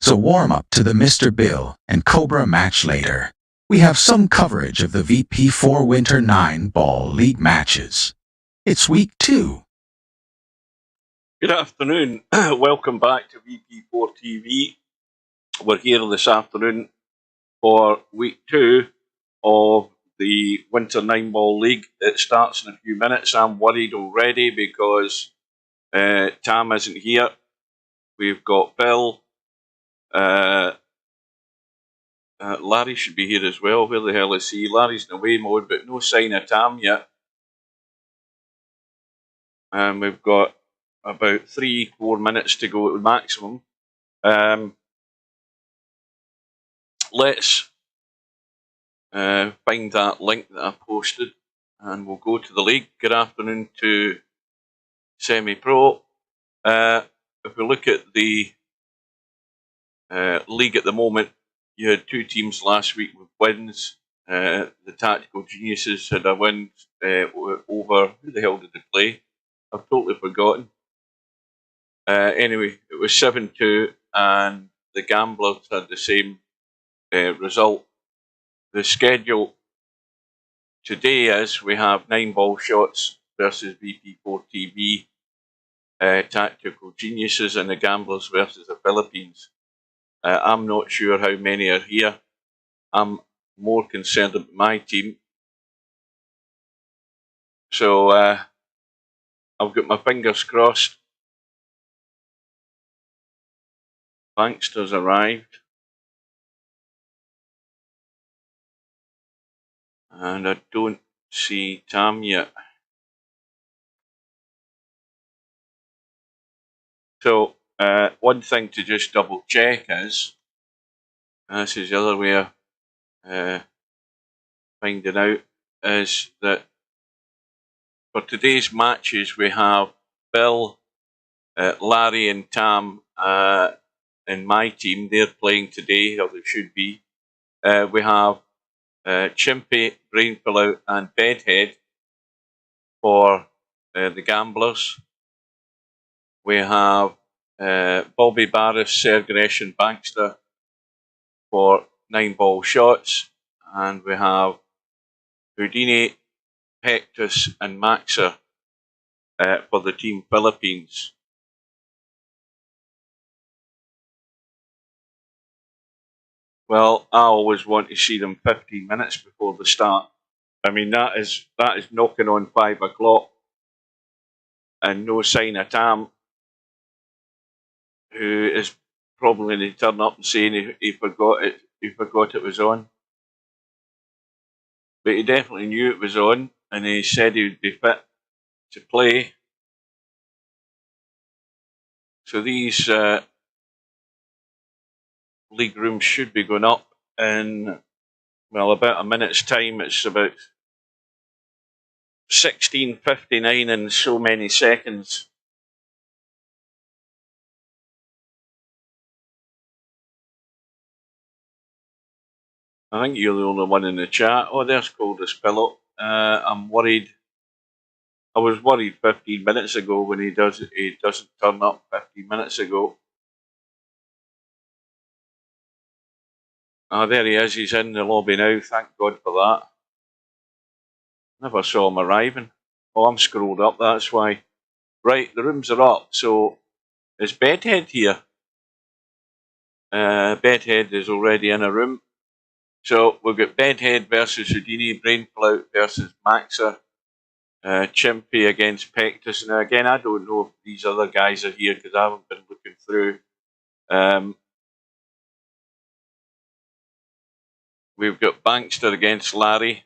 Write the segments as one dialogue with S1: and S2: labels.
S1: so warm up to the Mr.Bill and Cobra match later. We have some coverage of the VP4 Winter 9-ball league matches. It's week 2.
S2: Good afternoon. Welcome back to VP4TV. We're here this afternoon for week 2 of the Winter 9-ball league. It starts in a few minutes. I'm worried already because Tam isn't here. We've got Bill. Larry should be here as well. Where the hell is he? Larry's in away mode, but no sign of Tam yet. And we've got about 3-4 minutes to go at the maximum. Let's find that link that I posted and we'll go to the league. Good afternoon to Semi-Pro. If we look at the league at the moment, you had 2 teams last week with wins. The Tactical Geniuses had a win over, who the hell did they play? I've totally forgotten. Anyway, it was 7-2 and the Gamblers had the same result. The schedule today is we have 9-ball shots versus VP4TV, Tactical Geniuses, and the Gamblers versus the Philippines. I'm not sure how many are here. I'm more concerned about my team. So I've got my fingers crossed. Bankster's arrived. And I don't see Tam yet. So one thing to just double check is, this is the other way of finding out, is that for today's matches we have Bill, Larry and Tam in my team. They're playing today, or they should be. We have Chimpy, Brainfullout and Bedhead for the Gamblers. We have Bobby Barris, Sergresh and Bankster for 9-ball shots. And we have Houdini, Pectus and Maxa for the Team Philippines. Well, I always want to see them 15 minutes before the start. I mean, that is knocking on 5 o'clock. And no sign of Tam, who is probably going to turn up and saying he forgot it was on. But he definitely knew it was on, and he said he would be fit to play. So these league rooms should be going up in, well, about a minute's time. It's about 16:59 in so many seconds. I think you're the only one in the chat. Oh, there's Coldest Pillow. I'm worried. I was worried 15 minutes ago when he doesn't turn up 15 minutes ago. Ah, there he is. He's in the lobby now. Thank God for that. Never saw him arriving. Oh, I'm scrolled up, that's why. Right, the rooms are up. So, is Bedhead here? Bedhead is already in a room. So, we've got Bedhead versus Houdini, Brainflout versus Maxa, Chimpy against Pectus. Now, again, I don't know if these other guys are here because I haven't been looking through. We've got Bankster against Larry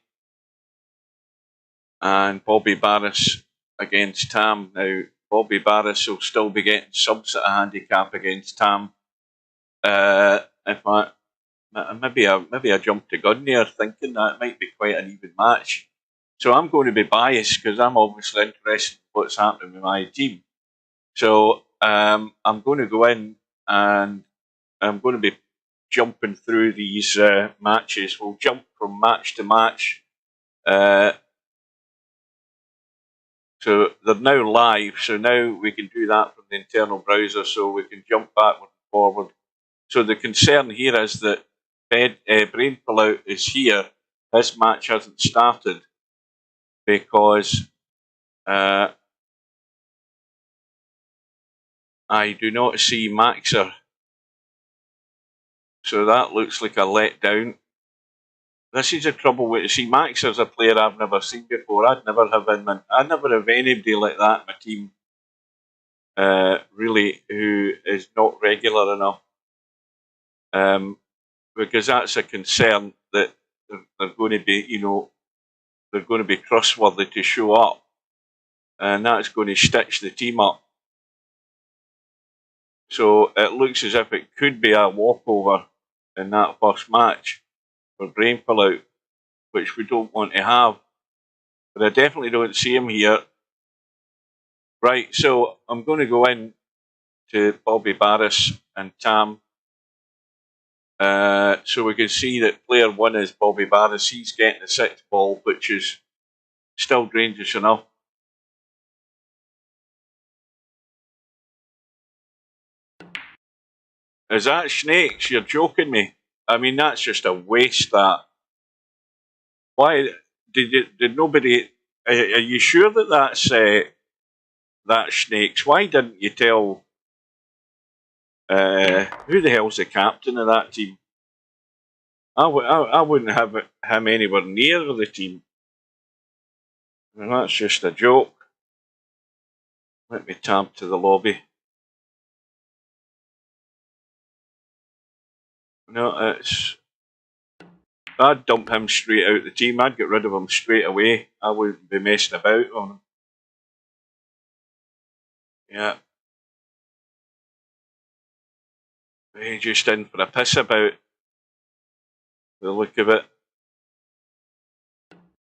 S2: and Bobby Barris against Tam. Now, Bobby Barris will still be getting some sort of handicap against Tam. Maybe I jumped the gun there thinking that it might be quite an even match. So I'm going to be biased because I'm obviously interested in what's happening with my team. So I'm going to go in and I'm going to be jumping through these matches. We'll jump from match to match. So they're now live. So now we can do that from the internal browser. So we can jump backward and forward So the concern here is that brain pullout is here. This match hasn't started because I do not see Maxer. So that looks like a letdown. This is the trouble with Maxer's a player I've never seen before. I'd never have anybody like that in my team. Really, who is not regular enough. Because that's a concern that they're going to be, they're going to be trustworthy to show up, and that's going to stitch the team up. So it looks as if it could be a walkover in that first match for brain pullout, which we don't want to have. But I definitely don't see him here. Right, so I'm going to go in to Bobby Barris and Tam. So we can see that player 1 is Bobby Barris. He's getting the 6th ball, which is still dangerous enough. Is that snakes? You're joking me. I mean, that's just a waste. That. Why did nobody? Are you sure that that's snakes? Why didn't you tell? Who the hell's the captain of that team? I wouldn't have him anywhere near the team. And that's just a joke. Let me tap to the lobby. No, I'd dump him straight out the team. I'd get rid of him straight away. I wouldn't be messing about on him. Yeah. He's just in for a piss about the look of it.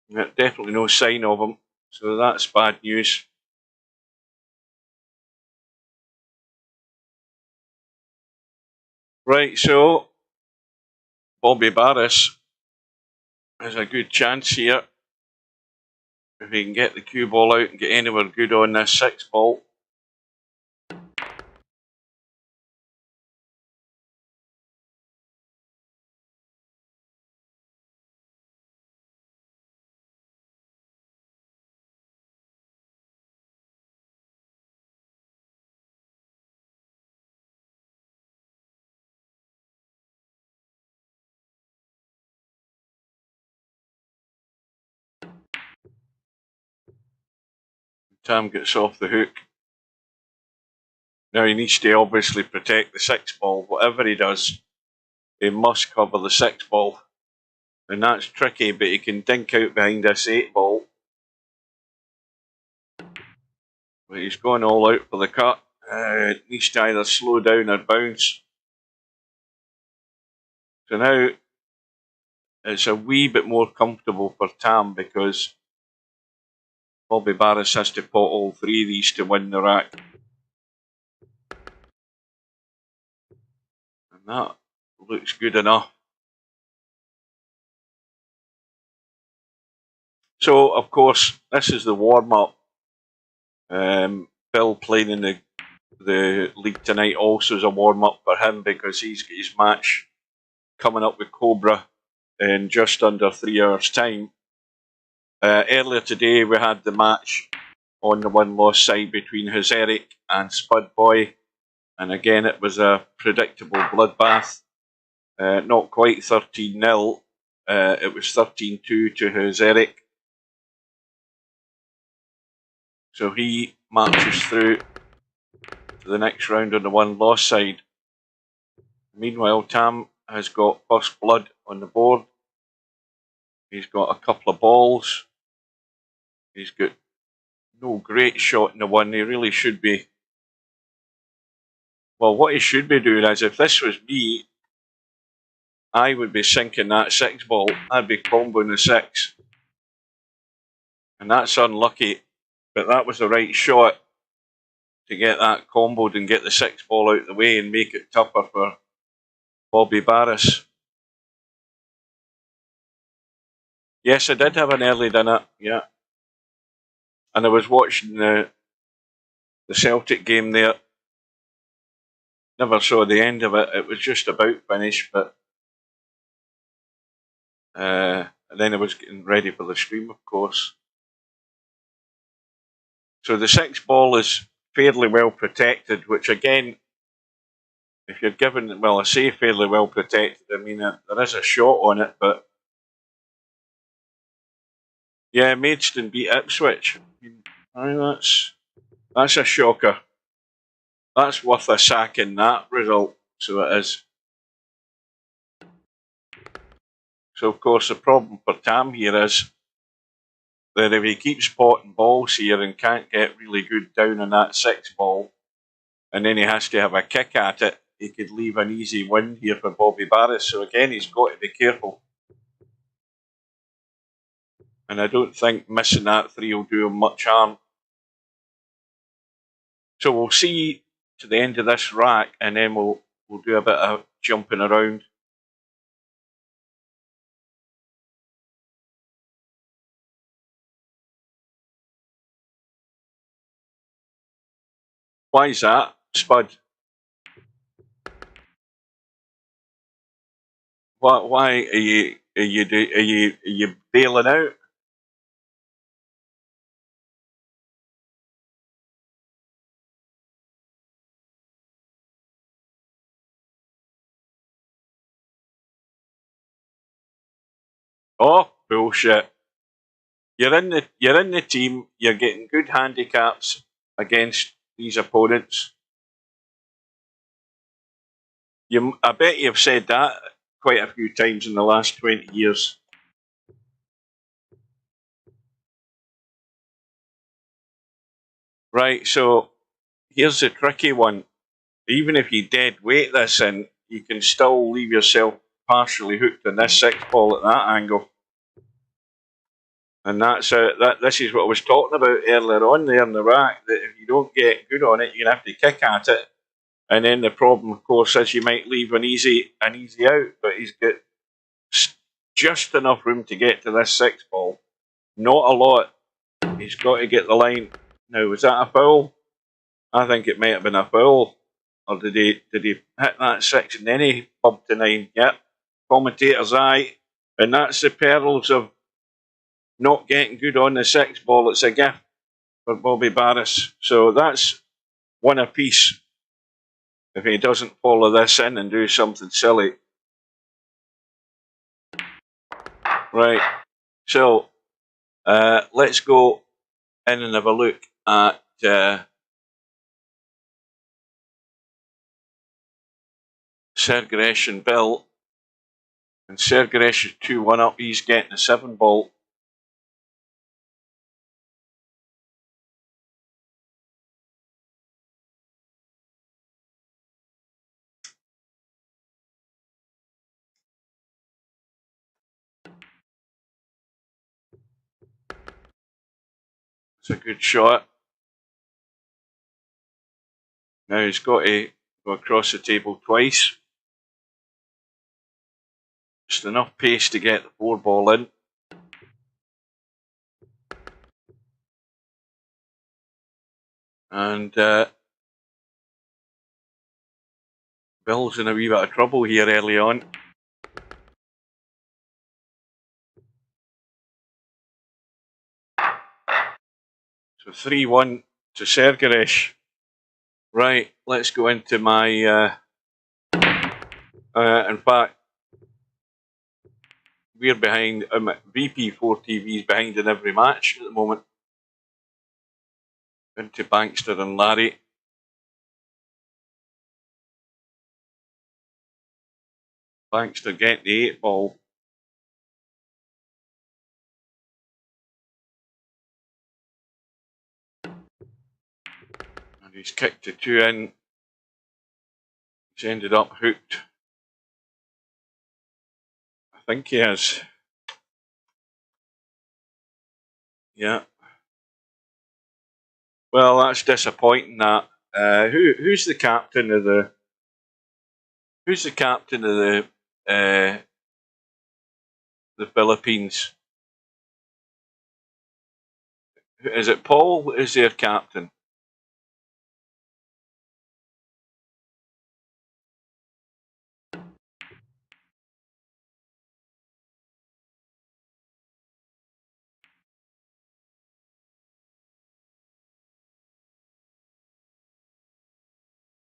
S2: Yeah, definitely no sign of him. So that's bad news. Right, so Bobby Barris has a good chance here. If he can get the cue ball out and get anywhere good on this 6th ball. Tam gets off the hook. Now he needs to obviously protect the 6th ball. Whatever he does, he must cover the 6th ball. And that's tricky, but he can dink out behind this 8 ball. But he's going all out for the cut. Needs to either slow down or bounce. So now it's a wee bit more comfortable for Tam because Bobby Barris has to pot all 3 of these to win the rack. And that looks good enough. So, of course, this is the warm-up. Bill playing in the league tonight also is a warm-up for him because he's got his match coming up with Cobra in just under 3 hours' time. Earlier today we had the match on the one-loss side between Eric and Spud Boy, and again it was a predictable bloodbath. Not quite 13-0, it was 13-2 to Eric. So he marches through to the next round on the one-loss side. Meanwhile, Tam has got first blood on the board. He's got a couple of balls. He's got no great shot in the one. He really should be. Well, what he should be doing is, if this was me, I would be sinking that 6 ball. I'd be comboing the 6. And that's unlucky. But that was the right shot to get that comboed and get the 6 ball out of the way and make it tougher for Bobby Barris. Yes, I did have an early dinner, yeah. And I was watching the Celtic game there. never saw the end of it. It was just about finished, but and then I was getting ready for the stream, of course. So the 6 ball is fairly well protected, which again, if you're given, well, I say fairly well protected, I mean, there is a shot on it, but yeah, Maidstone beat Ipswich. I mean, that's a shocker. That's worth a sack in that result, so it is. So, of course, the problem for Tam here is that if he keeps potting balls here and can't get really good down on that 6 ball, and then he has to have a kick at it, he could leave an easy win here for Bobby Barris. So again, he's got to be careful. And I don't think missing that 3 will do him much harm. So we'll see to the end of this rack, and then we'll do a bit of jumping around. Why is that, Spud? Why are you bailing out? Oh, bullshit. You're in the team, you're getting good handicaps against these opponents. I bet you've said that quite a few times in the last 20 years. Right, so here's the tricky one. Even if you dead weight this in, you can still leave yourself partially hooked on this 6 ball at that angle. And this is what I was talking about earlier on there in the rack, that if you don't get good on it, you're going to have to kick at it. And then the problem, of course, is you might leave an easy out, but he's got just enough room to get to this 6 ball. Not a lot. He's got to get the line. Now, was that a foul? I think it might have been a foul. Or did he hit that 6 and then he bumped the 9? Yep. Commentator's eye. And that's the perils of not getting good on the 6 ball. It's a gift for Bobby Barris. So that's 1 apiece. If he doesn't follow this in and do something silly. Right. So let's go in and have a look at Sergeresh and Bill. And Sergeresh is 2-1 up. He's getting a 7 ball. It's a good shot. Now he's got to go across the table twice. Just enough pace to get the 4 ball in. And Bill's in a wee bit of trouble here early on. So 3-1 to Sergeresh. Right, let's go into my... in fact, we're behind... VP4TV is behind in every match at the moment. Into Bankster and Larry. Bankster getting the 8 ball. And he's kicked the 2 in. He's ended up hooked. I think he has. Yeah. Well, that's disappointing. That who's the captain of the? Who's the captain of the Philippines? Is it Paul? Is their captain?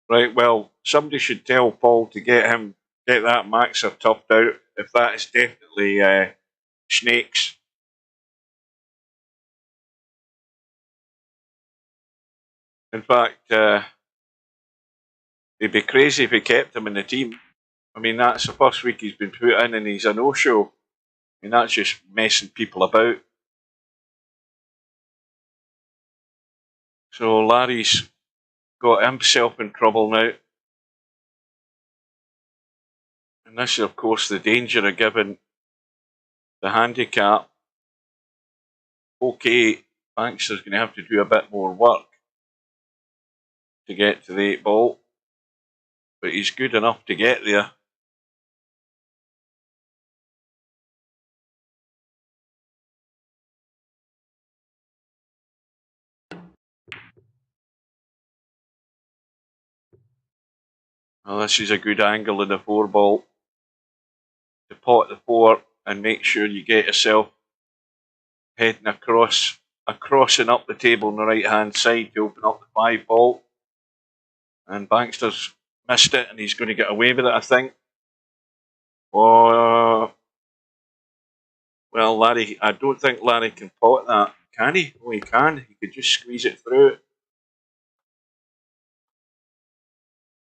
S2: Right, well, somebody should tell Paul to get that Maxer topped out, if that is definitely snakes. In fact, it'd be crazy if he kept him in the team. I mean, that's the first week he's been put in and he's a no-show. I mean, that's just messing people about. So Larry's got himself in trouble now. And this is, of course, the danger of giving the handicap. Okay, Bankster's going to have to do a bit more work to get to the 8 ball, but he's good enough to get there. Well, this is a good angle in the 4 ball to pot the 4 and make sure you get yourself heading across and up the table on the right hand side to open up the 5 ball. And Bankster's missed it and he's going to get away with it, I think. Well, Larry, I don't think Larry can pot that. Can he? Oh, he can. He could just squeeze it through.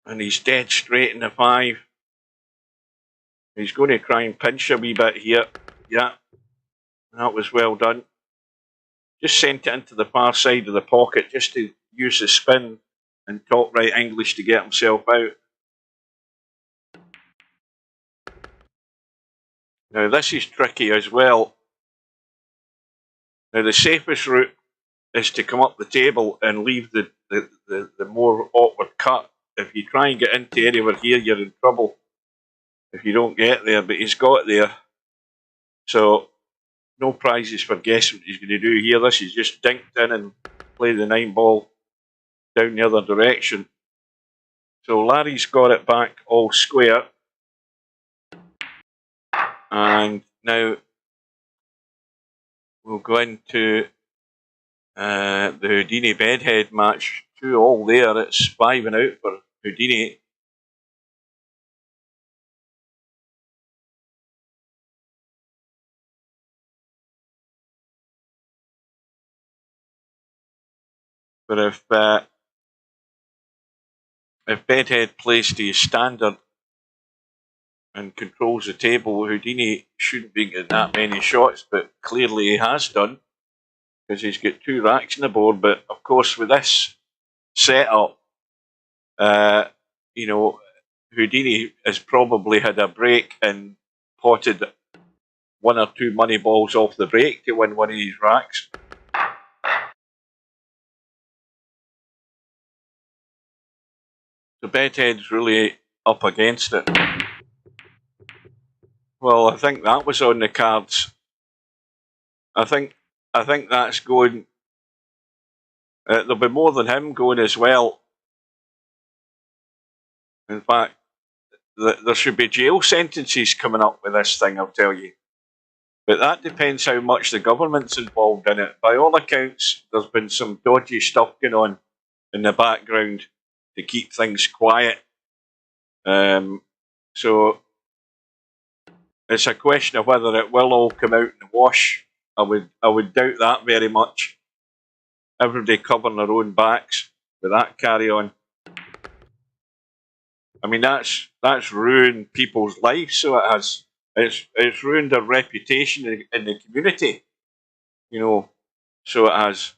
S2: And he's dead straight in the 5. He's going to try and pinch a wee bit here. Yeah, that was well done. Just sent it into the far side of the pocket just to use the spin and top right English to get himself out. Now this is tricky as well. Now the safest route is to come up the table and leave the more awkward cut. If you try and get into anywhere here, you're in trouble if you don't get there, but he's got there. So no prizes for guessing what he's going to do here. This is just dinked in and play the 9 ball down the other direction. So Larry's got it back all square. And now we'll go into the Houdini bedhead match. 2 all there. It's 5 and out for Houdini. But if bedhead plays to his standard and controls the table, Houdini shouldn't be getting that many shots, but clearly he has done, because he's got 2 racks on the board. But of course, with this setup, you know, Houdini has probably had a break and potted 1 or 2 money balls off the break to win one of these racks. The bedhead's really up against it. Well, I think that was on the cards. I think that's going. There'll be more than him going as well. In fact, there should be jail sentences coming up with this thing, I'll tell you. But that depends how much the government's involved in it. By all accounts, there's been some dodgy stuff going on in the background to keep things quiet. So it's a question of whether it will all come out in the wash. I would doubt that very much. Everybody covering their own backs with that carry on. I mean, that's ruined people's lives, so it has. It's ruined their reputation in the community, you know, so it has.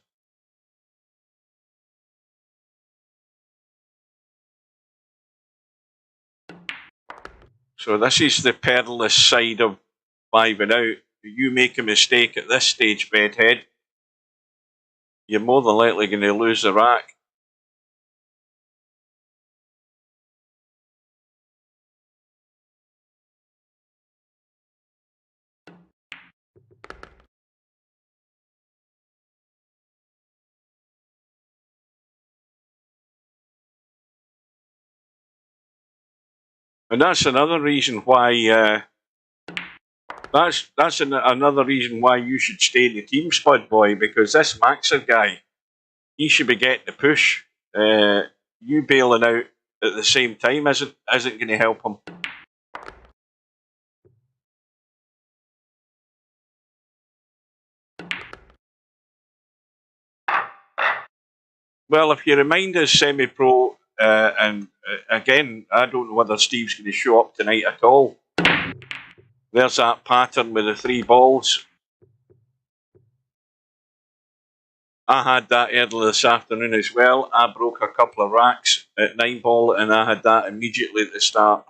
S2: So this is the perilous side of 5 and out. If you make a mistake at this stage, bedhead, you're more than likely going to lose the rack. And that's another reason why. Another reason why you should stay in the team, Spud Boy, because this Maxer guy, he should be getting the push. You bailing out at the same time isn't going to help him. Well, if you remind us, semi-pro, and again, I don't know whether Steve's going to show up tonight at all. There's that pattern with the 3 balls. I had that earlier this afternoon as well. I broke a couple of racks at 9 ball, and I had that immediately at the start.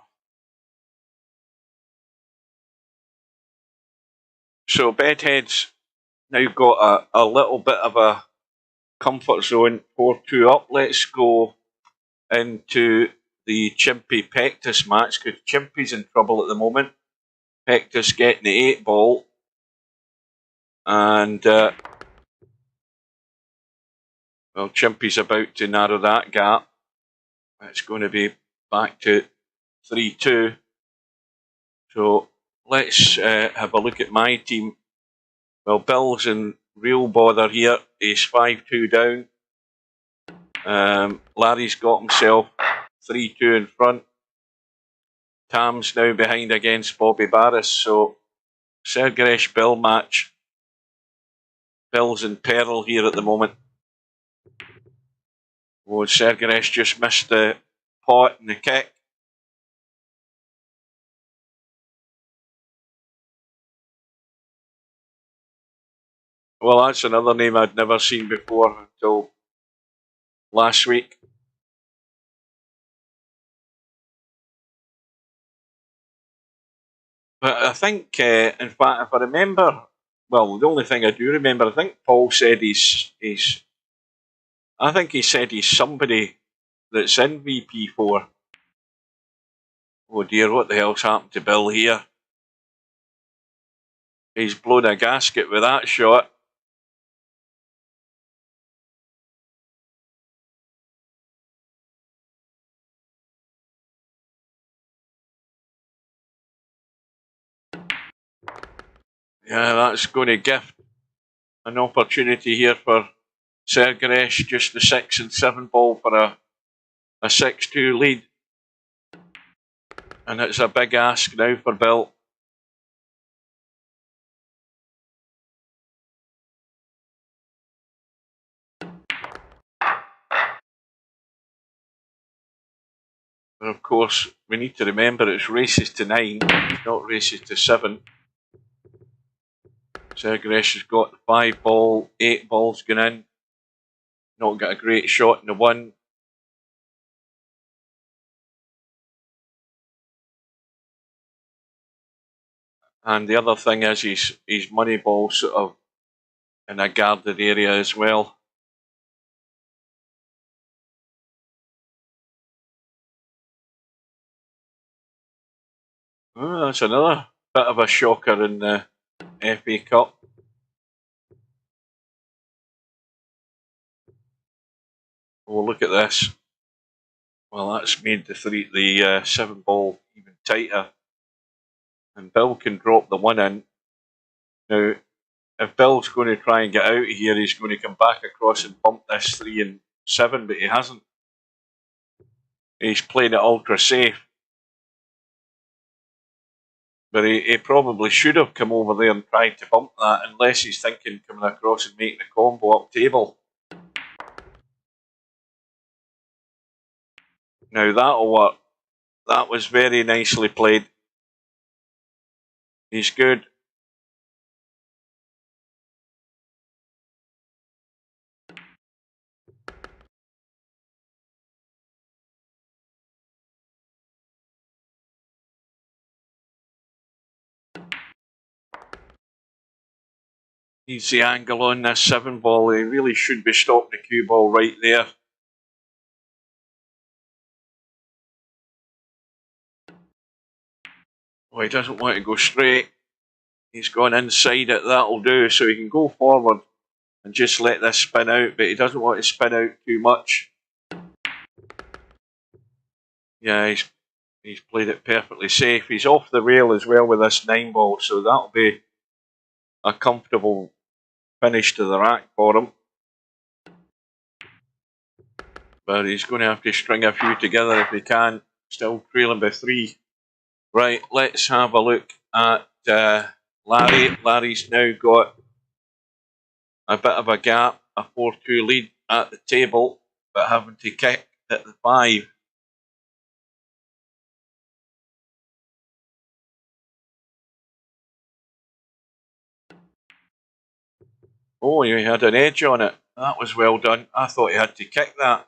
S2: So Bedhead's now got a little bit of a comfort zone, 4-2 up. Let's go into the Chimpy Pectus match, because Chimpy's in trouble at the moment. Pectus getting the 8 ball, and well, Chimpy's about to narrow that gap. It's going to be back to 3-2. So let's have a look at my team. Well, Bill's in real bother here. He's 5-2 down. Larry's got himself 3-2 in front. Tam's now behind against Bobby Barris. So Sergeresh Bill match. Bill's in peril here at the moment. Oh, Sergeresh just missed the pot and the kick. Well, that's another name I'd never seen before until last week. But I think, in fact, if I remember, well, the only thing I do remember, I think Paul said he's I think he said he's somebody that's in VP4. Oh dear, what the hell's happened to Bill here? He's blown a gasket with that shot. Yeah, that's going to gift an opportunity here for Sergeresh, just the 6 and 7 ball for a 6-2 lead. And it's a big ask now for Bill. But of course, we need to remember it's races to 9, it's not races to 7. Sergeresh has got the 5 ball, 8 balls going in. Not got a great shot in the 1. And the other thing is his money ball sort of in a guarded area as well. Oh, that's another bit of a shocker in the FA Cup. Oh, look at this. Well, that's made the 7 ball even tighter. And Bill can drop the 1 in. Now, if Bill's going to try and get out of here, he's going to come back across and bump this 3 and 7, but he hasn't. He's playing it ultra safe. But he probably should have come over there and tried to bump that, unless he's thinking coming across and making a combo up table. Now that'll work. That was very nicely played. He's good. He's the angle on this 7 ball. He really should be stopping the cue ball right there. Oh, he doesn't want to go straight. He's gone inside it. That'll do. So he can go forward and just let this spin out, but he doesn't want to spin out too much. Yeah, he's played it perfectly safe. He's off the rail as well with this 9 ball, so that'll be a comfortable finish to the rack for him. but he's going to have to string a few together if he can. Still trailing by 3. Right, let's have a look at Larry. Larry's now got a bit of a gap, a 4-2 lead at the table, but having to kick at the 5. Oh, he had an edge on it. That was well done. I thought he had to kick that.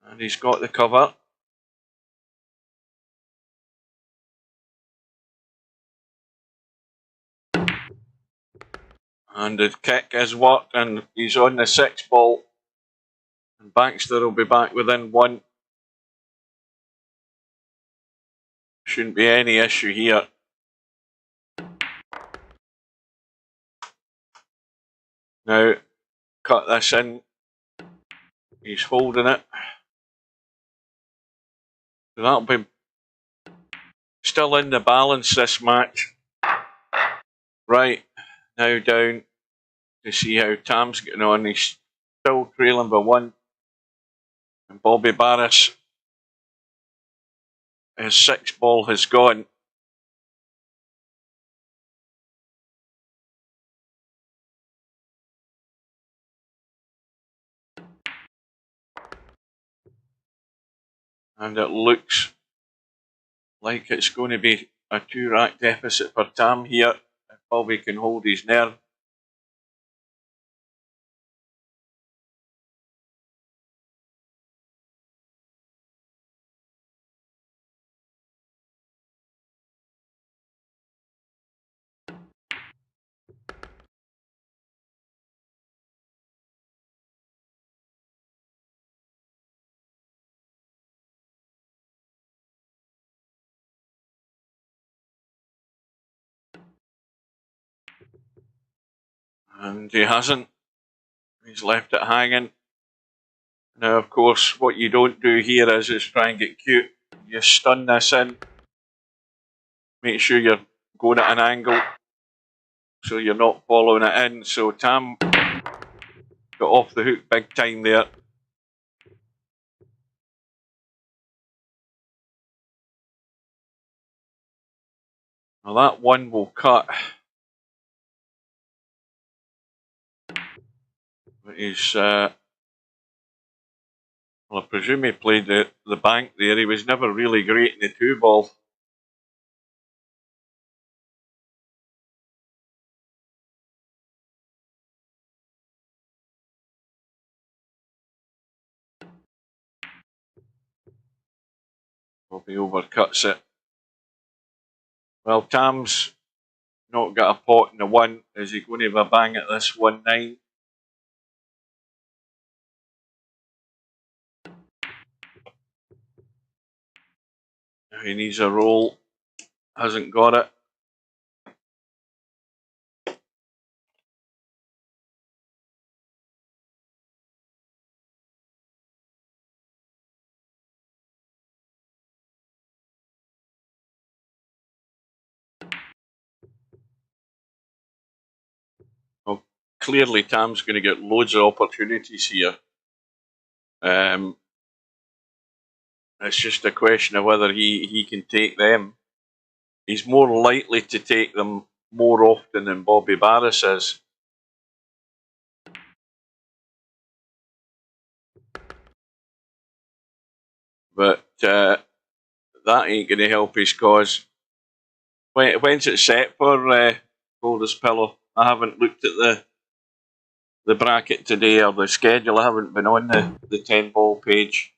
S2: And he's got the cover. And the kick has worked, and he's on the 6 ball. And Baxter will be back within 1. Shouldn't be any issue here. Now, cut this in. He's holding it. So that'll be still in the balance, this match. Right, now down to see how Tam's getting on. He's still trailing by 1. And Bobby Barris, his 6 ball has gone. And it looks like it's going to be a 2-rack deficit for Tam here. If Bobby can hold his nerve. And he hasn't. He's left it hanging. Now, of course, what you don't do here is try and get cute. You stun this in. Make sure you're going at an angle so you're not following it in. So Tam got off the hook big time there. Now that 1 will cut. But he's, well, I presume he played the bank there. He was never really great in the 2 ball. Bobby overcuts it. Well, Tam's not got a pot in the 1. Is he going to have a bang at this 1-9? He needs a roll. Hasn't got it. Well, clearly Tam's going to get loads of opportunities here. It's just a question of whether he can take them. He's more likely to take them more often than Bobby Barris is. But that ain't going to help his cause. When's it set for Goldust Pillow? I haven't looked at the bracket today or the schedule. I haven't been on the 10 ball page.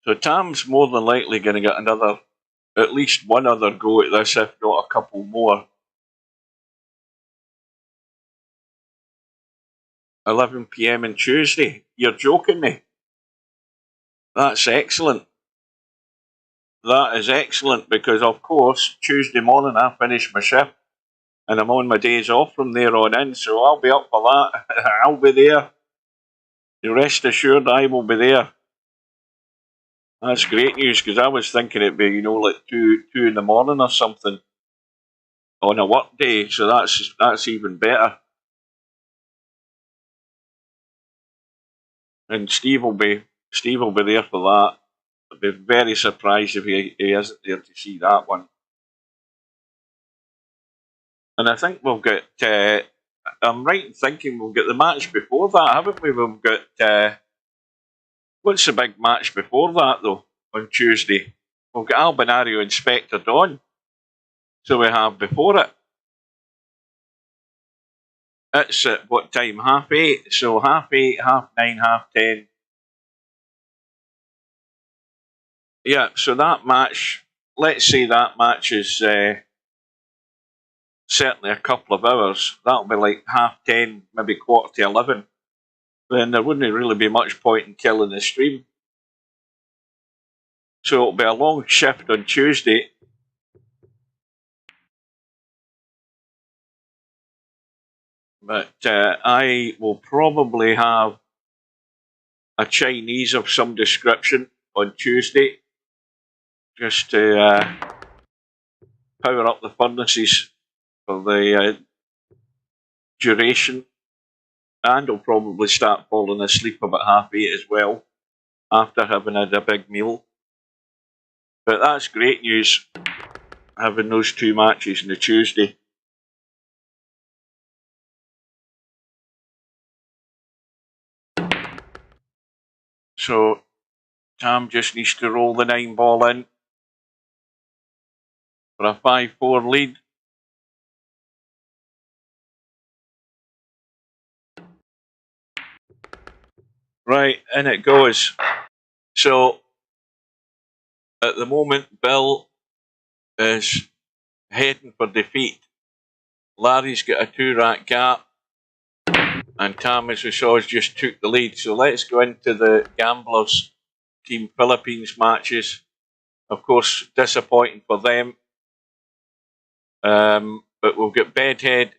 S2: So Tam's more than likely going to get at least one other go at this, if not a couple more. 11 PM on Tuesday. You're joking me. That's excellent. That is excellent because, of course, Tuesday morning I finish my shift and I'm on my days off from there on in, so I'll be up for that. I'll be there. You rest assured I will be there. That's great news because I was thinking it'd be, like 2 in the morning or something on a work day, so that's even better. and Steve will be there for that. I'd be very surprised if he isn't there to see that one. And I think we'll get. I'm right in thinking we'll get the match before that, haven't we? We've got. What's the big match before that, though, on Tuesday? We'll get Albinario and Spectre Dawn. So we have before it. It's at what time? 8:30. So 8:30, 9:30, 10:30. Yeah, so that match, let's say that match is certainly a couple of hours. That'll be like 10:30, maybe 11:15. Then there wouldn't really be much point in killing the stream. So it'll be a long shift on Tuesday. But I will probably have a Chinese of some description on Tuesday, just to power up the furnaces for the duration. And I'll probably start falling asleep about 8:30 as well, after having had a big meal. But that's great news, having those two matches on the Tuesday. So Tam just needs to roll the 9 ball in for a 5-4 lead. Right, in it goes. So at the moment, Bill is heading for defeat. Larry's got a 2-rack gap, and Tam, as we saw, has just took the lead. So let's go into the Gamblers Team Philippines matches. Of course, disappointing for them. But we'll get Bedhead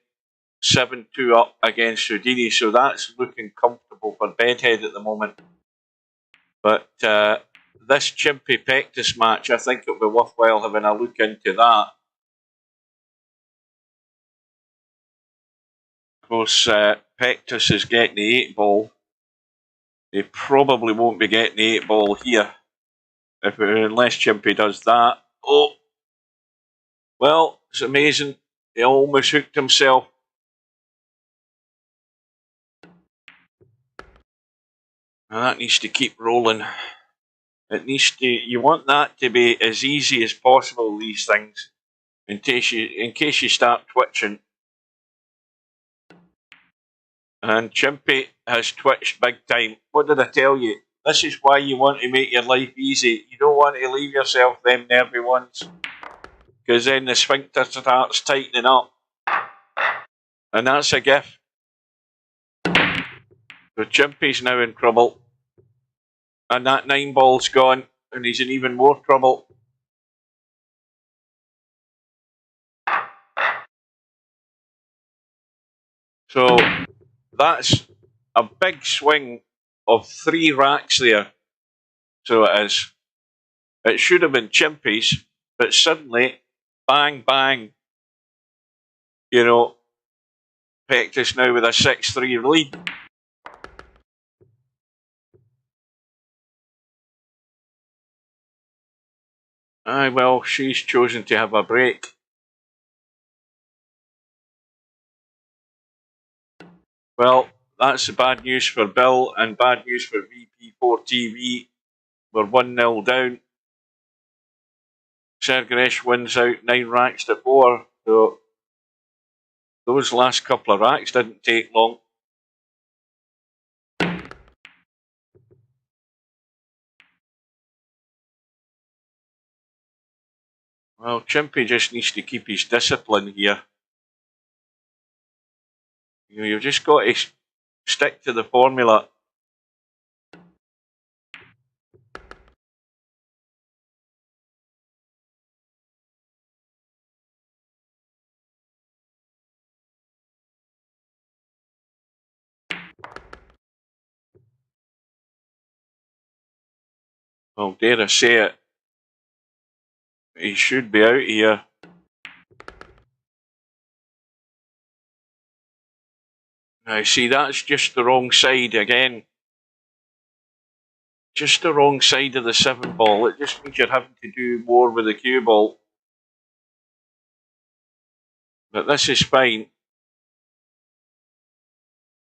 S2: 7-2 up against Houdini, so that's looking comfortable for Bedhead at the moment. But this Chimpy Pectus match, I think it'll be worthwhile having a look into that. Of course, Pectus is getting the 8 ball. He probably won't be getting the 8 ball here, unless Chimpy does that. Oh, well, it's amazing. He almost hooked himself. And that needs to keep rolling. It needs to. You want that to be as easy as possible, these things, in case you start twitching. And Chimpy has twitched big time. What did I tell you? This is why you want to make your life easy. You don't want to leave yourself them nervy ones, because then the sphincter starts tightening up. And that's a gift. So Chimpy's now in trouble. And that 9 ball's gone, and he's in even more trouble. So that's a big swing of 3 racks there. So it is. It should have been Chimpy's, but suddenly, bang, bang. You know, Pectus now with a 6-3 lead. Aye, well, she's chosen to have a break. Well, that's bad news for Bill and bad news for VP4TV. We're 1-0 down. Sergaresh wins out 9 racks to 4. So those last couple of racks didn't take long. Well, Chimpy just needs to keep his discipline here. You've just got to stick to the formula. Well, dare I say it, he should be out here. Now, see, that's just the wrong side again. just the wrong side of the 7 ball. It just means you're having to do more with the cue ball. But this is fine.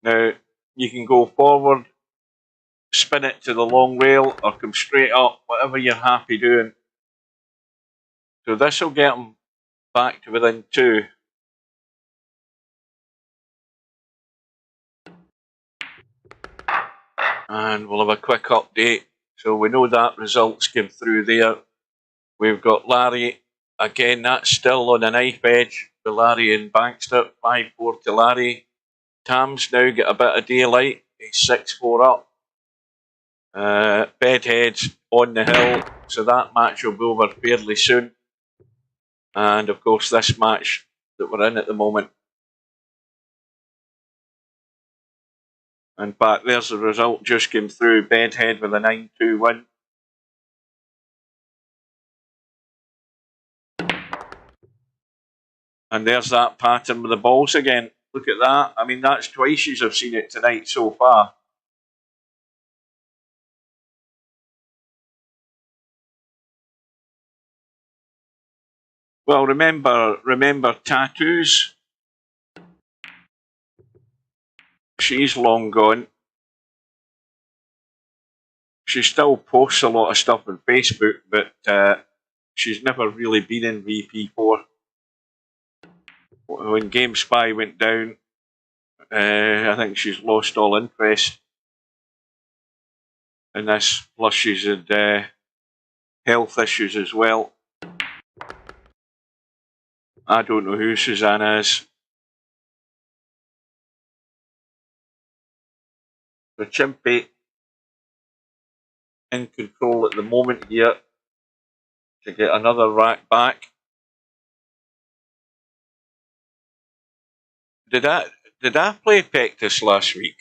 S2: Now, you can go forward, spin it to the long rail, or come straight up, whatever you're happy doing. So this will get them back to within 2. And we'll have a quick update. So we know that results came through there. We've got Larry, again, that's still on a knife edge for Larry in Bankster, 5-4 to Larry. Tam's now got a bit of daylight, he's 6-4 up. Bedhead's on the hill, so that match will be over fairly soon. And of course this match that we're in at the moment. In fact, there's the result just came through, Bedhead with a 9-2 win. And there's that pattern with the balls again. Look at that. I mean, that's twice you've seen it tonight so far. Well, remember Tattoos. She's long gone. She still posts a lot of stuff on Facebook, but she's never really been in VP4. When GameSpy went down, I think she's lost all interest in this. Plus, she's had health issues as well. I don't know who Susanna is. The Chimpy in control at the moment here to get another rack back. Did I play Pectus last week?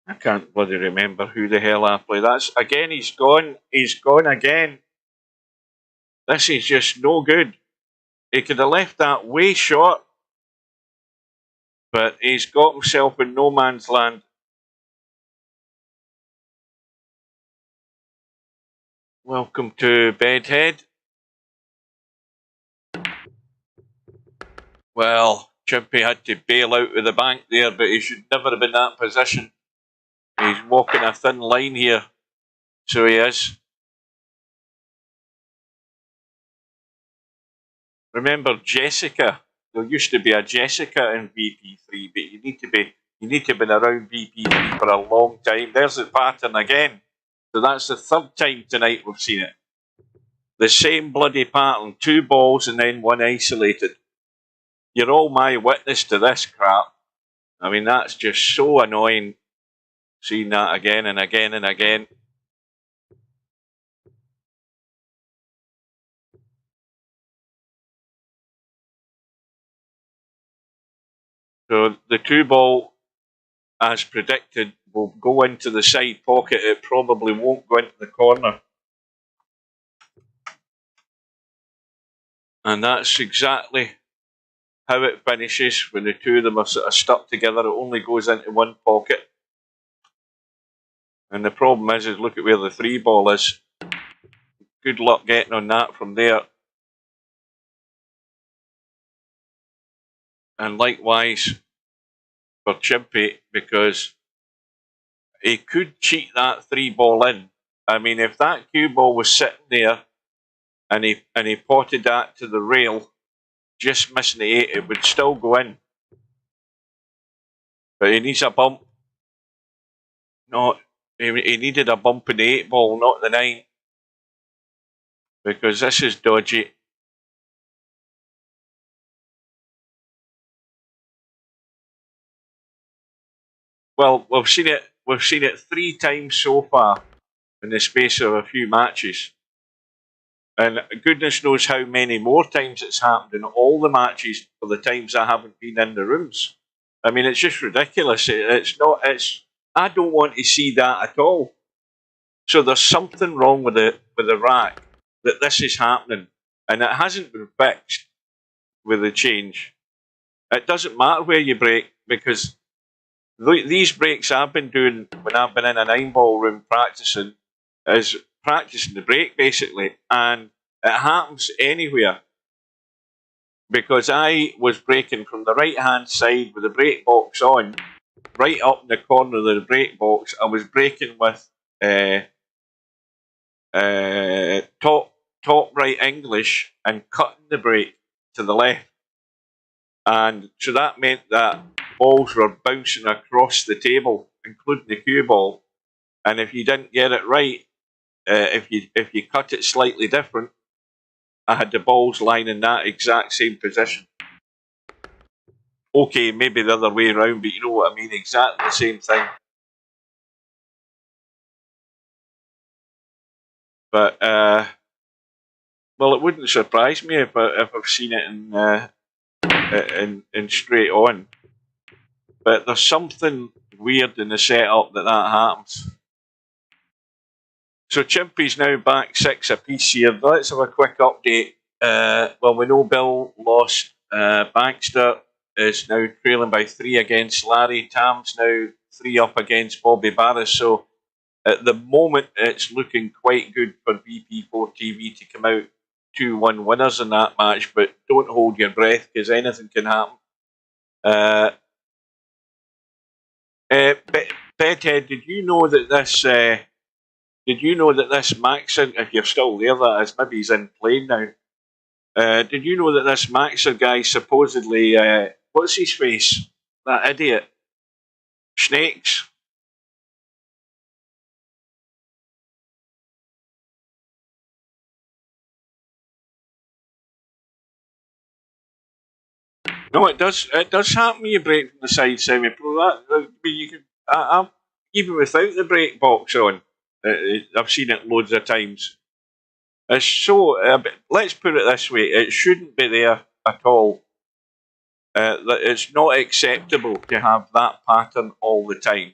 S2: I can't bloody remember who the hell I played. That's again, he's gone. He's gone again. This is just no good. He could have left that way short, but he's got himself in no man's land. Welcome to Bedhead. Well, Chimpy had to bail out of the bank there, but he should never have been in that position. He's walking a thin line here. So he is. Remember Jessica? There used to be a Jessica in VP3, but you need to have been around VP3 for a long time. There's the pattern again. So that's the 3rd time tonight we've seen it. The same bloody pattern, 2 balls and then 1 isolated. You're all my witness to this crap. I mean, that's just so annoying, seeing that again and again and again. So the 2 ball, as predicted, will go into the side pocket. It probably won't go into the corner. And that's exactly how it finishes when the 2 of them are sort of stuck together. It only goes into 1 pocket. And the problem is look at where the 3 ball is. Good luck getting on that from there. And likewise for Chimpy, because he could cheat that 3 ball in. I mean, if that cue ball was sitting there and he potted that to the rail, just missing the 8, it would still go in. But he needs a bump. He needed a bump in the 8 ball, not the 9. Because this is dodgy. Well, we've seen it 3 times so far in the space of a few matches. And goodness knows how many more times it's happened in all the matches for the times I haven't been in the rooms. I mean, it's just ridiculous. I don't want to see that at all. So there's something wrong with the rack that this is happening, and it hasn't been fixed with the change. It doesn't matter where you break, because these breaks I've been doing when I've been in a 9-ball room practicing is practicing the break basically, and it happens anywhere because I was breaking from the right hand side with the brake box on, right up in the corner of the brake box. I was braking with top right English and cutting the brake to the left, and so that meant that balls were bouncing across the table, including the cue ball. And if you didn't get it right, if you cut it slightly different, I had the balls lying in that exact same position. Okay, maybe the other way around, but you know what I mean, exactly the same thing. But well, it wouldn't surprise me if I've seen it in straight on. But there's something weird in the setup that happens. So Chimpy's now back 6 apiece here. Let's have a quick update. Well, we know Bill lost. Baxter is now trailing by 3 against Larry. Tam's now 3 up against Bobby Barris. So at the moment, it's looking quite good for VP4TV to come out 2-1 winners in that match. But don't hold your breath because anything can happen. Bedhead, did you know that this? Did you know that this Maxer, if you're still there, that is, maybe he's in plane now. Did you know that this Maxer guy supposedly, what's his face? That idiot. Snakes. No, it does happen when you break from the side semi-pro. You can, even without the brake box on, I've seen it loads of times. So, let's put it this way, it shouldn't be there at all. It's not acceptable to have that pattern all the time.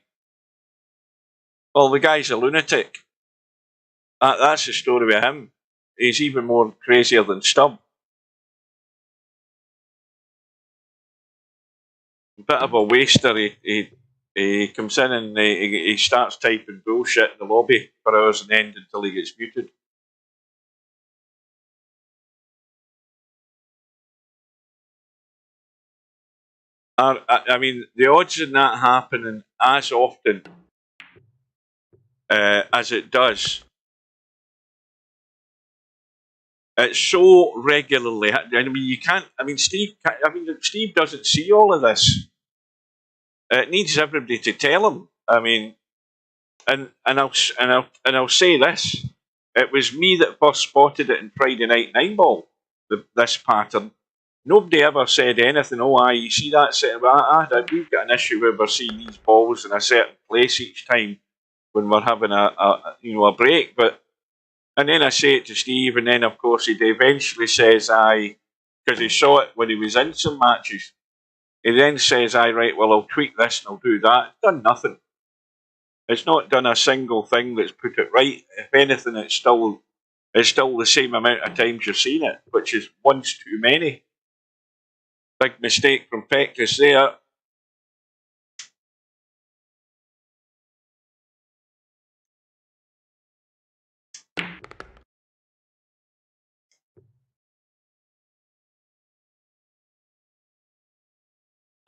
S2: Well, the guy's a lunatic. That's the story with him. He's even more crazier than Stubb. Bit of a waster. He comes in and he starts typing bullshit in the lobby for hours and end until he gets muted. I mean, the odds in that happening as often as it does, it's so regularly. I mean, you can't. I mean, Steve doesn't see all of this. It needs everybody to tell him. I mean, and I'll say this: it was me that first spotted it in Friday Night 9-ball. This pattern. Nobody ever said anything. Oh, you see that set? We've got an issue where we're seeing these balls in a certain place each time when we're having a break. And then I say it to Steve, and then of course he eventually says because he saw it when he was in some matches. He then says, right, well, I'll tweak this and I'll do that. It's done nothing. It's not done a single thing that's put it right. If anything, it's still the same amount of times you've seen it, which is once too many. Big mistake from Pectus there.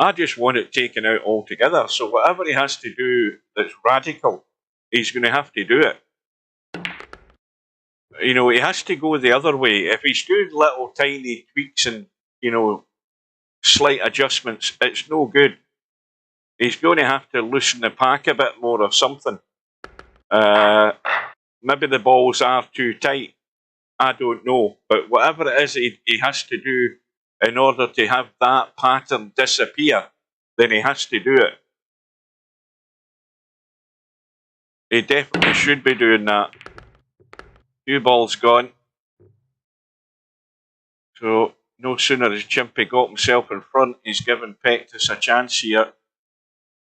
S2: I just want it taken out altogether. So whatever he has to do that's radical, he's going to have to do it. You know, he has to go the other way. If he's doing little tiny tweaks and, slight adjustments, it's no good. He's going to have to loosen the pack a bit more or something. Maybe the balls are too tight. I don't know. But whatever it is he has to do in order to have that pattern disappear, then he has to do it. He definitely should be doing that. Few balls gone. So no sooner has Chimpy got himself in front, he's given Pectus a chance here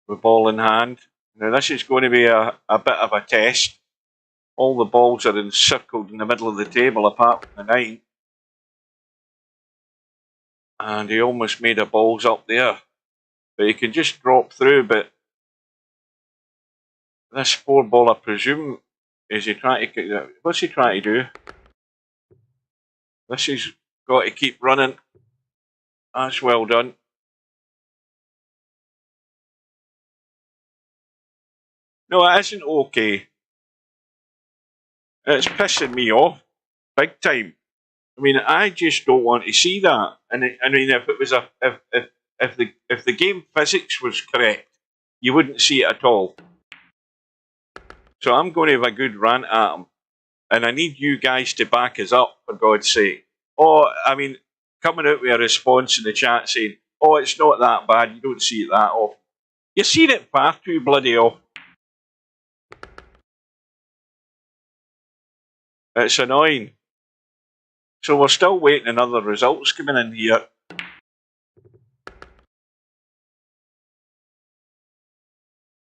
S2: with ball in hand. Now this is going to be a bit of a test. All the balls are encircled in the middle of the table apart from the 9. And he almost made a balls up there. But he can just drop through, but This 4 ball, I presume, is he trying to... What's he trying to do? This has got to keep running. That's well done. No, it isn't okay. It's pissing me off big time. I mean, I just don't want to see that. And I mean, if it was if the game physics was correct, you wouldn't see it at all. So I'm going to have a good rant at him, and I need you guys to back us up, for God's sake. Oh, I mean, coming out with a response in the chat saying, "Oh, it's not that bad. You don't see it that often." You've seen it far too bloody often. It's annoying. So we're still waiting on other results coming in here.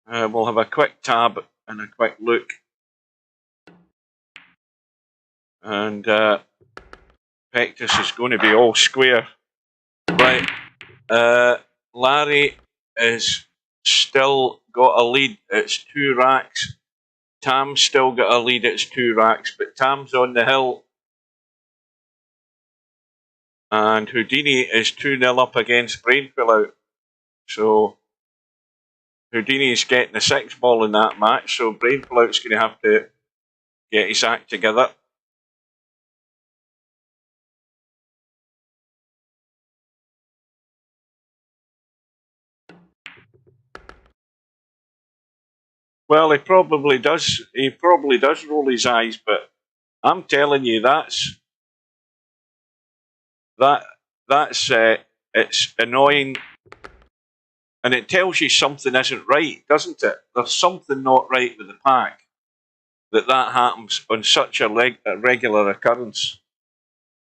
S2: We'll have a quick tab and a quick look. And Pectus is going to be all square. Right. Larry is still got a lead. It's 2 racks. Tam's still got a lead. It's 2 racks. But Tam's on the hill. And Houdini is 2-0 up against Brainfill out. So Houdini is getting the 6 ball in that match. So Brainfill out's going to have to get his act together. Well, he probably does. He probably does roll his eyes, but I'm telling you, that's it's annoying, and it tells you something isn't right, doesn't it? There's something not right with the pack that happens on such a regular occurrence.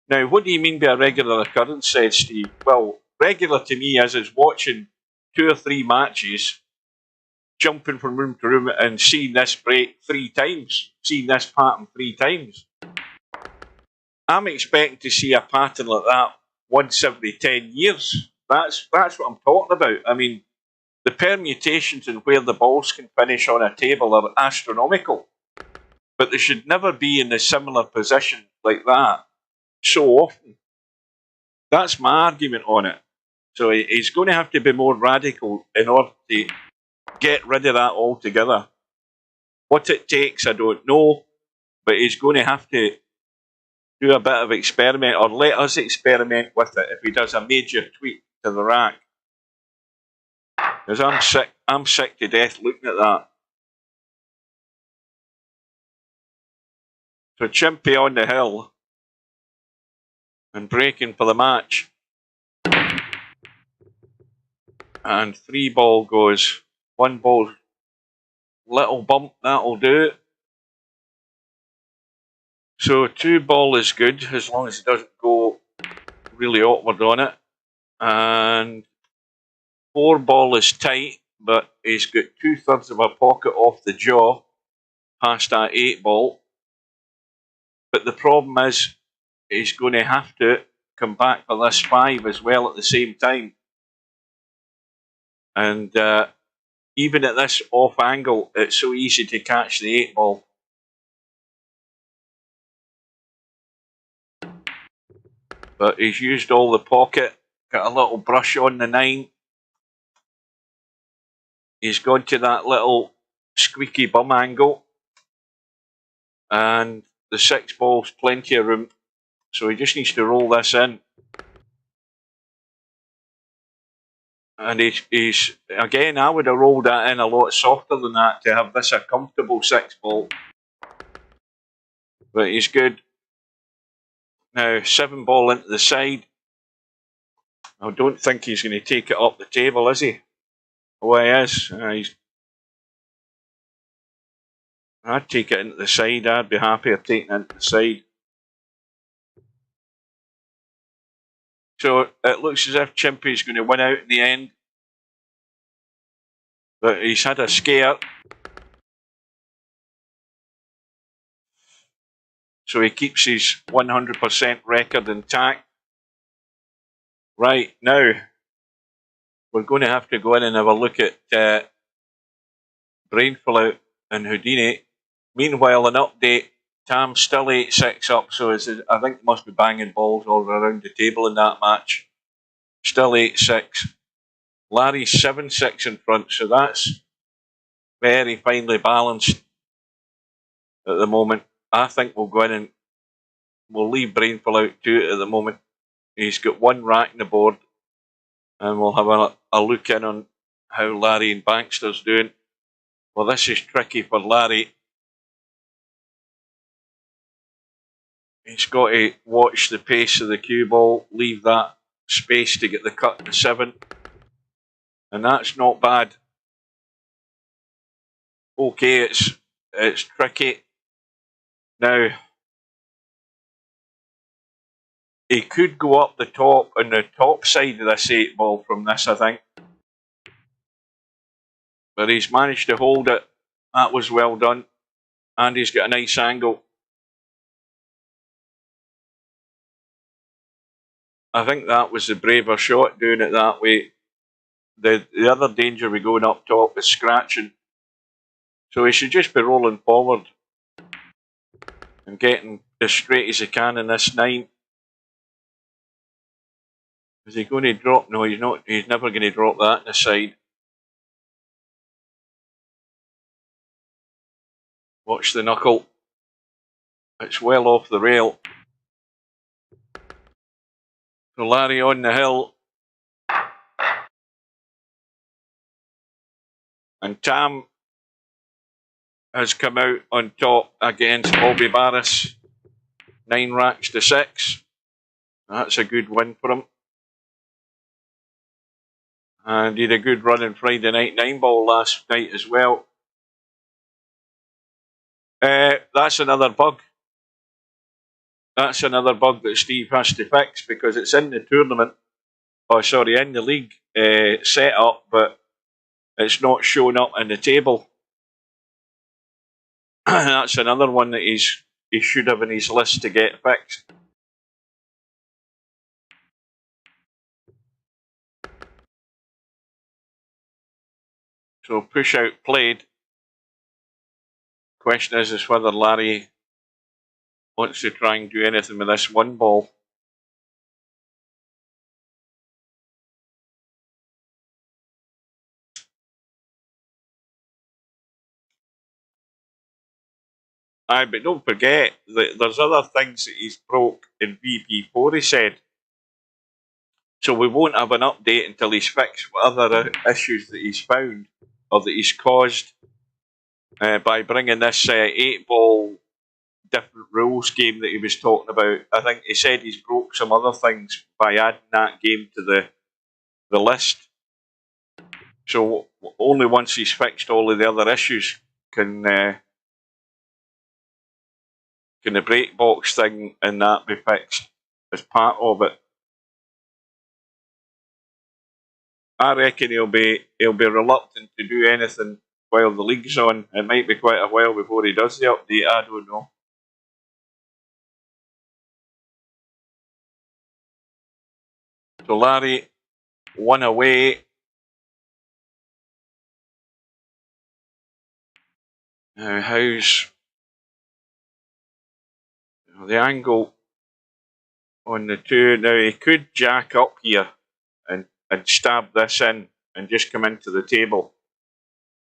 S2: Now, what do you mean by a regular occurrence? Said Steve. Well, regular to me is watching 2 or 3 matches, jumping from room to room and seeing this break 3 times, seeing this pattern 3 times. I'm expecting to see a pattern like that once every 10 years. That's what I'm talking about. I mean, the permutations and where the balls can finish on a table are astronomical. But they should never be in a similar position like that so often. That's my argument on it. So he's going to have to be more radical in order to get rid of that altogether. What it takes, I don't know, but he's going to have to do a bit of experiment, or let us experiment with it if he does a major tweak to the rack. Because I'm sick to death looking at that. So Chimpy on the hill and breaking for the match. And 3 ball goes. 1 ball, little bump, that'll do it. So 2 ball is good, as long as it doesn't go really awkward on it. And 4 ball is tight, but he's got 2/3 of a pocket off the jaw past that 8 ball. But the problem is, he's going to have to come back for this 5 as well at the same time. And even at this off angle, it's so easy to catch the 8 ball. But he's used all the pocket, got a little brush on the 9. He's gone to that little squeaky bum angle. And the 6 ball's plenty of room. So he just needs to roll this in. And he's again, I would have rolled that in a lot softer than that to have this a comfortable 6 ball. But he's good. Now 7 ball into the side. I don't think he's going to take it up the table, is he? Oh, he is. I'd take it into the side. I'd be happier taking it into the side. So it looks as if Chimpy's going to win out in the end. But he's had a scare. So he keeps his 100% record intact. Right, now we're going to have to go in and have a look at Brainfill out. and Houdini. Meanwhile, an update, Tam's still 8-6 up, so I think they must be banging balls all around the table in that match. Still 8-6. Larry's 7-6 in front, so that's very finely balanced at the moment. I think we'll go in and we'll leave Brainful out too at the moment. He's got one rack in the board, and we'll have a look in on how Larry and Bankster's doing. Well, this is tricky for Larry. He's got to watch the pace of the cue ball, leave that space to get the cut to 7. And that's not bad. Okay, it's tricky. Now, he could go up the top on the top side of this 8 ball from this, I think. But he's managed to hold it. That was well done. And he's got a nice angle. I think that was the braver shot, doing it that way. The other danger with going up top is scratching. So he should just be rolling forward and getting as straight as he can in this 9. Is he going to drop? No, he's not. He's never going to drop that in the side. Watch the knuckle. It's well off the rail. So Larry on the hill. And Tam has come out on top against Bobby Barris. 9 racks to 6. That's a good win for him. And he had a good run in Friday night 9 ball last night as well. That's another bug. That's another bug that Steve has to fix, because it's in the tournament, in the league setup, but it's not showing up in the table. That's another one that he should have in his list to get fixed. So push out played. Question is whether Larry wants to try and do anything with this 1 ball. Aye, but don't forget that there's other things that he's broke in VP4, he said. So we won't have an update until he's fixed what other issues that he's found or that he's caused by bringing this 8 ball different rules game that he was talking about. I think he said he's broke some other things by adding that game to the list. So only once he's fixed all of the other issues can the break box thing and that be fixed as part of it. I reckon he'll be reluctant to do anything while the league's on. It might be quite a while before he does the update, I don't know. So Larry, 1 away. Now how's the angle on the 2? Now he could jack up here and stab this in and just come into the table.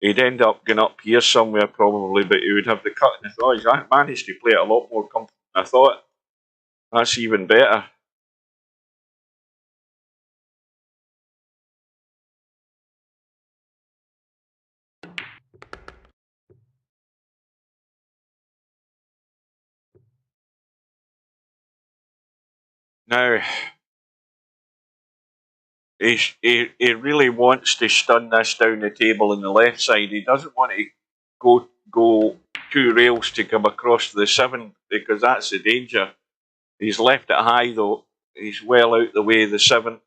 S2: He'd end up going up here somewhere probably, but he would have the cut in the thighs. I managed to play it a lot more comfortable than I thought. That's even better. Now, he really wants to stun this down the table on the left side. He doesn't want to go 2 rails to come across to the 7, because that's the danger. He's left it high though. He's well out the way of the 7.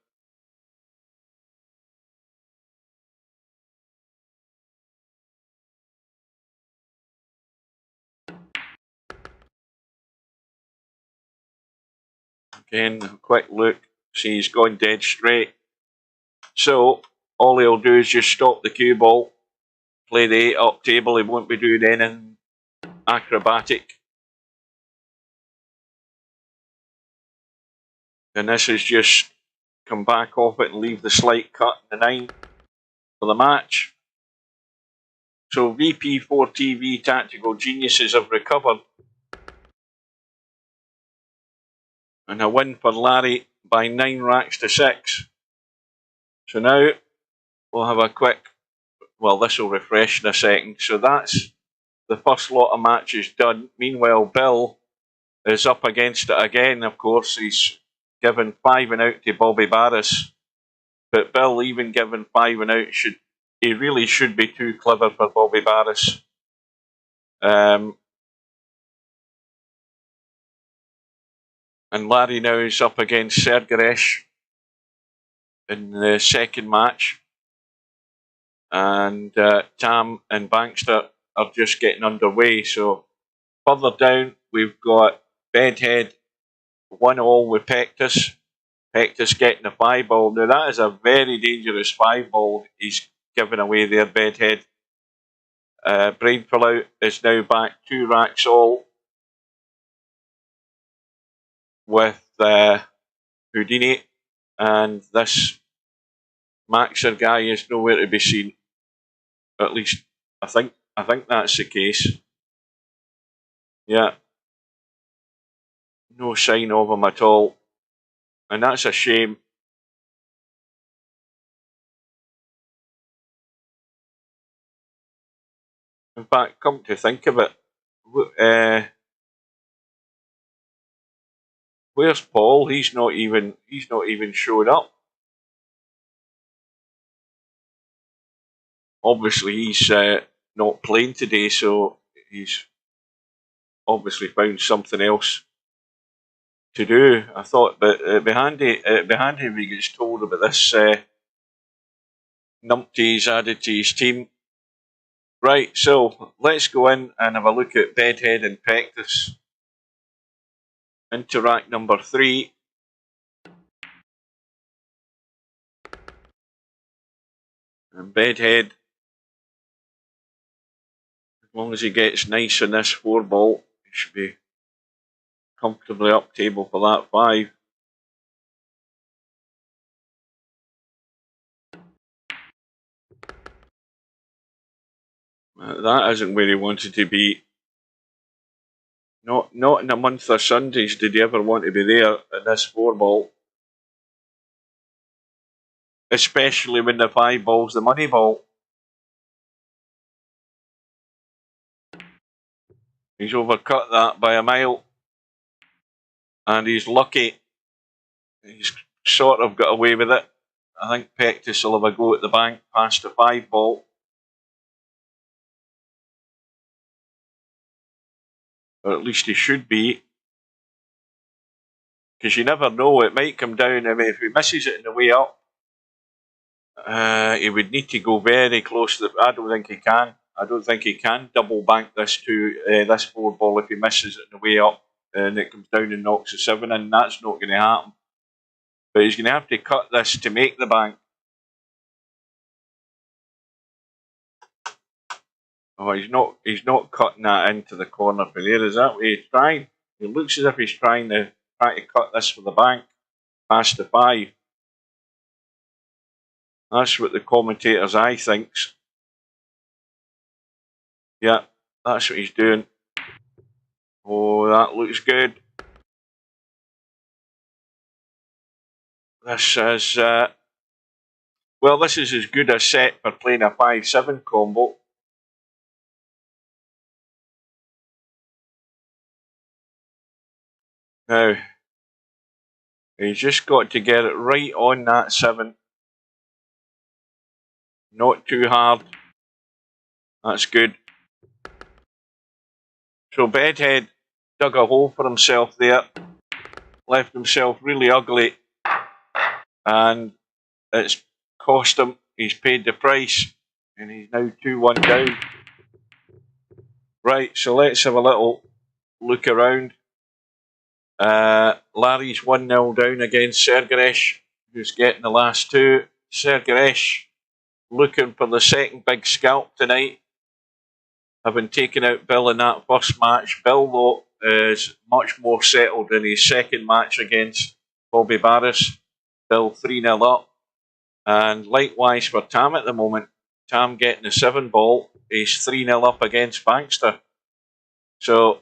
S2: Again, a quick look. See, he's gone dead straight. So all he'll do is just stop the cue ball, play the 8-up table. He won't be doing anything acrobatic. And this is just come back off it and leave the slight cut in the 9 for the match. So VP4TV Tactical Geniuses have recovered. And a win for Larry by 9 racks to 6. So now we'll have a quick, well, this will refresh in a second. So that's the first lot of matches done. Meanwhile, Bill is up against it again. Of course, he's given 5 and out to Bobby Barris. But Bill, even given 5 and out, he really should be too clever for Bobby Barris. And Larry now is up against Sergaresh in the second match. And Tam and Bankster are just getting underway. So further down, we've got Bedhead 1-all with Pectus. Pectus getting a 5-ball. Now that is a very dangerous 5-ball he's given away there, Bedhead. Brainful Out is now back 2 racks all with Houdini, and this Maxer guy is nowhere to be seen. At least I think that's the case. Yeah, no sign of him at all, and that's a shame. In fact, come to think of it, where's Paul? He's not even showed up. Obviously, he's not playing today, so he's obviously found something else to do. I thought, but it'd be handy if he gets told about this numpty he's added to his team. Right, so let's go in and have a look at Bedhead and Pectus. Into rack number 3. And Bedhead, as long as he gets nice on this 4-ball, he should be comfortably up table for that 5. That isn't where he wanted to be. Not in a month of Sundays did he ever want to be there in this 4-ball. Especially when the 5-ball's the money ball. He's overcut that by a mile. And he's lucky. He's sort of got away with it. I think Pectus will have a go at the bank past the 5-ball. Or at least he should be. Because you never know, it might come down. I mean, if he misses it on the way up, he would need to go very close to the. I don't think he can. I don't think he can double bank this to this 4-ball if he misses it on the way up and it comes down and knocks a 7 in. That's not going to happen. But he's going to have to cut this to make the bank. Oh, he's not cutting that into the corner for there. Is that what he's trying? It looks as if he's trying to cut this for the bank past the 5. That's what the commentator's eye thinks. Yeah, that's what he's doing. Oh, that looks good. This is well, this is as good a set for playing a 5-7 combo. Now, he's just got to get it right on that 7. Not too hard. That's good. So Bedhead dug a hole for himself there. Left himself really ugly. And it's cost him. He's paid the price. And he's now 2-1 down. Right, so let's have a little look around. Larry's 1-0 down against Sergaresh, who's getting the last 2. Sergaresh looking for the second big scalp tonight, having taken out Bill in that first match. Bill, though, is much more settled in his second match against Bobby Barris. Bill 3-0 up. And likewise for Tam at the moment. Tam getting the 7 ball. He's 3-0 up against Bankster. So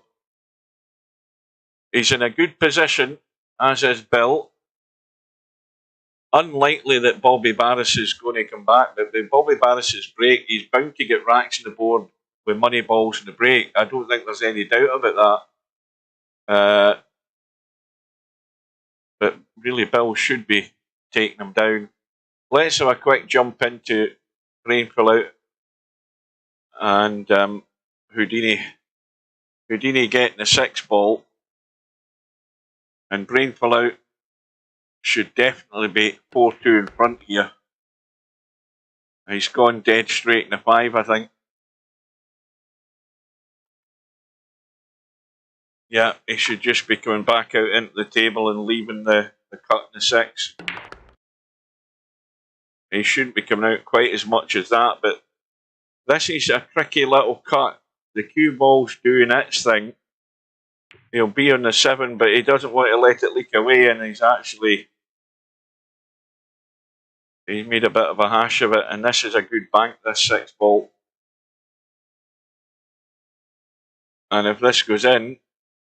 S2: he's in a good position, as is Bill. Unlikely that Bobby Barris is going to come back. But if Bobby Barris's break, he's bound to get racks on the board with money balls in the break. I don't think there's any doubt about that. But really, Bill should be taking him down. Let's have a quick jump into Brainful Out and Houdini. Houdini getting the 6 ball. And Brainful Out should definitely be 4-2 in front here. He's gone dead straight in the 5, I think. Yeah, he should just be coming back out into the table and leaving the cut in the 6. He shouldn't be coming out quite as much as that, but this is a tricky little cut. The cue ball's doing its thing. He'll be on the 7, but he doesn't want to let it leak away, and he's made a bit of a hash of it, and this is a good bank, this 6 ball. And if this goes in,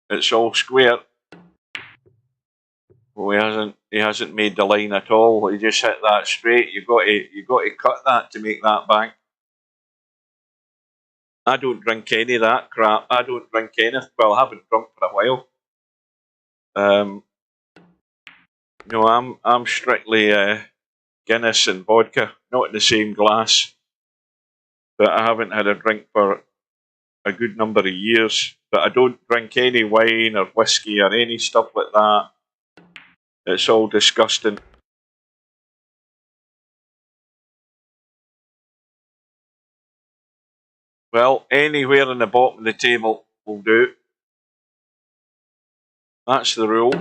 S2: it's all square. Well, he hasn't made the line at all. He just hit that straight. You got to cut that to make that bank. I don't drink any of that crap. I don't drink anything. Well, I haven't drunk for a while. No, I'm strictly Guinness and vodka, not in the same glass. But I haven't had a drink for a good number of years. But I don't drink any wine or whiskey or any stuff like that. It's all disgusting. Well, anywhere on the bottom of the table will do. That's the rule.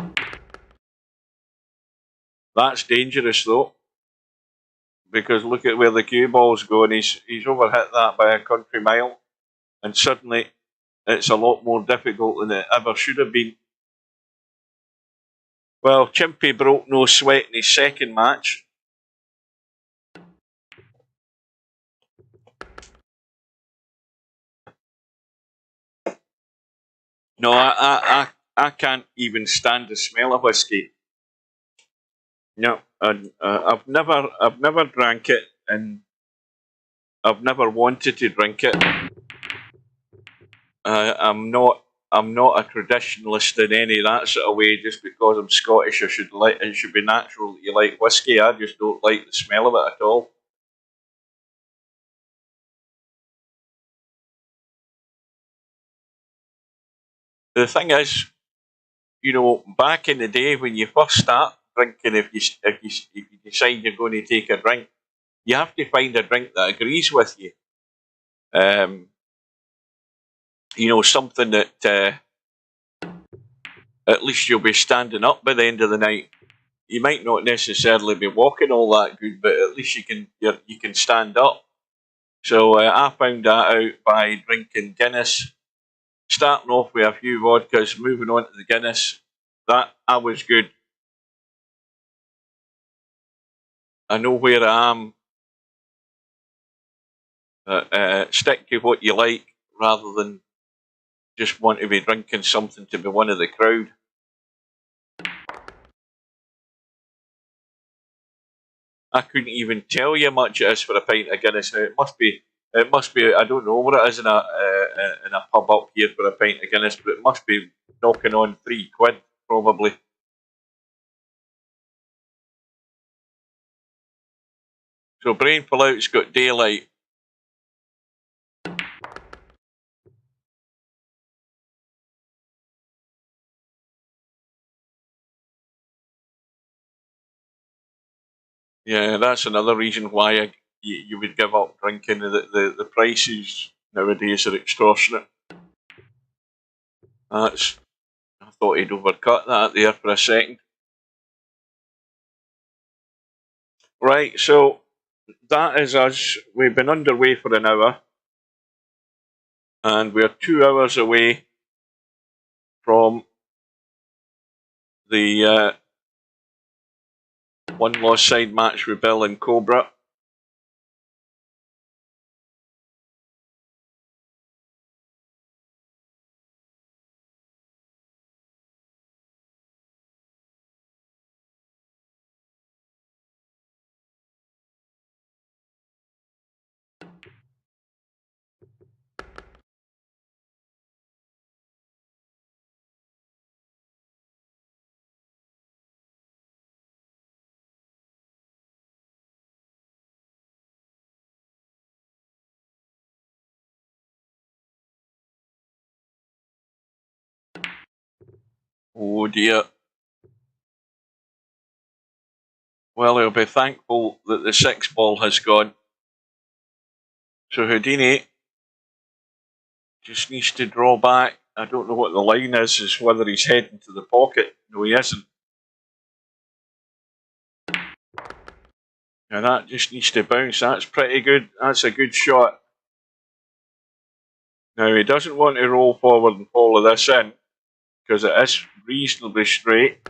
S2: That's dangerous though, because look at where the cue ball's going. He's overhit that by a country mile, and suddenly it's a lot more difficult than it ever should have been. Well, Chimpy broke no sweat in his second match. No, I can't even stand the smell of whiskey. No, I've never drank it, and I've never wanted to drink it. I'm not a traditionalist in any of that sort of way. Just because I'm Scottish, it should be natural that you like whiskey. I just don't like the smell of it at all. The thing is, you know, back in the day when you first start drinking, if you decide you're going to take a drink, you have to find a drink that agrees with you. You know, something that at least you'll be standing up by the end of the night. You might not necessarily be walking all that good, but at least you can stand up. So I found that out by drinking Guinness, starting off with a few vodkas, moving on to the Guinness. That I was good. I know where I am. Stick to what you like rather than just want to be drinking something to be one of the crowd. I couldn't even tell you how much it is for a pint of Guinness now. It must be. I don't know what it is in a pub up here for a pint of Guinness, but it must be knocking on £3 probably. So Brainful Out's got daylight. Yeah, that's another reason why you would give up drinking. The prices nowadays are extortionate. I thought he'd overcut that there for a second. Right, so that is us. We've been underway for an hour, and we're 2 hours away from the one loss side match with Bill and Cobra. Oh dear. Well, he'll be thankful that the 6 ball has gone. So Houdini just needs to draw back. I don't know what the line is whether he's heading to the pocket. No, he isn't. And that just needs to bounce. That's pretty good. That's a good shot. Now, he doesn't want to roll forward and follow this in, because it is reasonably straight.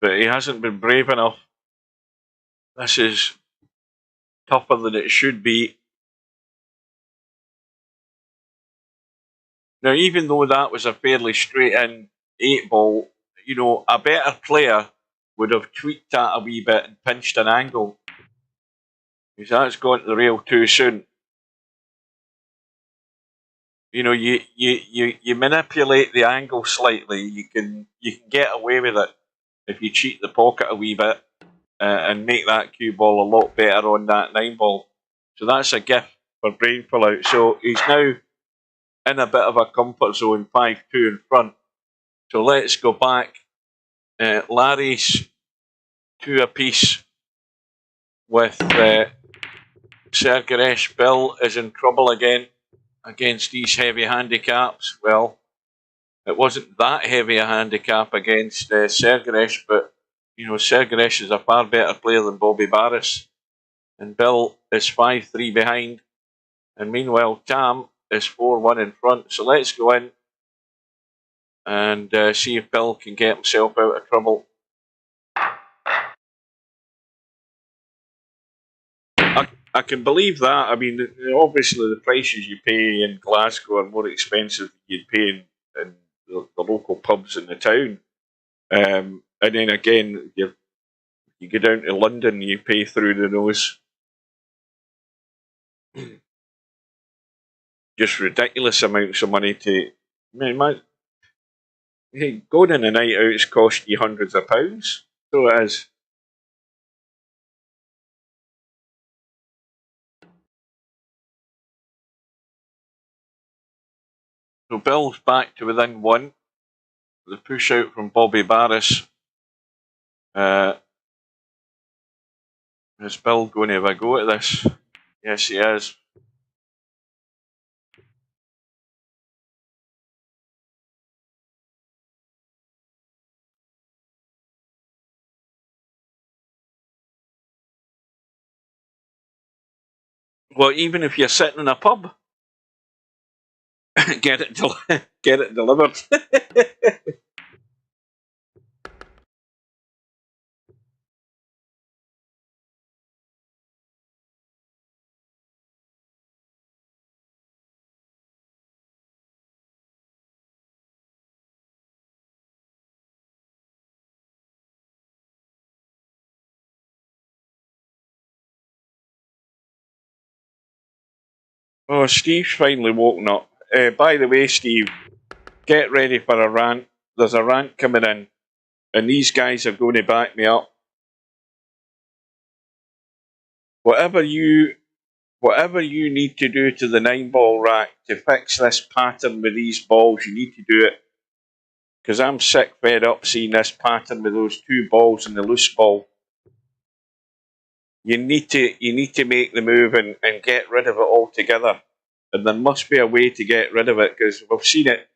S2: But he hasn't been brave enough. This is tougher than it should be. Now, even though that was a fairly straight in 8 ball, you know, a better player would have tweaked that a wee bit and pinched an angle. Because that's gone to the rail too soon. You know, you manipulate the angle slightly, you can get away with it if you cheat the pocket a wee bit and make that cue ball a lot better on that 9 ball. So that's a gift for brain pull out. So he's now in a bit of a comfort zone, 5-2 in front. So let's go back. Larry's 2 apiece with Sergaresh. Bill is in trouble again against these heavy handicaps. Well, it wasn't that heavy a handicap against Sergaresh, but you know, Sergaresh is a far better player than Bobby Barris, and Bill is 5-3 behind, and meanwhile Tam is 4-1 in front. So let's go in and see if Bill can get himself out of trouble. I can believe that. I mean, obviously the prices you pay in Glasgow are more expensive than you'd pay in the local pubs in the town. And then again, you go down to London, you pay through the nose. Just ridiculous amounts of money to... I mean, going on a night out has cost you hundreds of pounds. So it is. So Bill's back to within 1. The push out from Bobby Barris. Is Bill going to have a go at this? Yes, he is. Well, even if you're sitting in a pub, get it delivered. Oh, Steve's finally woken up. By the way, Steve, get ready for a rant. There's a rant coming in, and these guys are going to back me up. Whatever you need to do to the 9 ball rack to fix this pattern with these balls, you need to do it. Because I'm sick fed up seeing this pattern with those 2 balls and the loose ball. You need to make the move and get rid of it altogether. And there must be a way to get rid of it, because we've seen it.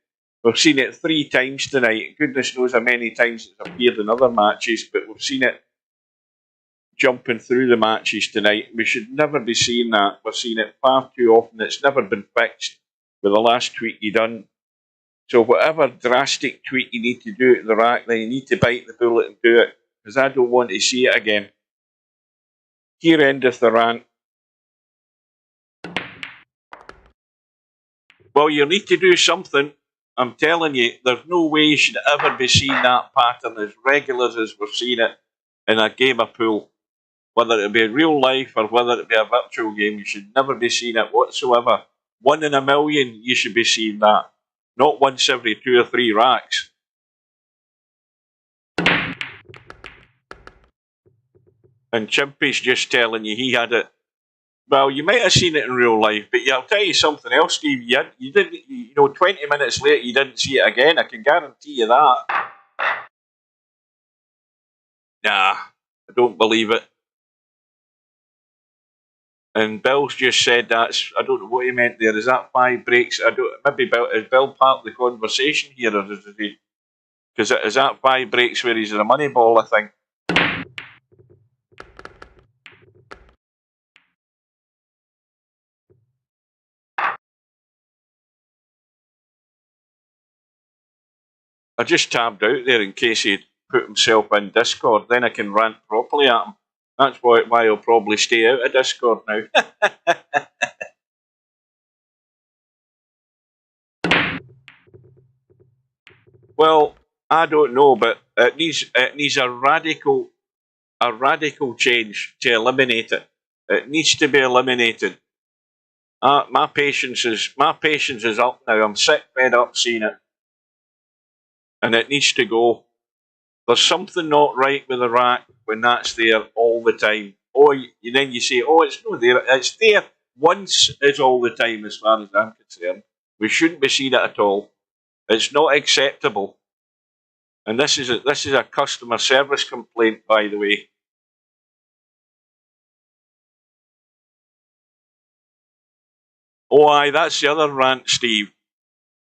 S2: We've seen it 3 times tonight. Goodness knows how many times it's appeared in other matches, but we've seen it. jumping through the matches tonight. We should never be seeing that. We're seeing it far too often. It's never been fixed with the last tweak you done. So whatever drastic tweak you need to do at the rack, then you need to bite the bullet and do it, because I don't want to see it again. Here endeth the rant. Well, you need to do something. I'm telling you, there's no way you should ever be seeing that pattern as regular as we're seeing it in a game of pool. Whether it be real life or whether it be a virtual game, you should never be seeing it whatsoever. 1 in a million, you should be seeing that. Not once every 2 or 3 racks. And Chimpy's just telling you he had it. Well, you might have seen it in real life, but I'll tell you something else, Steve. You didn't, 20 minutes later, you didn't see it again. I can guarantee you that. Nah, I don't believe it. And Bill's just said that's, I don't know what he meant there. Is that 5 breaks? Maybe Bill, is Bill part of the conversation here, or is he? Because is that 5 breaks where he's in a money ball, I think. I just tabbed out there in case he'd put himself in Discord. Then I can rant properly at him. That's why he'll probably stay out of Discord now. Well, I don't know, but it needs a radical change to eliminate it. It needs to be eliminated. My patience is up now. I'm sick, fed up seeing it, and it needs to go. There's something not right with the rack when that's there all the time. Then you say, it's not there. It's there once is all the time as far as I'm concerned. We shouldn't be seeing it at all. It's not acceptable. And this is a customer service complaint, by the way. Oh, aye, that's the other rant, Steve.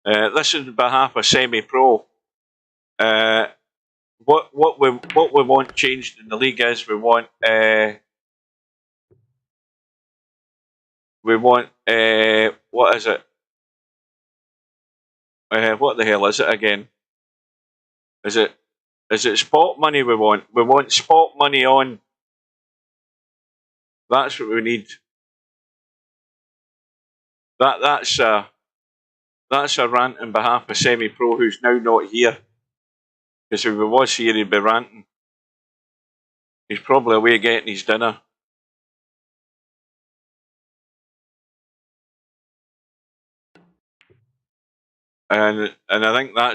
S2: This is on behalf of Semi-Pro. What we want changed in the league is we want what is it? What the hell is it again? Is it spot money we want? We want spot money on. That's what we need. That's a rant on behalf of Semi-Pro, who's now not here. Because if he was here, he'd be ranting. He's probably away getting his dinner. And I think I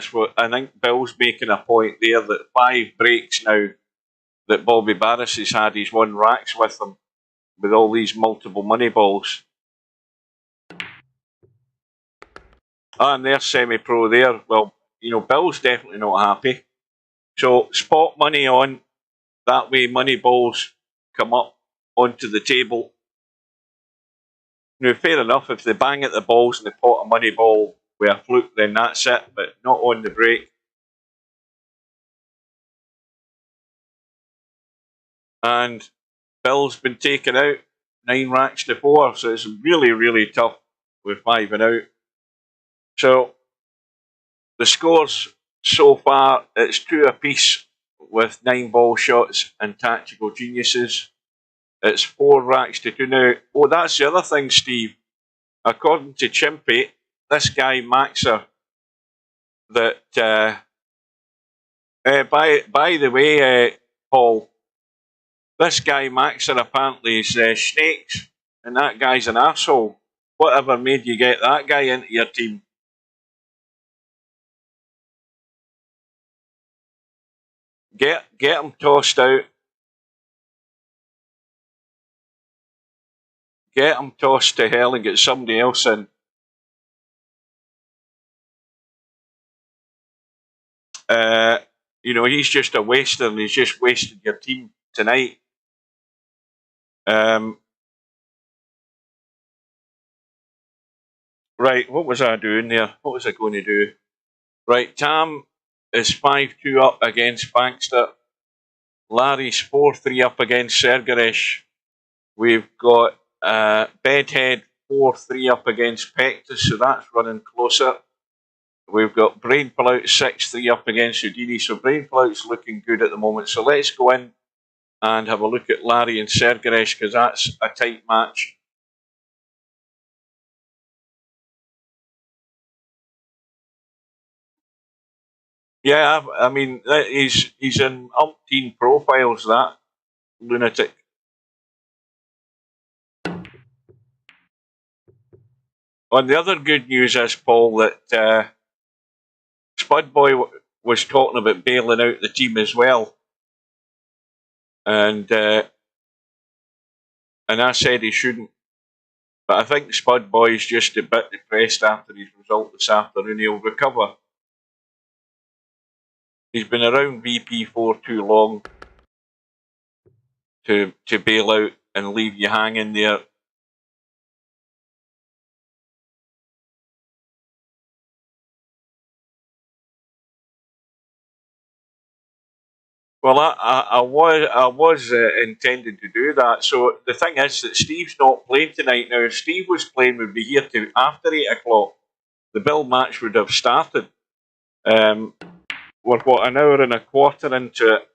S2: think Bill's making a point there that 5 breaks now that Bobby Barris has had, he's won racks with them with all these multiple money balls. And there's Semi-Pro there. Well, Bill's definitely not happy. So spot money on, that way money balls come up onto the table. Now, fair enough, if they bang at the balls and they pot a money ball with a fluke, then that's it, but not on the break. And Bill's been taken out 9 racks to 4, so it's really, really tough with 5 and out. So the scores so far, it's 2 apiece with 9 ball shots and tactical geniuses. It's 4 racks to 2 now. Oh, that's the other thing, Steve. According to Chimpy, this guy Maxer, that by the way, Paul, this guy Maxer apparently is snakes, and that guy's an arsehole. Whatever made you get that guy into your team? Get him tossed out. Get him tossed to hell and get somebody else in. He's just a waster, and he's just wasted your team tonight. Right, what was I doing there? What was I going to do? Right, Tam is 5-2 up against Bankster. Larry's 4-3 up against Sergaresh. We've got Bedhead 4-3 up against Pectus, so that's running closer. We've got Brain Pullout 6-3 up against Houdini, so Brain Pullout's looking good at the moment. So let's go in and have a look at Larry and Sergaresh, because that's a tight match. Yeah, I mean, he's in umpteen profiles, that lunatic. On the other good news is, Paul, that Spudboy was talking about bailing out the team as well. And I said he shouldn't. But I think Spudboy's just a bit depressed after his result this afternoon. He'll recover. He's been around VP4 too long to bail out and leave you hanging there. Well, I was intending to do that. So the thing is that Steve's not playing tonight. Now, if Steve was playing, we'd be here to after 8 o'clock. The Bill match would have started. We're what, an hour and a quarter into it.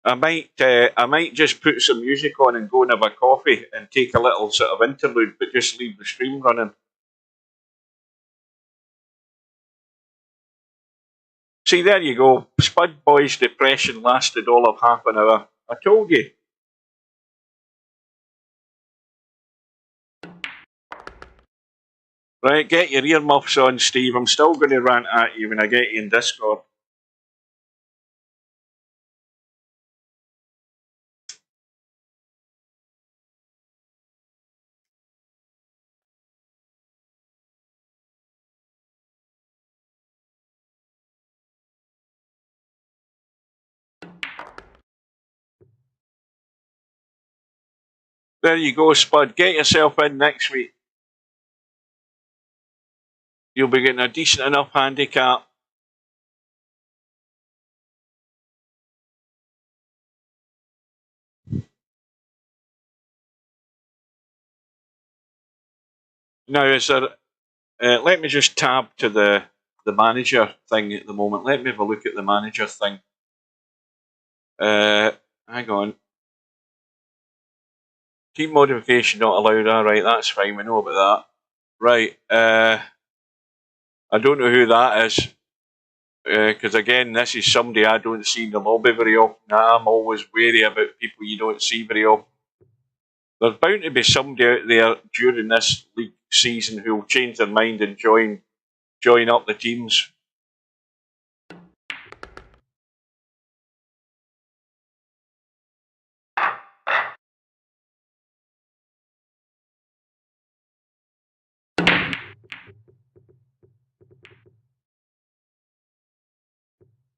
S2: I might just put some music on and go and have a coffee and take a little sort of interlude, but just leave the stream running. See, there you go. Spudboy's depression lasted all of half an hour. I told you. Right, get your earmuffs on, Steve. I'm still going to rant at you when I get you in Discord. There you go, Spud. Get yourself in next week. You'll be getting a decent enough handicap. Now, is there? Let me just tab to the manager thing at the moment. Let me have a look at the manager thing. Hang on. Team modification not allowed. All right, that's fine. We know about that. Right. I don't know who that is. Because again, this is somebody I don't see in the lobby very often. I'm always wary about people you don't see very often. There's bound to be somebody out there during this league season who will change their mind and join up the teams.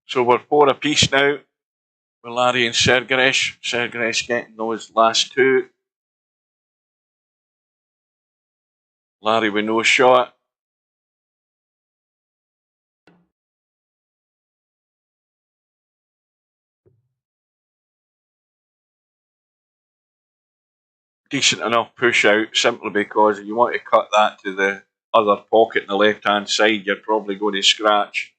S2: So we're 4 apiece now with Larry and Sergaresh. Sergaresh getting those last two. Larry with no shot. Decent enough push out, simply because if you want to cut that to the other pocket on the left hand side, you're probably going to scratch.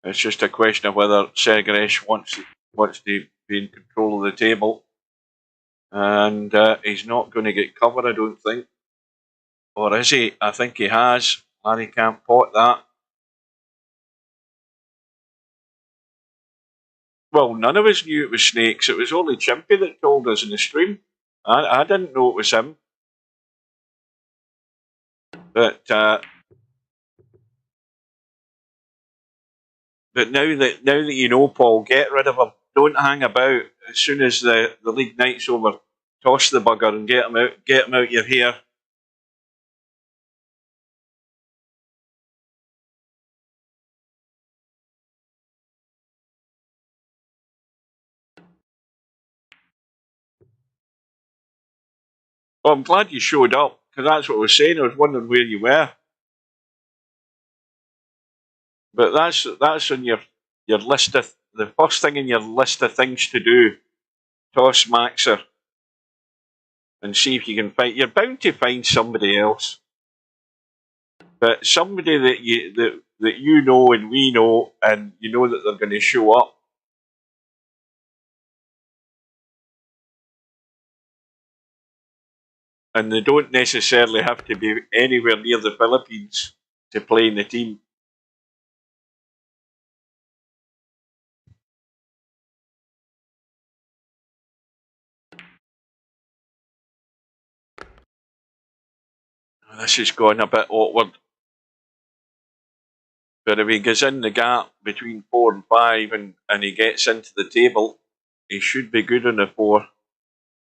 S2: It's just a question of whether Sergaresh wants to be in control of the table. And he's not going to get covered, I don't think. Or is he? I think he has. Larry can't pot that. Well, none of us knew it was Snakes. It was only Chimpy that told us in the stream. I didn't know it was him. But now that you know, Paul, get rid of him. Don't hang about. As soon as the league night's over, toss the bugger and get him out. Get him out your hair. Well, I'm glad you showed up, because that's what I was saying. I was wondering where you were. But that's on your list of the first thing in your list of things to do, toss Maxer and see if you can find. You're bound to find somebody else, but somebody that you know and we know, and you know that they're going to show up. And they don't necessarily have to be anywhere near the Philippines to play in the team. This is going a bit awkward. But if he goes in the gap between 4 and 5 and he gets into the table, he should be good on the 4.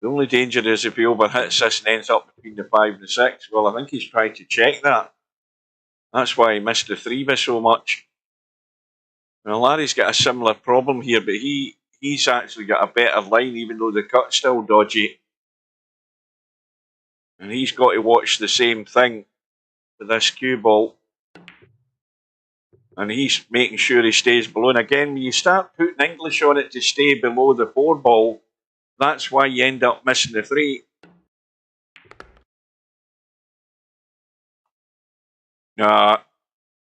S2: The only danger is if he overhits this and ends up between the 5 and the 6. Well, I think he's trying to check that. That's why he missed the 3 by so much. Now, Larry's got a similar problem here, but he's actually got a better line, even though the cut's still dodgy. And he's got to watch the same thing with this cue ball. And he's making sure he stays below. And again, when you start putting English on it to stay below the 4 ball, that's why you end up missing the 3. Nah,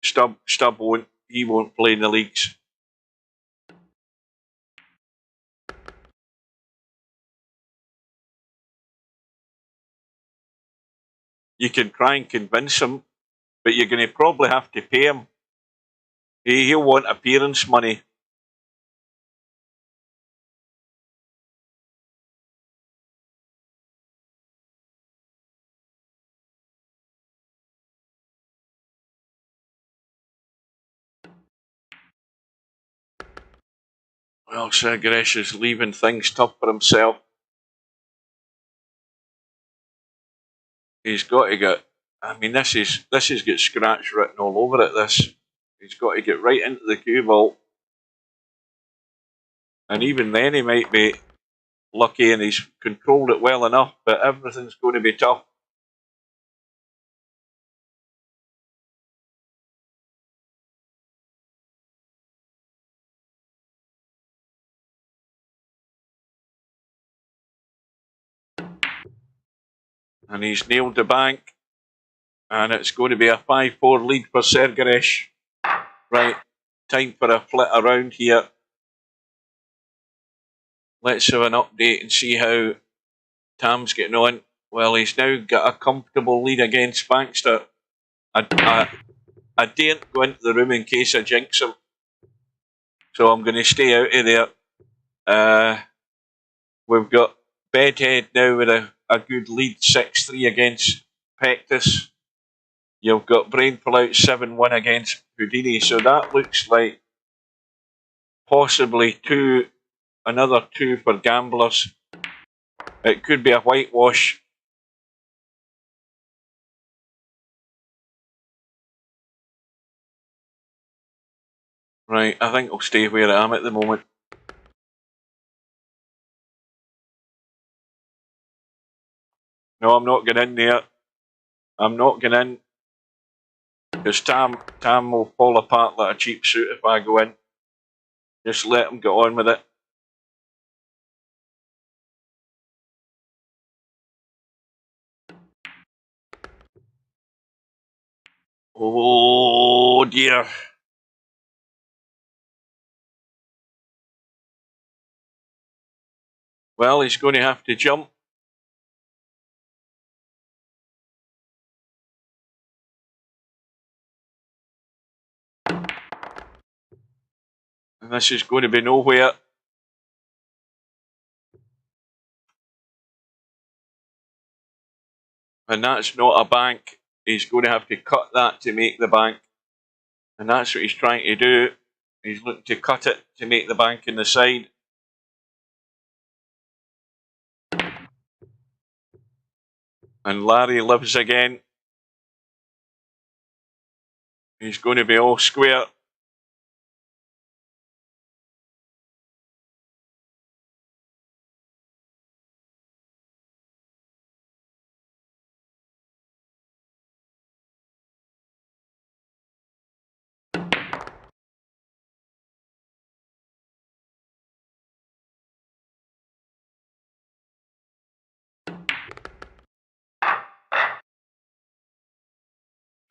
S2: Stubb won't. He won't play in the leagues. You can try and convince him, but you're going to probably have to pay him. He'll want appearance money. Well, Sergeresh is leaving things tough for himself. He's got to get. I mean, this has got scratch written all over it. He's got to get right into the cue ball, and even then he might be lucky and he's controlled it well enough. But everything's going to be tough. And he's nailed the bank. And it's going to be a 5-4 lead for Sergeresh. Right, time for a flit around here. Let's have an update and see how Tam's getting on. Well, he's now got a comfortable lead against Bankster. I daren't go into the room in case I jinx him. So I'm going to stay out of there. We've got Bedhead now with a good lead, 6-3 against Pectus. You've got Brainful out 7-1 against Houdini. So that looks like possibly another 2 for gamblers. It could be a whitewash. Right, I think I'll stay where I am at the moment. No, I'm not going in there. I'm not going in. Because Tam will fall apart like a cheap suit if I go in. Just let him get on with it. Oh dear. Well, he's going to have to jump. And this is going to be nowhere. And that's not a bank. He's going to have to cut that to make the bank. And that's what he's trying to do. He's looking to cut it to make the bank in the side. And Larry lives again. He's going to be all square.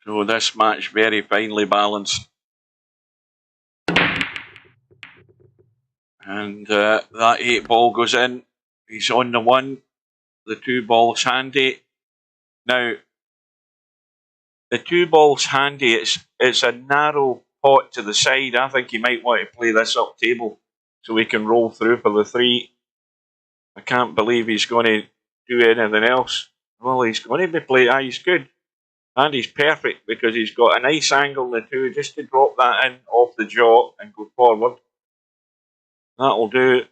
S2: So this match very finely balanced. And that 8 ball goes in. He's on the 1. The 2 ball's handy. Now, the 2 ball's handy. It's a narrow pot to the side. I think he might want to play this up table so we can roll through for the 3. I can't believe he's going to do anything else. Well, he's going to be playing. He's good. And he's perfect because he's got a nice angle in the 2 just to drop that in off the jaw and go forward. That'll do.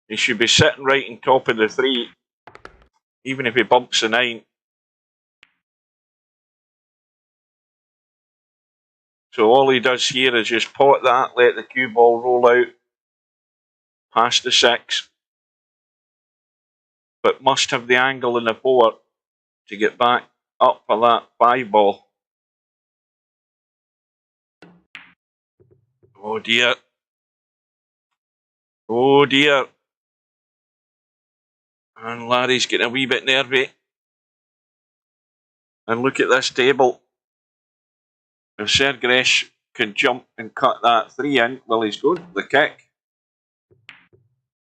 S2: He should be sitting right on top of the 3, even if he bumps the 9. So all he does here is just pot that, let the cue ball roll out past the 6, but must have the angle in the 4 to get back up for that 5 ball. Oh dear. Oh dear. And Larry's getting a wee bit nervy. And look at this table. If Sergeresh can jump and cut that 3 in, well, he's going for the kick.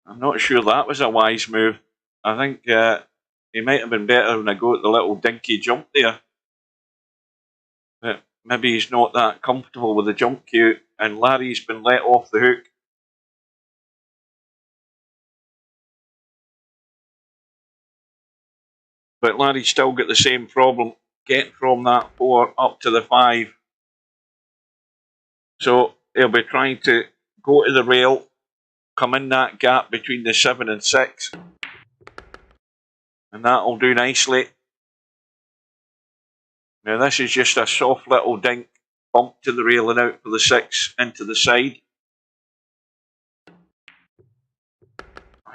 S2: I'm not sure that was a wise move. I think he might have been better when I go at the little dinky jump there. But maybe he's not that comfortable with the jump cue, and Larry's been let off the hook. But Larry's still got the same problem, getting from that 4 up to the 5. So he'll be trying to go to the rail, come in that gap between the 7 and 6. And that'll do nicely. Now this is just a soft little dink, bump to the rail and out for the 6 into the side.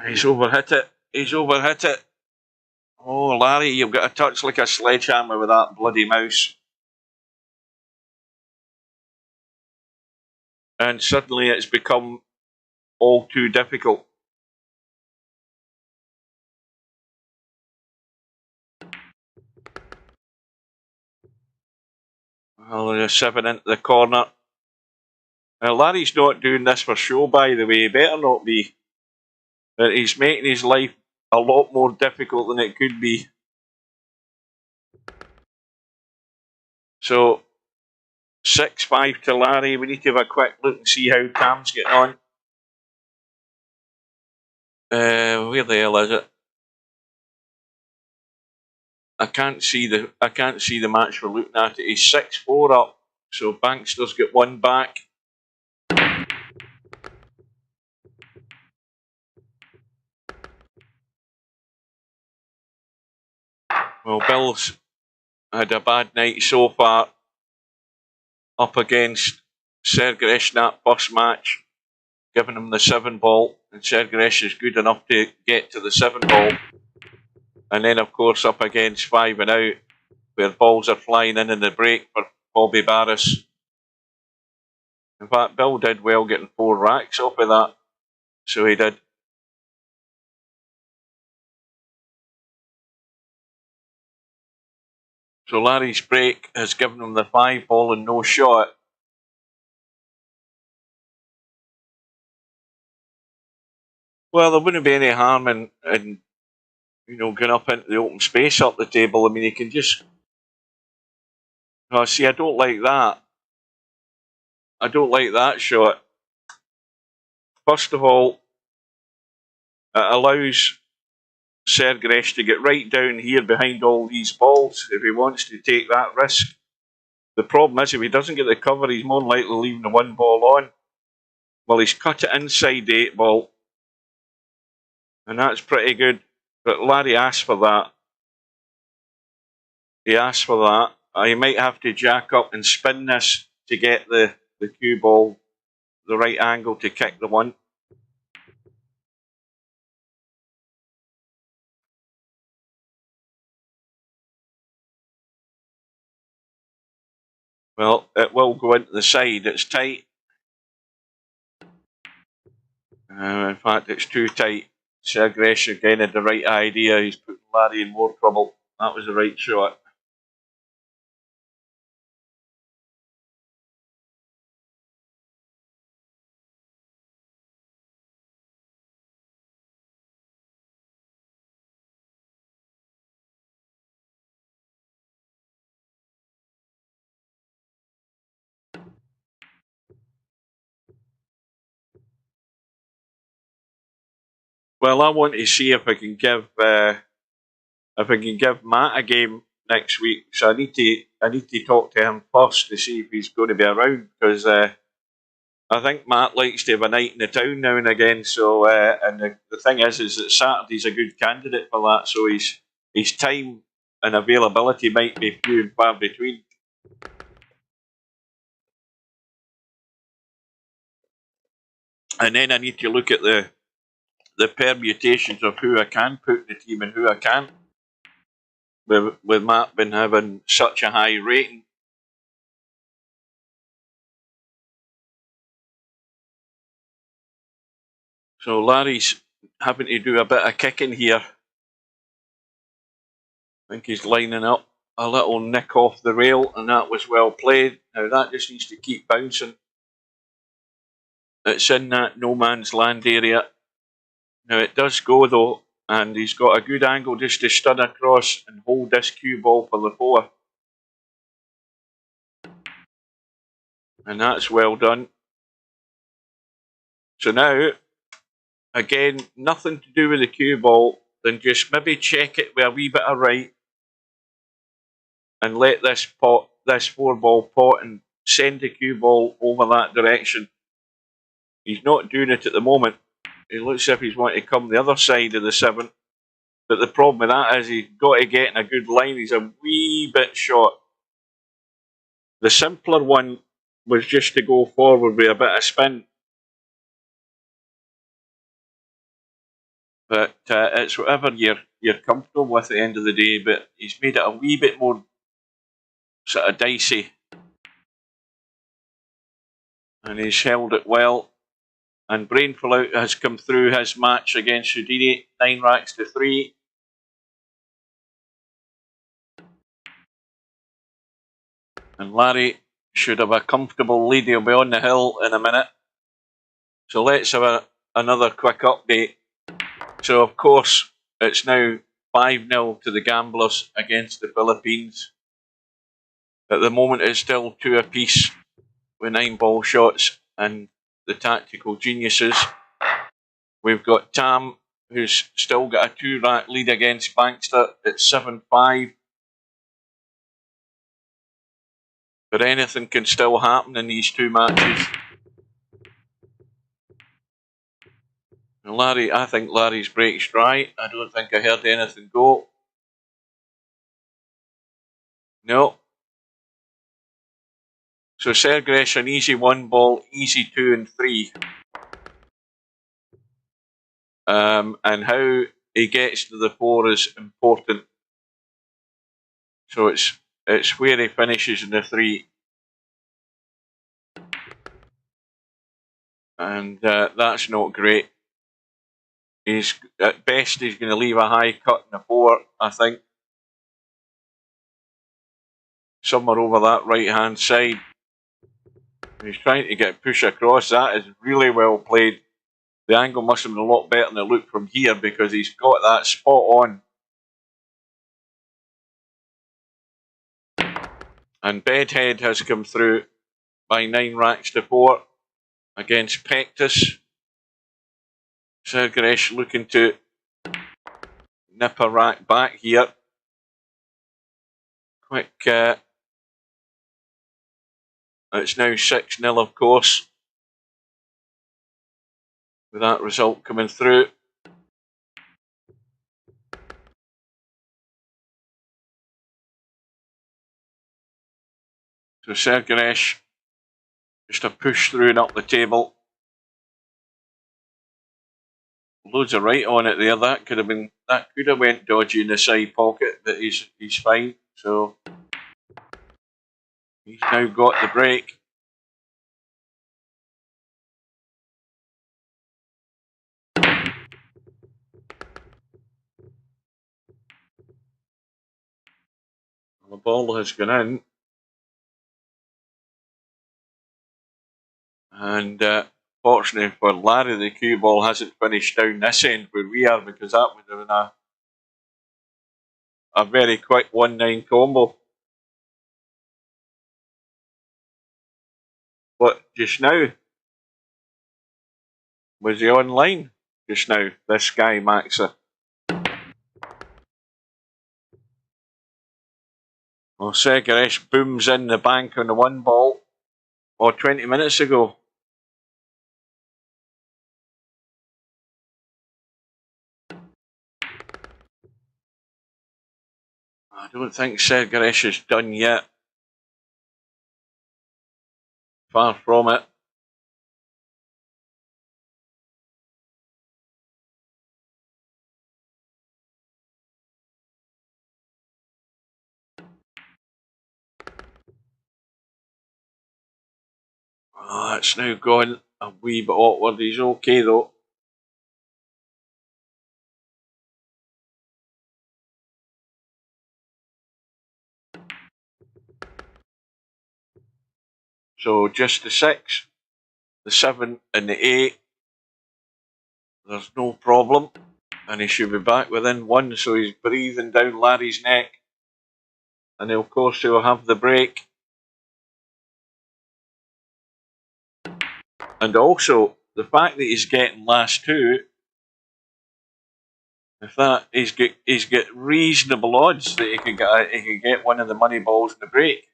S2: He's overhit it. He's overhit it. Oh, Larry, you've got a touch like a sledgehammer with that bloody mouse. And suddenly it's become all too difficult. Well, there's a 7 into the corner. Now, Larry's not doing this for show, by the way. He better not be. But he's making his life a lot more difficult than it could be. So, 6-5 to Larry. We need to have a quick look and see how Tam's getting on. Where the hell is it? I can't see the match we're looking at. He's 6-4 up. So Bankster's got 1 back. Well, Bill's had a bad night so far. Up against Sergeresh in that first match, giving him the 7 ball, and Sergeresh is good enough to get to the 7 ball. And then, of course, up against 5 and out, where balls are flying in the break for Bobby Barris. In fact, Bill did well getting 4 racks off of that. So he did. So Larry's break has given him the 5 ball and no shot. Well, there wouldn't be any harm in going up into the open space up the table. I mean, he can just... see, I don't like that. I don't like that shot. First of all, it allows Sergeresh to get right down here behind all these balls if he wants to take that risk. The problem is, if he doesn't get the cover, he's more likely leaving the 1 ball on. Well, he's cut it inside the 8 ball. And that's pretty good. But Larry asked for that. He asked for that. He might have to jack up and spin this to get the cue ball the right angle to kick the 1. Well, it will go into the side. It's tight. In fact, it's too tight. Sergeresh again had the right idea. He's putting Larry in more trouble. that was the right shot. Well, I want to see if I can give Matt a game next week. So I need to talk to him first to see if he's going to be around, because I think Matt likes to have a night in the town now and again. So and the thing is that Saturday's a good candidate for that. So his time and availability might be few and far between. And then I need to look at the permutations of who I can put in the team and who I can't. With Matt been having such a high rating. So Larry's having to do a bit of kicking here. I think he's lining up a little nick off the rail, and that was well played. Now that just needs to keep bouncing. It's in that no man's land area. Now it does go though, and he's got a good angle just to stud across and hold this cue ball for the 4. And that's well done. So now, again, nothing to do with the cue ball, then just maybe check it with a wee bit of right and let this 4-ball pot and send the cue ball over that direction. He's not doing it at the moment. It looks as if he's wanting to come the other side of the 7. But the problem with that is he's got to get in a good line. He's a wee bit short. The simpler one was just to go forward with a bit of spin. But it's whatever you're comfortable with at the end of the day. But he's made it a wee bit more sort of dicey. And he's held it well. And Brainful Out has come through his match against Houdini, 9 racks to 3. And Larry should have a comfortable lead. He'll be on the hill in a minute. So let's have another quick update. So, of course, it's now 5-0 to the Gamblers against the Philippines. At the moment, it's still 2 apiece with 9 ball shots and the Tactical Geniuses. We've got Tam, who's still got a 2-rack lead against Bankster at 7-5. But anything can still happen in these 2 matches. And I think Larry's break's dry. I don't think I heard anything go. No. So Sergresh, an easy 1 ball, easy 2 and 3. And how he gets to the 4 is important. So it's where he finishes in the 3. And that's not great. At best, he's going to leave a high cut in the 4, I think. Somewhere over that right-hand side. He's trying to get push across. That is really well played. The angle must have been a lot better than it looked from here, because he's got that spot on. And Bedhead has come through by 9 racks to 4 against Pectus. Sergresh looking to nip a rack back here. Quick. It's now 6-0, of course, with that result coming through. So Sergresh just a push through and up the table. Loads of right on it there. That could have went dodgy in the side pocket, but he's fine. So he's now got the break. ball has gone in. And fortunately for Larry, the cue ball hasn't finished down this end where we are, because that would have been a very quick 1-9 combo. But just now, was he online just now, this guy Maxa? Well, Segaresh booms in the bank on the 1 ball, or 20 minutes ago. I don't think Segaresh is done yet. Far from it. Oh, it's now gone a wee bit awkward. He's okay though. So just the 6, the 7 and the 8. There's no problem. And he should be back within 1, so he's breathing down Larry's neck. And of course he'll have the break. And also, the fact that he's getting last 2, if that, he's got reasonable odds that he could get one of the money balls in the break.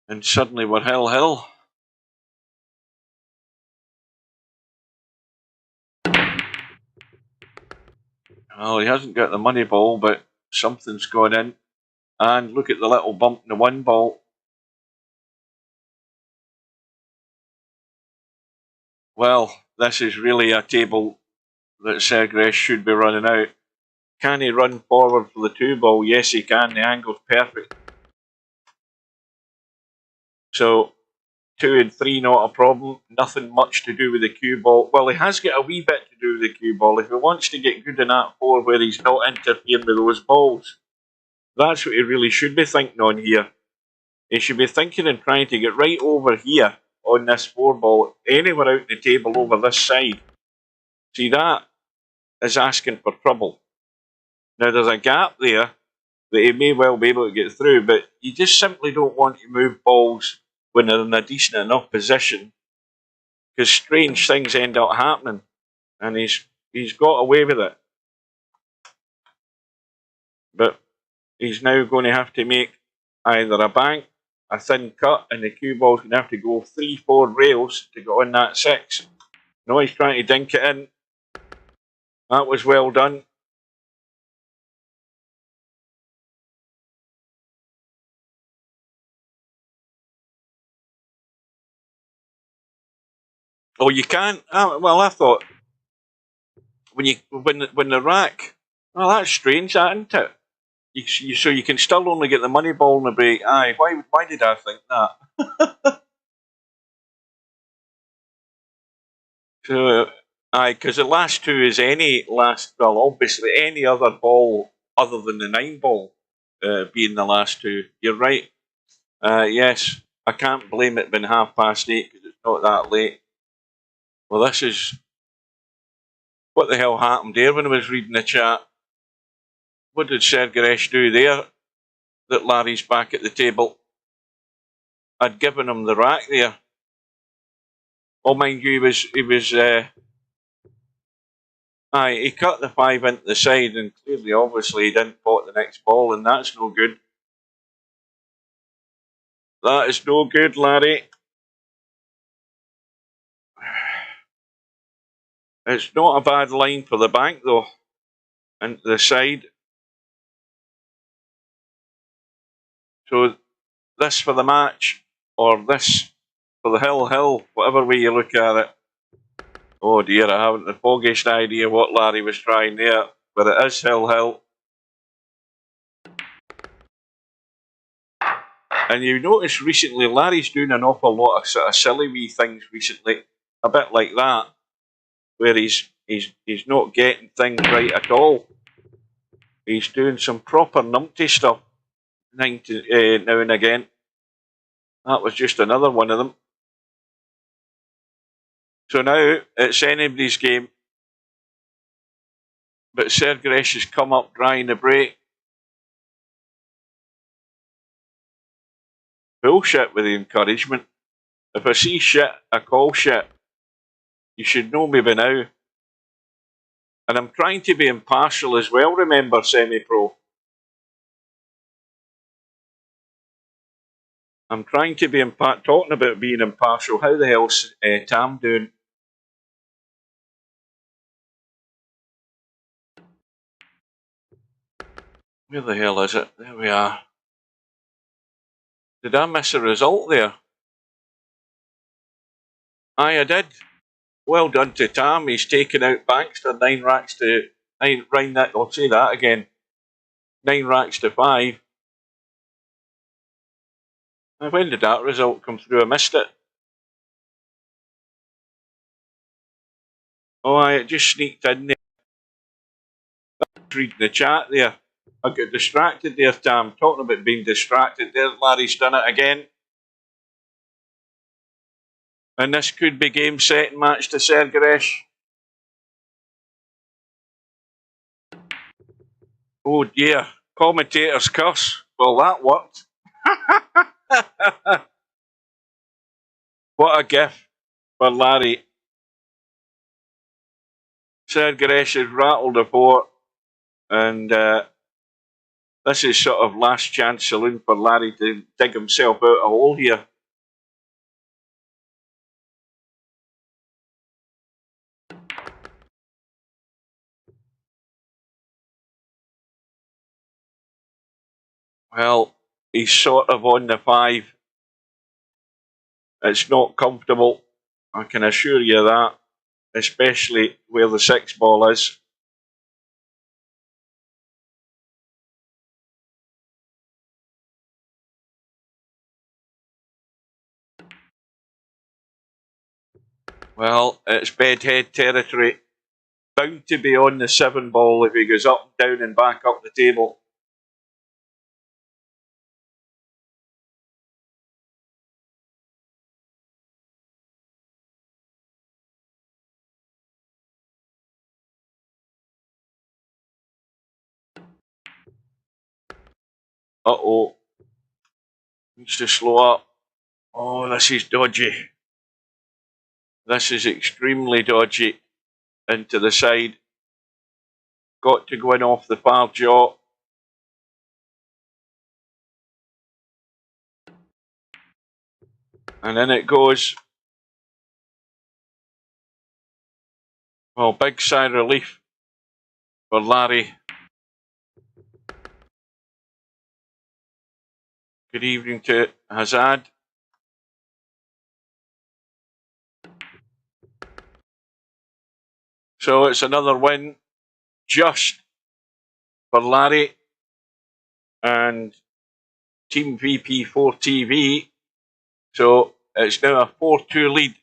S2: And suddenly we're hill. Well, he hasn't got the money ball, but something's gone in. And look at the little bump in the 1 ball. Well, this is really a table that Segaresh should be running out. Can he run forward for the 2 ball? Yes, he can. The angle's perfect. So 2 and 3, not a problem. Nothing much to do with the cue ball. Well, he has got a wee bit to do with the cue ball. If he wants to get good in that 4 where he's not interfering with those balls, that's what he really should be thinking on here. He should be thinking and trying to get right over here on this 4 ball, anywhere out the table over this side. See, that is asking for trouble. Now, there's a gap there that he may well be able to get through, but you just simply don't want to move balls when they're in a decent enough position, because strange things end up happening, and he's got away with it. But he's now going to have to make either a bank, a thin cut, and the cue ball's going to have to go 3-4 rails to go on that 6. No, he's trying to dink it in. That was well done. Oh, you can't? Oh, well, I thought when the rack. Well, that's strange, that, isn't it? So you can still only get the money ball in the break. Aye, why did I think that? So, aye, because the last 2 is obviously any other ball other than the 9 ball being the last 2. You're right. Yes, I can't blame it being 8:30 because it's not that late. Well, this is... What the hell happened there when I was reading the chat? What did Segaresh do there that Larry's back at the table? I'd given him the rack there. Oh, mind you, he cut the 5 into the side, and clearly, obviously, he didn't pot the next ball, and that's no good. That is no good, Larry. It's not a bad line for the bank, though, and the side. So, this for the match, or this for the hill, whatever way you look at it. Oh dear, I haven't the foggiest idea what Larry was trying there, but it is hill. And you notice recently, Larry's doing an awful lot of sort of silly wee things recently, a bit like that, where he's not getting things right at all. He's doing some proper numpty stuff now and again. That was just another one of them. So now it's anybody's game. But Sergeresh has come up dry in the break. Bullshit with the encouragement. If I see shit, I call shit. You should know me by now. And I'm trying to be impartial as well, remember, semi-pro. I'm trying to be talking about being impartial. How the hell's Tam doing? Where the hell is it? There we are. Did I miss a result there? Aye, I did. Well done to Tam. He's taken out Baxter 9 racks to 9. I'll say that again. 9 racks to 5. When did that result come through? I missed it. Oh, it just sneaked in there. I was reading the chat there. I got distracted there, Tam. Talking about being distracted there. Larry's done it again. And this could be game, set, and match to Sergeresh. Oh dear. Commentator's curse. Well, that worked. What a gift for Larry. Sergeresh has rattled the fort. And this is sort of last chance saloon for Larry to dig himself out a hole here. Well, he's sort of on the 5. It's not comfortable, I can assure you that, especially where the 6 ball is. Well, it's bedhead territory. Bound to be on the 7 ball if he goes up, down and back up the table. Uh-oh. Needs to slow up. Oh, this is dodgy. This is extremely dodgy. Into the side. Got to go in off the far jaw. And in it goes. Well, big sigh of relief for Larry. Good evening to Hazard. So it's another win just for Larry and Team VP4TV. So it's now a 4-2 lead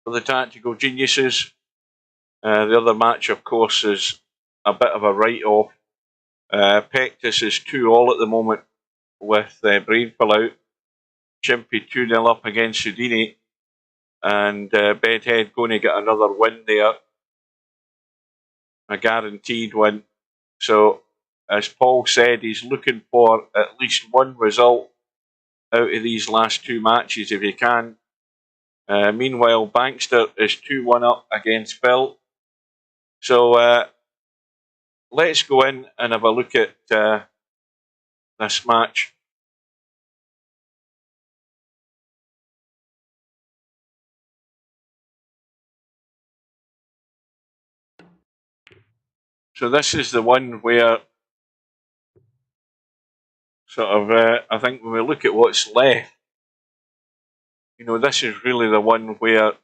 S2: for the Tactical Geniuses. The other match, of course, is a bit of a write-off. Pectus is 2-all at the moment with Brain Pullout. Chimpy 2-0 up against Houdini. And Bedhead going to get another win there. A guaranteed win. So, as Paul said, he's looking for at least one result out of these last 2 matches if he can. Meanwhile, Bankster is 2-1 up against Phil. So, let's go in and have a look at this match. So this is the one where sort of, I think when we look at what's left, you know, this is really the one where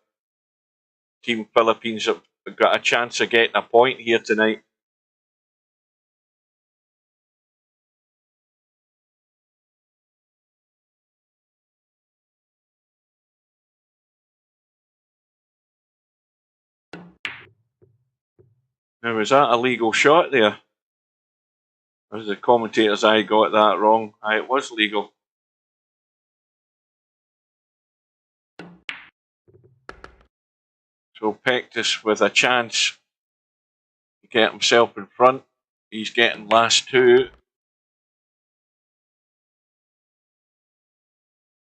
S2: Team Philippines have got a chance of getting a point here tonight. Now, was that a legal shot there? As the commentator's eye got that wrong. It was legal. So Pectus with a chance to get himself in front. He's getting last two.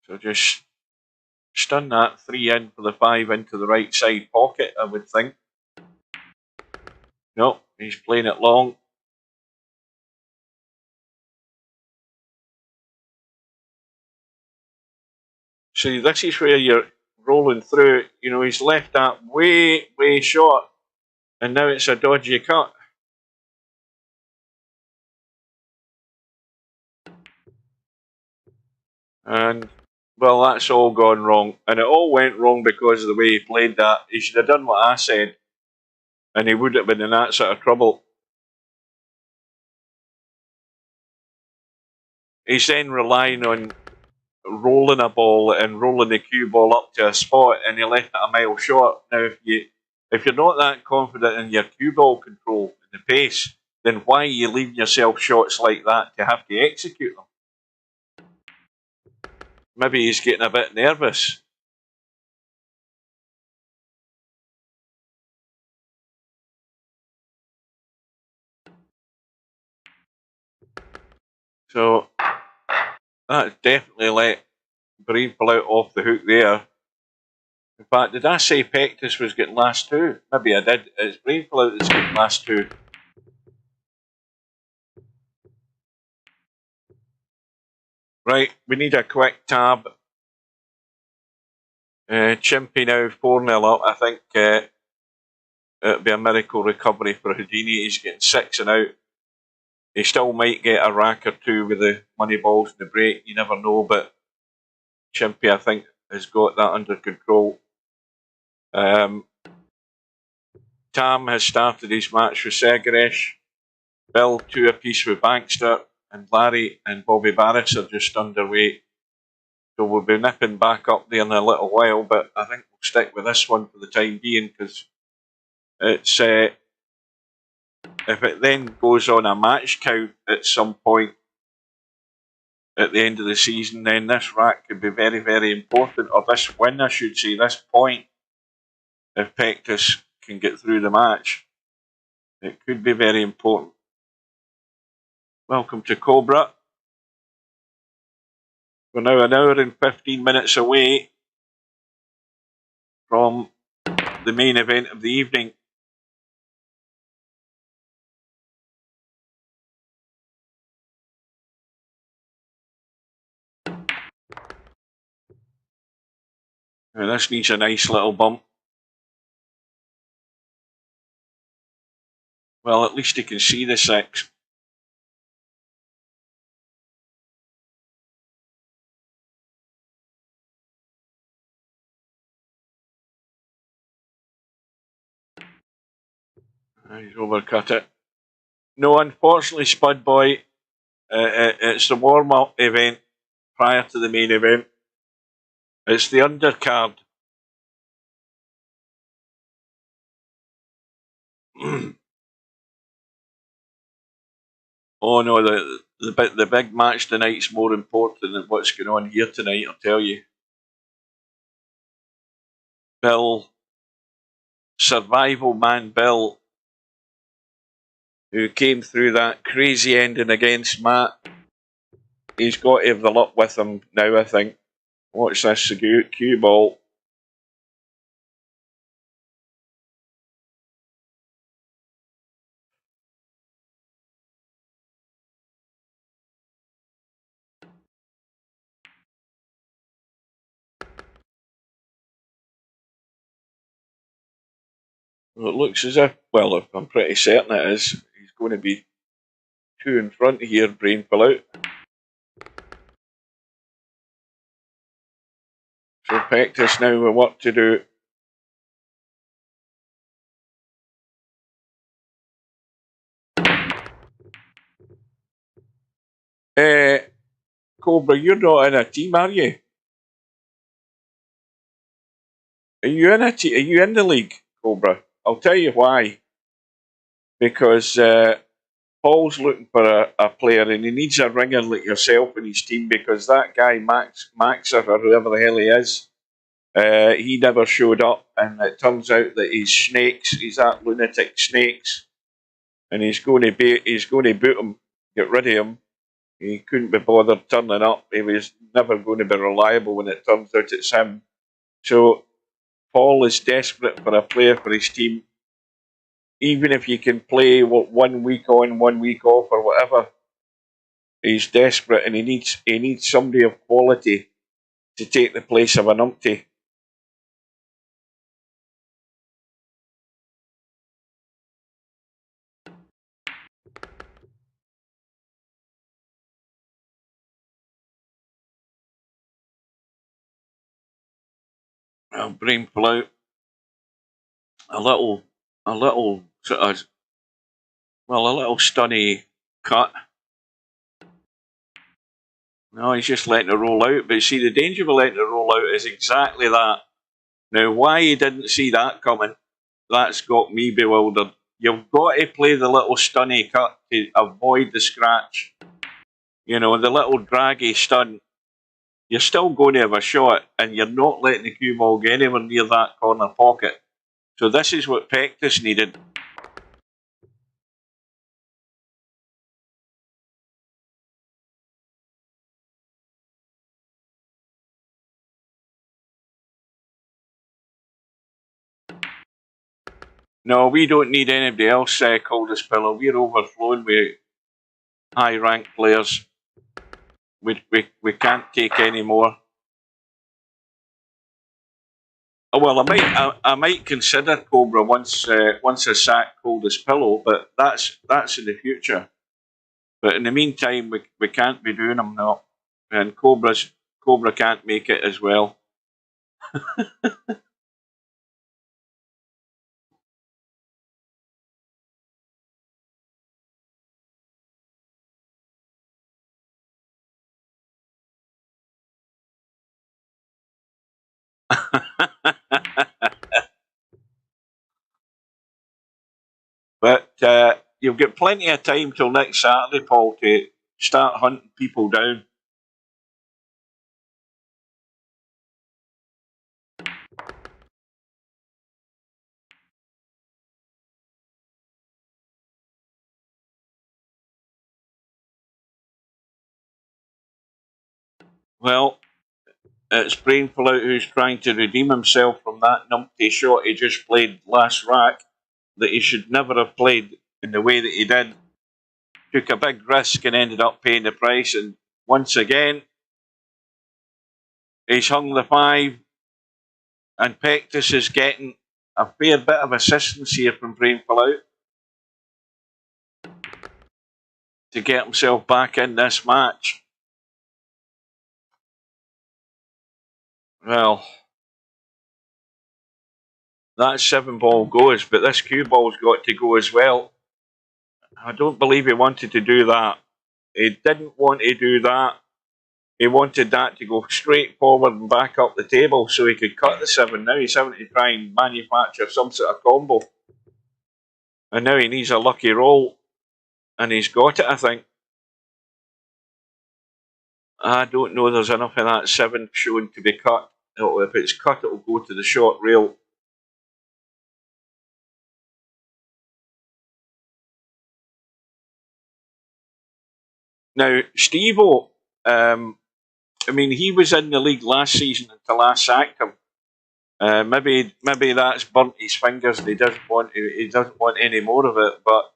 S2: So just stun that 3 in for the 5 into the right side pocket, I would think. Nope, he's playing it long. See, this is where you're rolling through. You know, he's left that way, way short. And now it's a dodgy cut. And, well, that's all gone wrong. And it all went wrong because of the way he played that. He should have done what I said. And he would have been in that sort of trouble. He's then relying on rolling a ball and rolling the cue ball up to a spot, and he left it a mile short. Now, if you're not that confident in your cue ball control and the pace, then why are you leaving yourself shots like that to have to execute them? Maybe he's getting a bit nervous. So that's definitely let Breen pull out off the hook there. In fact, did I say Pectus was getting last two? Maybe I did. It's Breen pull out that's getting last two. Right, we need a quick tab. Chimpy now 4-0 up. I think it'll be a miracle recovery for Houdini. He's getting 6 and out. He still might get a rack or two with the money balls and the break. You never know, but Chimpy, I think, has got that under control. Tam has started his match with Segaresh. Bill 2 apiece with Bankster. And Larry and Bobby Barris are just underway. So we'll be nipping back up there in a little while, but I think we'll stick with this one for the time being because it's if it then goes on a match count at some point at the end of the season, then this rack could be very, very important, or this win, I should say, this point, if Pectus can get through the match, it could be very important. Welcome to Cobra. We're now an hour and 15 minutes away from the main event of the evening. Now this needs a nice little bump. Well, at least you can see the 6. He's overcut it. No, unfortunately, Spud Boy, it's the warm-up event prior to the main event. It's the undercard. Oh no, the big match tonight's more important than what's going on here tonight, I'll tell you. Bill, survival man Bill, who came through that crazy ending against Matt. He's got to have the luck with him now, I think. Watch this cue ball. Well, it looks as if, well, I'm pretty certain it is. He's going to be 2 in front here, Brain pull out. So Pectus now with what to do. Cobra, you're not in a team, are you? Are you in a team? Are you in the league, Cobra? I'll tell you why. Because Paul's looking for a player, and he needs a ringer like yourself in his team, because that guy Maxer, or whoever the hell he is, he never showed up, and it turns out that he's Snakes. He's that lunatic Snakes, and he's going to boot him, get rid of him. He couldn't be bothered turning up. He was never going to be reliable when it turns out it's him. So Paul is desperate for a player for his team. Even if you can play 1 week on, 1 week off, or whatever, he's desperate, and he needs somebody of quality to take the place of an umpty. Brain pull out a little sort of, well, a little stunny cut. No, he's just letting it roll out. But see, the danger of letting it roll out is exactly that. Now, why he didn't see that coming, that's got me bewildered. You've got to play the little stunny cut to avoid the scratch. You know, the little draggy stun. You're still going to have a shot, and you're not letting the cue ball get anywhere near that corner pocket. So this is what Pectus needed. No, we don't need anybody else called this pillow. We're overflowing with high-ranked players. We can't take any more. Oh, well, I might consider Cobra once I sack Coldest Pillow, but that's in the future. But in the meantime, we can't be doing them now, and Cobra can't make it as well. But you've got plenty of time till next Saturday, Paul, to start hunting people down. Well, it's Brainful Out who's trying to redeem himself from that numpty shot he just played last rack that he should never have played in the way that he did. Took a big risk and ended up paying the price, and once again, he's hung the 5, and Pectus is getting a fair bit of assistance here from Brainful Out to get himself back in this match. Well, that 7-ball goes, but this cue ball's got to go as well. I don't believe he wanted to do that. He didn't want to do that. He wanted that to go straight forward and back up the table so he could cut the 7. Now he's having to try and manufacture some sort of combo. And now he needs a lucky roll. And he's got it, I think. I don't know there's enough of that 7 showing to be cut. If it's cut, it'll go to the short rail. Now, Steve-O, I mean, he was in the league last season until I sacked him. Maybe that's burnt his fingers and he doesn't want any more of it. But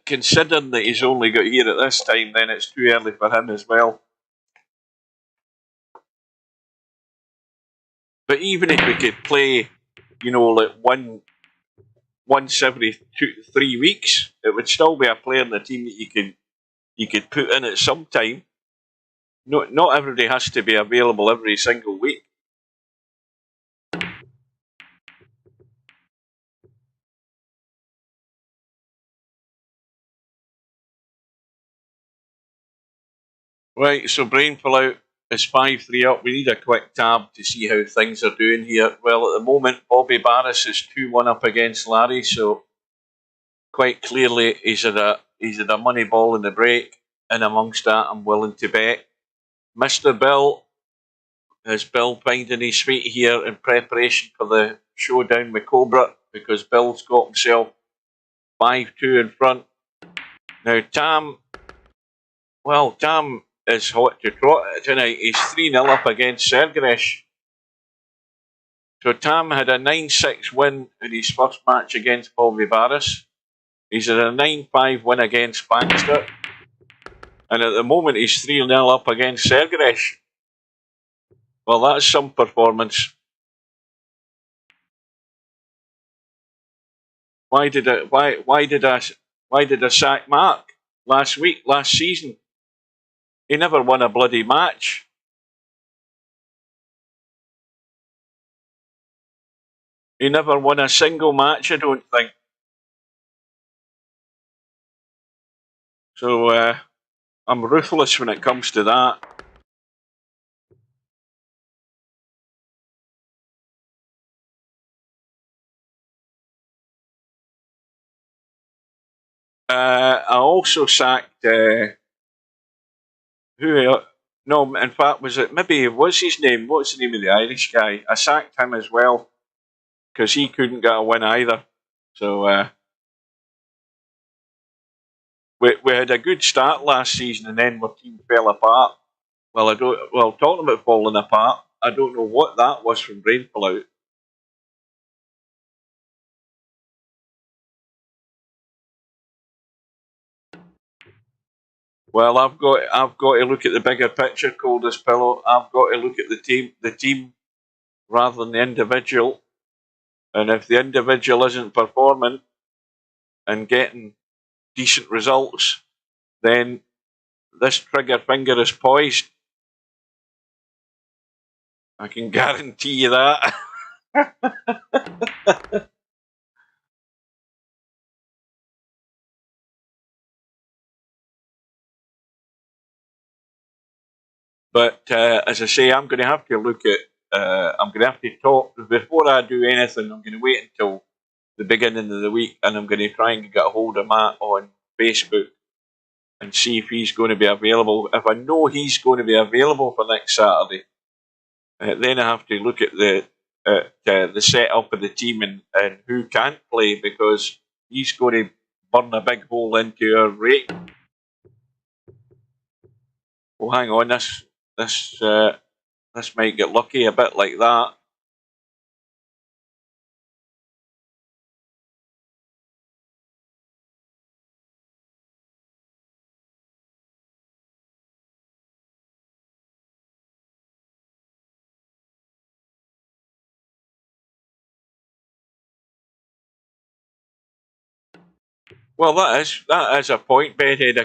S2: considering that he's only got here at this time, then it's too early for him as well. But even if we could play, you know, like once every 2 to 3 weeks, it would still be a player in the team that you could put in at some time. Not everybody has to be available every single week. Right, so Brainful Out is 5-3 up. We need a quick tab to see how things are doing here. Well, at the moment, Bobby Barris is 2-1 up against Larry, so quite clearly he's at a money ball in the break, and amongst that, I'm willing to bet. Mr.Bill is Bill finding his feet here in preparation for the showdown with Cobra, because Bill's got himself 5-2 in front. Now, Tam is hot to trot tonight. He's 3-0 up against Sergeresh. So Tam had a 9-6 win in his first match against Bobby Barris. He's at a 9-5 win against Bankster. And at the moment, he's 3-0 up against Sergeresh. Well, that's some performance. Why did I sack Mark last season? He never won a bloody match. He never won a single match, I don't think. So I'm ruthless when it comes to that. I also sacked no, in fact, was his name? What's the name of the Irish guy? I sacked him as well because he couldn't get a win either. So we had a good start last season, and then our team fell apart. Well, talking about falling apart, I don't know what that was from Rainfall Out. Well, I've got to look at the bigger picture, cold as pillow. I've got to look at the team rather than the individual. And if the individual isn't performing and getting decent results, then this trigger finger is poised. I can guarantee you that. But as I say, I'm going to have to look at. I'm going to have to talk before I do anything. I'm going to wait until the beginning of the week, and I'm going to try and get a hold of Matt on Facebook and see if he's going to be available. If I know he's going to be available for next Saturday, then I have to look at the setup of the team and who can't play, because he's going to burn a big hole into our rating. Well, hang on, this might get lucky a bit like that. Well, that is a point, Bedhead.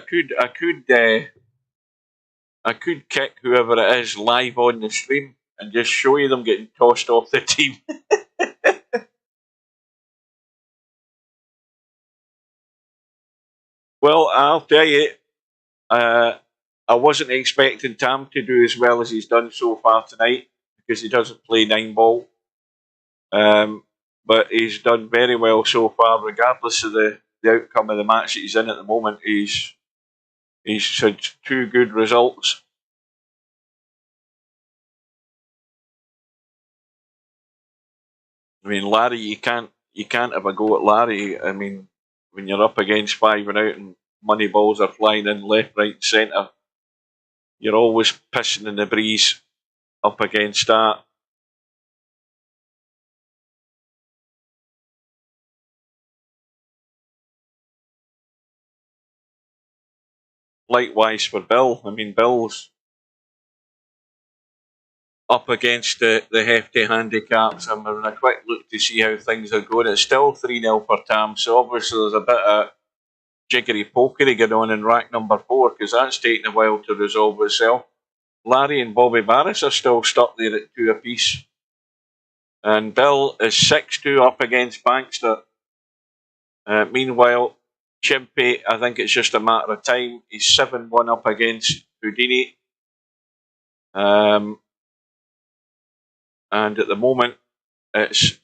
S2: I could kick whoever it is live on the stream and just show you them getting tossed off the team. Well, I'll tell you, I wasn't expecting Tam to do as well as he's done so far tonight, because he doesn't play 9-ball. But he's done very well so far, regardless of the outcome of the match that he's in at the moment. He's had 2 good results. I mean, Larry, you can't have a go at Larry. I mean, when you're up against 5 and out and money balls are flying in left, right, centre, you're always pissing in the breeze up against that. Likewise for Bill. I mean, Bill's up against the hefty handicaps. I'm having a quick look to see how things are going. It's still 3-0 for Tam, so obviously there's a bit of jiggery pokery going on in rack number 4, because that's taking a while to resolve itself. Larry and Bobby Barris are still stuck there at 2 apiece. And Bill is 6-2 up against Bankster. Meanwhile, Chimpy, I think it's just a matter of time. He's 7-1 up against Houdini. And at the moment, it's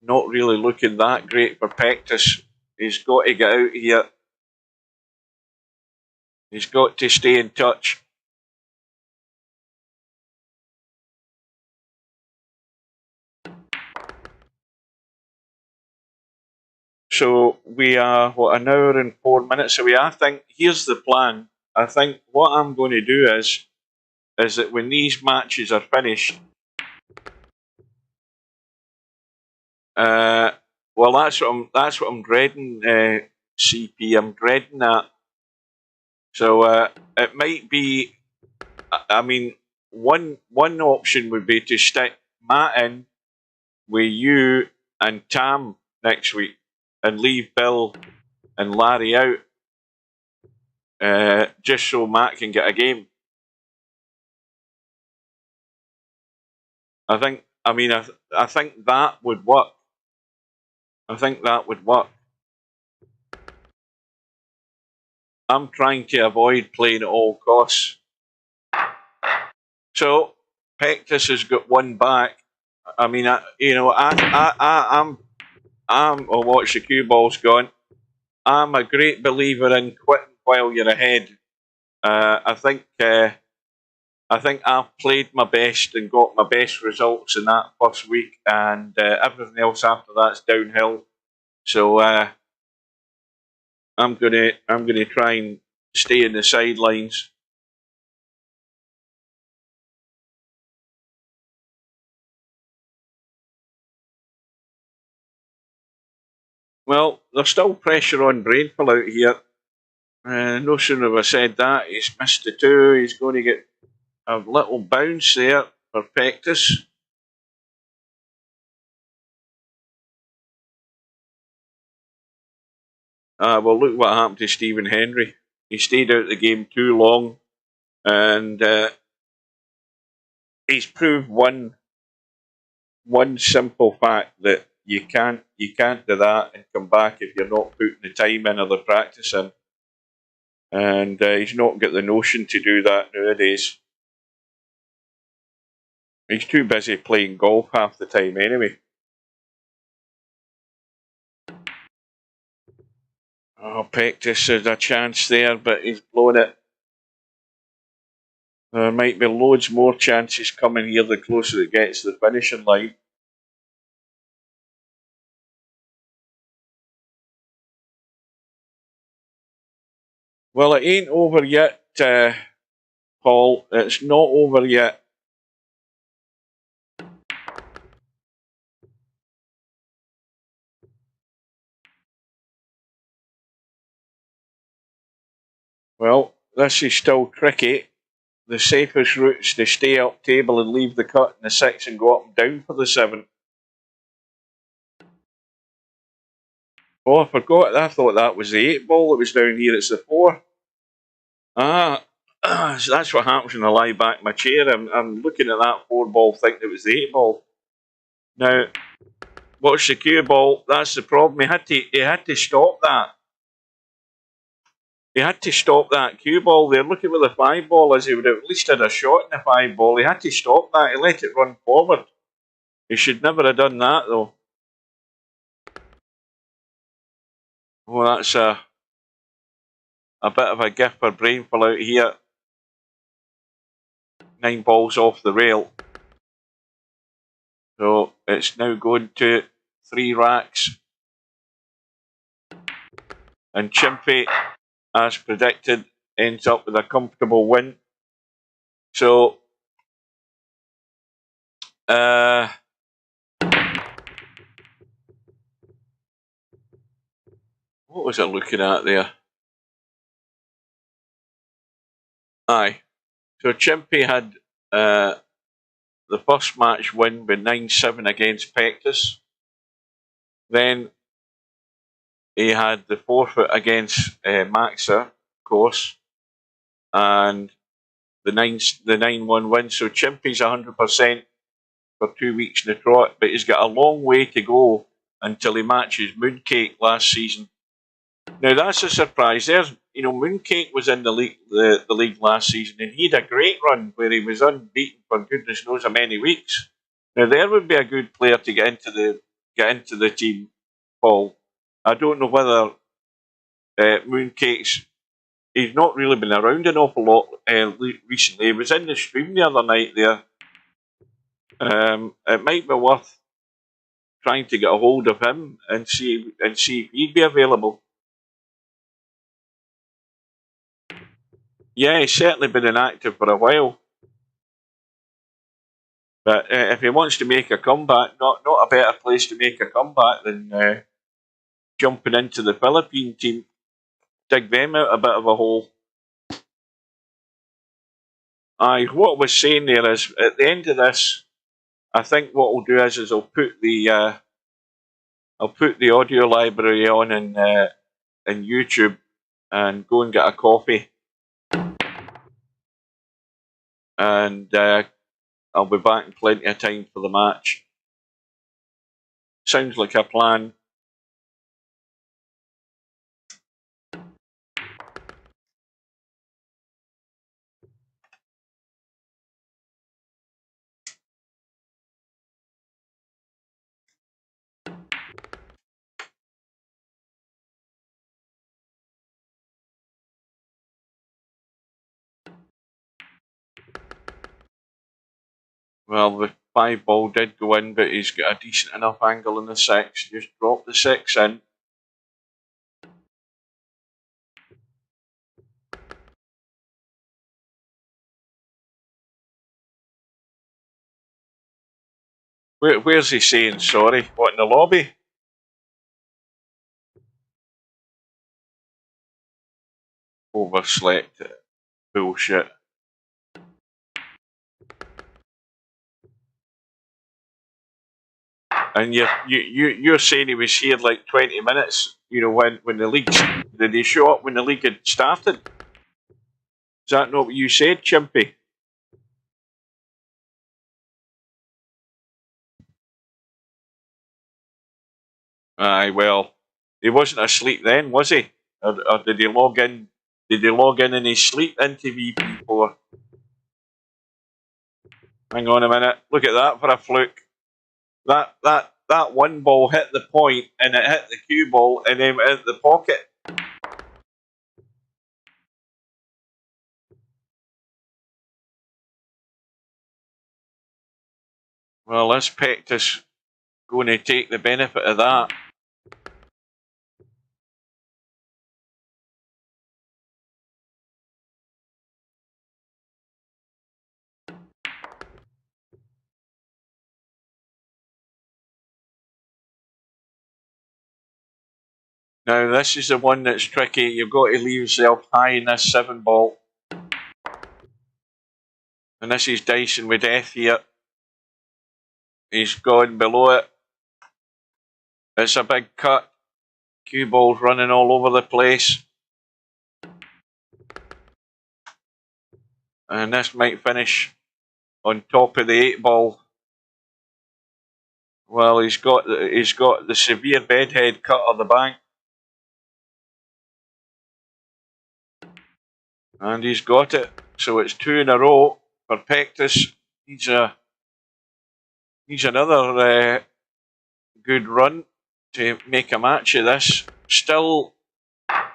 S2: not really looking that great for Pectus. He's got to get out here. He's got to stay in touch. So we are, what, an hour and 4 minutes away. I think, here's the plan. I think what I'm going to do is that when these matches are finished, well, that's what I'm dreading, CP. I'm dreading that. So it might be, I mean, one option would be to stick Matt in with you and Tam next week and leave Bill and Larry out, just so Matt can get a game. I think that would work. I think that would work. I'm trying to avoid playing at all costs. So Pectus has got one back. I mean, I'll watch the cue ball's gone. I'm a great believer in quitting while you're ahead. I think I've played my best and got my best results in that first week, and everything else after that's downhill. So I'm gonna try and stay in the sidelines. Well, there's still pressure on Brainful out here. No sooner have I said that, he's missed the two. He's going to get a little bounce there for Pectus. Well, look what happened to Stephen Henry. He stayed out of the game too long, and he's proved one simple fact, that you can't do that and come back if you're not putting the time in or the practice in. And he's not got the notion to do that nowadays. He's too busy playing golf half the time anyway. Oh, Pectus has a chance there, but he's blown it. There might be loads more chances coming here the closer it gets to the finishing line. Well, it ain't over yet, Paul. It's not over yet. Well, this is still tricky. The safest route is to stay up table and leave the cut in the 6 and go up and down for the 7. Oh, I forgot. I thought that was the 8 ball that was down here. It's the 4. That's what happens when I lie back in my chair. I'm looking at that 4 ball thinking it was the 8 ball. Now, what's the cue ball? That's the problem. He had to stop that. He had to stop that cue ball there. Look at where the 5 ball is. He would have at least had a shot in the 5 ball. He had to stop that. He let it run forward. He should never have done that, though. Well, that's a bit of a gift for Brainful out here. 9 balls off the rail. So it's now going to 3 racks. And Chimpy, as predicted, ends up with a comfortable win. So what was I looking at there? Aye. So Chimpy had the first match win with 9-7 against Pectus. Then he had the forfeit against Maxa, of course, and the 9-1 win. So Chimpy's 100% for 2 weeks in the trot, but he's got a long way to go until he matches Mooncake last season. Now that's a surprise. you know, Mooncake was in the league last season, and he had a great run where he was unbeaten for goodness knows how many weeks. Now there would be a good player to get into the team, Paul. I don't know whether Mooncake's. He's not really been around an awful lot recently. He was in the stream the other night there. It might be worth trying to get a hold of him and see if he'd be available. Yeah, he's certainly been inactive for a while. But if he wants to make a comeback, not a better place to make a comeback than jumping into the Philippine team. Dig them out a bit of a hole. What I was saying there is, at the end of this, I think what we'll do is I'll put the audio library on in YouTube and go and get a coffee, and I'll be back in plenty of time for the match. Sounds like a plan. Well, the 5 ball did go in, but he's got a decent enough angle in the 6. Just drop the 6 in. Where's he saying sorry? What, in the lobby? Overslept. Bullshit. And you're saying he was here like 20 minutes, you know, when the league, did he show up when the league had started? Is that not what you said, Chimpy? Aye, well, he wasn't asleep then, was he? Or did he log in? Did he log in his sleep into VP4? Hang on a minute. Look at that for a fluke. That 1 ball hit the point and it hit the cue ball and then hit the pocket. Well, this Pectus going to take the benefit of that. Now, this is the one that's tricky. You've got to leave yourself high in this 7 ball. And this is Dyson with death here. He's gone below it. It's a big cut. Cue ball's running all over the place. And this might finish on top of the 8 ball. Well, he's got the severe bedhead cut of the bank. And he's got it. So it's 2 in a row for Pectus. He's another good run to make a match of this. Still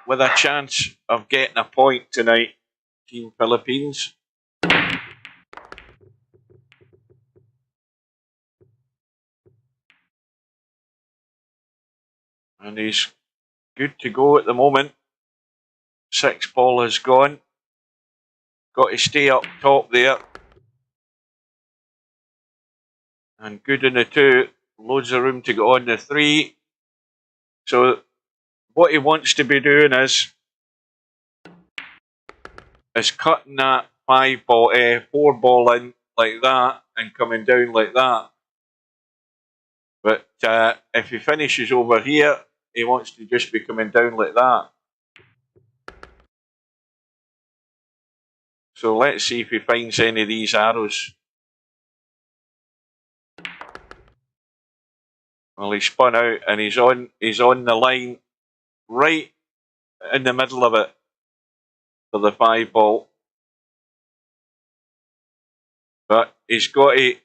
S2: with a chance of getting a point tonight, Team Philippines. And he's good to go at the moment. 6 ball has gone. Got to stay up top there. And good in the 2. Loads of room to go on the 3. So what he wants to be doing is cutting that 4 ball in like that and coming down like that. But if he finishes over here, he wants to just be coming down like that. So let's see if he finds any of these arrows. Well, he spun out and he's on the line right in the middle of it. for the 5 ball. But he's got to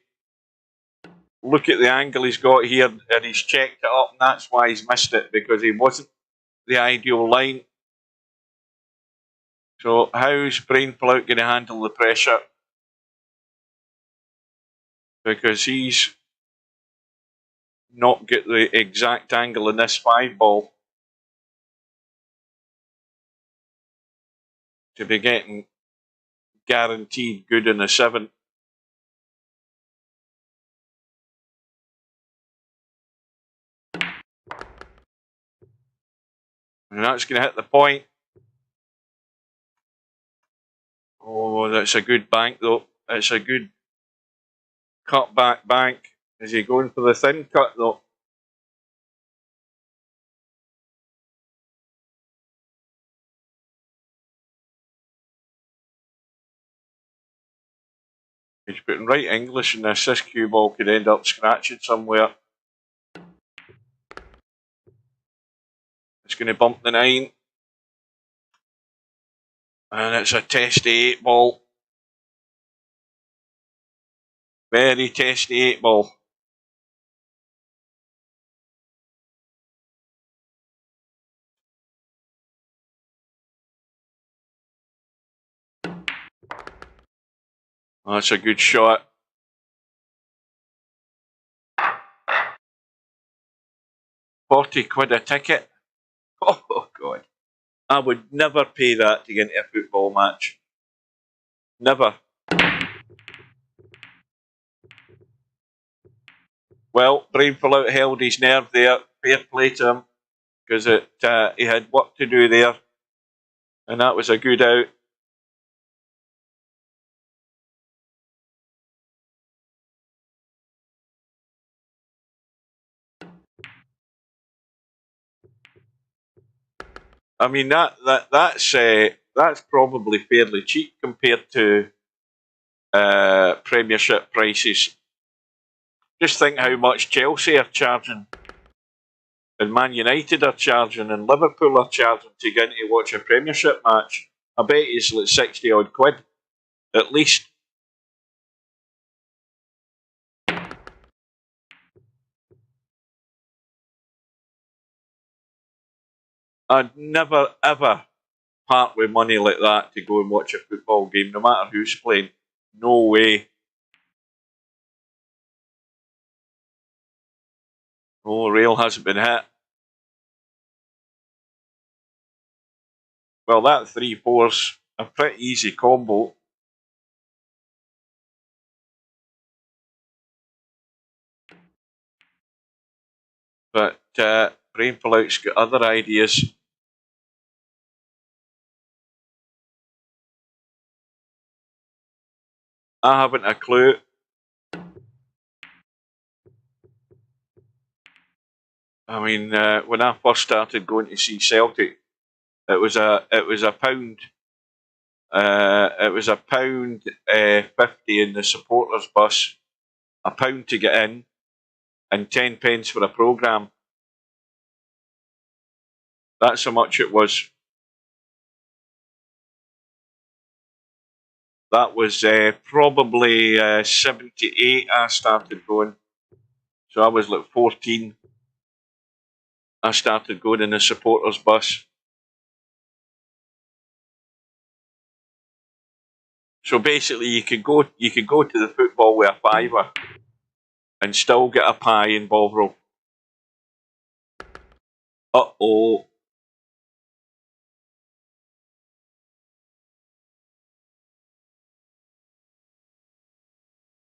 S2: look at the angle he's got here, and he's checked it up, and that's why he's missed it, because he wasn't the ideal line. So how's Brainful Out going to handle the pressure? Because he's not got the exact angle in this 5 ball to be getting guaranteed good in the 7. And that's going to hit the point. Oh, that's a good bank though. It's a good cut back bank. Is he going for the thin cut though? He's putting right English in this. This cue ball could end up scratching somewhere. It's going to bump the 9. And it's a testy 8 ball. Very testy 8 ball. Oh, that's a good shot. £40 a ticket. Oh, God. I would never pay that to get into a football match. Never. Well, Brainful Out held his nerve there. Fair play to him, because he had work to do there. And that was a good out. I mean, that's probably fairly cheap compared to Premiership prices. Just think how much Chelsea are charging, and Man United are charging, and Liverpool are charging to get in to watch a Premiership match. I bet it's like 60 odd quid, at least. I'd never ever part with money like that to go and watch a football game, no matter who's playing. No way. Oh, rail hasn't been hit. Well, that 3-4's a pretty easy combo. But Brainful Out's got other ideas. I haven't a clue. I mean, when I first started going to see Celtic, it was a pound. It was £1.50 in the supporters bus, £1 to get in, and 10 pence for a programme. That's how much it was. That was probably 78 I started going. So I was like 14. I started going in the supporters bus. So basically you could go to the football with a £5 and still get a pie in Bovril. Uh-oh.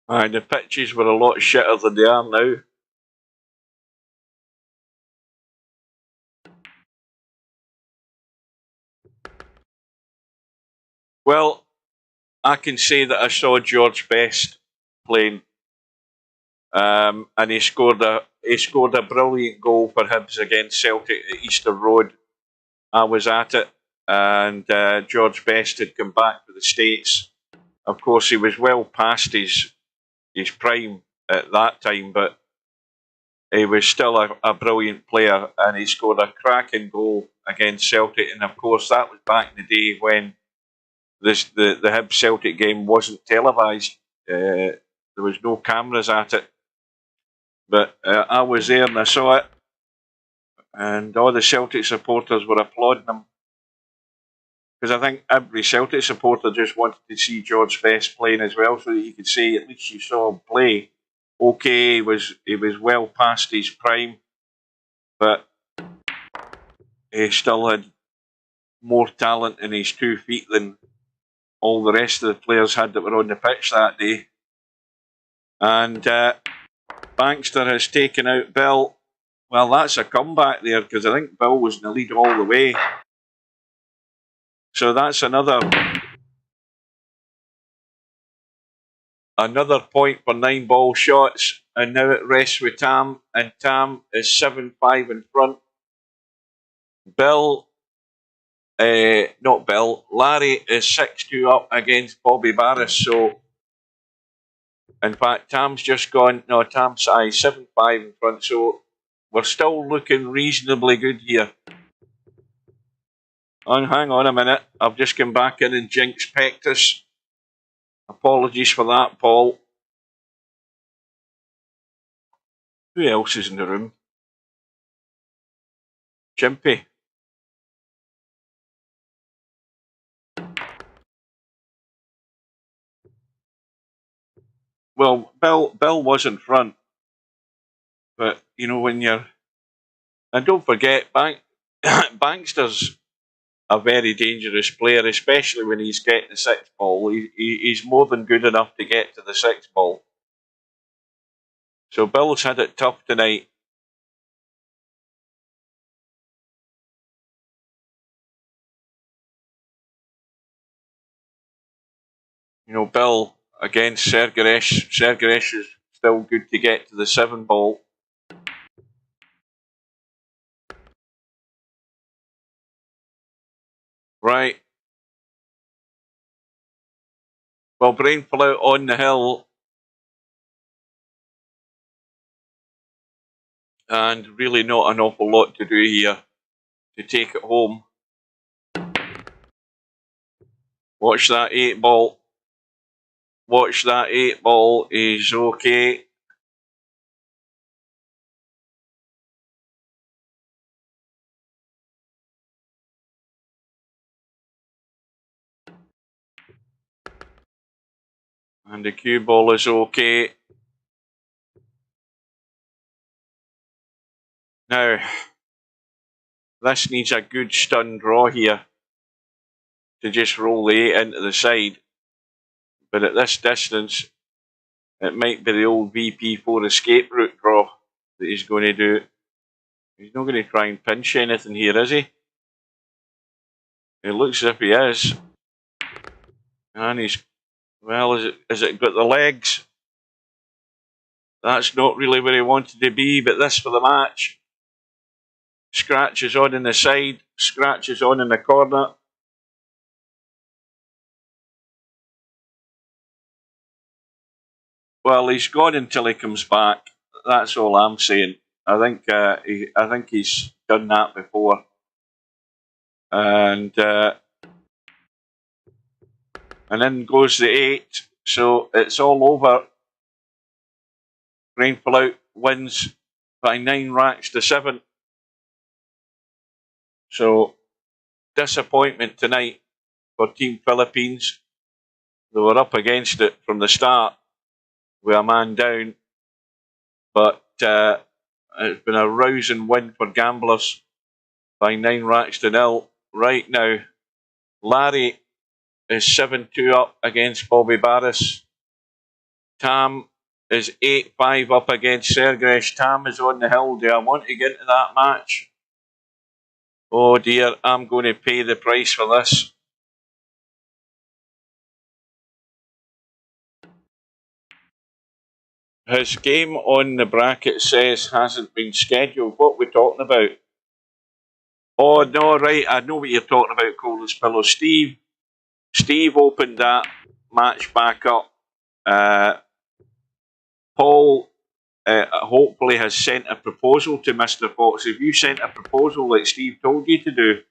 S2: Aye, the pitches were a lot shitter than they are now. Well, I can say that I saw George Best playing, and he scored a brilliant goal for Hibs against Celtic at Easter Road. I was at it, and George Best had come back to the States. Of course, he was well past his prime at that time, but he was still a brilliant player, and he scored a cracking goal against Celtic. And of course, that was back in the day when the Hibs Celtic game wasn't televised. There was no cameras at it. But I was there and I saw it. And all the Celtic supporters were applauding him. Because I think every Celtic supporter just wanted to see George Best playing as well, so that you could say at least you saw him play. Okay, he was well past his prime, but he still had more talent in his 2 feet than all the rest of the players had that were on the pitch that day. And Bankster has taken out Bill. Well, that's a comeback there, because I think Bill was in the lead all the way. So that's another point for 9 ball shots. And now it rests with Tam, and Tam is 7-5 in front. Larry is 6-2 up against Bobby Barris. So, in fact, Tam's just gone, no, Tam's 7-5 in front. So, we're still looking reasonably good here. Hang on a minute. I've just come back in and jinxed Pectus. Apologies for that, Paul. Who else is in the room? Chimpy. Well, Bill was in front. But, you know, when you're... And don't forget, Bankster's a very dangerous player, especially when he's getting the 6th ball. He's more than good enough to get to the 6th ball. So Bill's had it tough tonight. You know, Bill against Sergaresh. Sergaresh is still good to get to the 7 ball. Right. Well, Brainful out on the hill. And really not an awful lot to do here to take it home. Watch that 8 ball. Watch that 8 ball. Is okay. And the cue ball is okay. Now, this needs a good stun draw here to just roll the 8 into the side. But at this distance, it might be the old VP4 escape route draw that he's going to do. He's not going to try and pinch anything here, is he? It looks as if he is. And he's... Well, is it got the legs? That's not really where he wanted to be, but this for the match. Scratches on in the side, scratches on in the corner. Well, he's gone until he comes back. That's all I'm saying. I think he's done that before. And then goes the 8. So it's all over. Rainfall Out wins by 9 racks to 7. So, disappointment tonight for Team Philippines. They were up against it from the start with a man down. But it's been a rousing win for Gamblers by 9 racks to 0. Right now, Larry is 7-2 up against Bobby Barris. Tam is 8-5 up against Sergaresh. Tam is on the hill. Do I want to get into that match? Oh dear, I'm going to pay the price for this. His game on the bracket says hasn't been scheduled. What are we talking about? Oh no, right, I know what you're talking about, Coldest Pillow. Steve opened that match back up. Paul hopefully has sent a proposal to Mr. Fox. If you sent a proposal like Steve told you to do,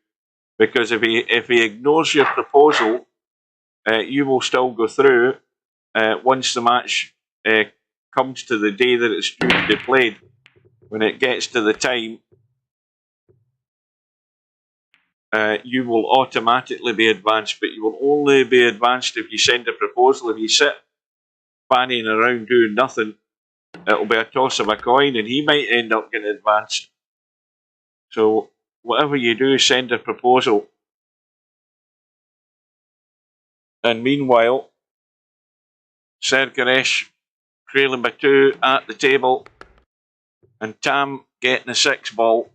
S2: because if he ignores your proposal, you will still go through once the match comes to the day that it's due to be played. When it gets to the time, you will automatically be advanced, but you will only be advanced if you send a proposal. If you sit fanning around doing nothing, it'll be a toss of a coin, and he might end up getting advanced. So whatever you do, send a proposal. And meanwhile, Sergaresh trailing by 2 at the table, and Tam getting the 6 ball.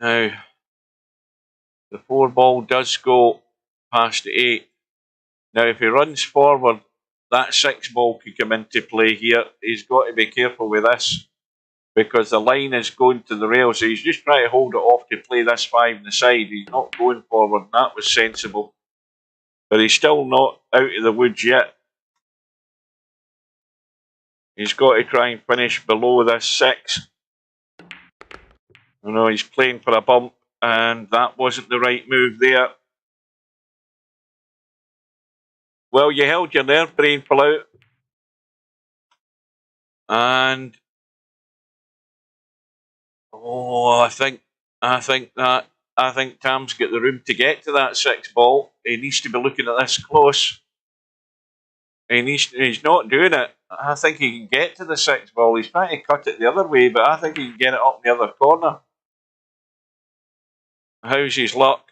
S2: Now, the 4 ball does go past the 8. Now, if he runs forward, that 6 ball could come into play here. He's got to be careful with this, because the line is going to the rail, so he's just trying to hold it off to play this 5 on the side. He's not going forward, and that was sensible. But he's still not out of the woods yet. He's got to try and finish below this 6. You know, he's playing for a bump, and that wasn't the right move there. Well, you held your nerve, Brainful out. And I think Tam's got the room to get to that 6 ball. He needs to be looking at this close. He's not doing it. I think he can get to the 6 ball. He's trying to cut it the other way, but I think he can get it up in the other corner. How's his luck?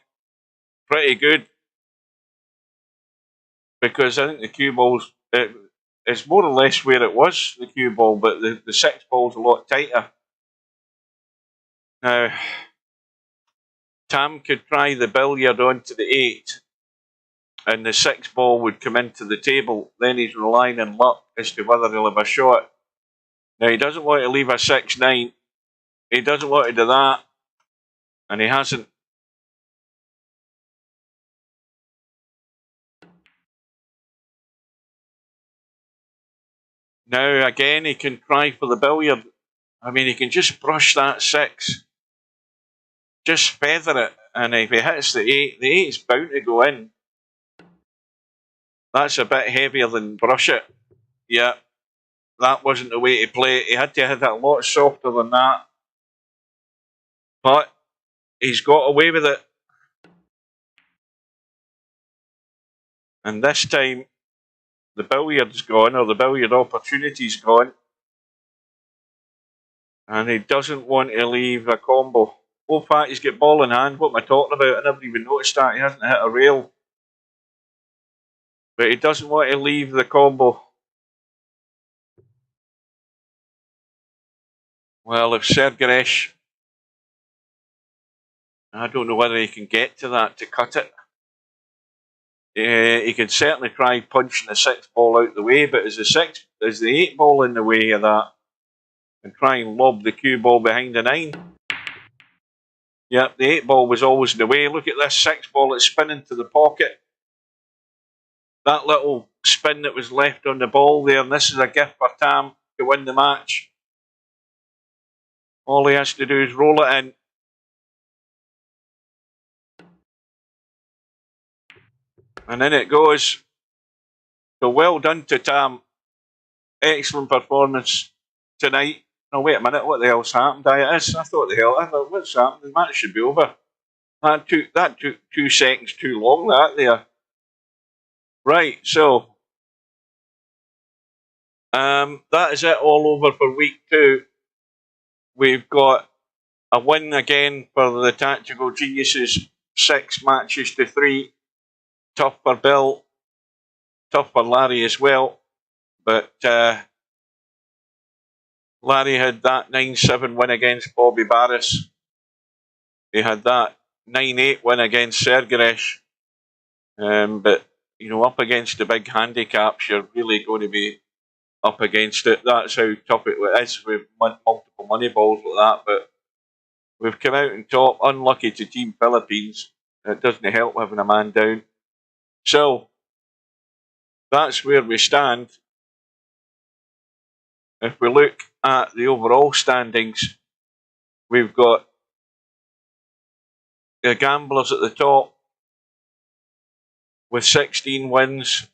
S2: Pretty good. Because I think the cue ball's it's more or less where it was, the cue ball, but the 6 ball's a lot tighter. Now, Tam could try the billiard onto the 8, and the 6 ball would come into the table. Then he's relying on luck as to whether he'll have a shot. Now, he doesn't want to leave a 6-9. He doesn't want to do that, and he hasn't. Now, again, he can try for the billiard. I mean, he can just brush that 6. Just feather it, and if he hits the 8 is bound to go in. That's a bit heavier than brush it. Yeah, that wasn't the way to play it. He had to hit it a lot softer than that. But he's got away with it. And this time, the billiard's gone, or the billiard opportunity's gone. And he doesn't want to leave a combo. Oh, fact, he's got ball in hand. What am I talking about? I never even noticed that. He hasn't hit a rail. But he doesn't want to leave the combo. Well, if Sergaresh, I don't know whether he can get to that to cut it. He can certainly try punching the 6 ball out the way, but is the 8 ball in the way of that? And try and lob the cue ball behind the 9. Yep, the 8 ball was always in the way. Look at this 6 ball, it's spinning to the pocket. That little spin that was left on the ball there, and this is a gift for Tam to win the match. All he has to do is roll it in. And in it goes. So well done to Tam. Excellent performance tonight. No, wait a minute, what the hell's happened? I thought, what's happened? The match should be over. That took 2 seconds too long, that there. Right, so that is it all over for week 2. We've got a win again for the Tactical Geniuses, 6 matches to 3. Tough for Bill, tough for Larry as well. But Larry had that 9-7 win against Bobby Barris. He had that 9-8 win against Sergaresh. But, you know, up against the big handicaps, you're really going to be up against it. That's how tough it is with multiple money balls like that. But we've come out on top, unlucky to Team Philippines. It doesn't help having a man down. So, that's where we stand. If we look at the overall standings, we've got the Gamblers at the top with 16 wins.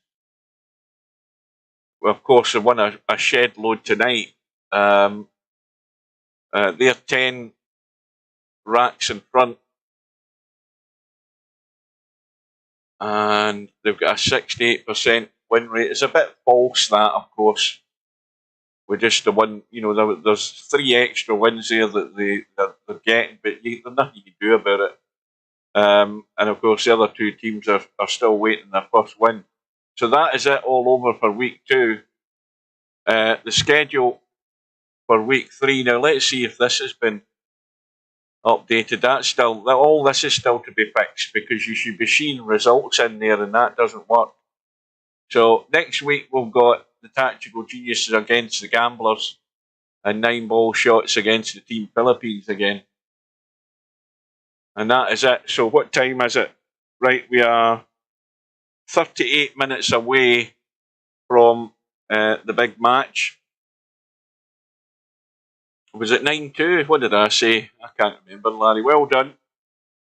S2: Of course, they won a shed load tonight. They're 10 racks in front. And they've got a 68% win rate. It's a bit false, that, of course. With just the one, there's 3 extra wins there that they're getting, but there's nothing you can do about it. And of course, the other 2 teams are still waiting their first win. So that is it all over for week 2. The schedule for week 3. Now let's see if this has been updated. All this is still to be fixed, because you should be seeing results in there, and that doesn't work. So next week we've got the Tactical Geniuses against the Gamblers, and 9-ball shots against the Team Philippines again. And that is it. So what time is it? Right, we are 38 minutes away from the big match. Was it 9-2? What did I say? I can't remember, Larry. Well done.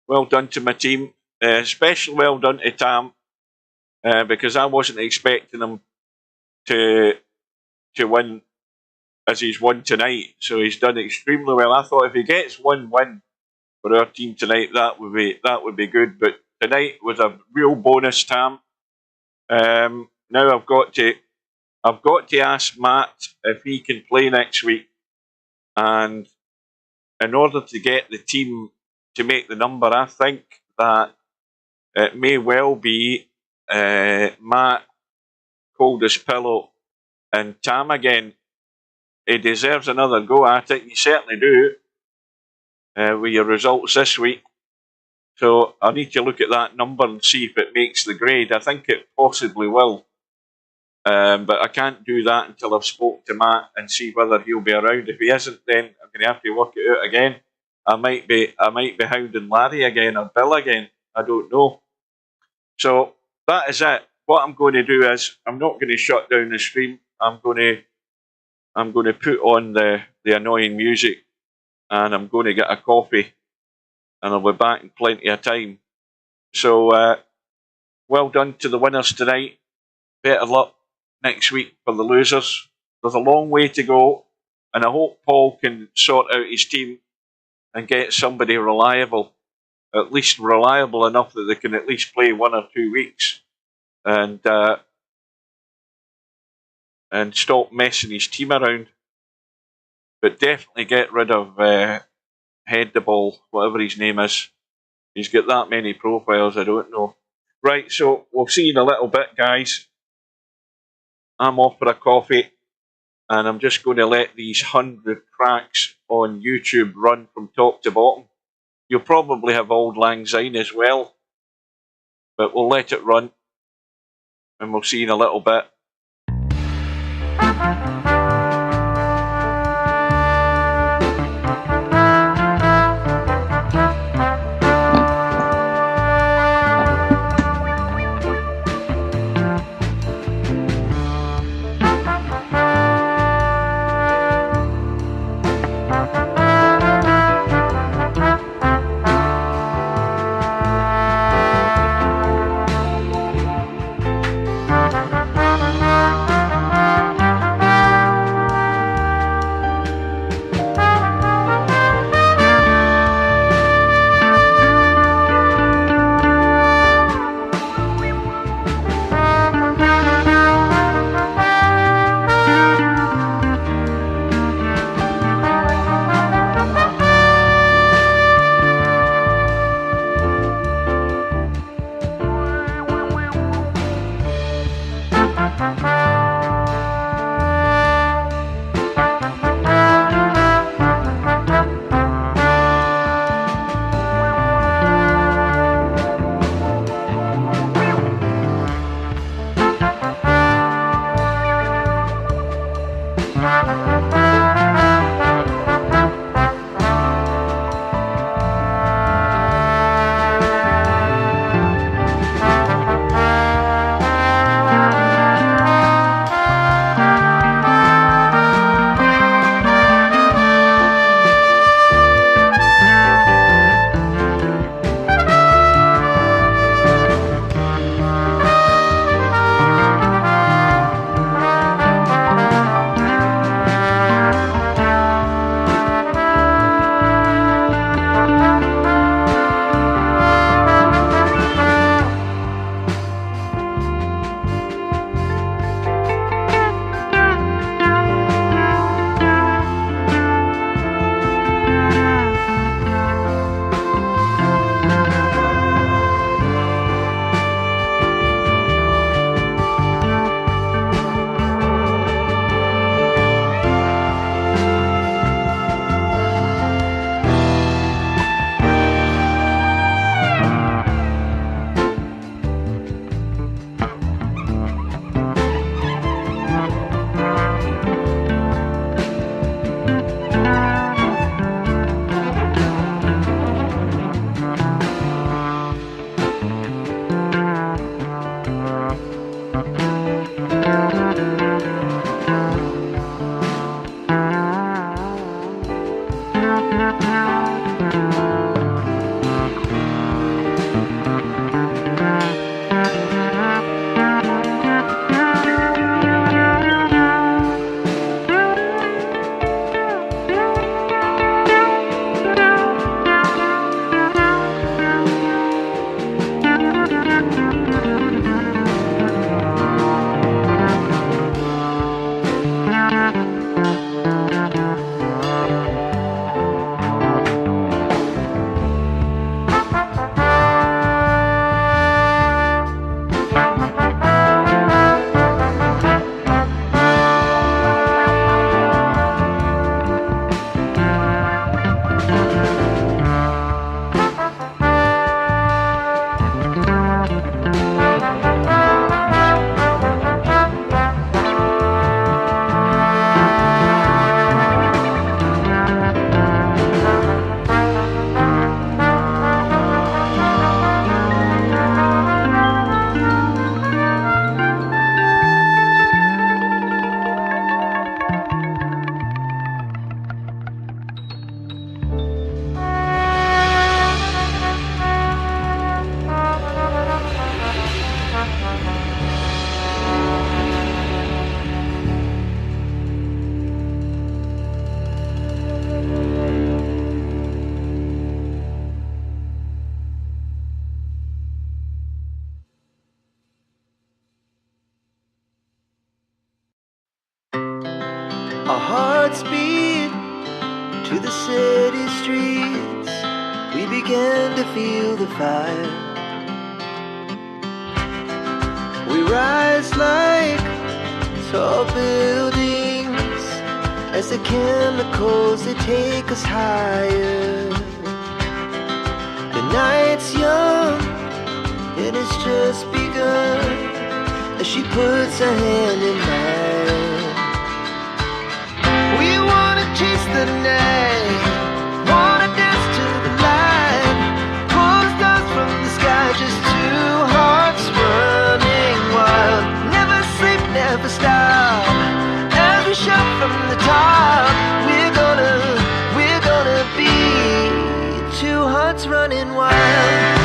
S2: Well done to my team. Especially well done to Tam, because I wasn't expecting him to win as he's won tonight. So he's done extremely well. I thought if he gets one win for our team tonight, that would be good. But tonight was a real bonus, Tam. Now I've got to ask Matt if he can play next week. And in order to get the team to make the number, I think that it may well be Matt, Coldest Pillow, and Tam again. He deserves another go at it. You certainly do, with your results this week. So I need to look at that number and see if it makes the grade. I think it possibly will. But I can't do that until I've spoken to Matt and see whether he'll be around. If he isn't, then I'm going to have to work it out again. I might be hounding Larry again or Bill again. I don't know. So that is it. What I'm going to do is I'm not going to shut down the stream. I'm going to put on the annoying music, and I'm going to get a coffee, and I'll be back in plenty of time. So well done to the winners tonight. Better luck next week for the losers. There's a long way to go, and I hope Paul can sort out his team and get somebody reliable, at least reliable enough that they can at least play 1 or 2 weeks, and stop messing his team around. But definitely get rid of Head the Ball, whatever his name is. He's got that many profiles, I don't know. Right, so we'll see you in a little bit, guys. I'm off for a coffee, and I'm just going to let these 100 cracks on YouTube run from top to bottom. You'll probably have Auld Lang Syne as well, but we'll let it run, and we'll see you in a little bit.
S3: Our hearts beat to the city streets. We began to feel the fire. We rise like tall buildings as the chemicals, they take us higher. The night's young, it has just begun, as she puts her hand in mine. We wanna chase the night, wanna dance to the light, pull the stars from the sky, just two hearts running wild. Never sleep, never stop, as we shout from the top. We're gonna be two hearts running wild.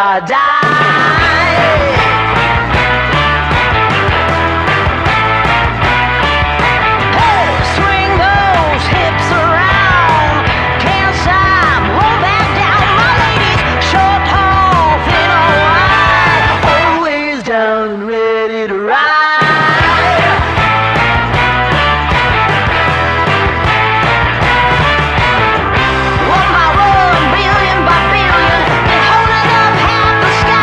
S3: I die. Hey, swing those hips around. Can't stop, roll back down. My ladies, short, tall, thin or wide, always down and ready to ride. One by one, billion by billion, been holding up half the sky.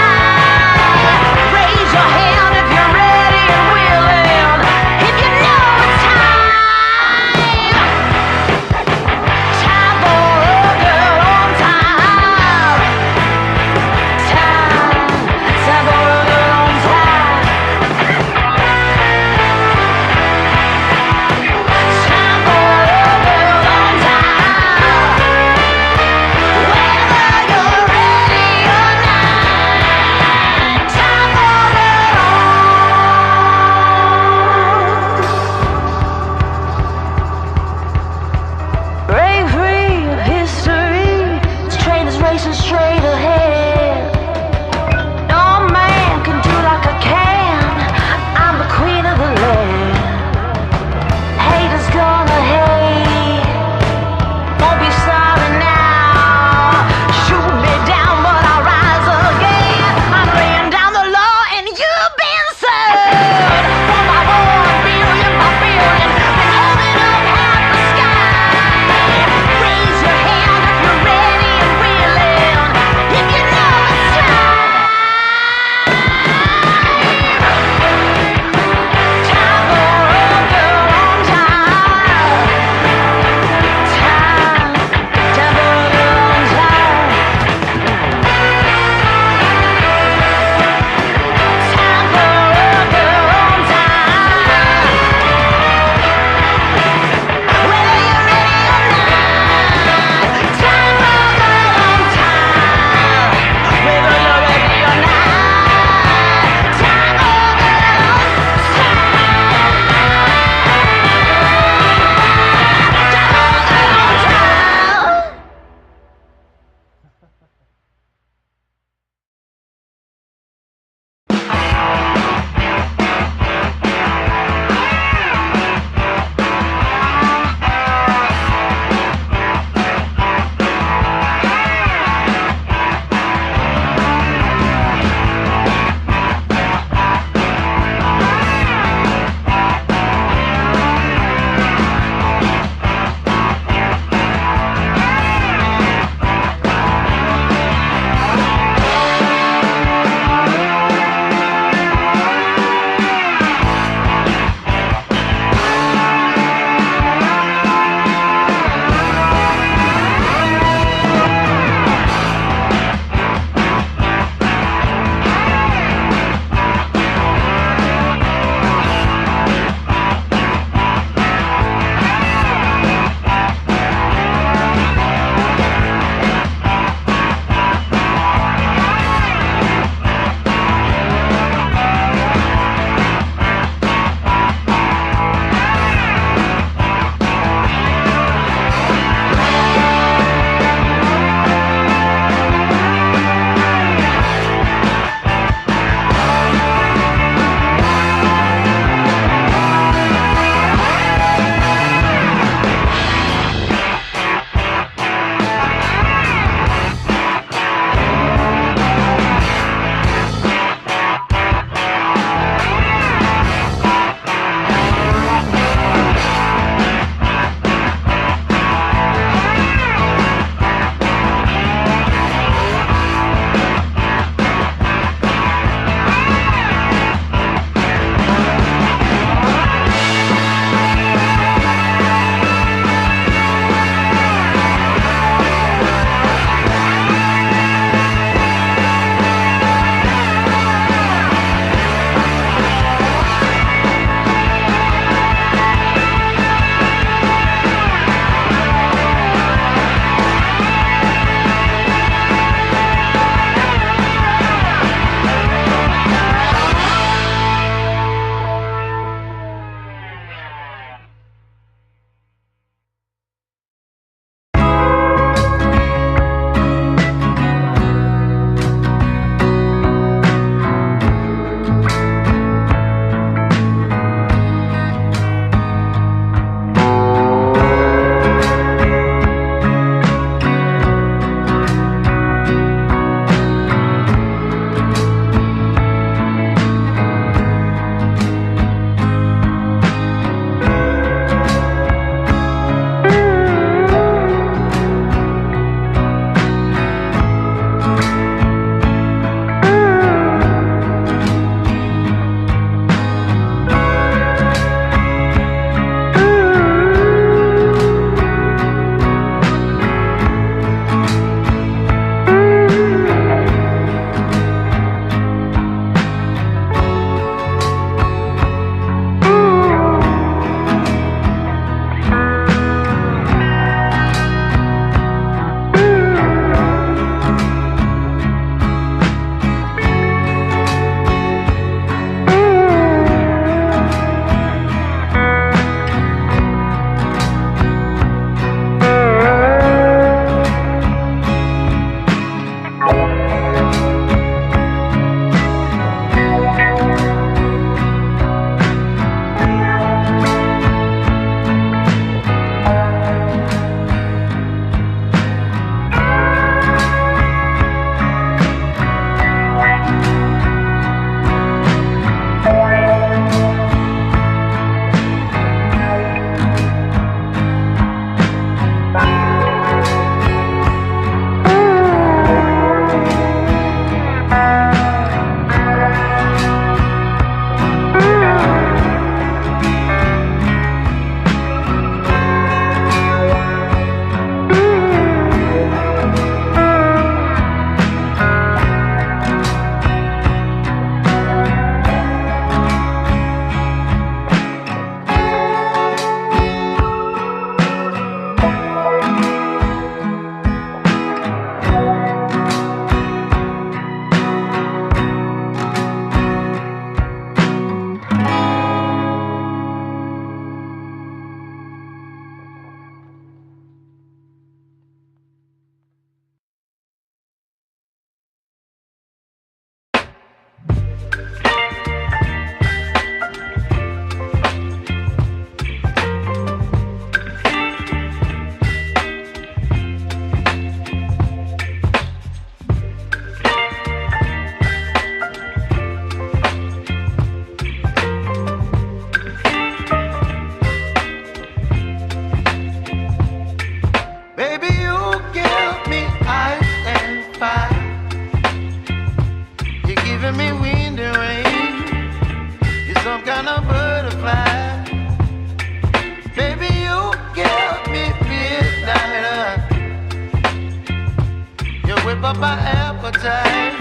S3: whip up my appetite.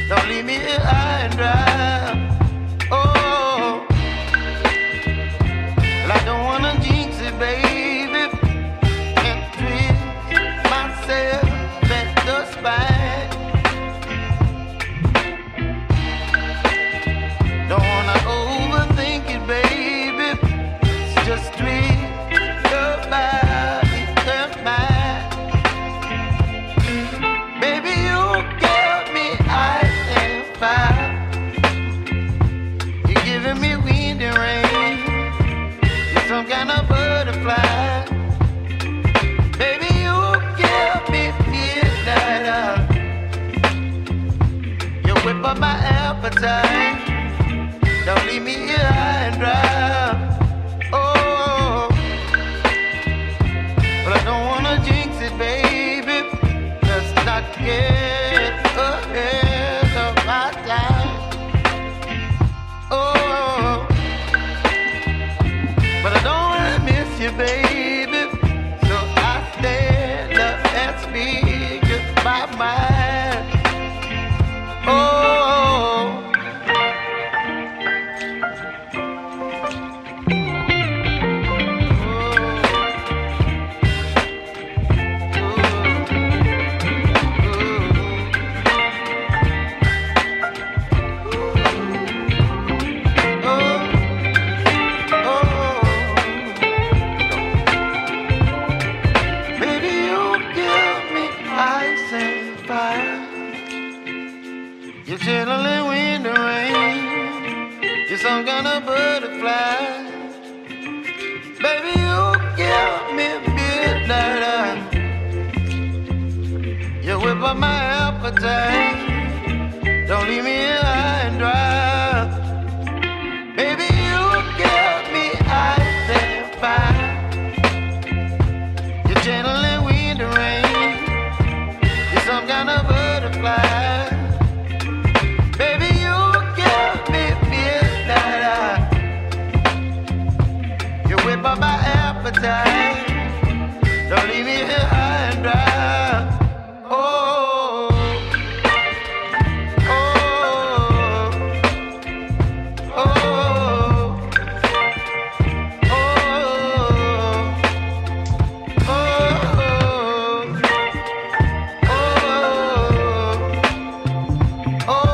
S3: Don't leave me here high and dry. Oh, well, I don't wanna jinx it, baby, and twist myself at the spine. Don't wanna overthink it, baby. It's just twist your body and mine. Baby, you give me ice and fire. You're giving me wind and rain. You're some kind of butterfly. Baby, you give me midnight. You whip up my appetite. Don't leave me here high and dry. Oh, but I don't wanna jinx it, baby. Let's not get ahead of my time. Oh, but I don't wanna miss you, baby. So I stand up and speak my mind. Oh. You're chilling wind and rain. You're some kind of butterfly. Baby, you give me midnight. You whip up my appetite. Don't leave me here high and dry. Baby, you give me ice and fire. You're channeling wind and rain. You're some kind of butterfly. Baby, you give me midnight. You whip up my appetite. Don't leave me here high and dry. Oh, oh, oh, oh, oh, oh.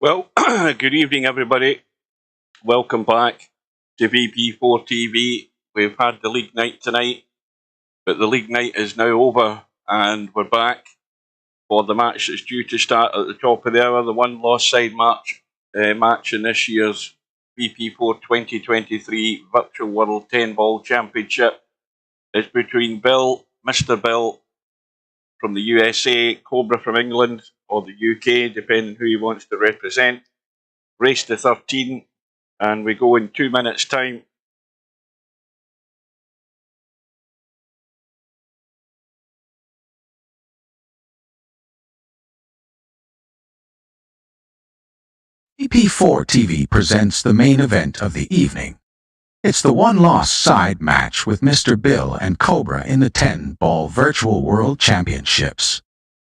S2: Well, good evening, everybody. Welcome back to VP4TV. We've had the league night tonight, but the league night is now over, and we're back for the match that's due to start at the top of the hour, the one Loss SideMatch match in this year's VP4 2023 Virtual World 10 Ball Championship. It's between Bill, Mr.Bill from the USA, Cobra from England, or the UK, depending who he wants to represent. Race to 13, and we go in 2 minutes' time.
S1: VP4TV presents the main event of the evening. It's the one Loss SideMatch with Mr.Bill and Cobra in the 10-ball Virtual World Championships.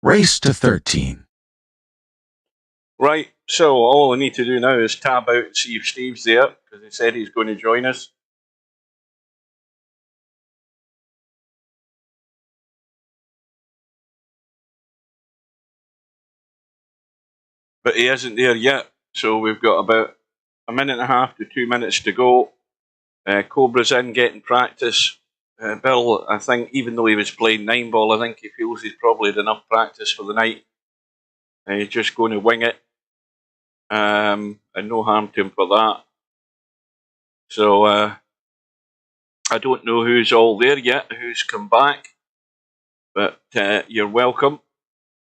S1: Race to 13.
S2: Right, so all I need to do now is tab out and see if Steve's there, because he said he's going to join us. But he isn't there yet, so we've got about a minute and a half to 2 minutes to go. Cobra's in getting practice. Bill, I think, even though he was playing 9-ball, I think he feels he's probably had enough practice for the night. He's just going to wing it. And no harm to him for that. So, I don't know who's all there yet, who's come back. But you're welcome.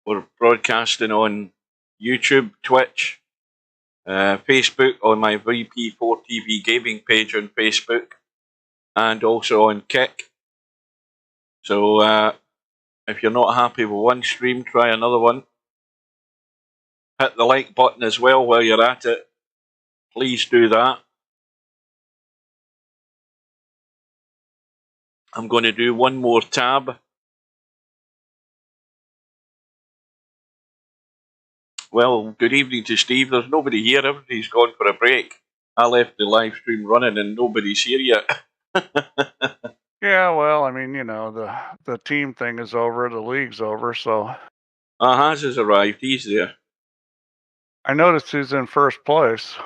S2: We're broadcasting on YouTube, Twitch, Facebook, on my VP4TV gaming page on Facebook, and also on Kick. So if you're not happy with one stream, try another one. Hit the like button as well while you're at it. Please do that. I'm going to do one more tab. Well, good evening to Steve. There's nobody here. Everybody's gone for a break. I left the live stream running and nobody's here yet.
S4: Yeah, well, I mean, you know, the team thing is over, the league's over, so.
S2: Haz has arrived. He's there.
S4: I noticed who's in first place.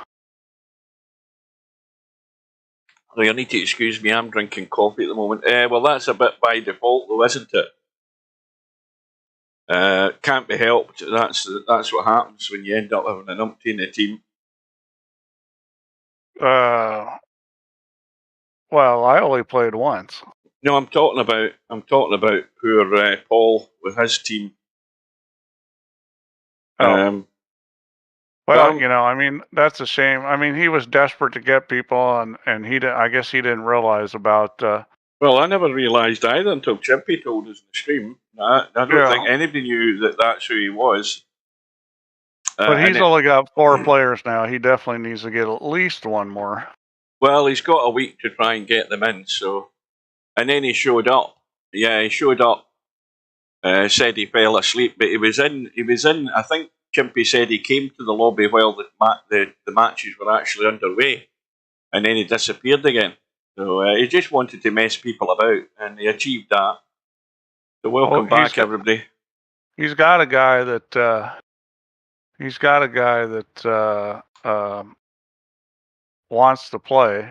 S2: Oh, you need to excuse me. I'm drinking coffee at the moment. Well, that's a bit by default, though, isn't it? Can't be helped. That's what happens when you end up having an umpty in the team.
S4: Well, I only played once.
S2: No, I'm talking about poor Paul with his team.
S4: Oh. Well, you know, I mean, that's a shame. I mean, he was desperate to get people, and he didn't. I guess he didn't realize about.
S2: Well, I never realised either until Chimpy told us in the stream. I don't think anybody knew that that's who he was.
S4: But he's only got 4 players now. He definitely needs to get at least one more.
S2: Well, he's got a week to try and get them in. So, and then he showed up. Yeah, he showed up. Said he fell asleep, but he was in. I think Chimpy said he came to the lobby while the matches were actually underway, and then he disappeared again. So he just wanted to mess people about, and he achieved that. So welcome back, everybody.
S4: He's got a guy that wants to play.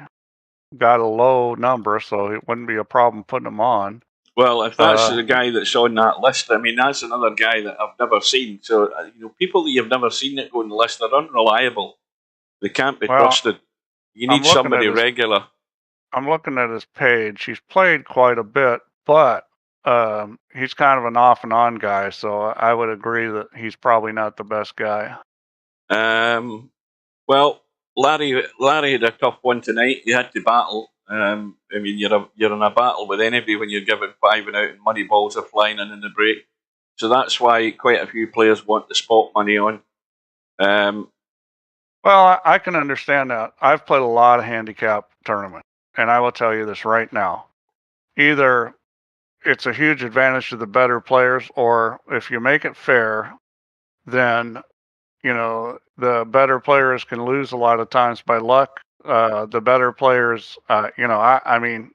S4: Got a low number, so it wouldn't be a problem putting him on.
S2: Well, if that's the guy that's on that list, I mean, that's another guy that I've never seen. So, you know, people that you've never seen that go on the list are unreliable. They can't be trusted. You need somebody regular.
S4: I'm looking at his page. He's played quite a bit, but he's kind of an off and on guy, so I would agree that he's probably not the best guy.
S2: Well, Larry had a tough one tonight. He had to battle. I mean, you're in a battle with anybody when you're given 5 and out and money balls are flying in the break. So that's why quite a few players want the spot money on.
S4: Well, I can understand that. I've played a lot of handicap tournaments, and I will tell you this right now. Either it's a huge advantage to the better players, or if you make it fair, then, you know, the better players can lose a lot of times by luck. The better players, you know, I mean,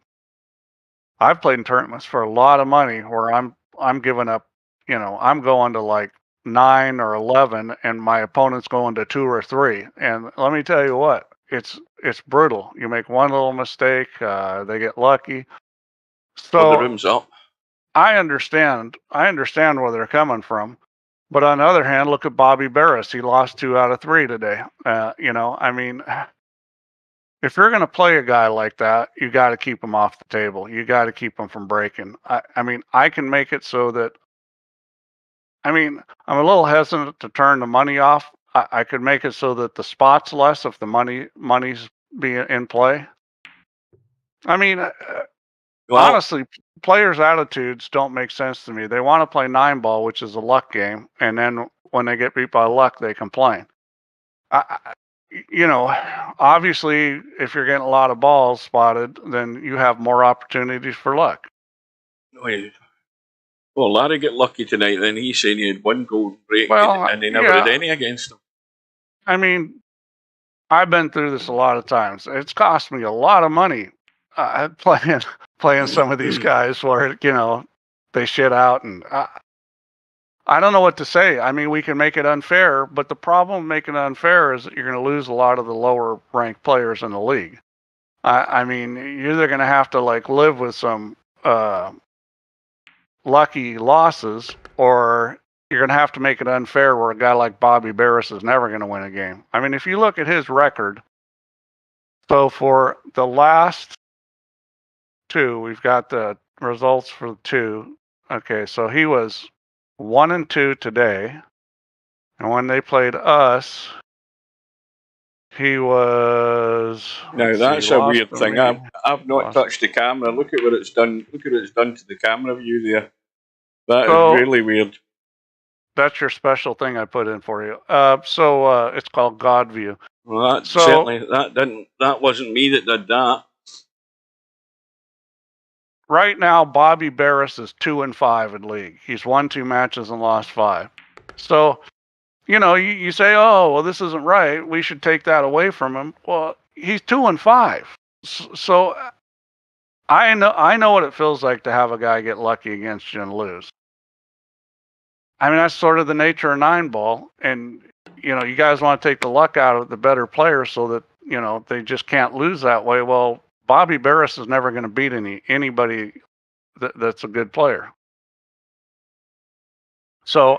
S4: I've played in tournaments for a lot of money where I'm giving up, you know, I'm going to like 9 or 11, and my opponent's going to 2 or 3. And let me tell you what, it's brutal. You make one little mistake, they get lucky.
S2: Well, the
S4: So
S2: room's up.
S4: I understand where they're coming from. But on the other hand, look at Bobby Barris. He lost 2 out of 3 today. I mean, if you're going to play a guy like that, you got to keep him off the table. You got to keep him from breaking. I mean, I can make it so that, I mean, I'm a little hesitant to turn the money off. I could make it so that the spot's less if the money's being in play. I mean,
S2: Well,
S4: honestly, players' attitudes don't make sense to me. They want to play 9-ball, which is a luck game, and then when they get beat by luck, they complain. Obviously, if you're getting a lot of balls spotted, then you have more opportunities for luck.
S2: well, Larry got lucky tonight. Then he's saying he had 1 golden break,
S4: Well,
S2: and they never had any against him.
S4: I mean, I've been through this a lot of times. It's cost me a lot of money playing some of these guys where they shit out, and I don't know what to say. I mean, we can make it unfair, but the problem making it unfair is that you're going to lose a lot of the lower ranked players in the league. I mean, you're either going to have to live with some lucky losses, or you're going to have to make it unfair where a guy like Bobby Barris is never going to win a game. I mean, if you look at his record, so for the last 2, we've got the results for 2. Okay, so he was 1-2 today, and when they played us, he was.
S2: Now that's a weird thing. I've not touched the camera. Look at what it's done. Look at what it's done to the camera view there. That is really weird.
S4: That's your special thing I put in for you. It's called God View.
S2: Well, that wasn't me that did that.
S4: Right now, Bobby Barris is 2-5 in league. He's won 2 matches and lost 5. So, you say, oh, well, this isn't right. We should take that away from him. Well, he's 2-5. So I know what it feels like to have a guy get lucky against you and lose. I mean, that's sort of the nature of 9-ball. And, you guys want to take the luck out of the better players so that, they just can't lose that way. Well, Bobby Barris is never going to beat anybody that's a good player. So,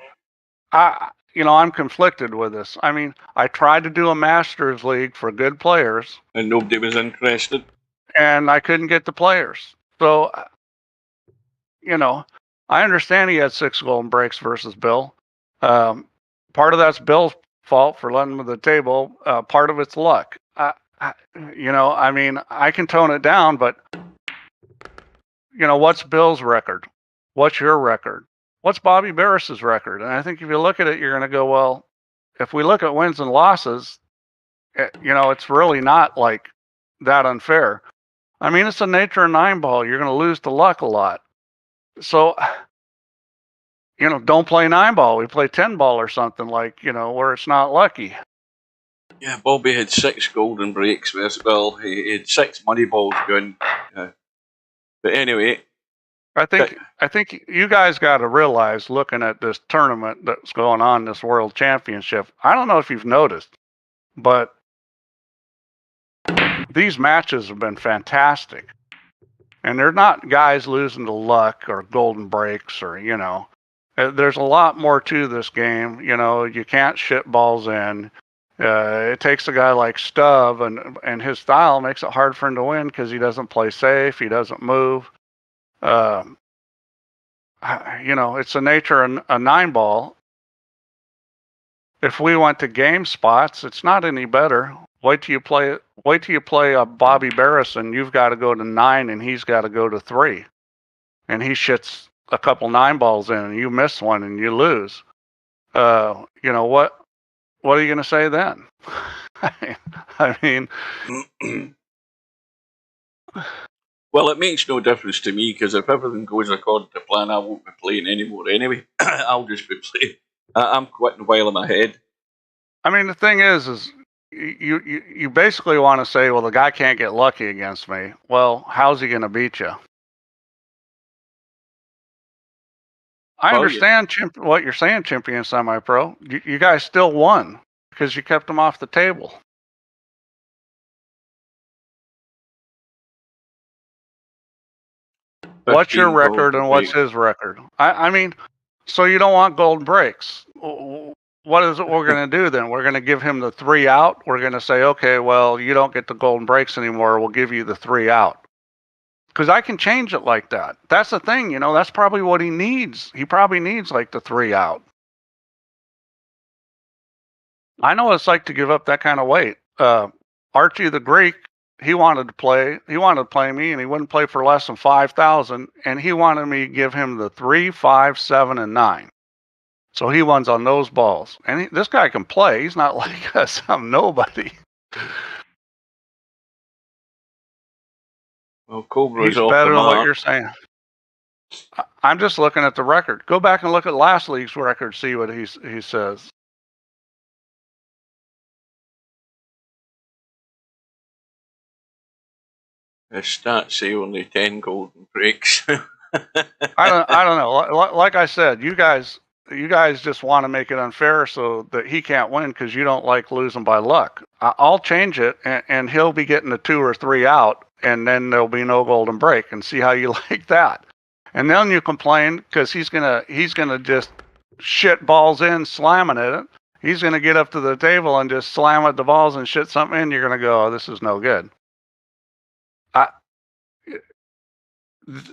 S4: I'm conflicted with this. I mean, I tried to do a Masters League for good players.
S2: And nobody was interested.
S4: And I couldn't get the players. So, I understand he had 6 golden breaks versus Bill. Part of that's Bill's fault for letting him to the table. Part of it's luck. I mean, I can tone it down, but, what's Bill's record? What's your record? What's Bobby Barris's record? And I think if you look at it, you're going to go, well, if we look at wins and losses, it's really not that unfair. I mean, it's the nature of 9-ball. You're going to lose to luck a lot. So, don't play 9-ball. We play 10-ball or something where it's not lucky.
S2: Yeah, Bobby had 6 golden breaks. Well, he had 6 money balls going. But anyway,
S4: I think you guys got to realize, looking at this tournament that's going on, this World Championship. I don't know if you've noticed, but these matches have been fantastic, and they're not guys losing to luck or golden breaks or There's a lot more to this game. You can't shit balls in. It takes a guy like Stubb, and his style makes it hard for him to win because he doesn't play safe. He doesn't move. It's the nature of a 9-ball. If we went to game spots, it's not any better. Wait till you play a Bobby Barris, and you've got to go to 9, and he's got to go to 3, and he shits a couple 9-balls in, and you miss one, and you lose. What are you going to say then? I mean,
S2: well, it makes no difference to me because if everything goes according to plan, I won't be playing anymore anyway. I'll just be playing. I'm quitting while I'm ahead.
S4: I mean, the thing is you basically want to say, well, the guy can't get lucky against me. Well, how's he going to beat you? I
S2: Well,
S4: understand what you're saying, Chimpy and Semi-Pro. You guys still won because you kept them off the table. What's your
S2: 15
S4: record and
S2: golden
S4: what's
S2: break.
S4: his record? I mean, so you don't want golden breaks. What is it we're going to do then? We're going to give him the 3 out. We're going to say, okay, well, you don't get the golden breaks anymore. We'll give you the 3 out. Because I can change it like that. That's the thing, that's probably what he needs. He probably needs like the 3 out. I know what it's like to give up that kind of weight. Archie the Greek, he wanted to play me, and he wouldn't play for less than 5,000, and he wanted me to give him the 3, 5, 7, and 9. So he wins on those balls. And this guy can play. He's not like us. I'm nobody.
S2: Well, Cobra
S4: He's
S2: is off
S4: better
S2: the
S4: than what
S2: mark.
S4: you're saying. I'm just looking at the record. Go back and look at last league's record. See what he says.
S2: His stats say only 10 golden breaks.
S4: I don't know. Like I said, you guys just want to make it unfair so that he can't win because you don't like losing by luck. I'll change it, and he'll be getting the 2 or 3 out, and then there'll be no golden break, and see how you like that. And then you complain because he's gonna just shit balls in, slamming it. He's gonna get up to the table and just slam at the balls and shit something in. You're gonna go, oh, this is no good.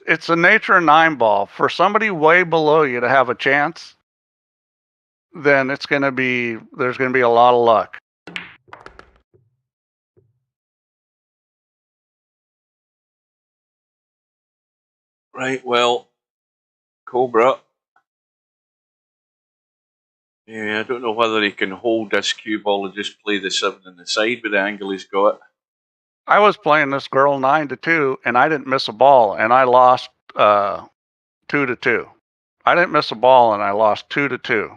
S4: It's the nature of 9 ball. For somebody way below you to have a chance, then there's going to be a lot of luck.
S2: Right, well, Cobra. Yeah, I don't know whether he can hold this cue ball and just play the 7 on the side with the angle he's got.
S4: I was playing this girl 9-2, and I didn't miss a ball, and I lost 2-2. I didn't miss a ball, and I lost 2-2.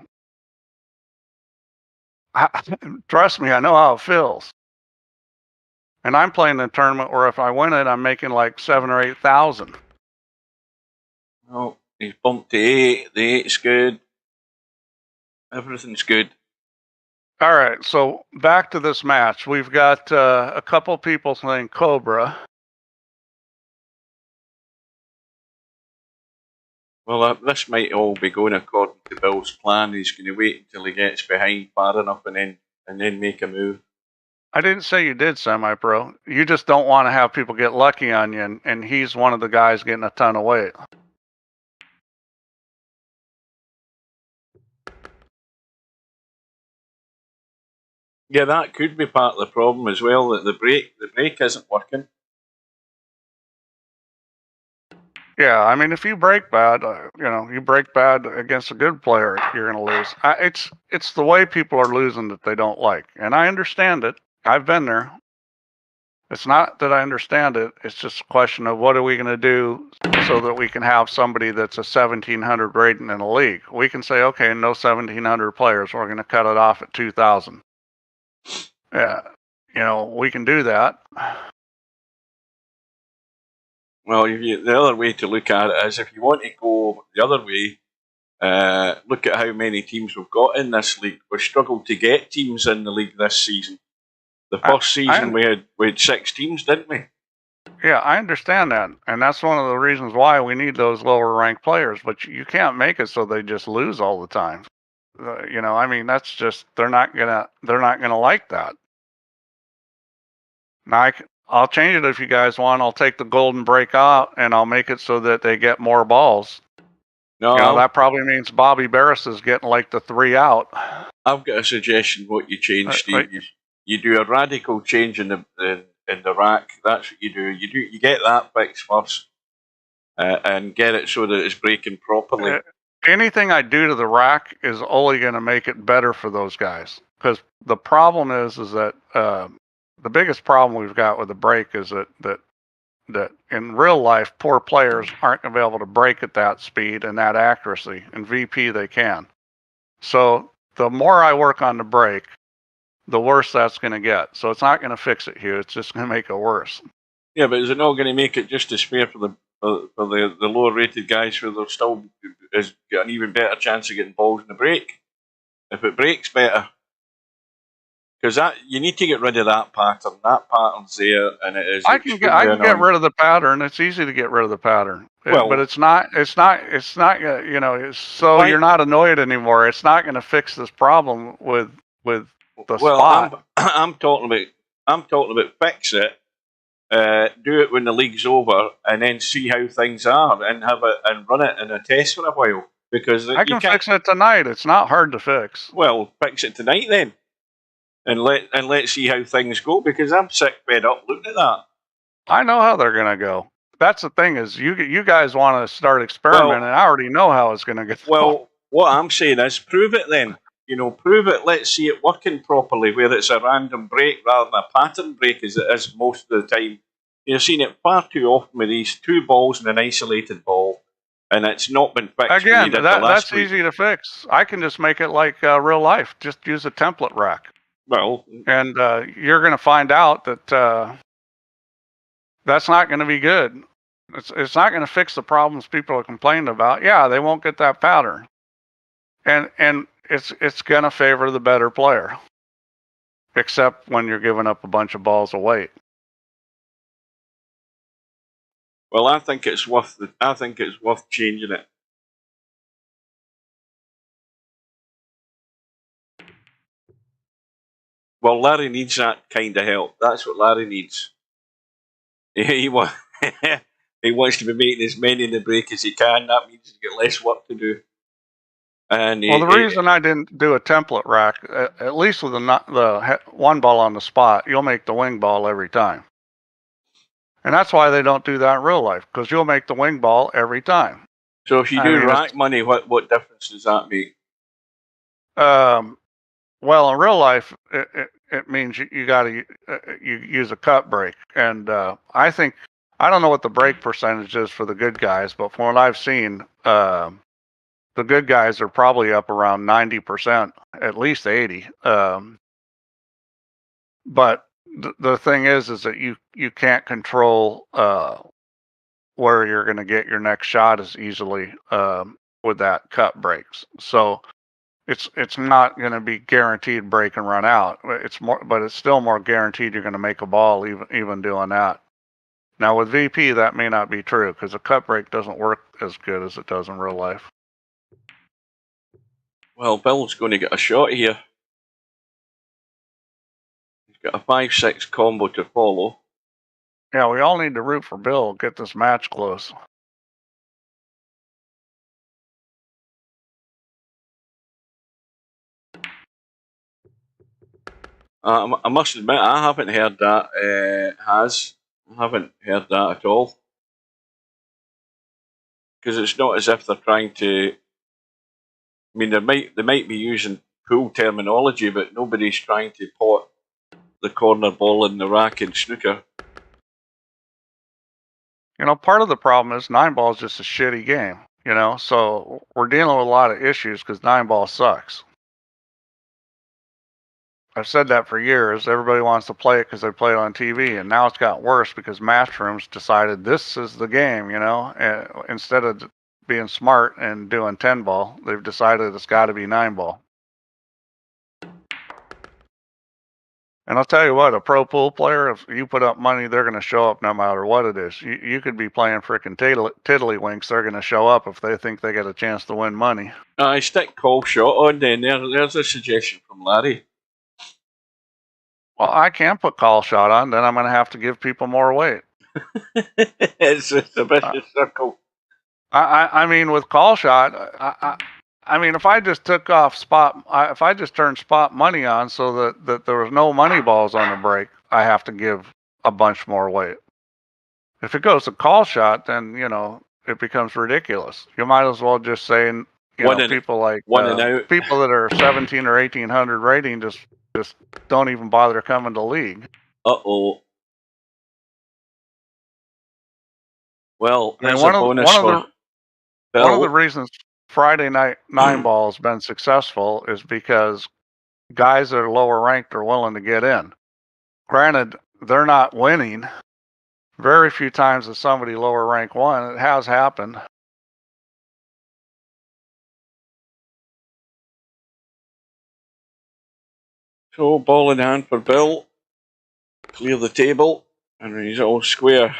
S4: Trust me, I know how it feels. And I'm playing the tournament where if I win it, I'm making like 7,000 or 8,000.
S2: Oh, he's bumped to 8. The 8's good. Everything's good.
S4: All right, so back to this match. We've got a couple people saying Cobra.
S2: Well, this might all be going according to Bill's plan. He's going to wait until he gets behind far enough and then make a move.
S4: I didn't say you did, Semi-Pro. You just don't want to have people get lucky on you, and he's one of the guys getting a ton of weight.
S2: Yeah, that could be part of the problem as well, that the brake isn't working.
S4: Yeah, I mean, if you break bad, you break bad against a good player, you're going to lose. It's the way people are losing that they don't like, and I understand it. I've been there. It's not that I understand it. It's just a question of what are we going to do so that we can have somebody that's a 1,700 rating in the league. We can say, okay, no 1,700 players. We're going to cut it off at 2,000. Yeah, we can do that.
S2: Well, the other way to look at it is if you want to go the other way, look at how many teams we've got in this league. We've struggled to get teams in the league this season. The first season we had 6 teams, didn't we?
S4: Yeah, I understand that, and that's one of the reasons why we need those lower ranked players. But you can't make it so they just lose all the time. I mean, that's just they're not gonna like that. Now I'll change it if you guys want. I'll take the golden break out and I'll make it so that they get more balls.
S2: No,
S4: that probably means Bobby Barris is getting like the 3 out.
S2: I've got a suggestion. What you change, Steve? You do a radical change in the rack. That's what you do. You get that fixed first, and get it so that it's breaking properly.
S4: Anything I do to the rack is only going to make it better for those guys. Because the problem is that the biggest problem we've got with the brake is that in real life, poor players aren't going to be able to brake at that speed and that accuracy. In VP, they can. So the more I work on the brake, the worse that's going to get. So it's not going to fix it, Hugh. It's just going to make it worse.
S2: Yeah, but is it not going to make it just as fair for for the lower rated guys where they're still is got an even better chance of getting balls in the brake if it breaks better. Because that you need to get rid of that pattern. That pattern's there, and it is.
S4: I can get rid of the pattern. It's easy to get rid of the pattern.
S2: Well,
S4: but it's not. You know. So you're not annoyed anymore. It's not going to fix this problem with the spot.
S2: I'm talking about fix it. Do it when the league's over, and then see how things are, and run it in a test for a while. Because
S4: I can fix it tonight. It's not hard to fix.
S2: Well, fix it tonight then. And let's see how things go, because I'm sick fed up looking at that.
S4: I know how they're gonna go. That's the thing is you guys want to start experimenting. I already know how it's gonna go.
S2: Well, what I'm saying is prove it then. You know, prove it. Let's see it working properly, where it's a random break rather than a pattern break, as it is most of the time. You're seeing it far too often with these two balls and an isolated ball, and it's not been fixed.
S4: Again, that's easy to fix. I can just make it like real life. Just use a template rack.
S2: Well,
S4: and you're going to find out that that's not going to be good. It's not going to fix the problems people are complaining about. Yeah, they won't get that pattern, and it's going to favor the better player, except when you're giving up a bunch of balls of weight.
S2: Well, I think it's worth changing it. Well, Larry needs that kind of help. That's what Larry needs. He wants to be making as many in the break as he can. That means he's got less work to do. And
S4: the reason I didn't do a template rack, at least with the one ball on the spot, you'll make the wing ball every time. And that's why they don't do that in real life, because you'll make the wing ball every time.
S2: So if you do rack money, what difference does that make?
S4: Well, in real life, it means you got to you use a cut brake, and I don't know what the brake percentage is for the good guys, but from what I've seen, the good guys are probably up around 90%, at least 80. But the thing is that you can't control where you're going to get your next shot as easily with that cut brakes. So it's not going to be guaranteed break and run out. But it's still more guaranteed you're going to make a ball even doing that. Now with VP, that may not be true, because a cut brake doesn't work as good as it does in real life.
S2: Well, Bill's going to get a shot here. He's got a 5-6 combo to follow.
S4: Yeah, we all need to root for Bill. Get this match close.
S2: I must admit, I haven't heard that. I haven't heard that at all. Because it's not as if they're trying to. I mean, they might be using pool terminology, but nobody's trying to pot the corner ball in the rack in snooker.
S4: You know, part of the problem is 9-ball is just a shitty game. You know, so we're dealing with a lot of issues because 9-ball sucks. I've said that for years. Everybody wants to play it because they play it on TV, and now it's got worse because Matchrooms decided this is the game, you know. Instead of being smart and doing 10-ball, they've decided it's got to be 9-ball. And I'll tell you what, a pro pool player, if you put up money, they're going to show up no matter what it is. You could be playing frickin' tiddlywinks. They're going to show up if they think they get a chance to win money.
S2: I stick call shot on then. There's a suggestion from Larry.
S4: Well, I can put call shot on, then I'm going to have to give people more weight.
S2: It's a vicious circle.
S4: I mean, with call shot, I mean, if I just took off spot, if I just turned spot money on so that there was no money balls on the break, I have to give a bunch more weight. If it goes to call shot, then, you know, it becomes ridiculous. You might as well just say, you know, people like people that are 17 or 1800 rating just don't even bother coming to league.
S2: Uh-oh. Well,
S4: that's one of the reasons Friday night 9-ball has been successful is because guys that are lower ranked are willing to get in. Granted, they're not winning very few times that somebody lower rank won. It has happened.
S2: So, ball in hand for Bill. Clear the table, and he's all square.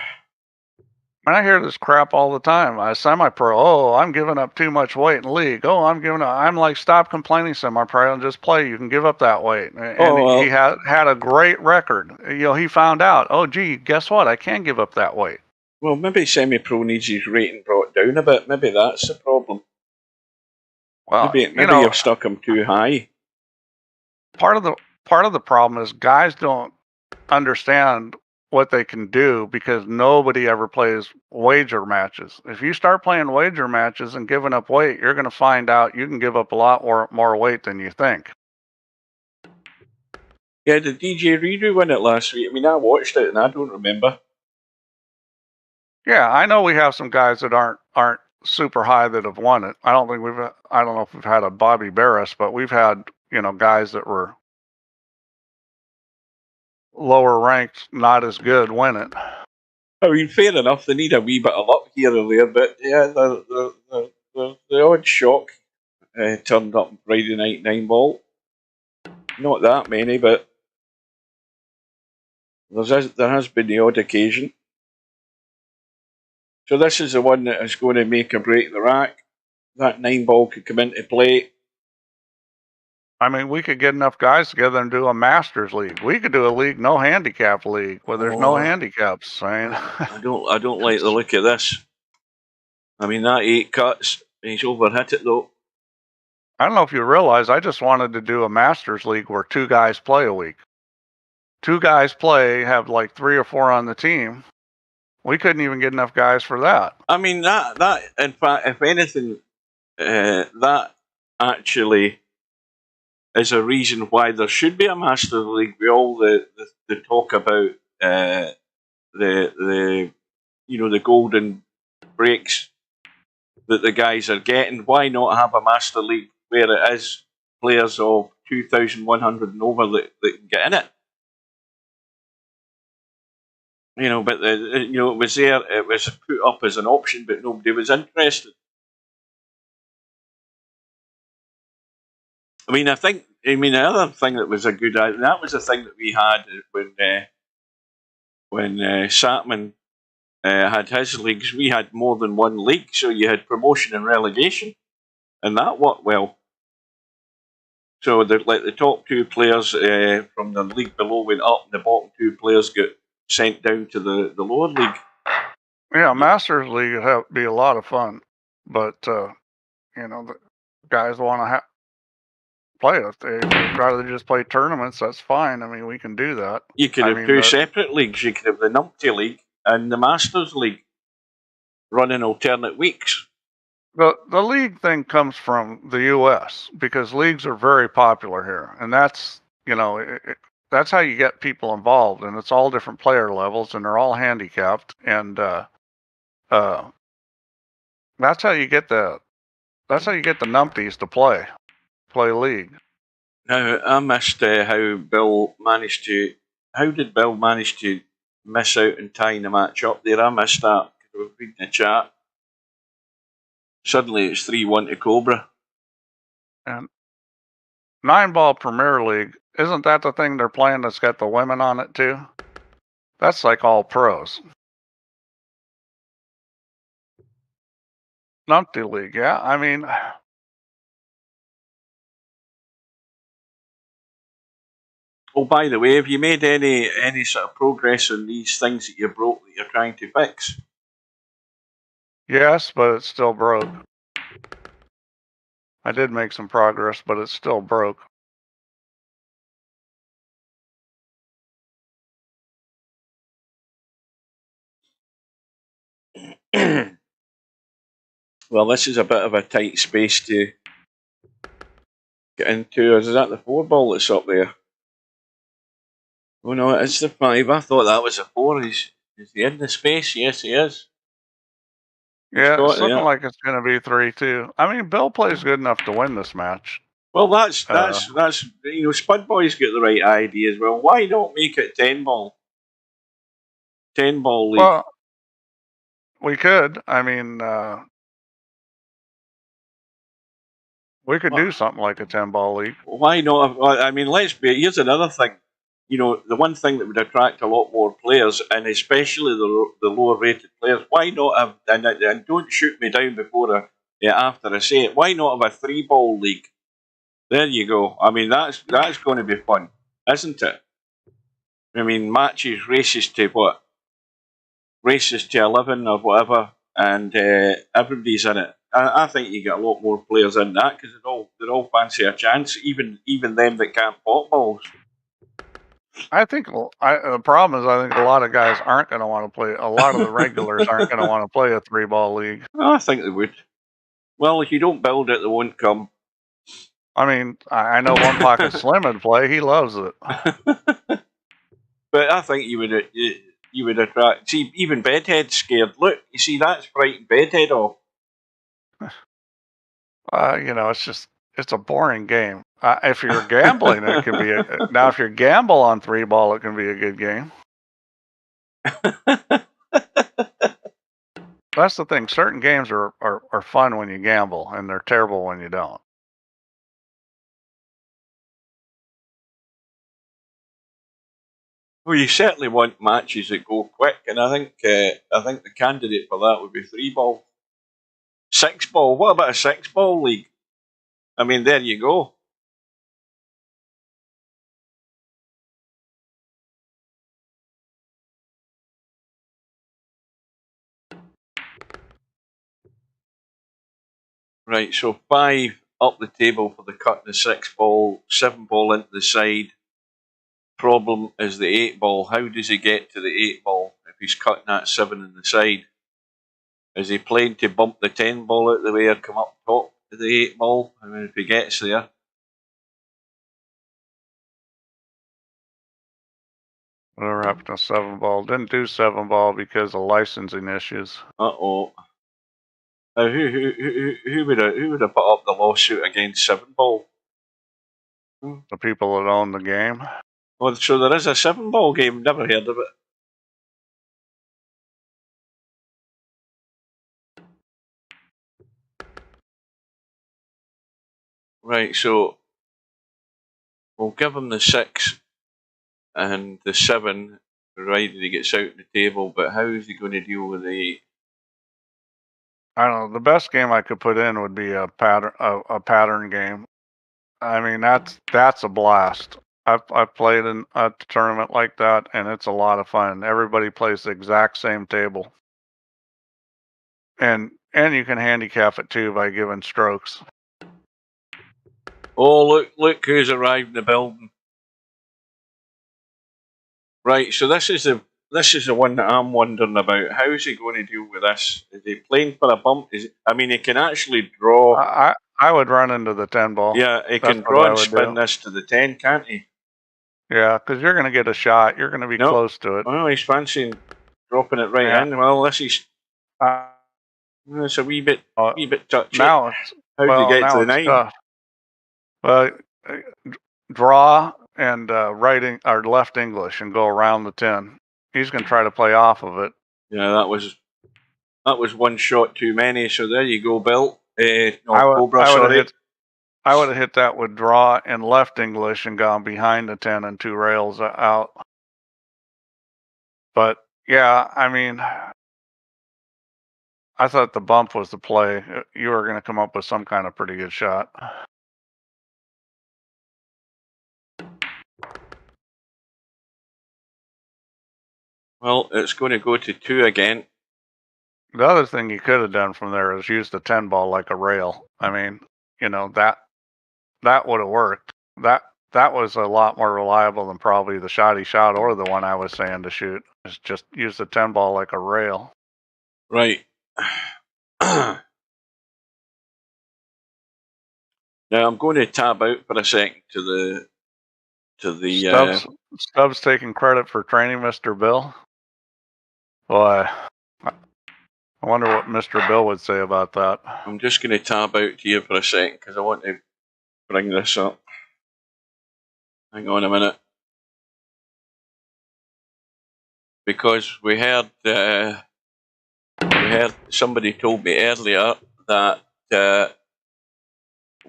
S4: And I hear this crap all the time. I semi-pro. Oh, I'm giving up too much weight in league. Oh, I'm like, stop complaining, semi-pro, and just play. You can give up that weight. And he had a great record. You know, he found out. Oh, gee, guess what? I can give up that weight.
S2: Well, maybe semi-pro needs his rating brought down a bit. Maybe that's the problem.
S4: Well,
S2: maybe you've stuck him too high.
S4: Part of the problem is guys don't understand what they can do because nobody ever plays wager matches. If you start playing wager matches and giving up weight, you're going to find out you can give up a lot more weight than you think.
S2: Yeah, did DJ Redo win it last week? I mean, I watched it and I don't remember.
S4: Yeah, I know we have some guys that aren't super high that have won it. I don't know if we've had a Bobby Barris, but we've had, you know, guys that were lower ranked, not as good, win it.
S2: I mean, fair enough. They need a wee bit of luck here or there, but yeah, the odd shock turned up Friday night 9-ball. Not that many, but there has been the odd occasion. So this is the one that is going to make or break the rack. That 9-ball could come into play.
S4: I mean, we could get enough guys together and do a Masters League. We could do a league, no handicap league, where there's no handicaps.
S2: I don't like the look of this. I mean, that 8 cuts, he's overhit it though.
S4: I don't know if you realize, I just wanted to do a Masters League where 2 guys play a week. 2 guys play, have like 3 or 4 on the team. We couldn't even get enough guys for that.
S2: I mean, that in fact, if anything, that actually is a reason why there should be a Masters League with all the talk about the golden breaks that the guys are getting. Why not have a Master League where it is players of 2,100 and over that can get in it? You know, but it was there. It was put up as an option, but nobody was interested. I mean, the other thing that was a good idea, that was the thing that we had when Satman had his leagues. We had more than one league, so you had promotion and relegation, and that worked well. So the top 2 players from the league below went up, and the bottom 2 players got sent down to the lower league.
S4: Yeah, Masters League would be a lot of fun, but the guys want to play it. If they'd rather just play tournaments, that's fine. I mean, we can do that.
S2: You could have 2 separate leagues. You could have the Numpty League and the Masters League running alternate weeks.
S4: The league thing comes from the U.S. because leagues are very popular here, and that's that's how you get people involved, and it's all different player levels, and they're all handicapped, and that's how you get the numpties to play league.
S2: Now, I missed how Bill managed to. How did Bill manage to miss out and tying the match up there? I missed that. I was reading the chat. Suddenly it's 3-1 to Cobra.
S4: And 9-ball Premier League, isn't that the thing they're playing that's got the women on it too? That's like all pros. Numpty League, yeah. I mean,
S2: oh, by the way, have you made any sort of progress on these things that you broke that you're trying to fix?
S4: yes, but it's still broke. I did make some progress, but it's still broke.
S2: Well, this is a bit of a tight space to get into. Is that the 4-ball that's up there? Oh no, it's the 5. I thought that was a 4. Is he in the space? Yes, he is.
S4: Yeah, it's looking like it's going to be 3-2. I mean, Bill plays good enough to win this match.
S2: Well, that's Spud Boy's got the right idea as well. Why not make it 10-ball? 10 ball league.
S4: Well, we could. I mean, we could do something like a 10-ball league.
S2: Why not? I mean, here's another thing. You know, the one thing that would attract a lot more players, and especially the lower rated players, why not have, and don't shoot me down after I say it, why not have a 3-ball league? There you go. I mean, that's going to be fun, isn't it? I mean, matches, races to what? Races to 11 or whatever, and everybody's in it. I think you get a lot more players in that because they all fancy a chance, even them that can't pot balls.
S4: I think the problem is I think a lot of guys aren't going to want to play. A lot of the regulars aren't going to want to play a 3-ball league.
S2: I think they would. Well, if you don't build it, they won't come.
S4: I mean, I know One Pocket Slim would play. He loves it.
S2: But I think you would attract. See, even Bedhead's scared. Look, you see, that's frightened Bedhead off.
S4: You know, it's a boring game. If you're gambling, it can be now. If you gamble on 3-ball, it can be a good game. That's the thing. Certain games are fun when you gamble, and they're terrible when you don't.
S2: Well, you certainly want matches that go quick, and I think the candidate for that would be 3-ball. 6-ball. What about a 6-ball league? I mean, there you go. Right, so 5 up the table for the cut in the 6-ball, 7-ball into the side. Problem is the 8-ball. How does he get to the 8-ball if he's cutting that 7 in the side? Is he playing to bump the 10-ball out of the way or come up top to the 8-ball? I mean, if he gets there.
S4: Whatever happened to 7-ball? Didn't do 7-ball because of licensing issues.
S2: Uh-oh. Now, who would have put up the lawsuit against 7-ball?
S4: The people that own the game.
S2: Well, so there is a 7-ball game. Never heard of it. Right, so we'll give him the 6 and the 7, provided he gets out of the table. But how is he going to deal with the 8?
S4: I don't know. The best game I could put in would be a pattern game. I mean, that's a blast. I've played in a tournament like that, and it's a lot of fun. Everybody plays the exact same table, and you can handicap it too by giving strokes.
S2: Oh, look who's arrived in the building. Right, so this is the one that I'm wondering about. How is he going to deal with this? Is he playing for a bump? I mean, he can actually draw.
S4: I would run into the 10-ball.
S2: Yeah, he can draw and spin this to the 10, can't he?
S4: Yeah, because you're going to get a shot. You're going to be close to it.
S2: Oh, he's fancying dropping it right in. Well, this is it's a wee bit touchy.
S4: Now,
S2: how do you get to the 9?
S4: Tough. Well, draw and left English and go around the 10. He's going to try to play off of it.
S2: Yeah, that was one shot too many. So there you go, Bill. Cobra, sorry.
S4: I would have hit that with draw and left English and gone behind the 10 and 2 rails out. But yeah, I mean, I thought the bump was the play. You were going to come up with some kind of pretty good shot.
S2: Well, it's going to go to 2 again.
S4: The other thing you could have done from there is use the 10-ball like a rail. I mean, you know, that would have worked. That was a lot more reliable than probably the shot he shot or the one I was saying to shoot. Is just use the 10-ball like a rail.
S2: Right. Now I'm going to tab out for a second to the
S4: Stubbs taking credit for training Mr.Bill. Boy, I wonder what Mr. Bill would say about that.
S2: I'm just going to tab out here for a second because I want to bring this up. Hang on a minute. because we heard somebody told me earlier that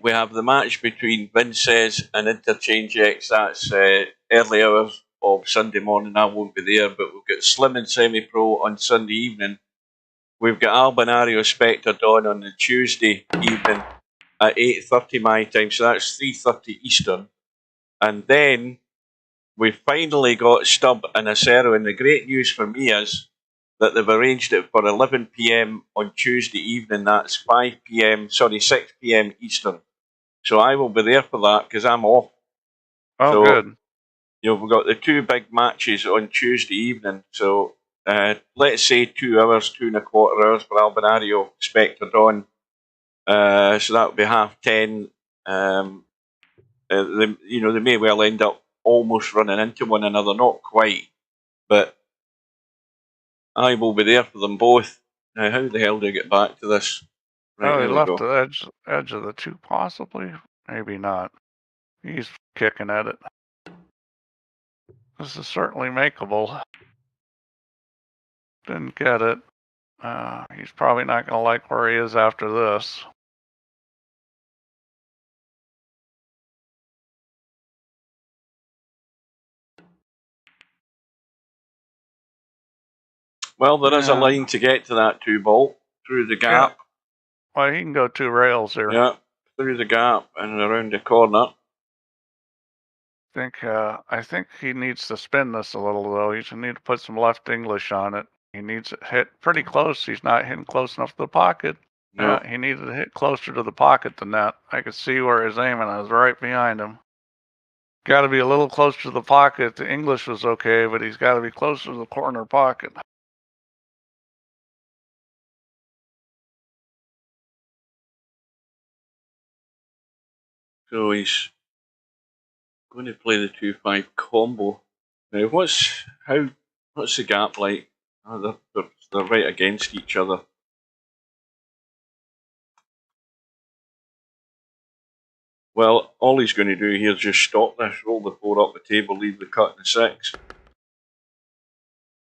S2: we have the match between Vinces and Interchange X. That's early hours of Sunday morning. I won't be there, but we've got Slim and Semi Pro on Sunday evening. We've got Albinario Spectre Dawn on the Tuesday evening at 8:30 my time, so that's 3:30 Eastern. And then we've finally got Stubb and Acero, and the great news for me is that they've arranged it for 11 p.m. on Tuesday evening. That's 6 p.m. Eastern. So I will be there for that because I'm off.
S4: Oh,
S2: so,
S4: good.
S2: We've got the two big matches on Tuesday evening. So let's say 2 hours, 2.25 hours for Albinario Spectre Dawn. So that would be 10:30. They may well end up almost running into one another, not quite, but I will be there for them both. Now, how the hell do I get back to this?
S4: Right, he left the edge of the 2, possibly. Maybe not. He's kicking at it. This is certainly makeable. Didn't get it. He's probably not going to like where he is after this.
S2: Well, there is a line to get to that 2-ball through the gap.
S4: Yeah. Well, he can go 2 rails here.
S2: Yeah, through the gap and around the corner.
S4: I think he needs to spin this a little, though. He's going to need to put some left English on it. He needs it hit pretty close. He's not hitting close enough to the pocket.
S2: No.
S4: He needed to hit closer to the pocket than that. I could see where he's aiming. I was right behind him. Got to be a little closer to the pocket. The English was okay, but he's got to be closer to the corner pocket.
S2: So he's going to play the 2-5 combo. Now, what's the gap like? Oh, they're right against each other. Well, all he's going to do here is just stop this, roll the 4 up the table, leave the cut in the 6.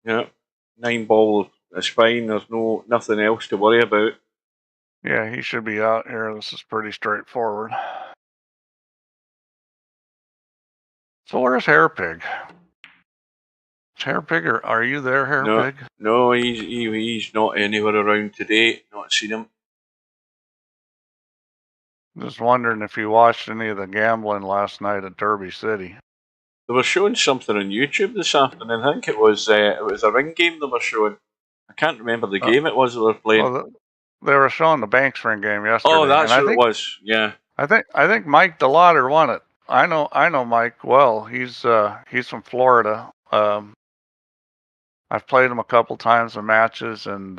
S2: Yeah, 9-ball is fine. There's nothing else to worry about.
S4: Yeah, he should be out here. This is pretty straightforward. So where's Hairpig? Hairpig, are you there, Hairpig?
S2: No, he's not anywhere around today. Not seen him.
S4: Just wondering if you watched any of the gambling last night at Derby City.
S2: They were showing something on YouTube this afternoon. I think it was a ring game they were showing. I can't remember the game it was they were playing.
S4: Well, they were showing the Banks ring game yesterday.
S2: Oh, that's what it was. Yeah.
S4: I think Mike DeLauder won it. I know Mike well. He's from Florida. I've played him a couple times in matches, and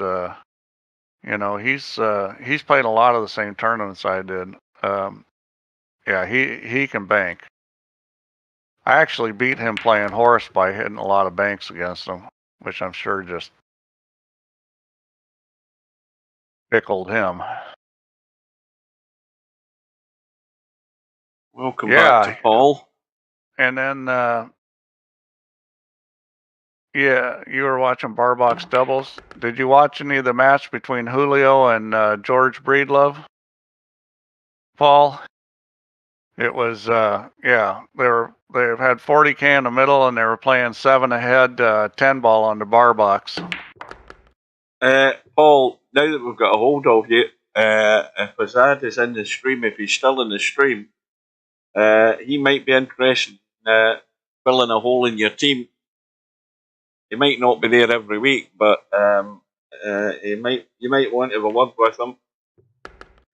S4: he's played a lot of the same tournaments I did. Yeah, he can bank. I actually beat him playing horse by hitting a lot of banks against him, which I'm sure just pickled him.
S2: Welcome back to Paul.
S4: And then, you were watching Bar Box Doubles. Did you watch any of the match between Julio and George Breedlove? Paul? It was, they've had 40K in the middle, and they were playing 7 ahead, 10-ball on the bar box.
S2: Paul, now that we've got a hold of you, if Azad is in the stream, if he's still in the stream, he might be interested in filling a hole in your team. He might not be there every week, but you might want to have a word with him.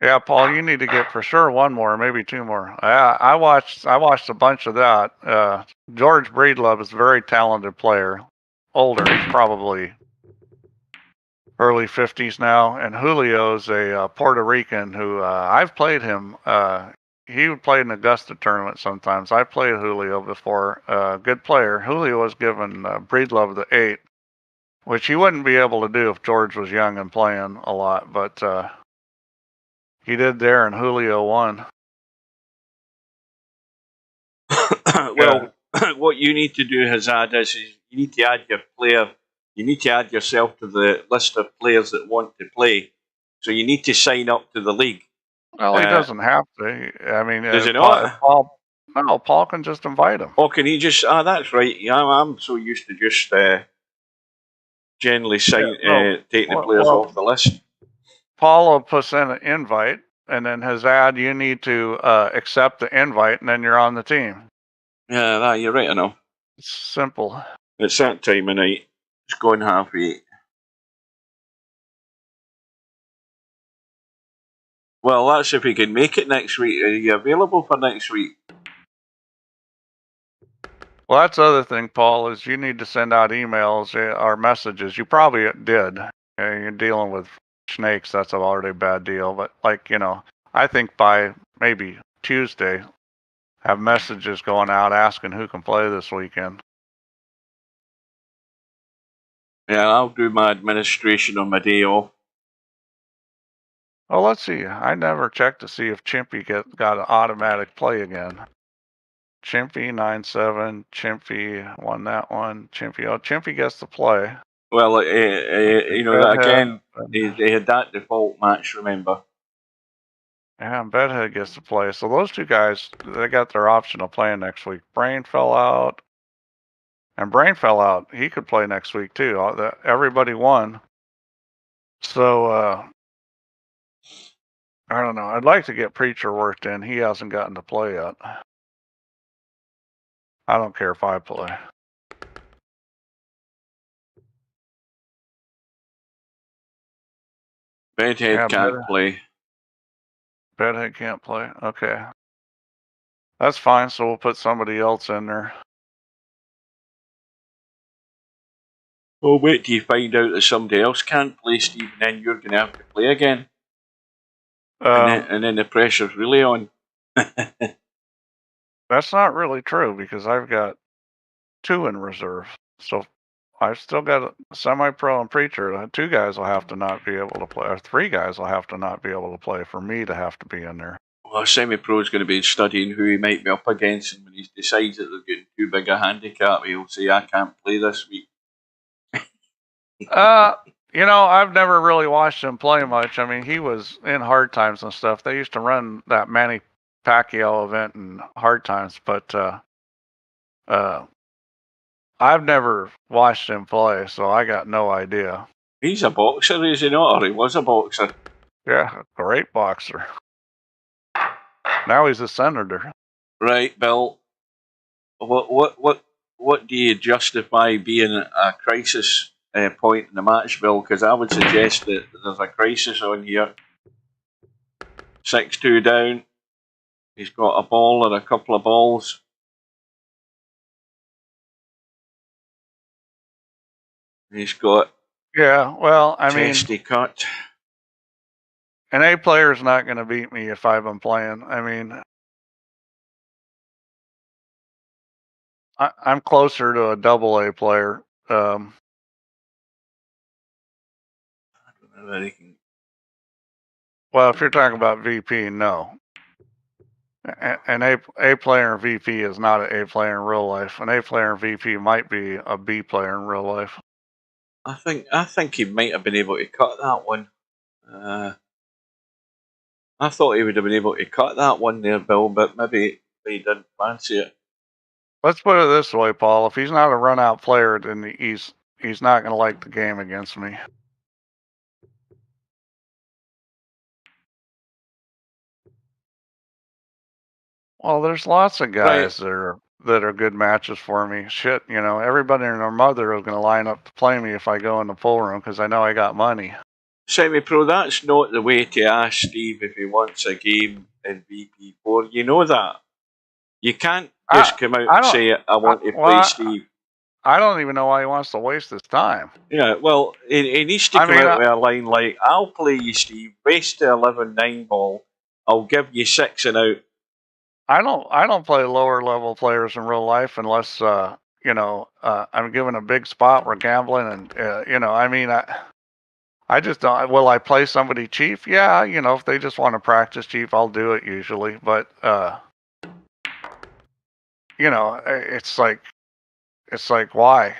S4: Yeah, Paul, you need to get for sure 1 more, maybe 2 more. I watched a bunch of that. George Breedlove is a very talented player. Older, he's probably early 50s now. And Julio's a Puerto Rican who I've played him. He would play in Augusta tournament sometimes. I played Julio before. Good player. Julio was given Breedlove the 8, which he wouldn't be able to do if George was young and playing a lot, but he did there, and Julio won.
S2: Well, what you need to do, Hazard, is you need to add your player you need to add yourself to the list of players that want to play. So you need to sign up to the league.
S4: Well, he doesn't have to. I mean,
S2: Does he not?
S4: Paul can just invite him.
S2: Oh, can he just? Ah, that's right. Yeah, I'm so used to just generally taking the players off the list.
S4: Paul will put in an invite, and then his ad, you need to accept the invite, and then you're on the team.
S2: Yeah, you're right, I know.
S4: It's simple.
S2: It's that time of night. It's going 8:30. Well, that's if we can make it next week. Are you available for next week?
S4: Well, that's the other thing, Paul, is you need to send out emails or messages. You probably did. You're dealing with snakes. That's already a bad deal. But, I think by maybe Tuesday, have messages going out asking who can play this weekend.
S2: Yeah, I'll do my administration on my day off.
S4: Well, let's see. I never checked to see if Chimpy got an automatic play again. Chimpy 9-7. Chimpy won that one. Chimpy gets to play.
S2: Well, again, they had that default match, remember?
S4: Yeah, and Bedhead gets to play. So those two guys, they got their option of playing next week. Brain fell out. And Brain fell out. He could play next week, too. Everybody won. So, I don't know. I'd like to get Preacher worked in. He hasn't gotten to play yet. I don't care if I play.
S2: Bedhead can't play.
S4: Bedhead can't play? Okay. That's fine, so we'll put somebody else in there.
S2: Well, wait till you find out that somebody else can't play, Steve, and then you're going to have to play again. And then the pressure's really on.
S4: That's not really true, because I've got 2 in reserve. So I've still got a semi-pro and Preacher. 2 guys will have to not be able to play, or 3 guys will have to not be able to play for me to have to be in there.
S2: Well, semi-pro is going to be studying who he might be up against, and when he decides that they're getting too big a handicap, he'll say, I can't play this week.
S4: I've never really watched him play much. I mean, he was in Hard Times and stuff. They used to run that Manny Pacquiao event in Hard Times, but I've never watched him play, so I got no idea.
S2: He's a boxer, is he not? Or he was a boxer.
S4: Yeah, a great boxer. Now he's a senator.
S2: Right, Bill. What do you justify being a crisis point in the match, Bill? Because I would suggest that there's a crisis on here. 6-2 down. He's got a ball or a couple of balls. He's got chesty cut.
S4: An A player's not going to beat me if I've been playing. I mean, I'm closer to a double A player.
S2: I don't know that he can.
S4: Well, if you're talking about VP, no. An A player in VP is not an A player in real life. An A player in VP might be a B player in real life.
S2: I think he might have been able to cut that one. I thought he would have been able to cut that one there, Bill, but maybe he didn't fancy it.
S4: Let's put it this way, Paul. If he's not a run-out player, then he's not going to like the game against me. Well, there's lots of guys that are good matches for me. Shit, everybody and their mother is going to line up to play me if I go in the pool room because I know I got money.
S2: Semi-pro, that's not the way to ask Steve if he wants a game in VP4. You know that. You can't just come out and say, I want to play Steve.
S4: I don't even know why he wants to waste his time.
S2: Yeah, well, he needs to come out with a line like, I'll play you, Steve. Race to 11-9 ball. I'll give you 6 and out.
S4: I don't play lower level players in real life unless I'm given a big spot. We're gambling, and I just don't. Will I play somebody cheap? Yeah, if they just want to practice cheap, I'll do it usually. But it's like why?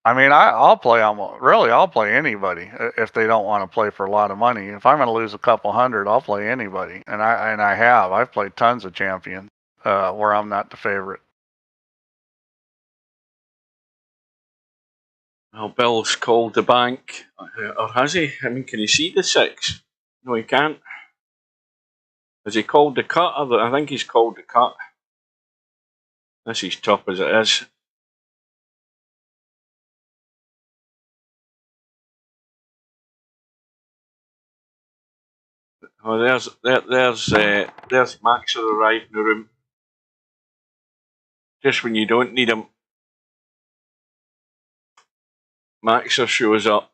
S4: I mean, I'll play I'll play anybody if they don't want to play for a lot of money. If I'm going to lose a couple hundred, I'll play anybody, and I've played tons of champions where I'm not the favorite.
S2: Well, Bill's called the bank, or has he? I mean, can he see the 6? No, he can't. Has he called the cut? I think he's called the cut. This is tough as it is. Oh, there's Maxer arrived in the room. Just when you don't need him, Maxer shows up.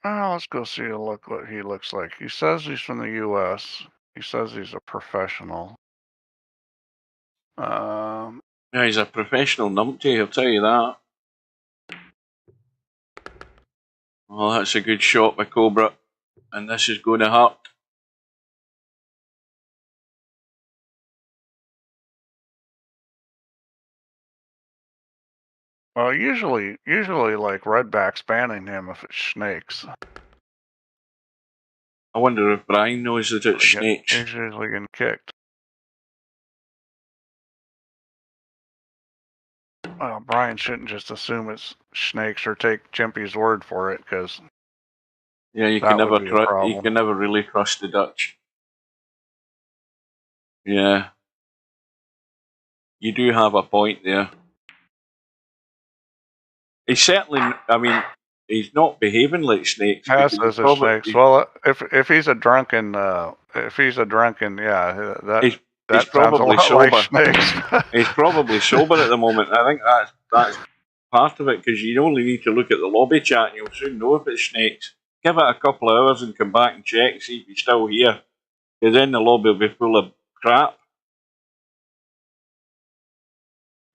S4: Oh, let's go see what he looks like. He says he's from the U.S. He says he's a professional.
S2: Yeah, he's a professional numpty, I'll tell you that. Well, that's a good shot by Cobra, and this is going to hurt.
S4: Well, usually like Redback's banning him if it's snakes.
S2: I wonder if Brian knows that it's snakes.
S4: He's usually getting kicked. Well, Brian shouldn't just assume it's snakes or take Chimpy's word for it, because
S2: yeah, you can never really trust the Dutch. Yeah, you do have a point there. He's certainly, I mean, he's not behaving like snakes.
S4: Yes, as a snakes. Well, if he's a drunken, yeah,
S2: he's
S4: that
S2: probably
S4: sober.
S2: Like snakes. He's probably sober at the moment. I think that's part of it, because you only need to look at the lobby chat and you'll soon know if it's snakes. Give it a couple of hours and come back and check, see if he's still here, because then the lobby will be full of crap.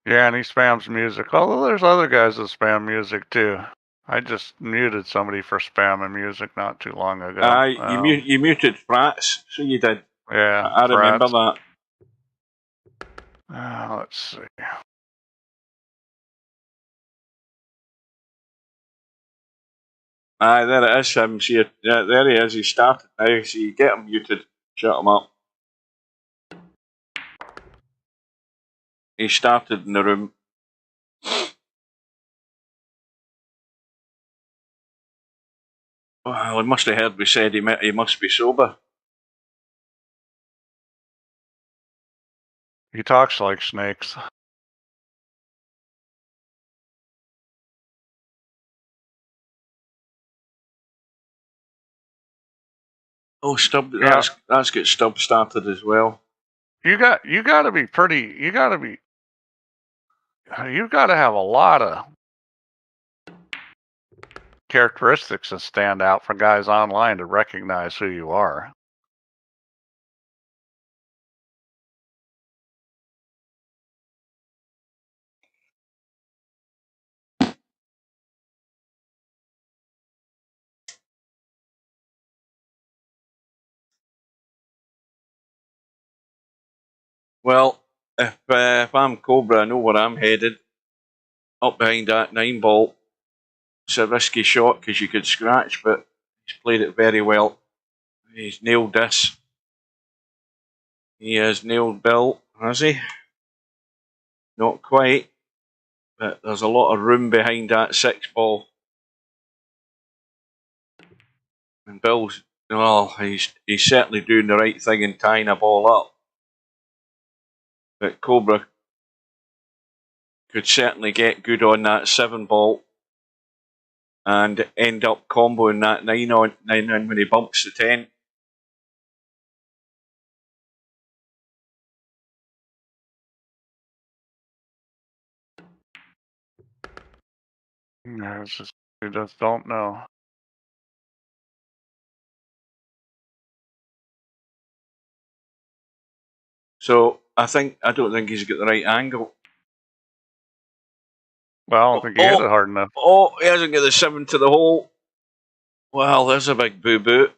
S4: Yeah, and he spams music. Although there's other guys that spam music too. I just muted somebody for spamming music not too long ago.
S2: You muted Frats, so you did.
S4: Yeah,
S2: I remember that.
S4: Let's see.
S2: There it is, him. See, there he is. He started now. See, you get him muted. Shut him up. He started in the room. Well, he must have heard we said he must be sober.
S4: He talks like snakes.
S2: Oh, Stubb! Yeah. That's got Stubb started as well.
S4: You've got to have a lot of characteristics that stand out for guys online to recognize who you are.
S2: Well, if I'm Cobra, I know where I'm headed. Up behind that 9-ball. It's a risky shot because you could scratch, but he's played it very well. He's nailed this. He has nailed Bill, has he? Not quite, but there's a lot of room behind that 6-ball. And Bill's, well, he's certainly doing the right thing in tying a ball up. But Cobra could certainly get good on that 7-ball and end up comboing that 9 when he bumps the 10.
S4: No, it's just, you just don't know.
S2: So I don't think he's got the right angle.
S4: Well, I don't think he hit it hard enough.
S2: Oh, he hasn't got the 7 to the hole. Well, there's a big boo-boo.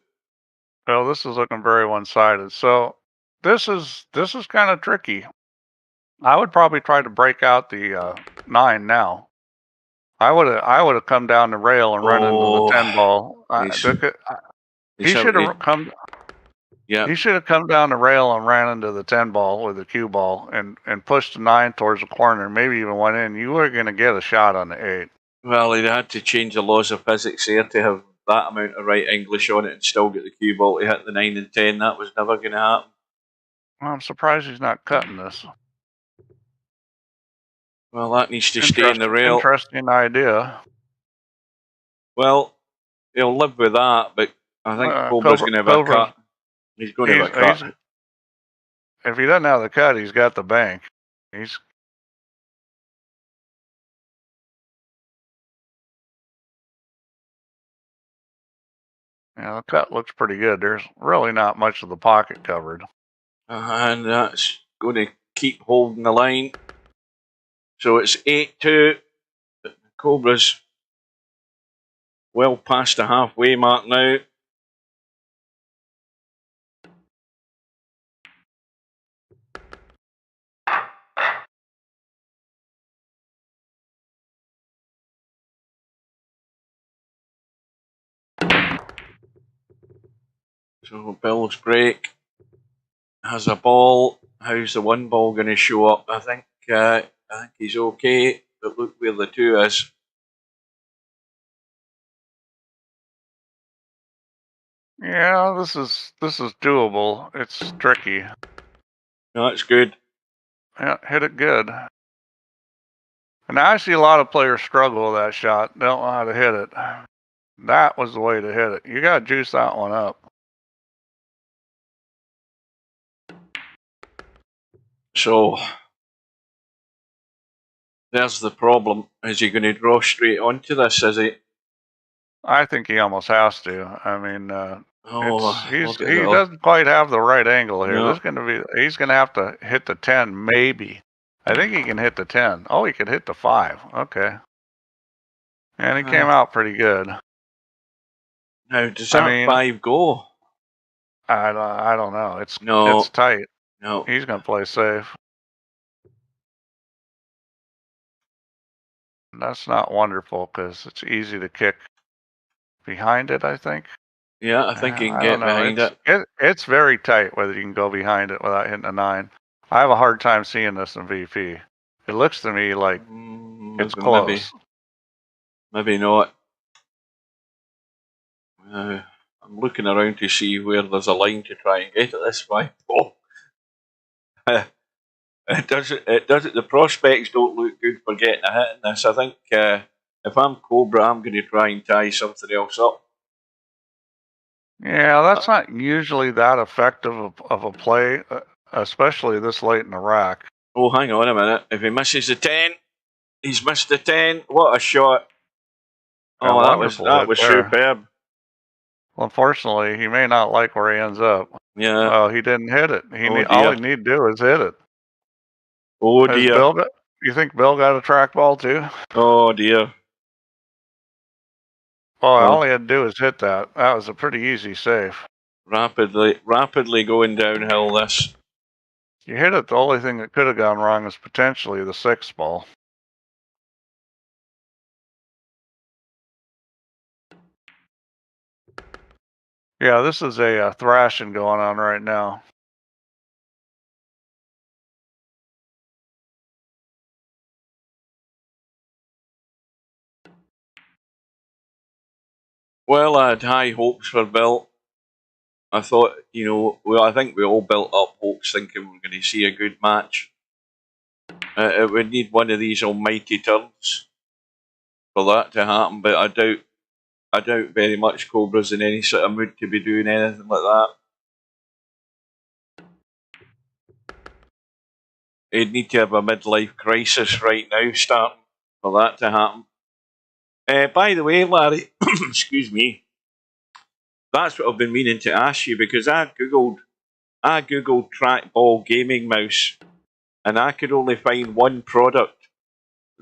S4: Well, this is looking very one-sided. So this is kind of tricky. I would probably try to break out the 9 now. I would have come down the rail and run into the
S2: Oh,
S4: 10 ball.
S2: he's,
S4: He should have come.
S2: yeah.
S4: He should have come down the rail and ran into the 10 ball with the cue ball and pushed the 9 towards the corner. Maybe even went in. You were going to get a shot on the 8.
S2: Well, he had to change the laws of physics here to have that amount of right English on it and still get the cue ball to hit the 9 and 10. That was never going to happen.
S4: Well, I'm surprised he's not cutting this.
S2: Well, that needs to stay in the rail.
S4: Interesting idea.
S2: Well, he'll live with that, but I think Cobra's going to have a cut. He's going to have a cut.
S4: If he doesn't have the cut, he's got the bank. Yeah, the cut looks pretty good. There's really not much of the pocket covered.
S2: And that's going to keep holding the line. So it's 8-2. Cobra's well past the halfway mark now. So Bill's break has a ball. How's the 1 ball going to show up? I think he's okay, but look where the 2 is.
S4: Yeah, this is doable. It's tricky.
S2: No, that's good.
S4: Yeah, hit it good. And I see a lot of players struggle with that shot. Don't know how to hit it. That was the way to hit it. You got to juice that one up.
S2: So there's the problem. Is he going to draw straight onto this? Is he?
S4: I think he almost has to. I mean, he
S2: he
S4: doesn't quite have the right angle here.
S2: No.
S4: He's going to have to hit the 10, maybe. I think he can hit the 10. Oh, he could hit the 5. Okay. And he came out pretty good.
S2: Now, does that 5 go?
S4: I don't know. It's tight.
S2: No.
S4: He's going to play safe. That's not wonderful because it's easy to kick behind it, I think.
S2: Yeah, I think he can get behind it.
S4: It's very tight whether you can go behind it without hitting a 9. I have a hard time seeing this in VP. It looks to me like it's close.
S2: Maybe not. I'm looking around to see where there's a line to try and get at this 5 ball. It doesn't. The prospects don't look good for getting a hit in this. I think if I'm Cobra, I'm going to try and tie something else up.
S4: Yeah, that's not usually that effective of a play, especially this late in the rack.
S2: Oh, hang on a minute. If he misses the 10, he's missed the 10. What a shot! Oh, that was superb.
S4: Well, unfortunately, he may not like where he ends up.
S2: Yeah.
S4: Well, he didn't hit it. All he need to do is hit it.
S2: Oh dear.
S4: You think Bill got a trackball too?
S2: Oh dear.
S4: Well, all he had to do was hit that. That was a pretty easy save.
S2: Rapidly going downhill this.
S4: You hit it, the only thing that could have gone wrong is potentially the 6 ball. Yeah, this is a thrashing going on right now.
S2: Well, I had high hopes for Bill. I thought, I think we all built up hopes thinking we're going to see a good match. It would need one of these almighty turns for that to happen, but I doubt very much Cobra's in any sort of mood to be doing anything like that. He'd need to have a midlife crisis right now starting for that to happen. By the way, Larry, excuse me, that's what I've been meaning to ask you, because I googled trackball gaming mouse, and I could only find one product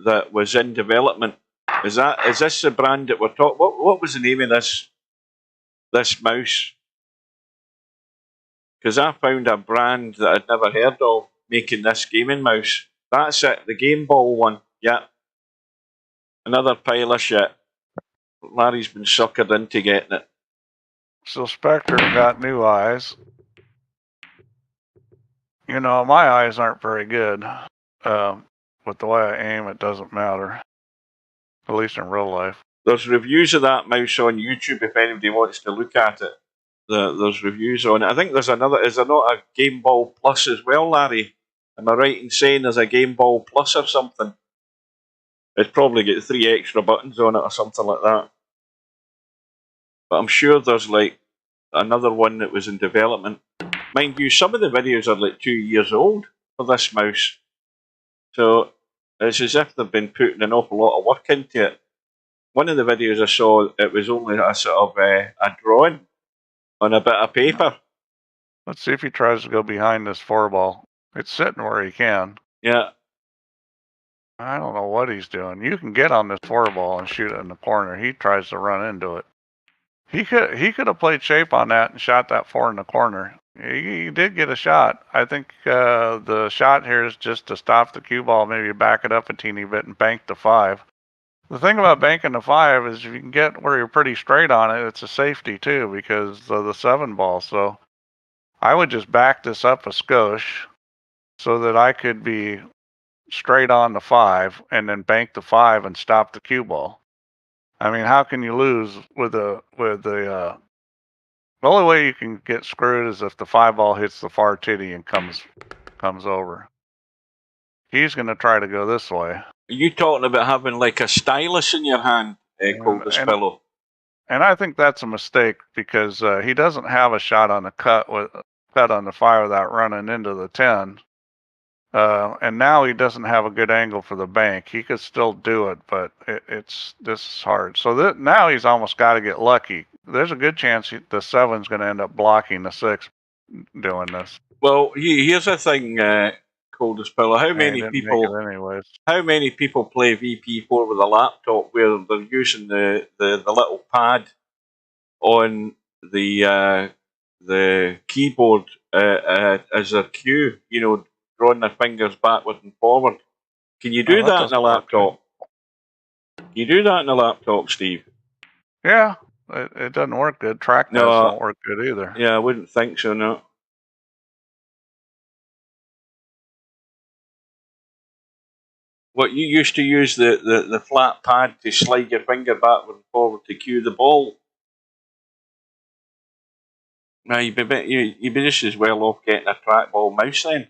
S2: that was in development. Is this the brand that we're talking? What was the name of this mouse? because I found a brand that I'd never heard of making this gaming mouse. That's it, the Game Ball one. Yeah. Another pile of shit. Larry's been suckered into getting it.
S4: So Spectre got new eyes. You know, my eyes aren't very good. With the way I aim, it doesn't matter. At least in real life.
S2: There's reviews of that mouse on YouTube if anybody wants to look at it. There's reviews on it. I think there's another. Is there not a Game Ball Plus as well, Larry? Am I right in saying there's a Game Ball Plus or something? It's probably got 3 extra buttons on it or something like that. But I'm sure there's like another one that was in development. Mind you, some of the videos are like 2 years old for this mouse. So it's as if they've been putting an awful lot of work into it. One of the videos I saw, it was only a sort of a drawing on a bit of paper.
S4: Let's see if he tries to go behind this 4-ball. It's sitting where he can.
S2: Yeah.
S4: I don't know what he's doing. You can get on this 4-ball and shoot it in the corner. He tries to run into it. He could have played shape on that and shot that 4 in the corner. He did get a shot. I think the shot here is just to stop the cue ball, maybe back it up a teeny bit and bank the 5. The thing about banking the 5 is if you can get where you're pretty straight on it, it's a safety too because of the 7 ball. So I would just back this up a skosh so that I could be straight on the 5 and then bank the 5 and stop the cue ball. I mean, how can you lose with the only way you can get screwed is if the 5 ball hits the far titty and comes over. He's going to try to go this way.
S2: Are you talking about having like a stylus in your hand, Coldest
S4: And I think that's a mistake because he doesn't have a shot on the cut on the 5 without running into the 10. And now he doesn't have a good angle for the bank. He could still do it, but this is hard. So now he's almost got to get lucky. There's a good chance the 7's going to end up blocking the 6 doing this.
S2: Well, here's the thing, Coldest Pillow. How many people play VP4 with a laptop where they're using the little pad on the keyboard as a cue? You know, drawing their fingers backward and forward. Can you do that in a laptop? Can you do that in a laptop, Steve?
S4: Yeah, it doesn't work good. Trackpads don't work good either.
S2: Yeah, I wouldn't think so, no. What, you used to use the flat pad to slide your finger backward and forward to cue the ball? Now, you'd be just as well off getting a trackball mouse then.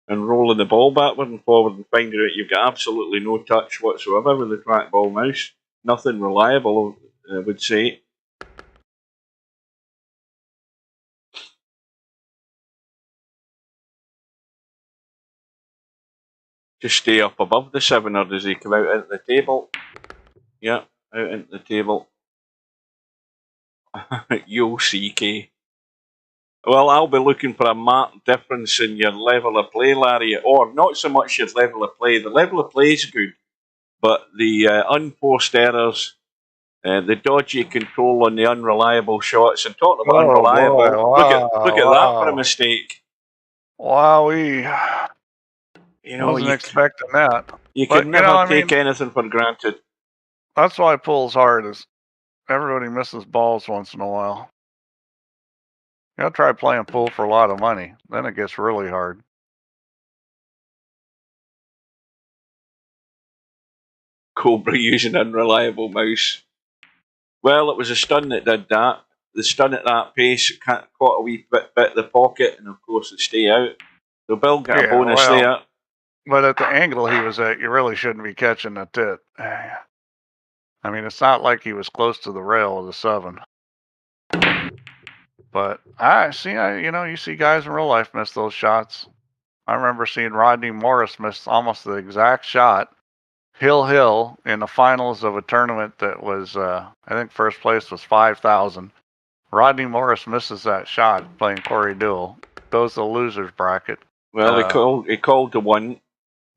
S2: And rolling the ball backward and forward and finding out you've got absolutely no touch whatsoever with the trackball mouse. Nothing reliable, I would say. Just stay up above the 7, or does he come out into the table? Yeah, out into the table. Yo, CK. Well, I'll be looking for a marked difference in your level of play, Larry, or not so much your level of play. The level of play is good, but the unforced errors, the dodgy control on the unreliable shots, and talking about unreliable, look at that for a mistake.
S4: Wowee.
S2: You know,
S4: wasn't expecting that.
S2: You can never take anything for granted.
S4: That's why pool's hard, is everybody misses balls once in a while. You gotta try playing pool for a lot of money. Then it gets really hard.
S2: Cobra using unreliable mouse. Well, it was a stun that did that. The stun at that pace caught a wee bit of the pocket, and of course it stay out. So Bill got a bonus there.
S4: But at the angle he was at, you really shouldn't be catching the tit. I mean, it's not like he was close to the rail of the 7. But you see guys in real life miss those shots. I remember seeing Rodney Morris miss almost the exact shot, hill in the finals of a tournament that was, I think first place was 5,000. Rodney Morris misses that shot playing Corey Deuel, goes to the losers bracket.
S2: Well, he called the 1,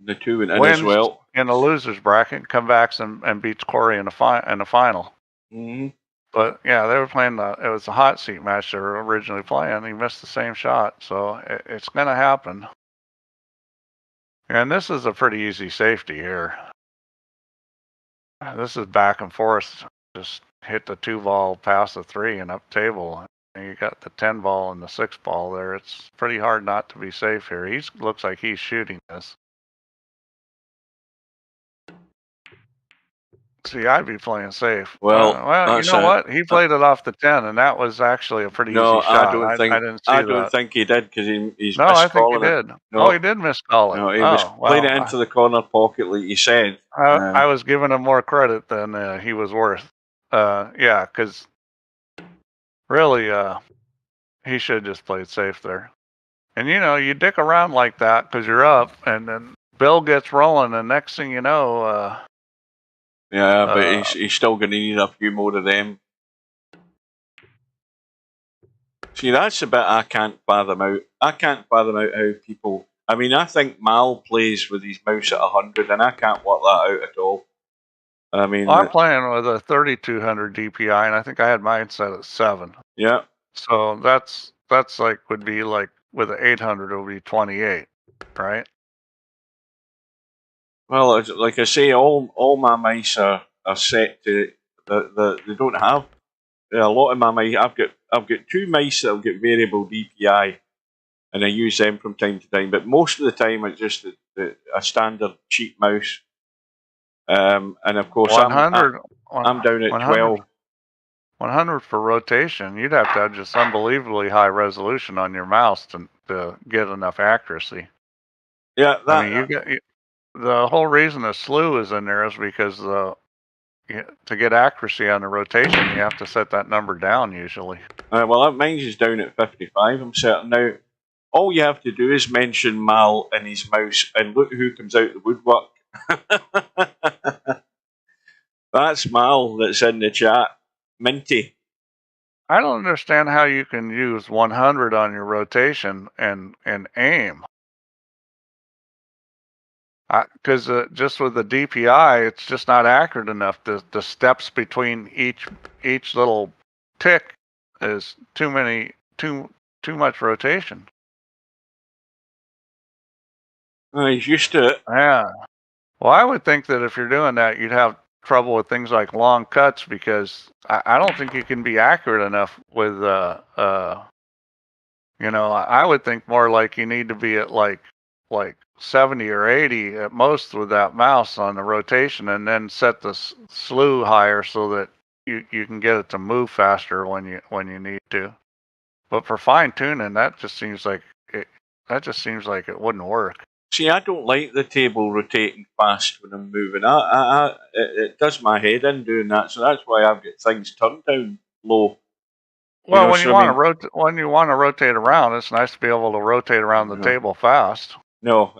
S2: the 2 and in as well.
S4: In the losers bracket, comes back and beats Corey in the final.
S2: Mm-hmm.
S4: But yeah, they were playing it was a hot seat match they were originally playing. He missed the same shot, so it's going to happen. And this is a pretty easy safety here. This is back and forth. Just hit the 2-ball, pass the 3, and up table. And you got the 10-ball and the 6-ball there. It's pretty hard not to be safe here. He looks like he's shooting this. See, I'd be playing safe.
S2: Well,
S4: you know what? He played it off the 10, and that was actually a pretty easy shot.
S2: I don't think.
S4: I didn't see
S2: I don't think he did because he's
S4: No, I think he
S2: miscalling it.
S4: did.
S2: No.
S4: Oh, he did miscall it.
S2: No, he was playing it into the corner pocket, like you said.
S4: I was giving him more credit than he was worth. Yeah, because really, he should have just played safe there. And you know, you dick around like that because you're up, and then Bill gets rolling, and next thing you know,
S2: yeah, but he's still going to need a few more of them. See, that's the bit I can't fathom out. I can't fathom out how people. I mean, I think Mal plays with his mouse at 100, and I can't work that out at all. I mean,
S4: I'm playing with a 3200 DPI, and I think I had mine set at 7.
S2: Yeah.
S4: So that's like would be like with an 800, it would be 28, right?
S2: Well, like I say, all my mice are set to they don't have a lot of my mice. I've got 2 mice that'll get variable DPI, and I use them from time to time. But most of the time, it's just a standard cheap mouse. And of course,
S4: 100,
S2: I'm down at 12.
S4: 100 for rotation. You'd have to have just unbelievably high resolution on your mouse to get enough accuracy.
S2: Yeah,
S4: I mean, the whole reason the slew is in there is because to get accuracy on the rotation, you have to set that number down usually.
S2: Well, mine's is down at 55. I'm certain now. All you have to do is mention Mal and his mouse, and look who comes out the woodwork. That's Mal that's in the chat. Minty.
S4: I don't understand how you can use 100 on your rotation and aim. Because just with the DPI, it's just not accurate enough. The steps between each little tick is too much rotation.
S2: He's used to it.
S4: Yeah. Well, I would think that if you're doing that, you'd have trouble with things like long cuts because I don't think you can be accurate enough with I would think more like you need to be at like 70 or 80 at most with that mouse on the rotation, and then set the slew higher so that you can get it to move faster when you need to. But for fine tuning, that just seems like it wouldn't work.
S2: See, I don't like the table rotating fast when I'm moving. It does my head in doing that, so that's why I've got things turned down low.
S4: Well, when you want to rotate around, it's nice to be able to rotate around the table fast.
S2: No,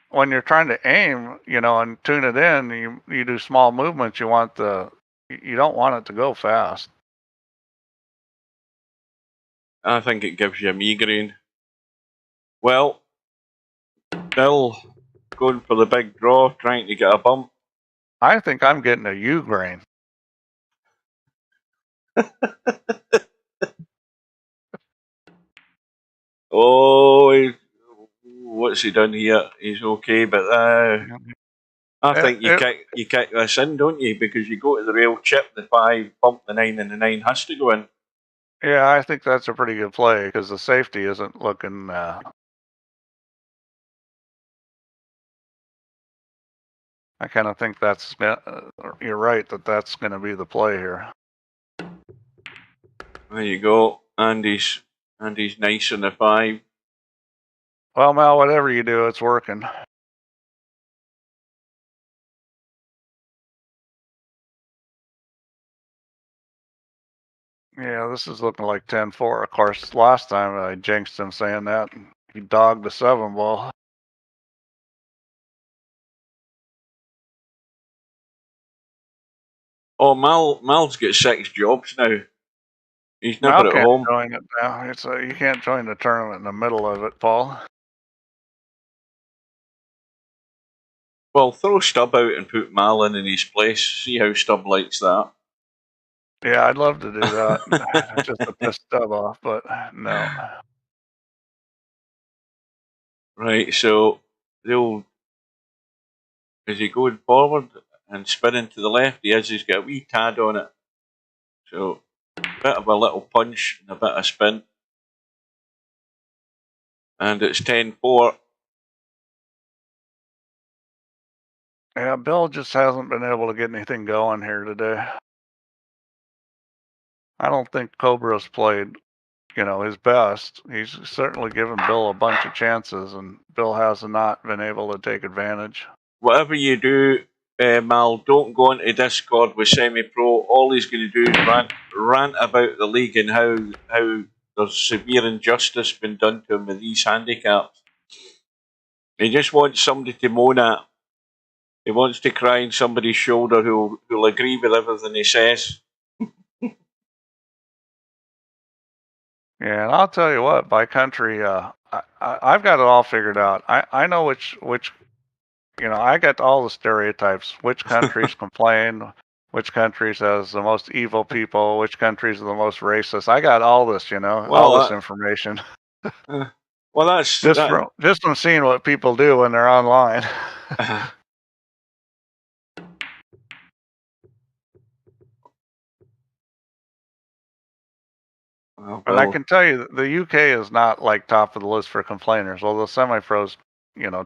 S4: when you're trying to aim, and tune it in, you do small movements. You don't want it to go fast.
S2: I think it gives you a migraine. Well, Bill going for the big draw, trying to get a bump.
S4: I think I'm getting a U-grain.
S2: Oh, what's he done here? He's okay, but I think you kick this in, don't you? Because you go to the rail, chip the 5, bump the 9, and the 9 has to go in.
S4: Yeah, I think that's a pretty good play because the safety isn't looking. I kind of think you're right that's going to be the play here.
S2: There you go. Andy's nice on the 5.
S4: Well, Mal, whatever you do, it's working. Yeah, this is looking like 10-4. Of course, last time I jinxed him saying that. He dogged the 7-ball.
S2: Oh, Mal's got 6 jobs now. He's never at home.
S4: Join it now. You can't join the tournament in the middle of it, Paul.
S2: Well, throw Stubb out and put Mal in his place. See how Stubb likes that.
S4: Yeah, I'd love to do that. Just to piss Stub off, but no.
S2: Right, so they'll, is he going forward and spinning to the left? He is, he's got a wee tad on it. So, bit of a little punch and a bit of spin. And it's 10-4.
S4: Yeah, Bill just hasn't been able to get anything going here today. I don't think Cobra's played, his best. He's certainly given Bill a bunch of chances, and Bill has not been able to take advantage.
S2: Whatever you do, Mal, don't go into Discord with Semi-Pro. All he's going to do is rant about the league and how there's severe injustice been done to him with these handicaps. He just wants somebody to moan at. He wants to cry on somebody's shoulder who'll agree with everything he says.
S4: Yeah, and I'll tell you what, by country, I've got it all figured out. I know which I got all the stereotypes. Which countries complain, which countries has the most evil people, which countries are the most racist. I got all this, all this information.
S2: Well, that's
S4: just from seeing what people do when they're online. And I can tell you, the UK is not like top of the list for complainers. Although semi-pros,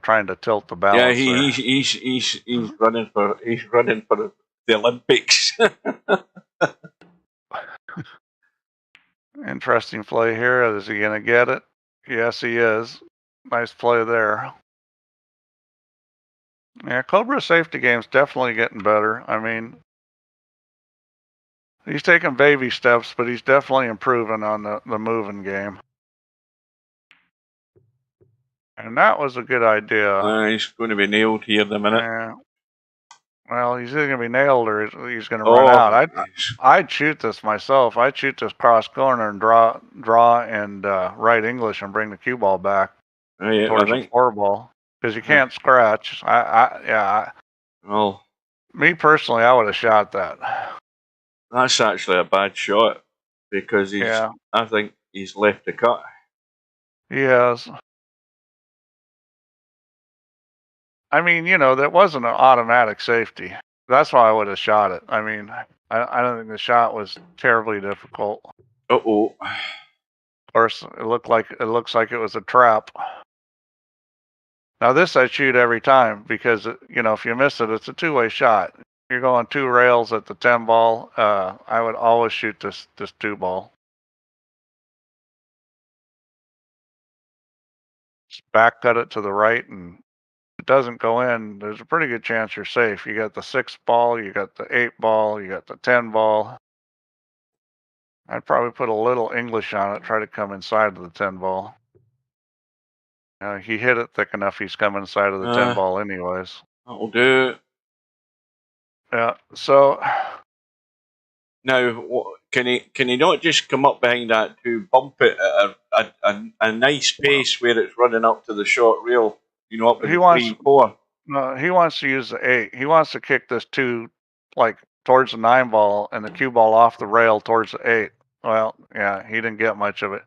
S4: trying to tilt the balance.
S2: Yeah, he's running for the Olympics.
S4: Interesting play here. Is he going to get it? Yes, he is. Nice play there. Yeah, Cobra safety game's definitely getting better. I mean, he's taking baby steps, but he's definitely improving on the moving game. And that was a good idea.
S2: He's going to be nailed here in a minute.
S4: Yeah. Well, he's either going to be nailed or he's going to run out. I'd shoot this myself. I'd shoot this cross corner and draw and write English and bring the cue ball back towards the 4-ball. Because you can't scratch. Well, me personally, I would have shot that.
S2: That's actually a bad shot because I think he's left the cut.
S4: He has. I mean, that wasn't an automatic safety. That's why I would have shot it. I mean, I don't think the shot was terribly difficult.
S2: Uh-oh.
S4: Of course, it looks like it was a trap. Now this I shoot every time because if you miss it, it's a two-way shot. You're going 2 rails at the 10-ball. I would always shoot this 2-ball. Just back cut it to the right, and if it doesn't go in, there's a pretty good chance you're safe. You got the 6-ball, you got the 8-ball, you got the 10-ball. I'd probably put a little English on it, try to come inside of the 10-ball. He hit it thick enough, he's coming inside of the 10-ball anyways.
S2: That'll do.
S4: Yeah, so
S2: now can he not just come up behind that to bump it at a nice pace where it's running up to the short rail, up in 3-4?
S4: No, he wants to use the 8. He wants to kick this 2 towards the 9-ball and the cue ball off the rail towards the 8. Well, yeah, he didn't get much of it.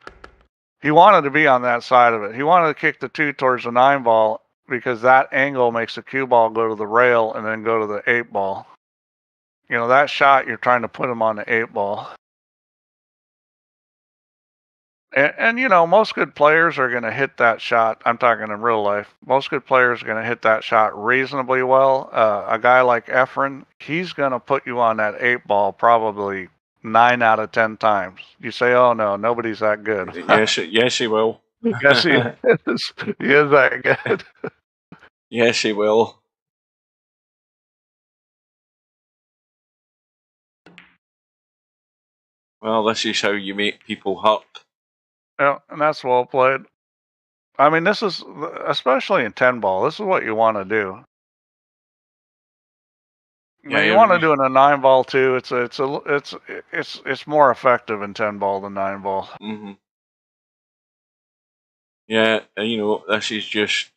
S4: He wanted to be on that side of it. He wanted to kick the 2 towards the 9-ball because that angle makes the cue ball go to the rail and then go to the 8-ball. That shot, you're trying to put him on the 8-ball. And most good players are going to hit that shot. I'm talking in real life. Most good players are going to hit that shot reasonably well. A guy like Efren, he's going to put you on that 8-ball probably 9 out of 10 times. You say, oh no, nobody's that good.
S2: Yes, he will.
S4: Yes, he is. He is that good.
S2: Yes, he will. Well, this is how you make people hurt.
S4: Yeah, and that's well played. I mean, this is, especially in 10-ball, this is what you want to do. Yeah, you want to do it in a 9-ball too. It's more effective in 10-ball than 9-ball.
S2: Mm-hmm. Yeah, and this is just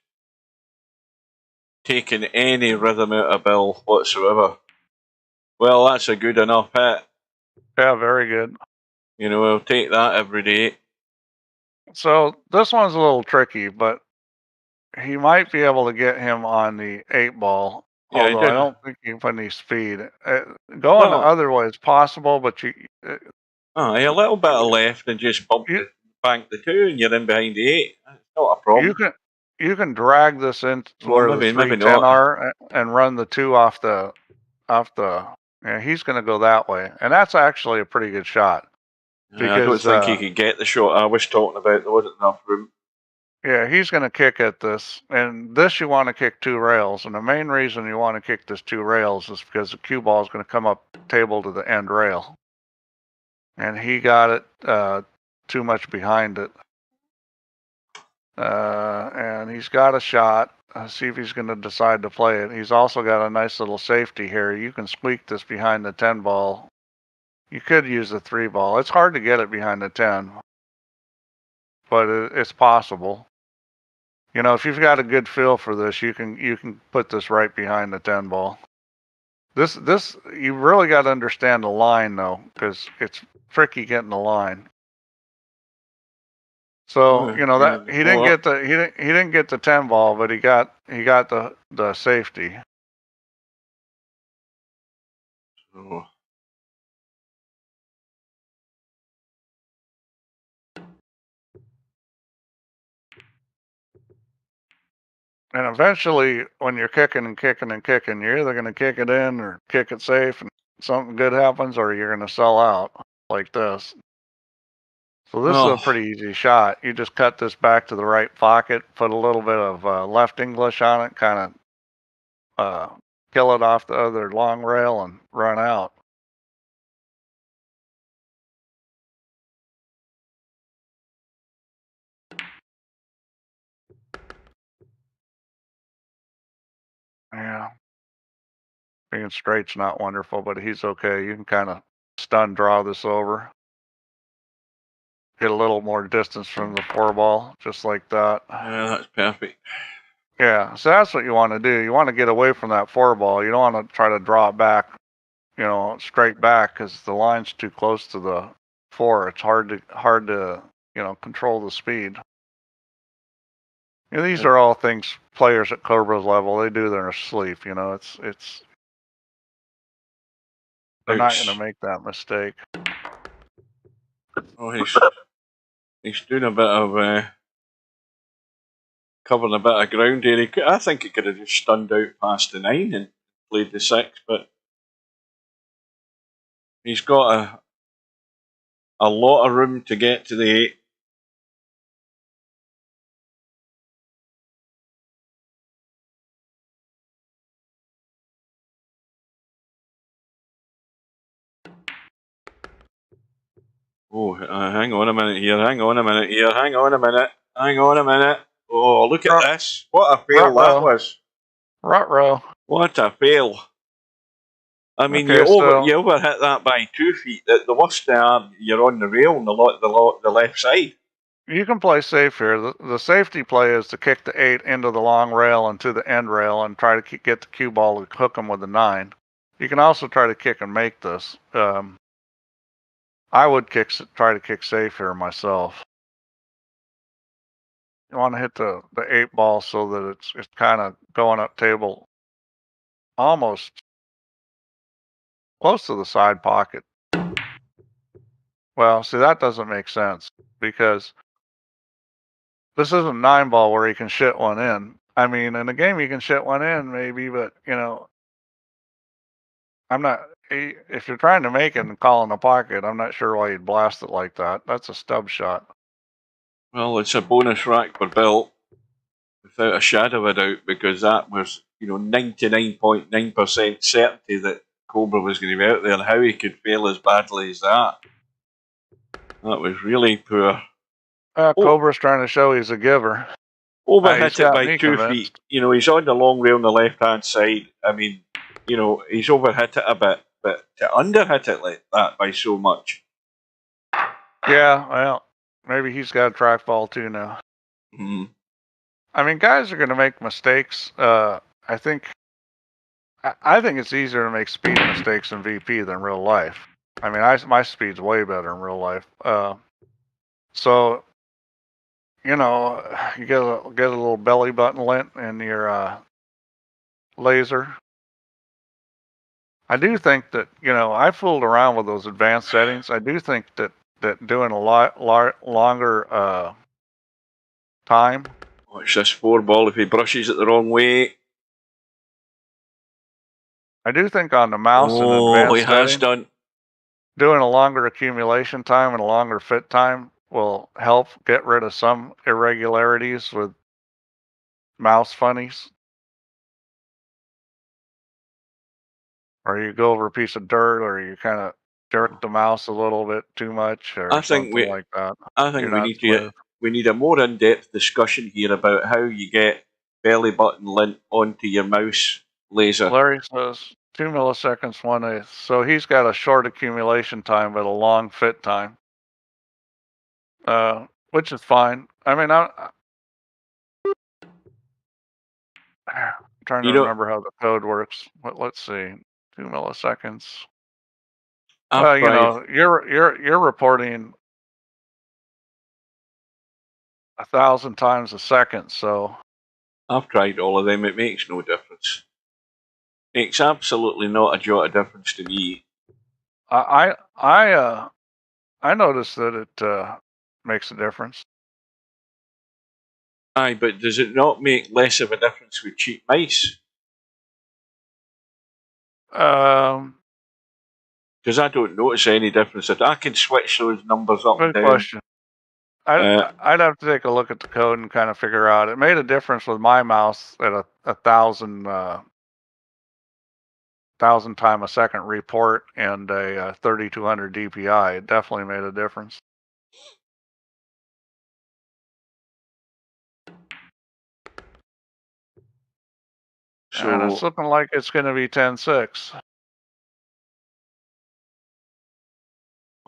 S2: taking any rhythm out of Bill whatsoever. Well, that's a good enough hit.
S4: Yeah, very good.
S2: You know, I'll take that every day.
S4: So this one's a little tricky, but he might be able to get him on the 8-ball.
S2: Yeah, he
S4: Although I
S2: did.
S4: don't think you can put any speed. Going the
S2: Well,
S4: other way is possible, but uh,
S2: a little bit of left and just bump
S4: you
S2: the bank the 2 and you're in behind the 8. That's not a problem.
S4: you can drag this into
S2: Well,
S4: where the
S2: maybe
S4: 310
S2: not.
S4: are and run the 2 off the. Yeah, he's going to go that way, and that's actually a pretty good shot.
S2: Yeah, I don't think he could get the shot I was talking about. There wasn't enough room.
S4: Yeah, he's going to kick at this, and this you want to kick 2 rails, and the main reason you want to kick this 2 rails is because the cue ball is going to come up table to the end rail, and he got it too much behind it, and he's got a shot. See if he's going to decide to play it. He's also got a nice little safety here. You can squeak this behind the 10 ball. You could use the 3 ball. It's hard to get it behind the 10, but it's possible. You know, if you've got a good feel for this, you can put this right behind the 10 ball. This you really got to understand the line though, because it's tricky getting the line. So you know that he didn't get the 10 ball, but he got the safety.
S2: So,
S4: And eventually, when you're kicking and kicking and kicking, you're either going to kick it in or kick it safe, and something good happens, or you're going to sell out like this. So this is a pretty easy shot. You just cut this back to the right pocket, put a little bit of left English on it, kind of kill it off the other long rail, and run out. Yeah. Being straight's not wonderful, but he's okay. You can kind of stun draw this over. Get a little more distance from the 4 ball, just like that.
S2: yeah, that's perfect.
S4: Yeah, so that's what you want to do. You want to get away from that 4 ball. You don't want to try to draw it back, you know, straight back, because the line's too close to the 4. It's hard to you know, control the speed. You know, these are all things players at Cobra's level, they do in their sleep. You know, it's they're not going to make that mistake.
S2: Oh, he's doing a bit of covering a bit of ground here. I think he could have just stunned out past the 9 and played the 6, but he's got a lot of room to get to the 8. Oh, hang on a minute here, hang on a minute here, hang on a minute, hang on a minute. Oh, look at this. What a fail that was.
S4: Ruh-roh.
S2: What a fail. I mean,
S4: Okay,
S2: you overhit that by 2 feet. The worst you're on the rail on the left side.
S4: You can play safe here. The safety play is to kick the 8 into the long rail and to the end rail and try to get the cue ball to hook him with the 9. You can also try to kick and make this. I would try to kick safe here myself. You want to hit the 8 ball so that it's kind of going up table, almost close to the side pocket. Well, see, that doesn't make sense because this isn't 9 ball where you can shit one in. I mean, in a game you can shit one in maybe, but you know, I'm not. If you're trying to make it and call in the pocket, I'm not sure why you'd blast it like that. That's a stub shot.
S2: Well, it's a bonus rack for Bill, without a shadow of a doubt, because that was, 99.9% certainty that Cobra was going to be out there, and how he could fail as badly as that. That was really poor.
S4: Cobra's trying to show he's a giver.
S2: Overhit it by 2 feet. He's on the long rail on the left-hand side. I mean, he's overhit it a bit, but to underhit it like that by so much.
S4: Yeah, well, maybe he's got a trackball too now.
S2: Mm-hmm.
S4: I mean, guys are going to make mistakes. I think it's easier to make speed mistakes in VP than real life. I mean, my speed's way better in real life. So, you know, you get a little belly button lint in your laser. I do think that, you know, I fooled around with those advanced settings. I do think that doing a lot longer time.
S2: Watch this 4-ball if he brushes it the wrong way.
S4: I do think on the mouse and
S2: Oh,
S4: advanced
S2: he has
S4: settings,
S2: done.
S4: doing a longer accumulation time and a longer fit time will help get rid of some irregularities with mouse funnies. Or you go over a piece of dirt, or you kind of jerk the mouse a little bit too much, or
S2: I think
S4: something like that.
S2: I think
S4: You're
S2: we
S4: not
S2: need
S4: smooth.
S2: we need a more in-depth discussion here about how you get belly button lint onto your mouse laser.
S4: Larry says 2 milliseconds, 1/8. So he's got a short accumulation time, but a long fit time. Which is fine. I mean, I'm trying to remember how the code works. But let's see, 2 milliseconds. Well, you know, you're reporting 1,000 times a second, so
S2: I've tried all of them. It makes no difference. Makes absolutely not a jot of difference to me.
S4: I noticed that it makes a difference.
S2: Aye, but does it not make less of a difference with cheap mice? Because I don't notice any difference. I can switch those numbers up and
S4: Good
S2: down.
S4: question. I'd have to take a look at the code and kind of figure out. It made a difference with my mouse at a 1,000 time a second report and a 3200 DPI. It definitely made a difference.
S2: So,
S4: and it's looking like it's going to be 10.6.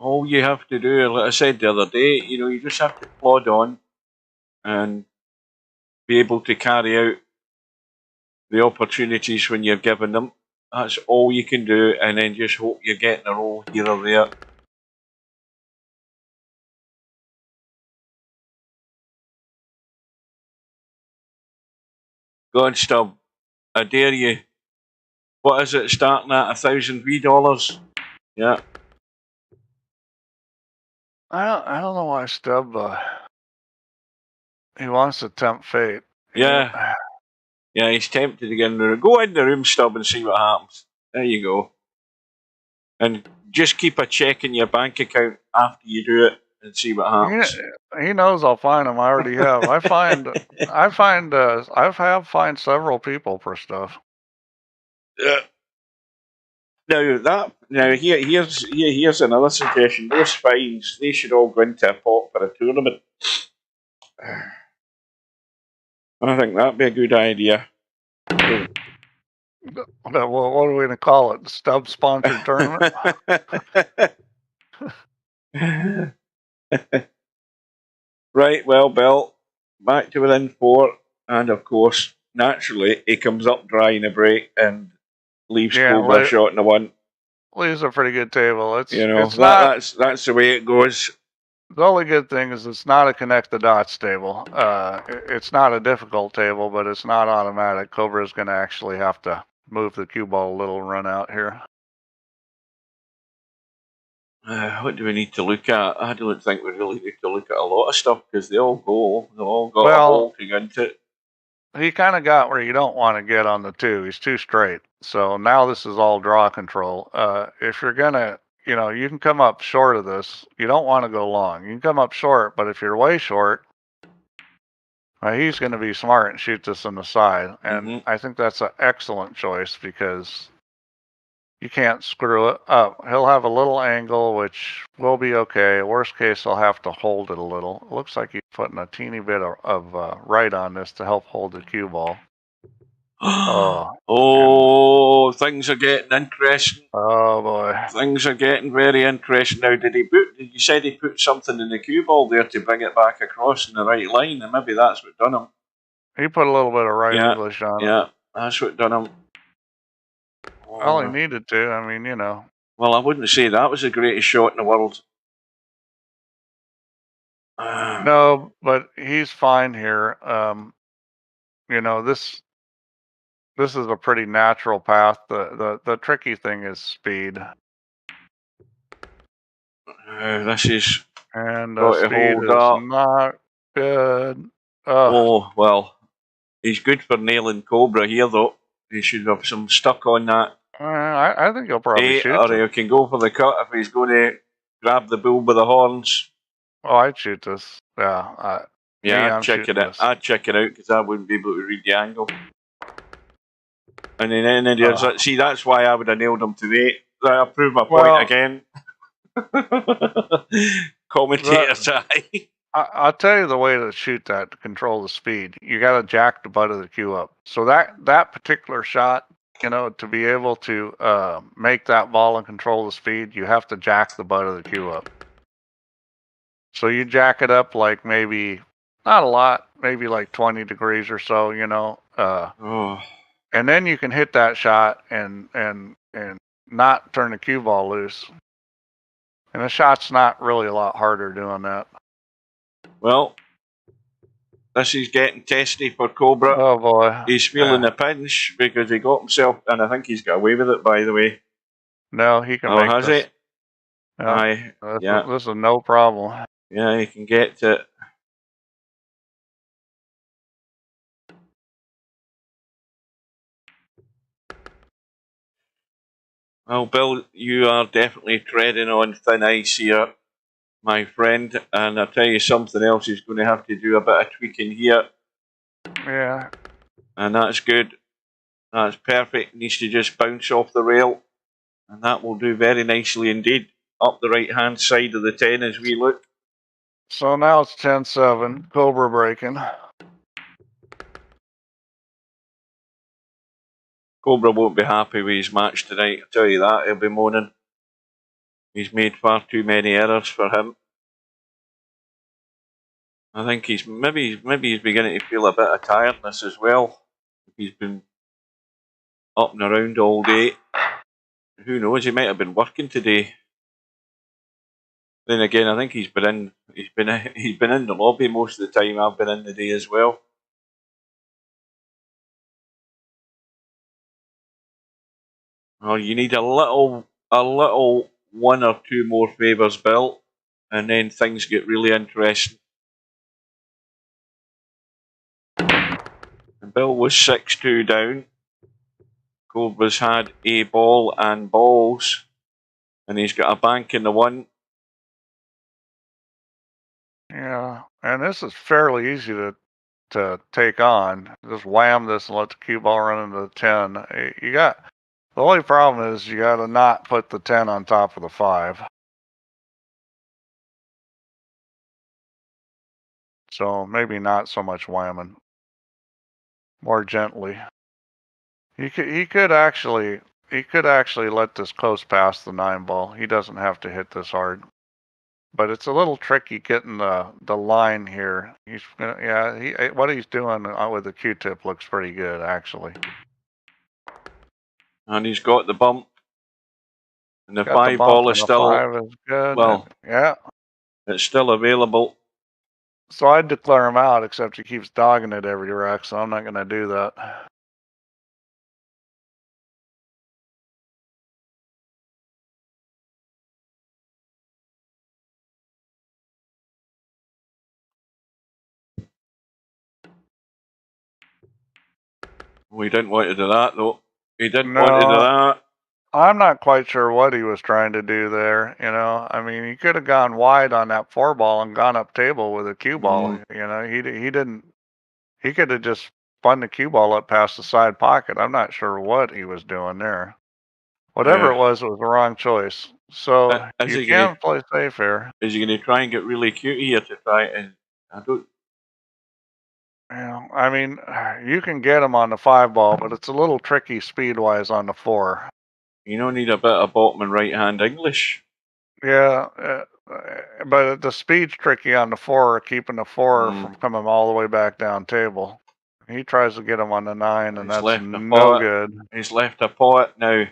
S2: all you have to do, like I said the other day, you know, you just have to plod on and be able to carry out the opportunities when you're given them. That's all you can do, and then just hope you're getting a roll here or there. Go on, Stub. I dare you. What is it starting at? $1,000 V? Yeah.
S4: I don't know why Stub he wants to tempt fate.
S2: Yeah. Yeah, he's tempted to get in the room. Go in the room, Stub, and see what happens. There you go. And just keep a check in your bank account after you do it and see what happens.
S4: He knows I'll find him. I already have. I have find several people for stuff.
S2: Here's another suggestion. Those fines, they should all go into a pot for a tournament. I think that'd be a good idea.
S4: Well, what are we going to call it? Stub sponsored tournament?
S2: Right, well, Bill, back to within 4, and of course, naturally, he comes up dry in a break and leaves Cobra shot in the 1.
S4: Leaves a pretty good table. It's
S2: that's the way it goes.
S4: The only good thing is it's not a connect the dots table. It's not a difficult table, but it's not automatic. Cobra is going to actually have to move the cue ball a little, run out here.
S2: What do we need to look at? I don't think we really need to look at a lot of stuff because they all got a hole to get into.
S4: He kind of got where you don't want to get on the 2. He's too straight. So now this is all draw control. If you're going to, you know, you can come up short of this. You don't want to go long. You can come up short, but if you're way short, he's going to be smart and shoot this on the side. And I think that's an excellent choice because you can't screw it up. He'll have a little angle, which will be okay. Worst case, he'll have to hold it a little. It looks like he's putting a teeny bit of right on this to help hold the cue ball.
S2: Things are getting interesting.
S4: Oh boy,
S2: things are getting very interesting now. You said he put something in the cue ball there to bring it back across in the right line, and maybe that's what done him.
S4: He put a little bit of right English on it.
S2: Yeah, that's what done him.
S4: Well, he needed to. I mean, you know.
S2: Well, I wouldn't say that was the greatest shot in the world.
S4: No, but he's fine here. You know, this is a pretty natural path. The tricky thing is speed.
S2: This is
S4: And
S2: got to
S4: speed
S2: hold
S4: is
S2: up.
S4: not good.
S2: Oh, well, he's good for nailing Cobra here, though. He should have some stuck on that.
S4: I think he'll probably shoot
S2: Or
S4: this.
S2: he can go for the cut if he's going to grab the bull by the horns.
S4: Oh, I'd shoot this. Yeah.
S2: I'd check it out. I'd check it out because I wouldn't be able to read the angle. And then there's see, that's why I would have nailed him today. I prove my point again. Commentator side.
S4: I'll tell you the way to shoot that to control the speed. You got to jack the butt of the cue up. So that particular shot, you know, to be able to make that ball and control the speed, you have to jack the butt of the cue up. So you jack it up like maybe not a lot, maybe like 20 degrees or so, you know. And then you can hit that shot and not turn the cue ball loose. And the shot's not really a lot harder doing that.
S2: Well, this is getting testy for Cobra.
S4: Oh boy.
S2: He's feeling the pinch because he got himself, and I think he's got away with it, by the way.
S4: No, he can make
S2: has
S4: this.
S2: it?
S4: Yeah. This is no problem.
S2: Yeah, he can get to it. Well, Bill, you are definitely treading on thin ice here, my friend. And I'll tell you something else, he's going to have to do a bit of tweaking here.
S4: Yeah.
S2: And that's good. That's perfect. Needs to just bounce off the rail. And that will do very nicely indeed. Up the right-hand side of the 10 as we look.
S4: So now it's 10-7, Cobra breaking.
S2: Cobra won't be happy with his match tonight, I'll tell you that. He'll be moaning. He's made far too many errors for him. I think he's maybe he's beginning to feel a bit of tiredness as well. He's been up and around all day. Who knows? He might have been working today. Then again, I think he's been in the lobby most of the time. I've been in the day as well. Oh, you need a little one or two more favours, Bill, and then things get really interesting. And Bill was 6-2 down. Cobra's had a ball and balls, and he's got a bank in the one.
S4: Yeah, and this is fairly easy to take on. Just wham this and let the cue ball run into the 10. The only problem is you got to not put the 10 on top of the 5. So maybe not so much whamming. More gently. He could actually let this coast past the 9 ball. He doesn't have to hit this hard. But it's a little tricky getting the line here. What he's doing with the Q-tip looks pretty good actually.
S2: And he's got the bump. And the 5 ball is still
S4: 5 is good.
S2: Well,
S4: yeah.
S2: It's still available.
S4: So I'd declare him out, except he keeps dogging it every wreck, so I'm not going to do that.
S2: We didn't want to do that, though. He didn't want to do that.
S4: I'm not quite sure what he was trying to do there. You know, I mean, he could have gone wide on that 4 ball and gone up table with a cue ball. You know, he didn't. He could have just spun the cue ball up past the side pocket. I'm not sure what he was doing there. Whatever it was the wrong choice. So you can't play safe here.
S2: Is he going to try and get really cute here to try and I don't.
S4: Yeah, I mean, you can get him on the 5 ball, but it's a little tricky speed-wise on the 4.
S2: You don't need a bit of bottom and right-hand English.
S4: Yeah, but the speed's tricky on the 4, keeping the 4 from coming all the way back down table. He tries to get him on the 9, and that's no good.
S2: He's left a pot now.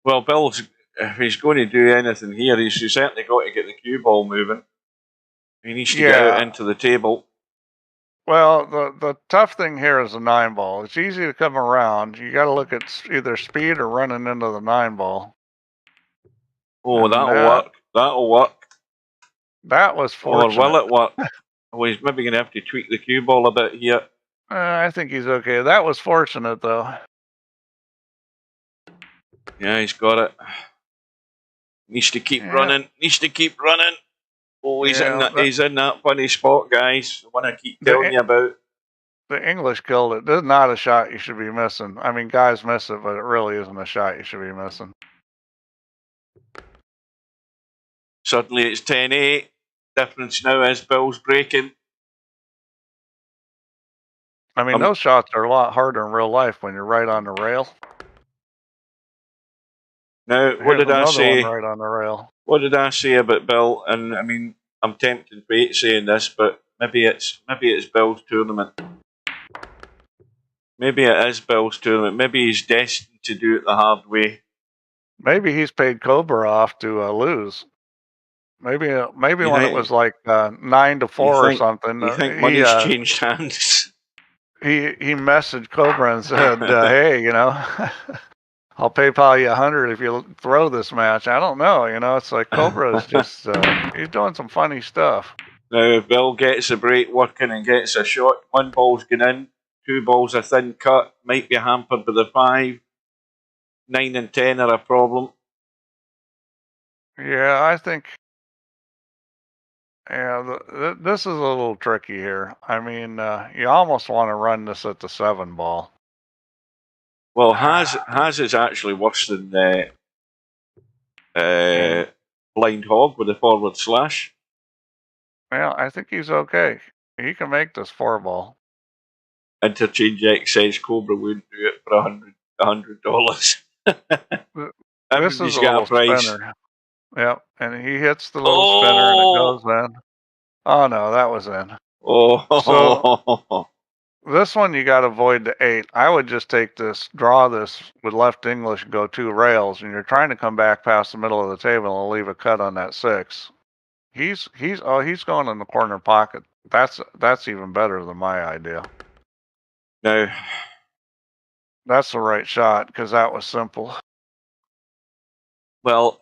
S2: Well, Bill's if he's going to do anything here, he's certainly got to get the cue ball moving. He needs to get out into the table.
S4: Well, the tough thing here is the 9-ball. It's easy to come around. You got to look at either speed or running into the 9-ball.
S2: Oh, that'll work. That'll work.
S4: That was fortunate.
S2: Or will it work? Oh, he's maybe going to have to tweak the cue ball a bit here.
S4: I think he's okay. That was fortunate, though.
S2: Yeah, he's got it. Needs to keep running. Needs to keep running. Oh, he's in that funny spot, guys. The one I keep telling you about.
S4: The English killed it. This is not a shot you should be missing. I mean, guys miss it, but it really isn't a shot you should be missing.
S2: Suddenly it's 10-8. Difference now is Bill's breaking.
S4: I mean, those shots are a lot harder in real life when you're right on the rail.
S2: Now, what did I say?
S4: Right on the rail.
S2: What did I say about Bill? And I mean, I'm tempted fate saying this, but maybe it's Bill's tournament. Maybe it is Bill's tournament. Maybe he's destined to do it the hard way.
S4: Maybe he's paid Cobra off to lose. Maybe when it was like 9-4 or something.
S2: You think money's changed hands?
S4: He messaged Cobra and said, "Hey, you know, I'll PayPal you $100 if you throw this match." I don't know, you know. It's like Cobra is just he's doing some funny stuff.
S2: Now, if Bill gets a break working and gets a shot, 1 ball's going in, 2 balls a thin cut, might be hampered by the 5. 9 and 10 are a problem.
S4: Yeah, I think. Yeah, this is a little tricky here. I mean, you almost want to run this at the 7 ball.
S2: Well, Has is actually worse than Blind Hog with a forward slash.
S4: Well, I think he's okay. He can make this 4 ball.
S2: Interchange X says Cobra wouldn't do it for $100.
S4: This is a little spinner. Yep, and he hits the little spinner and it goes in. Oh no, that was in.
S2: Oh.
S4: So this one you got to avoid the 8. I would just take this, draw this with left English and go 2 rails, and you're trying to come back past the middle of the table and leave a cut on that 6. He's going in the corner pocket. That's even better than my idea.
S2: No.
S4: That's the right shot because that was simple.
S2: Well,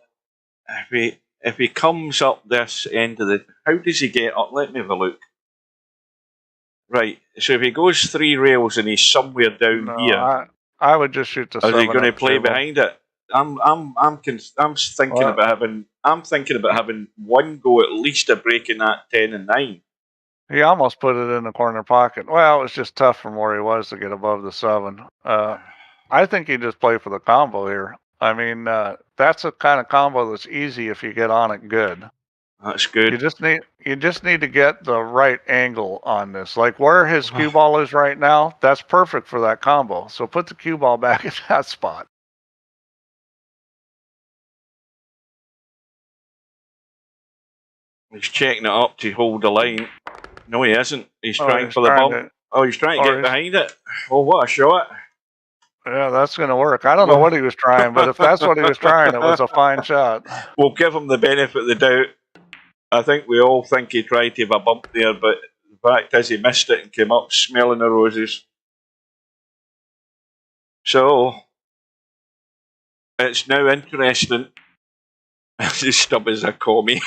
S2: if he comes up this end of the... How does he get up? Let me have a look. Right, so if he goes 3 rails and he's somewhere down here...
S4: I would just shoot the 7.
S2: Is he going to play behind it? I'm thinking about having 1 go at least a break in that 10 and 9.
S4: He almost put it in the corner pocket. Well, it was just tough from where he was to get above the 7. I think he just played for the combo here. I mean, that's a kind of combo that's easy if you get on it good.
S2: That's good.
S4: You just need to get the right angle on this. Like where his cue ball is right now, that's perfect for that combo. So put the cue ball back at that spot.
S2: He's checking it up to hold the line. No, he isn't. He's trying for the bump. He's trying to get behind it. Oh, what a shot.
S4: Yeah, that's going to work. I don't know what he was trying, but if that's what he was trying, it was a fine shot.
S2: We'll give him the benefit of the doubt. I think we all think he tried to have a bump there, but the fact is he missed it and came up smelling the roses. So, it's now interesting. His stub is a commie.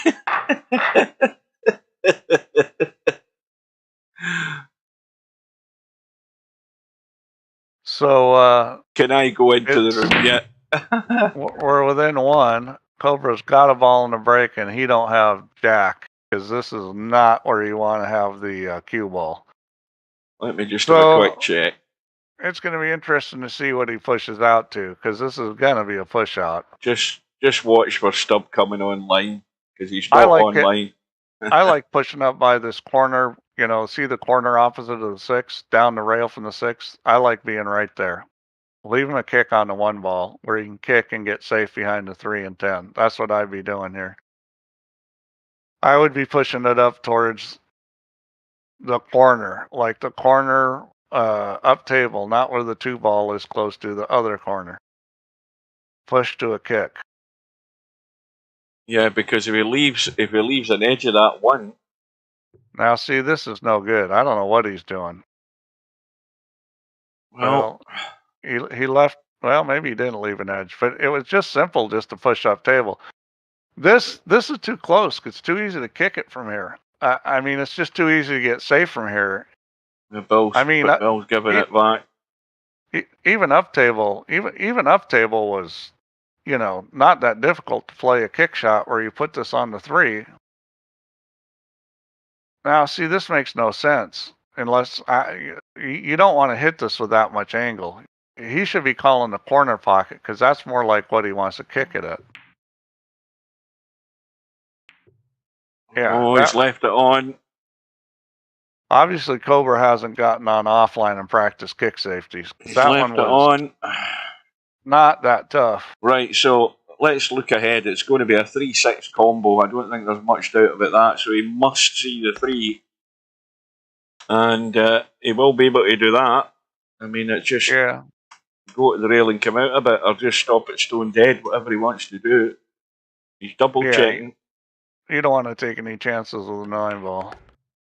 S4: So,
S2: can I go into the room yet?
S4: We're within 1. Cobra's got a ball in the break, and he don't have jack, because this is not where you want to have the cue ball.
S2: Let me just do a quick check.
S4: It's going to be interesting to see what he pushes out to, because this is going to be a push out.
S2: Just watch for Stub coming online, because he's not online.
S4: I like pushing up by this corner. You know, see the corner opposite of the 6, down the rail from the 6? I like being right there. Leave him a kick on the 1 ball where he can kick and get safe behind the 3 and 10. That's what I'd be doing here. I would be pushing it up towards the corner, like the corner up table, not where the 2 ball is close to the other corner. Push to a kick.
S2: Yeah, because if he leaves an edge of that one,
S4: Now, see, this is no good. I don't know what he's doing.
S2: well,
S4: He left. Well, maybe he didn't leave an edge, but it was just simple just to push up table. This is too close. It's too easy to kick it from here. I mean, it's just too easy to get safe from here.
S2: Bill's giving
S4: e-
S2: it back.
S4: Even up table, even up table was, not that difficult to play a kick shot where you put this on the 3. Now, see, this makes no sense unless you don't want to hit this with that much angle. He should be calling the corner pocket because that's more like what he wants to kick it at. Yeah,
S2: He's left it on.
S4: Obviously, Cobra hasn't gotten on offline and practiced kick safeties.
S2: He's
S4: That
S2: left
S4: one
S2: it
S4: was
S2: on.
S4: not that tough.
S2: Right, so let's look ahead. It's going to be a 3-6 combo. I don't think there's much doubt about that. So he must see the 3. And he will be able to do that. I mean, it's just go to the rail and come out a bit, or just stop it stone dead, whatever he wants to do. He's double checking.
S4: You don't want to take any chances with a 9 ball.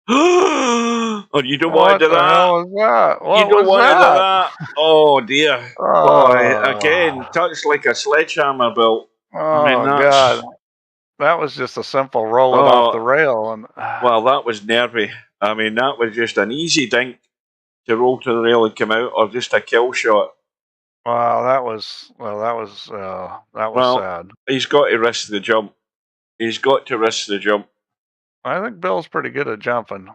S2: Oh, you don't want to do that.
S4: What the hell was that? What
S2: you don't
S4: was
S2: want
S4: that?
S2: to do that. Oh dear. Boy, again, touched like a sledgehammer, Bill.
S4: Oh,
S2: I mean,
S4: God. That was just a simple roll it off the rail. And
S2: well, that was nervy. I mean, that was just an easy dink to roll to the rail and come out, or just a kill shot.
S4: Wow, that was sad.
S2: He's got to risk the jump. He's got to risk the jump.
S4: I think Bill's pretty good at jumping.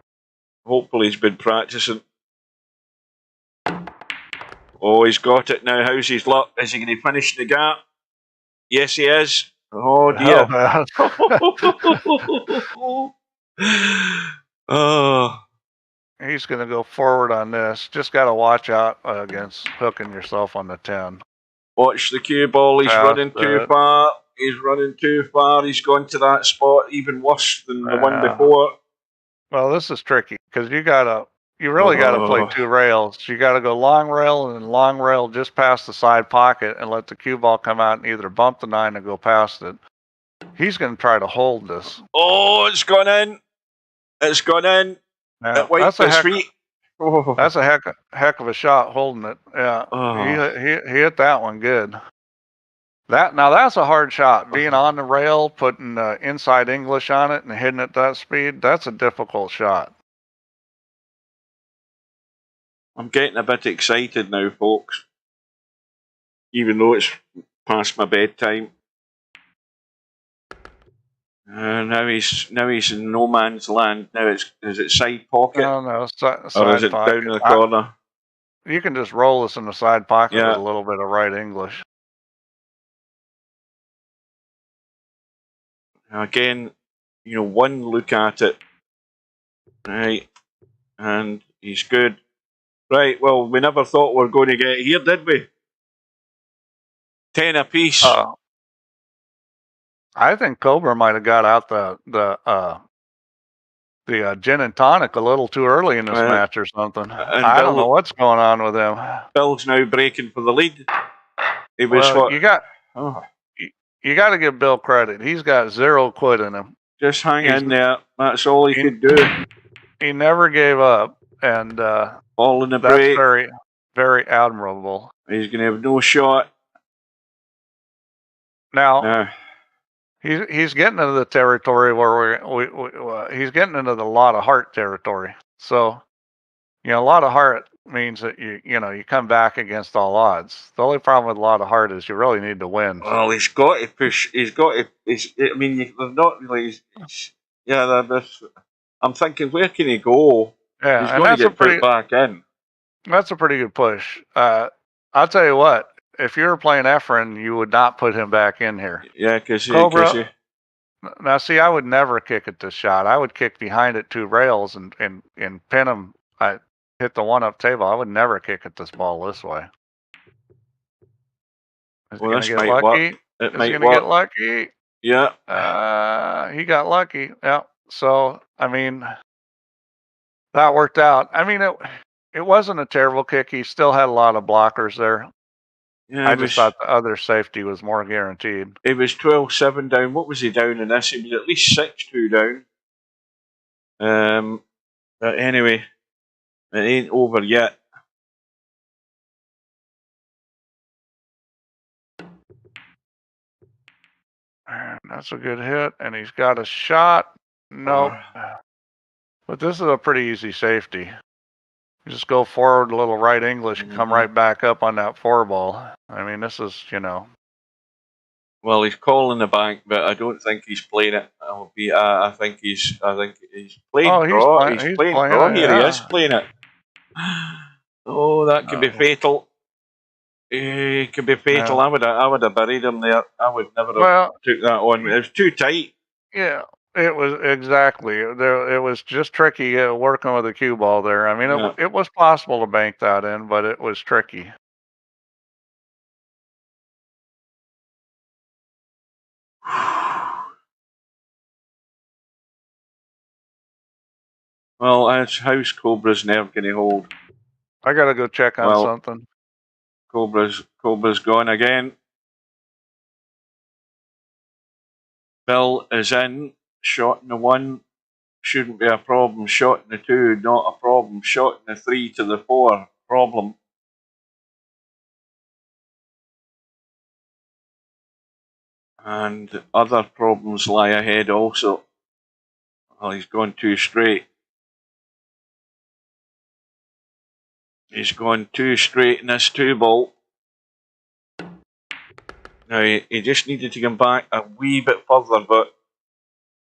S2: Hopefully he's been practicing. Oh, he's got it now. How's his luck? Is he going to finish the gap? Yes, he is. Oh, dear. Oh.
S4: He's going to go forward on this. Just got to watch out against hooking yourself on the 10.
S2: Watch the cue ball. He's running too far. He's running too far. He's gone to that spot even worse than the one before.
S4: Well, this is tricky because you really got to play 2 rails. You got to go long rail and then long rail just past the side pocket and let the cue ball come out and either bump the 9 or go past it. He's going to try to hold this.
S2: Oh, it's gone in. It's gone in.
S4: Yeah, that's a heck of a shot holding it. Yeah, he hit that one good. That's a hard shot. Being on the rail, putting inside English on it and hitting it that speed, that's a difficult shot.
S2: I'm getting a bit excited now, folks. Even though it's past my bedtime. Now he's in no man's land. Now is it side pocket?
S4: No, side
S2: or is it
S4: pocket.
S2: down in the corner?
S4: You can just roll this in the side pocket with a little bit of right English.
S2: Again, one look at it. Right. And he's good. Right, well, we never thought we were going to get here, did we? 10 apiece.
S4: I think Cobra might have got out the gin and tonic a little too early in this match or something. I don't know what's going on with him.
S2: Bill's now breaking for the lead. He was
S4: you got to give Bill credit. He's got 0 quit in him.
S2: Just hang in there. That's all he could do.
S4: He never gave up, and
S2: ball in the
S4: that's
S2: break.
S4: very, very admirable.
S2: He's going to have no shot.
S4: Now, he's getting into the territory where he's getting into the lot of heart territory. So, a lot of heart means that you come back against all odds. The only problem with a lot of heart is you really need to win.
S2: Well, he's got to push. He's got to. I mean, they're not really. I'm thinking, where can he go?
S4: Yeah,
S2: he's going to get put back in.
S4: That's a pretty good push. I'll tell you what. If you were playing Efren, you would not put him back in here.
S2: Yeah, because
S4: Cobra. Now, see, I would never kick at this shot. I would kick behind it 2 rails and pin him. I hit the 1 up table. I would never kick at this ball this way. Is he going to get lucky? Is he going to get lucky?
S2: Yeah.
S4: He got lucky. Yeah. So, I mean, that worked out. I mean, it wasn't a terrible kick. He still had a lot of blockers there.
S2: Yeah,
S4: I just thought the other safety was more guaranteed.
S2: He was 12-7 down. What was he down in this? He was at least 6-2 down. But anyway, it ain't over yet.
S4: And that's a good hit, and he's got a shot. Nope. But this is a pretty easy safety. You just go forward a little right English and come right back up on that 4-ball. I mean, this is, you know.
S2: Well, he's calling the bank, but I don't think he's playing it. I think he's playing draw. He's playing draw here. Yeah. He is playing it. Oh, that could be fatal. It could be fatal. Yeah. I would have buried him there. I would never have took that on. It was too tight.
S4: Yeah, it was exactly. It was just tricky working with a cue ball there. I mean, it was possible to bank that in, but it was tricky.
S2: Well, how's Cobra's nerve going to hold?
S4: I gotta go check on something.
S2: Cobra's gone again. Bill is in. Shot in the 1 shouldn't be a problem. Shot in the 2, not a problem. Shot in the 3 to the 4, problem. And other problems lie ahead also. Well, he's gone too straight. He's gone too straight in this 2-ball. Now, he just needed to come back a wee bit further, but,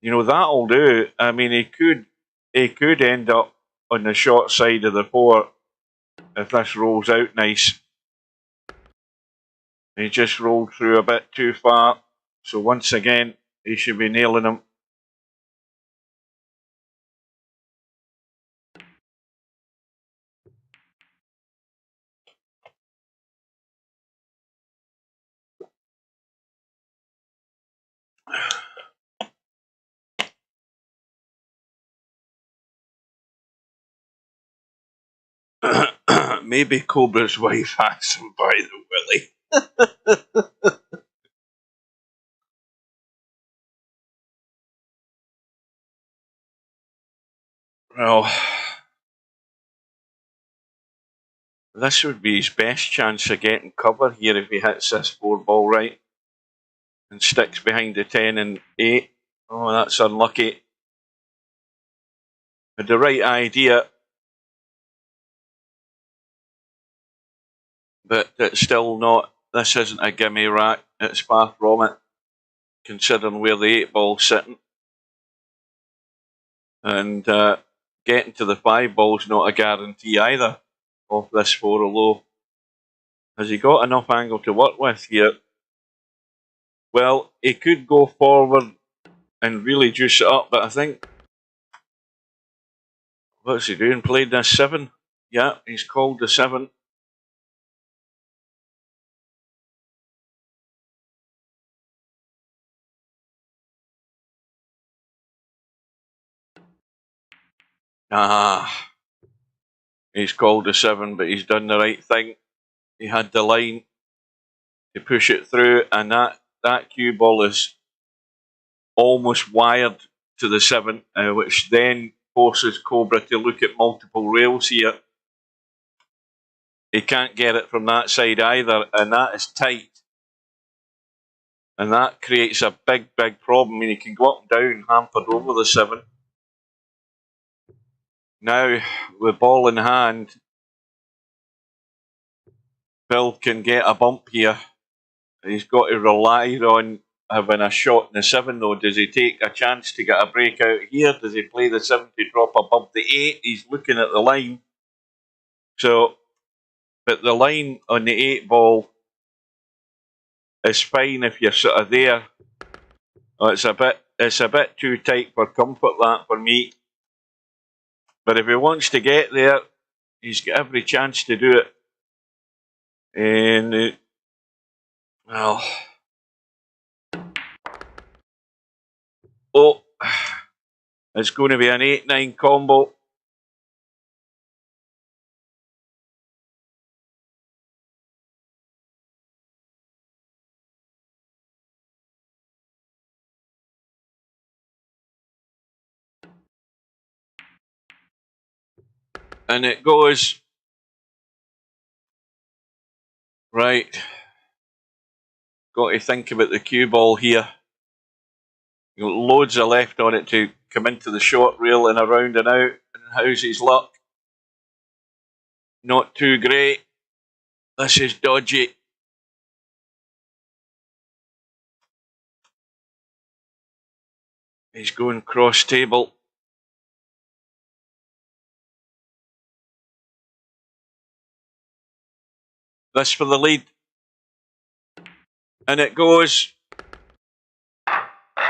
S2: you know, that'll do. I mean, he could end up on the short side of the 4 if this rolls out nice. He just rolled through a bit too far. So once again, he should be nailing him. Maybe Cobra's wife has him by the willy. Well, this would be his best chance of getting cover here if he hits this 4-ball right and sticks behind the 10 and 8. Oh, that's unlucky. Had the right idea, but it's still not. This isn't a gimme rack. It's far from it, considering where the 8-ball's sitting. And getting to the 5-ball's not a guarantee either off this 4 low. Has he got enough angle to work with here? Well, he could go forward and really juice it up, but I think, what's he doing? Played this 7? Yeah, he's called the 7. He's called the 7, but he's done the right thing. He had the line to push it through, and that cue ball is almost wired to the 7, which then forces Cobra to look at multiple rails here. He can't get it from that side either, and that is tight. And that creates a big, big problem. I mean, he can go up and down, hampered over the 7. Now, with ball in hand, Bill can get a bump here. He's got to rely on having a shot in the 7 though. Does he take a chance to get a breakout here? Does he play the 7 to drop above the 8? He's looking at the line. So, but the line on the 8-ball is fine if you're sort of there. Oh, it's a bit too tight for comfort, that, for me. But if he wants to get there, he's got every chance to do it. And, well, oh, it's going to be an 8-9 combo. And it goes. Right. Got to think about the cue ball here. You got loads of left on it to come into the short rail and around and out. And how's his luck? Not too great. This is dodgy. He's going cross table. This for the lead. And it goes.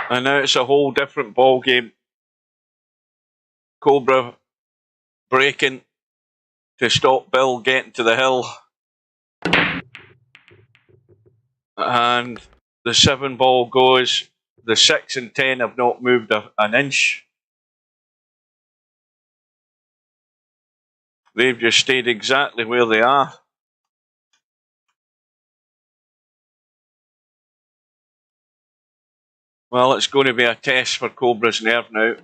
S2: And now it's a whole different ball game. Cobra breaking to stop Bill getting to the hill. And the 7 ball goes. The 6 and 10 have not moved an inch. They've just stayed exactly where they are. Well, it's going to be a test for Cobra's nerve now.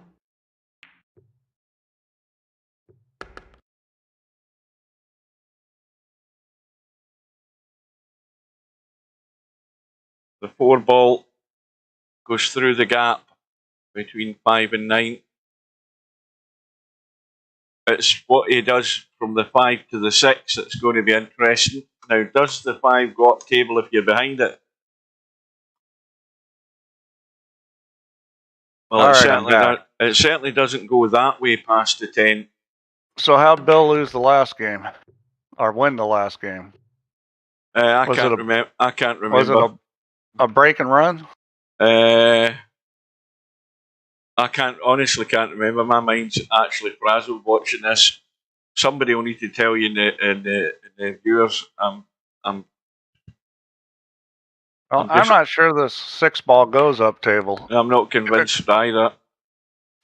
S2: The 4 ball goes through the gap between 5 and 9. It's what he does from the 5 to the 6 that's going to be interesting. Now, does the 5 go up table if you're behind it? Well, it certainly doesn't go that way past the 10.
S4: So how'd Bill lose the last game? Or win the last game?
S2: I can't remember.
S4: Was it a break and run?
S2: I honestly can't remember. My mind's actually frazzled watching this. Somebody will need to tell you in the viewers.
S4: I'm not sure this 6 ball goes up table.
S2: I'm not convinced either.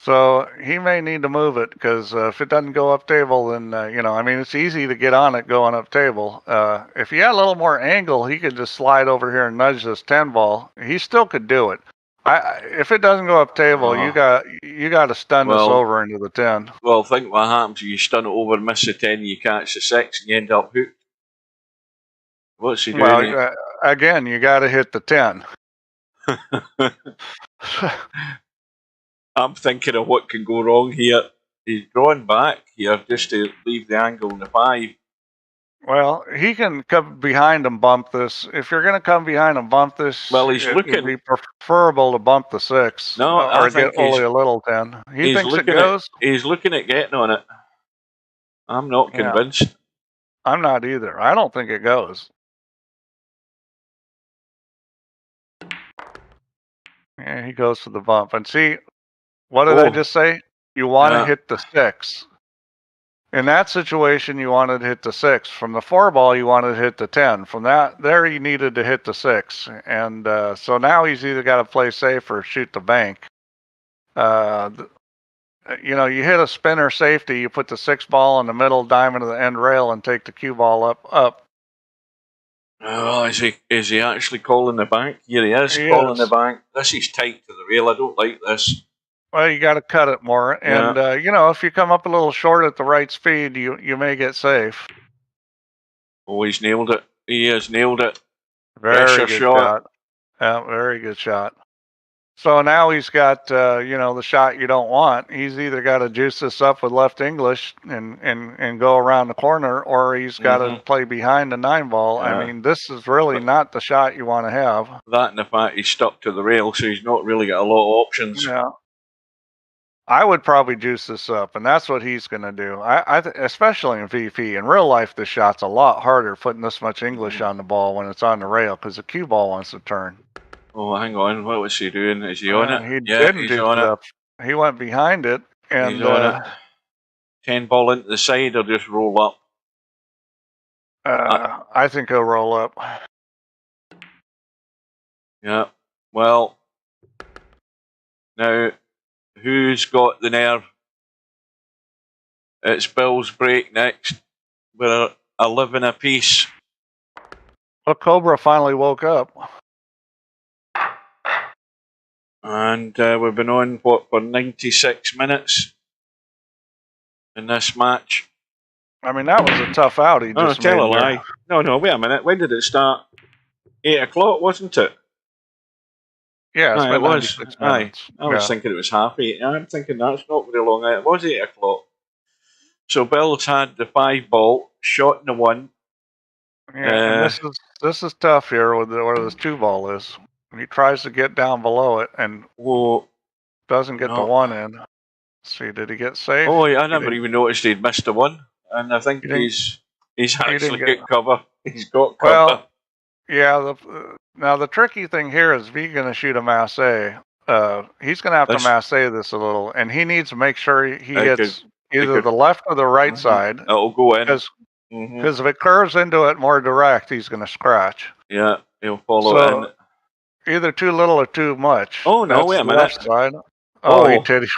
S4: So he may need to move it, because if it doesn't go up table, then, I mean, it's easy to get on it going up table. If he had a little more angle, he could just slide over here and nudge this 10 ball. He still could do it. If it doesn't go up table, you got to stun this over into the 10.
S2: Well, think what happens. You stun it over, miss the 10, you catch the 6, and you end up hooked. What's he doing?
S4: Well, again, you got to hit the 10.
S2: I'm thinking of what can go wrong here. He's drawing back here just to leave the angle in the 5.
S4: Well, he can come behind and bump this. If you're going to come behind and bump this,
S2: well, it would
S4: be preferable to bump the 6.
S2: No,
S4: or get only a little 10. He thinks it goes?
S2: He's looking at getting on it. I'm not convinced.
S4: I'm not either. I don't think it goes. Yeah, he goes for the bump. And see, what did I just say? You want to hit the 6. In that situation, you wanted to hit the 6. From the 4 ball, you wanted to hit the 10. From there, you needed to hit the 6. And so now he's either got to play safe or shoot the bank. You hit a spinner safety, you put the 6 ball in the middle diamond of the end rail and take the cue ball up.
S2: Oh, is he actually calling the bank? Here he is calling the bank. This is tight to the rail. I don't like this.
S4: Well, you got to cut it more. And, if you come up a little short at the right speed, you may get safe.
S2: Oh, he's nailed it. He has nailed it.
S4: Very good shot. Yeah, very good shot. So now he's got, the shot you don't want. He's either got to juice this up with left English and go around the corner, or he's got to play behind the 9 ball. Yeah. I mean, this is really not the shot you want to have.
S2: That and the fact he's stuck to the rail, so he's not really got a lot of options.
S4: Yeah. I would probably juice this up, and that's what he's going to do. Especially in VP. In real life, this shot's a lot harder putting this much English on the ball when it's on the rail, because the cue ball wants to turn.
S2: Oh, hang on. What was he doing? Is he on it?
S4: He didn't do it. He went behind it. And,
S2: he's on it. 10 ball into the side or just roll up?
S4: I think he'll roll up.
S2: Yeah. Well, now, who's got the nerve? It's Bill's break next. We're 11 apiece.
S4: Well, Cobra finally woke up.
S2: And we've been on, for 96 minutes in this match.
S4: I mean, that was a tough out he
S2: Oh,
S4: just
S2: tell a
S4: made there.
S2: lie. No, wait a minute. When did it start? 8 o'clock, wasn't it?
S4: Yeah, it's
S2: Aye,
S4: been
S2: it was.
S4: 96
S2: Aye.
S4: minutes.
S2: I was thinking it was half 8. I'm thinking that's not very long. It was 8 o'clock. So Bill's had the 5 ball, shot in the 1.
S4: Yeah, and this is tough here with where this 2 ball is. He tries to get down below it and
S2: Whoa.
S4: doesn't get the
S2: No.
S4: 1 in. Let's see, did he get safe?
S2: Oh, yeah, I never even noticed he'd missed the 1. And I think he's actually got cover. He's got cover.
S4: Well, yeah, now the tricky thing here is if he's going to shoot a masse, he's going to have to masse this a little, and he needs to make sure he hits either the left or the right side.
S2: It'll go in.
S4: Because if it curves into it more direct, he's going to scratch.
S2: Yeah, he'll follow in.
S4: Either too little or too much.
S2: Oh, no, wait a minute.
S4: Left side. Oh, he did.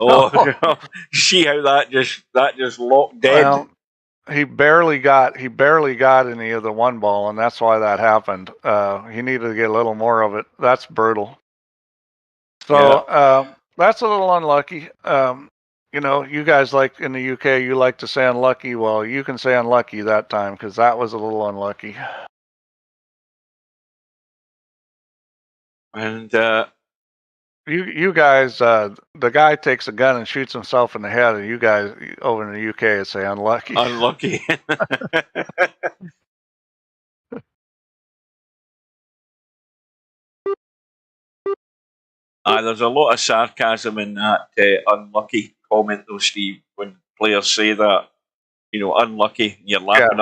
S2: Oh, see how that just locked dead?
S4: Well, he barely got any of the 1 ball, and that's why that happened. He needed to get a little more of it. That's brutal. So that's a little unlucky. You know, you guys like in the UK, you like to say unlucky. Well, you can say unlucky that time because that was a little unlucky.
S2: And
S4: you guys, the guy takes a gun and shoots himself in the head, and you guys over in the UK say unlucky.
S2: Unlucky. There's a lot of sarcasm in that unlucky comment, though, Steve. When players say that, you know, unlucky, you're laughing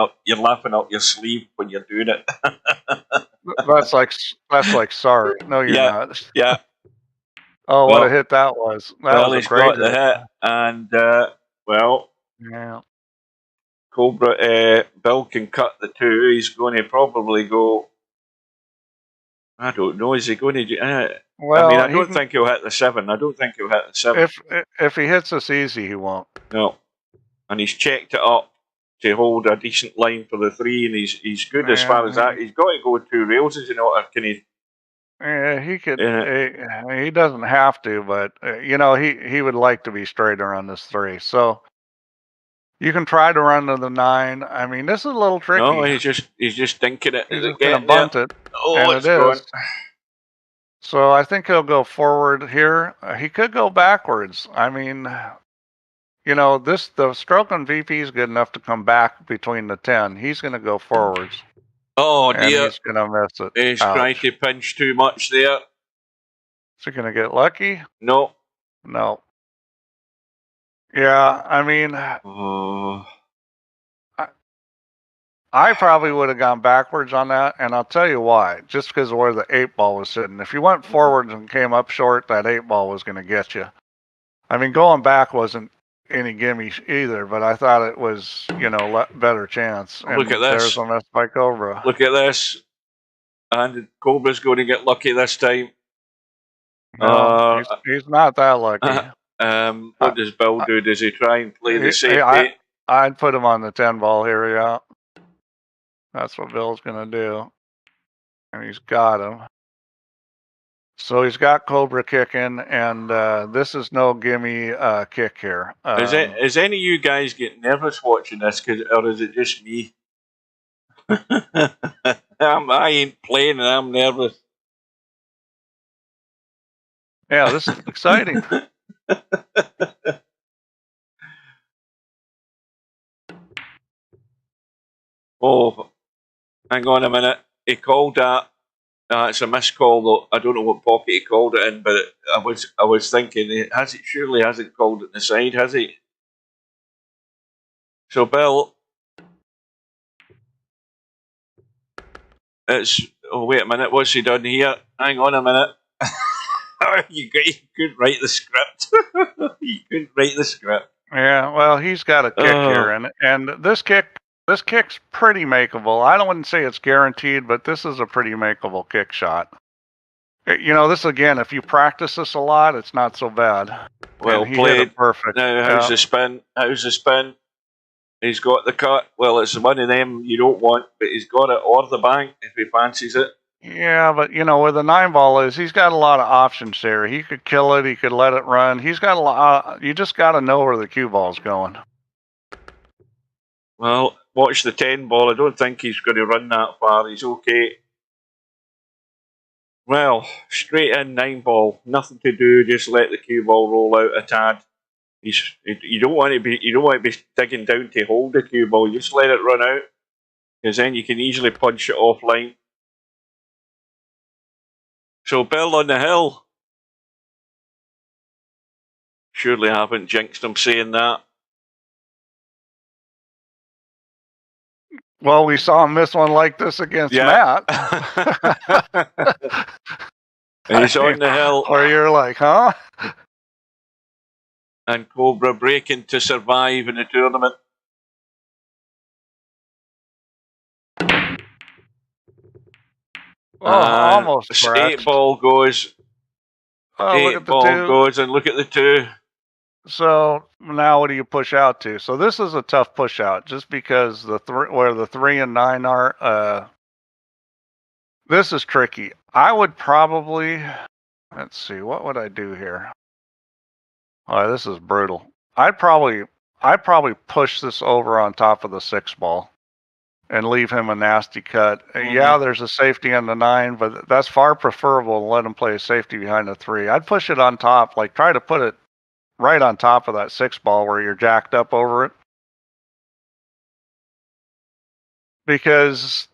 S2: up your sleeve when you're doing it.
S4: That's like sorry. No, you're not.
S2: Yeah.
S4: Oh, what a hit that was! That was a great
S2: got the hit, and
S4: yeah.
S2: Cobra, Bill can cut the 2. He's going to probably go. I don't know. Is he going to?
S4: Well,
S2: I mean, I don't think he'll hit the 7. I don't think he'll hit the 7.
S4: If he hits this easy, he won't.
S2: No, and he's checked it up to hold a decent line for the 3, and he's good as far as that. He's got to go 2 rails, is he not? Or can he?
S4: Yeah, he could. He doesn't have to, but you know, he would like to be straighter on this 3. So you can try to run to the 9. I mean, this is a little tricky.
S2: No, he's just thinking it.
S4: He's going to bunt it.
S2: Oh,
S4: and
S2: it's going.
S4: So I think he'll go forward here. He could go backwards. I mean, you know, the stroke on VP is good enough to come back between the 10. He's going to go forwards.
S2: Oh dear!
S4: He's going to miss it.
S2: He's trying to pinch too much there.
S4: Is he going to get lucky?
S2: No.
S4: Yeah, I mean, I probably would have gone backwards on that, and I'll tell you why. Just because of where the 8 ball was sitting. If you went forwards and came up short, that 8 ball was going to get you. I mean, going back wasn't any gimme either, but I thought it was, you know, better chance. And
S2: look at this.
S4: There's a miss by Cobra.
S2: Look at this. And Cobra's going to get lucky this time.
S4: No, he's not that lucky.
S2: What does Bill do? Does he try and play the safety?
S4: I'd put him on the 10 ball here, yeah. That's what Bill's going to do. And he's got him. So he's got Cobra kicking, and this is no gimme kick here.
S2: Is any of you guys getting nervous watching this, or is it just me? I ain't playing and I'm nervous.
S4: Yeah, this is exciting.
S2: Oh, hang on a minute. He called that. It's a missed call, though. I don't know what pocket he called it in, but I was thinking, surely hasn't called it in the side, has he? So Bill, wait a minute, what's he done here? Hang on a minute. You couldn't write the script. You couldn't write the script.
S4: Yeah, well, he's got a kick here, and this kick's pretty makeable. I wouldn't say it's guaranteed, but this is a pretty makeable kick shot. You know, this again, if you practice this a lot, it's not so bad.
S2: Well
S4: and he
S2: played.
S4: Hit it perfect.
S2: Now, how's the spin? How's the spin? He's got the cut. Well, it's one of them you don't want, but he's got it, or the bank if he fancies it.
S4: Yeah, but you know where the 9 ball is, he's got a lot of options there. He could kill it. He could let it run. He's got a lot. You just got to know where the cue ball's going.
S2: Well, watch the 10 ball. I don't think he's going to run that far. He's okay. Well, straight in 9 ball. Nothing to do. Just let the cue ball roll out a tad. You don't want to be digging down to hold the cue ball. You just let it run out, because then you can easily punch it offline. So Bill on the hill. Surely I haven't jinxed him saying that.
S4: Well, we saw him miss one like this against Matt.
S2: And he's on the hill.
S4: Or you're like, huh?
S2: And Cobra breaking to survive in the tournament.
S4: Oh, almost
S2: 8 ball goes.
S4: Oh,
S2: 8 ball goes, and look at the 2.
S4: So now what do you push out to? So this is a tough push out, just because where the 3 and 9 are. This is tricky. I would probably, let's see, what would I do here? Oh, this is brutal. I'd probably push this over on top of the 6 ball and leave him a nasty cut. Yeah, there's a safety on the 9, but that's far preferable to let him play a safety behind the 3. I'd push it on top, like try to put it right on top of that 6 ball where you're jacked up over it. Because...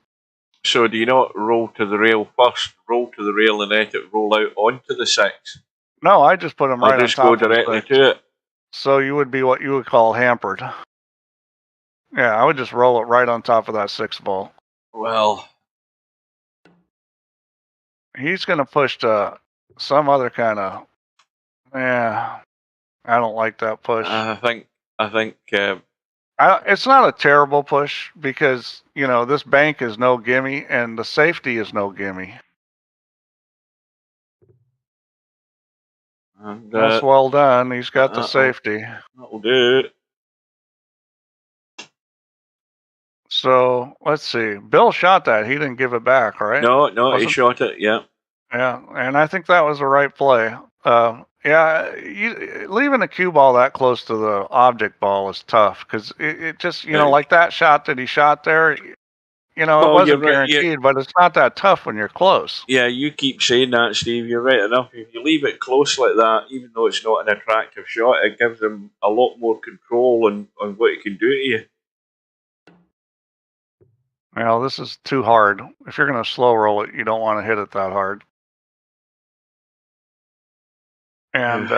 S2: So do you not roll to the rail first, roll to the rail, and let it roll out onto the 6?
S4: No, I just put them right on top.
S2: Just go directly to it.
S4: So you would be what you would call hampered. Yeah, I would just roll it right on top of that 6 ball.
S2: Well,
S4: he's going to push to some other kind of... Yeah, I don't like that push.
S2: I think
S4: it's not a terrible push, because, you know, this bank is no gimme and the safety is no gimme.
S2: And,
S4: that's well done. He's got the safety.
S2: That'll do.
S4: So let's see. Bill shot that. He didn't give it back, right?
S2: No, he shot it. Yeah.
S4: Yeah, and I think that was the right play. Yeah, leaving the cue ball that close to the object ball is tough, because it just, you know, like that shot that he shot there, you know, it wasn't guaranteed, but it's not that tough when you're close.
S2: Yeah, you keep saying that, Steve. You're right enough. If you leave it close like that, even though it's not an attractive shot, it gives him a lot more control on what he can do to you.
S4: Well, this is too hard. If you're going to slow roll it, you don't want to hit it that hard. And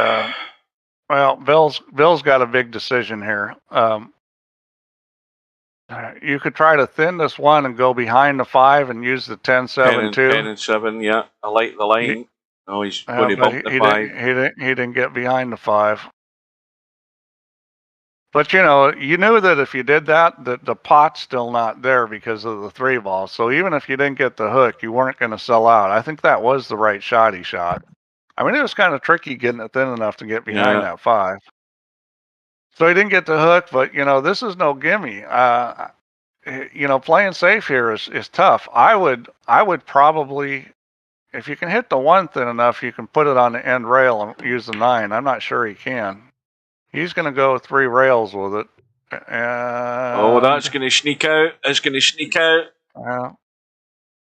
S4: well, Bill's got a big decision here. You could try to thin this 1 and go behind the 5 and use the 10-7 too.
S2: 10 and 7, yeah. I like the line. He's going to bump the 5.
S4: He didn't get behind the 5. But you know, you knew that if you did that, the pot's still not there because of the 3 ball. So even if you didn't get the hook, you weren't going to sell out. I think that was the right shot he shot. I mean, it was kind of tricky getting it thin enough to get behind that 5. So he didn't get the hook, but, you know, this is no gimme. You know, playing safe here is tough. I would probably, if you can hit the 1 thin enough, you can put it on the end rail and use the 9. I'm not sure he can. He's going to go 3 rails with it.
S2: Oh, that's going to sneak out. It's going to sneak out.
S4: Yeah.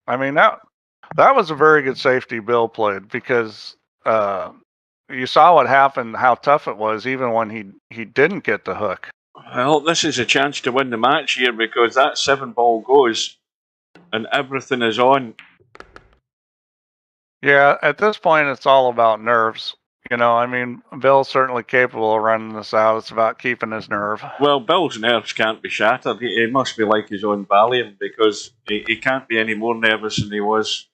S4: I mean, that was a very good safety Bill played, because... you saw what happened, how tough it was, even when he didn't get the hook.
S2: Well, this is a chance to win the match here, because that 7 ball goes and everything is on.
S4: Yeah, at this point, it's all about nerves. You know, I mean, Bill's certainly capable of running this out. It's about keeping his nerve.
S2: Well, Bill's nerves can't be shattered. He must be like his own Valium, because he can't be any more nervous than he was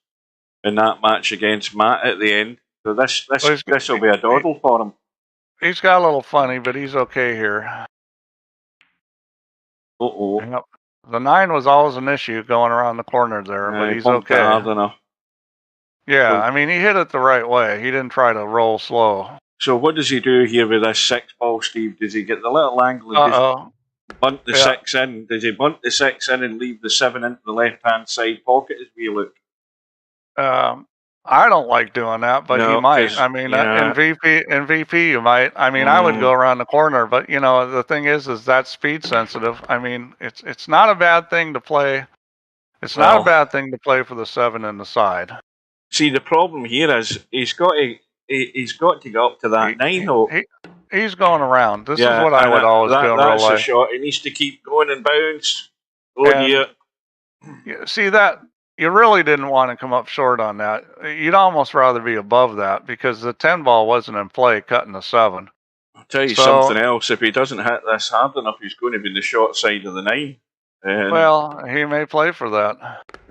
S2: in that match against Matt at the end. So this will be a dawdle for him.
S4: He's got a little funny, but he's okay here.
S2: Yep.
S4: The 9 was always an issue going around the corner there, but he's okay.
S2: Hard enough.
S4: Yeah, I mean, he hit it the right way. He didn't try to roll slow.
S2: So what does he do here with this 6 ball, Steve? Does he get the little angle and just bunt the 6 in? Does he bunt the 6 in and leave the 7 into the left-hand side pocket as we look?
S4: I don't like doing that, but he
S2: No,
S4: might.
S2: 'cause,
S4: I mean,
S2: yeah.
S4: in VP, you might. I mean, I would go around the corner, but you know, the thing is that's speed sensitive. I mean, it's not a bad thing to play. It's not a
S2: Well,
S4: bad thing to play for the 7 in the side.
S2: see, the problem here is he's got to get up to that 9 though.
S4: He's going around. This is
S2: Yeah,
S4: what I
S2: and
S4: would always do in real
S2: that's a
S4: life.
S2: shot. He needs to keep going and bounce. Oh
S4: And
S2: dear.
S4: see that you really didn't want to come up short on that. You'd almost rather be above that because the 10 ball wasn't in play cutting the 7.
S2: I'll tell you
S4: So-
S2: something else. If he doesn't hit this hard enough, he's going to be in the short side of the 9. And
S4: Well, he may play for that.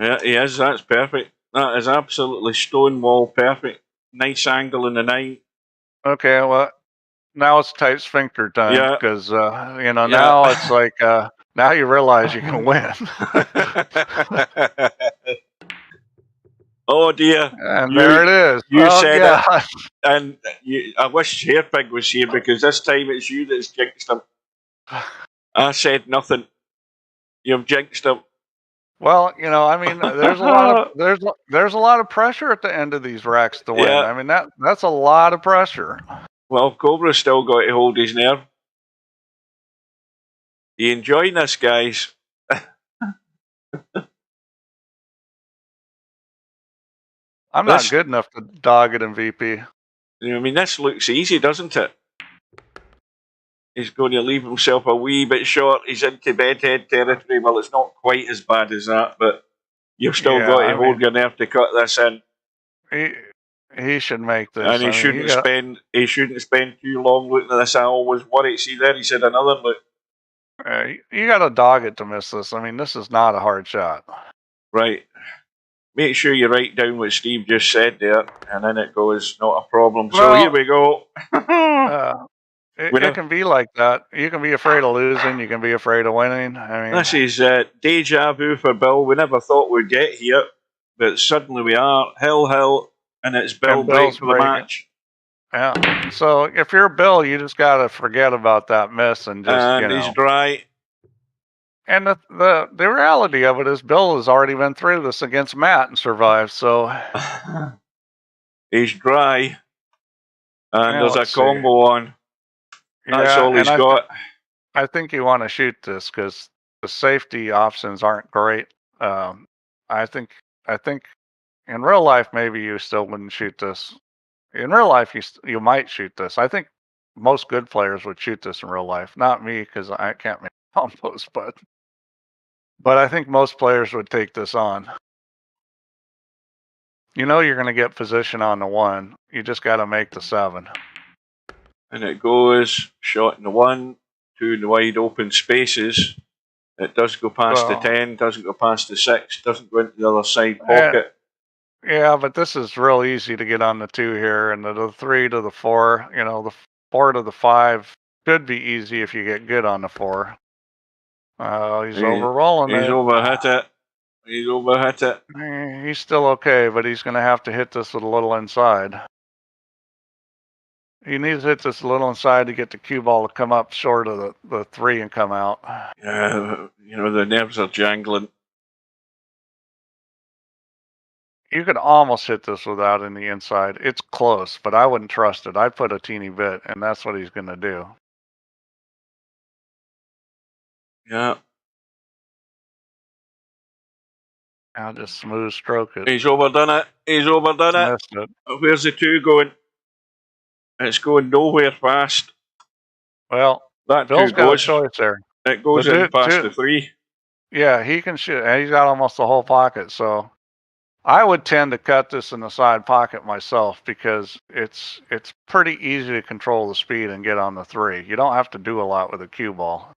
S2: yeah, he is. That's perfect. That is absolutely stonewall perfect. Nice angle in the 9.
S4: Okay, well, now it's tight sphincter time
S2: Yeah.
S4: because you know now it's like now you realize you can win,
S2: Oh dear.
S4: and there it is.
S2: You
S4: Oh,
S2: said
S4: yeah.
S2: it. And I wish Hairpig was here because this time it's you that's jinxed him. I said nothing. You've jinxed him.
S4: Well, you know, I mean, there's a lot of there's a lot of pressure at the end of these racks to win.
S2: Yeah.
S4: I mean that's a lot of pressure.
S2: Well, Cobra's still got to hold his nerve. You enjoying this, guys?
S4: I'm not
S2: This-
S4: good enough to dog it in VP.
S2: I mean, this looks easy, doesn't it? He's going to leave himself a wee bit short. He's into bedhead territory. Well, it's not quite as bad as that, but you've still
S4: Yeah,
S2: got to
S4: I
S2: hold
S4: mean-
S2: your nerve to cut this in.
S4: He should make this.
S2: And he
S4: I mean,
S2: shouldn't spend too long looking at this. I always worry. See there, he said another look.
S4: you got to dog it to miss this. I mean, this is not a hard shot.
S2: Right. Make sure you write down what Steve just said there, and then it goes, not a problem. So
S4: Well-
S2: here we go.
S4: It can be like that. You can be afraid of losing. You can be afraid of winning. I mean,
S2: This is deja vu for Bill. We never thought we'd get here, but suddenly we are. Hill, and it's Bill
S4: And Bill's
S2: break for the
S4: breaking.
S2: match.
S4: yeah. So if you're Bill, you just got to forget about that miss and just
S2: And
S4: you know.
S2: he's dry.
S4: And the reality of it is, Bill has already been through this against Matt and survived. So
S2: He's dry. And
S4: Yeah,
S2: there's a
S4: let's see.
S2: combo on. That's
S4: yeah,
S2: all he's
S4: and
S2: got.
S4: I think you want to shoot this because the safety options aren't great. I think in real life maybe you still wouldn't shoot this. In real life you might shoot this. I think most good players would shoot this in real life. Not me because I can't make combos, but I think most players would take this on. You know you're going to get position on the 1. You just got to make the 7.
S2: And it goes, shot in the 1, 2 in the wide open spaces. It does go past the
S4: Well-
S2: 10, doesn't go past the 6, doesn't go into the other side pocket.
S4: Yeah, but this is real easy to get on the 2 here, and the 3 to the 4. You know, the 4 to the 5 could be easy if you get good on the 4. He's overrolling
S2: He's
S4: it.
S2: overhit it. He's overhit it.
S4: He's still okay, but he's going to have to hit this with a little inside. He needs to hit this a little inside to get the cue ball to come up short of the 3 and come out.
S2: Yeah, you know, the nerves are jangling.
S4: You could almost hit this without in the inside. It's close, but I wouldn't trust it. I'd put a teeny bit, and that's what he's going to do.
S2: Yeah,
S4: I'll just smooth stroke it.
S2: he's overdone it. He's overdone it.
S4: Missed it.
S2: Where's the 2 going? It's going nowhere fast.
S4: Well,
S2: That 2
S4: Bill's got a
S2: goes.
S4: choice there.
S2: It goes
S4: But
S2: in
S4: it-
S2: past
S4: it-
S2: the 3.
S4: Yeah, he can shoot. And he's got almost the whole pocket. So I would tend to cut this in the side pocket myself because it's pretty easy to control the speed and get on the 3. You don't have to do a lot with a cue ball.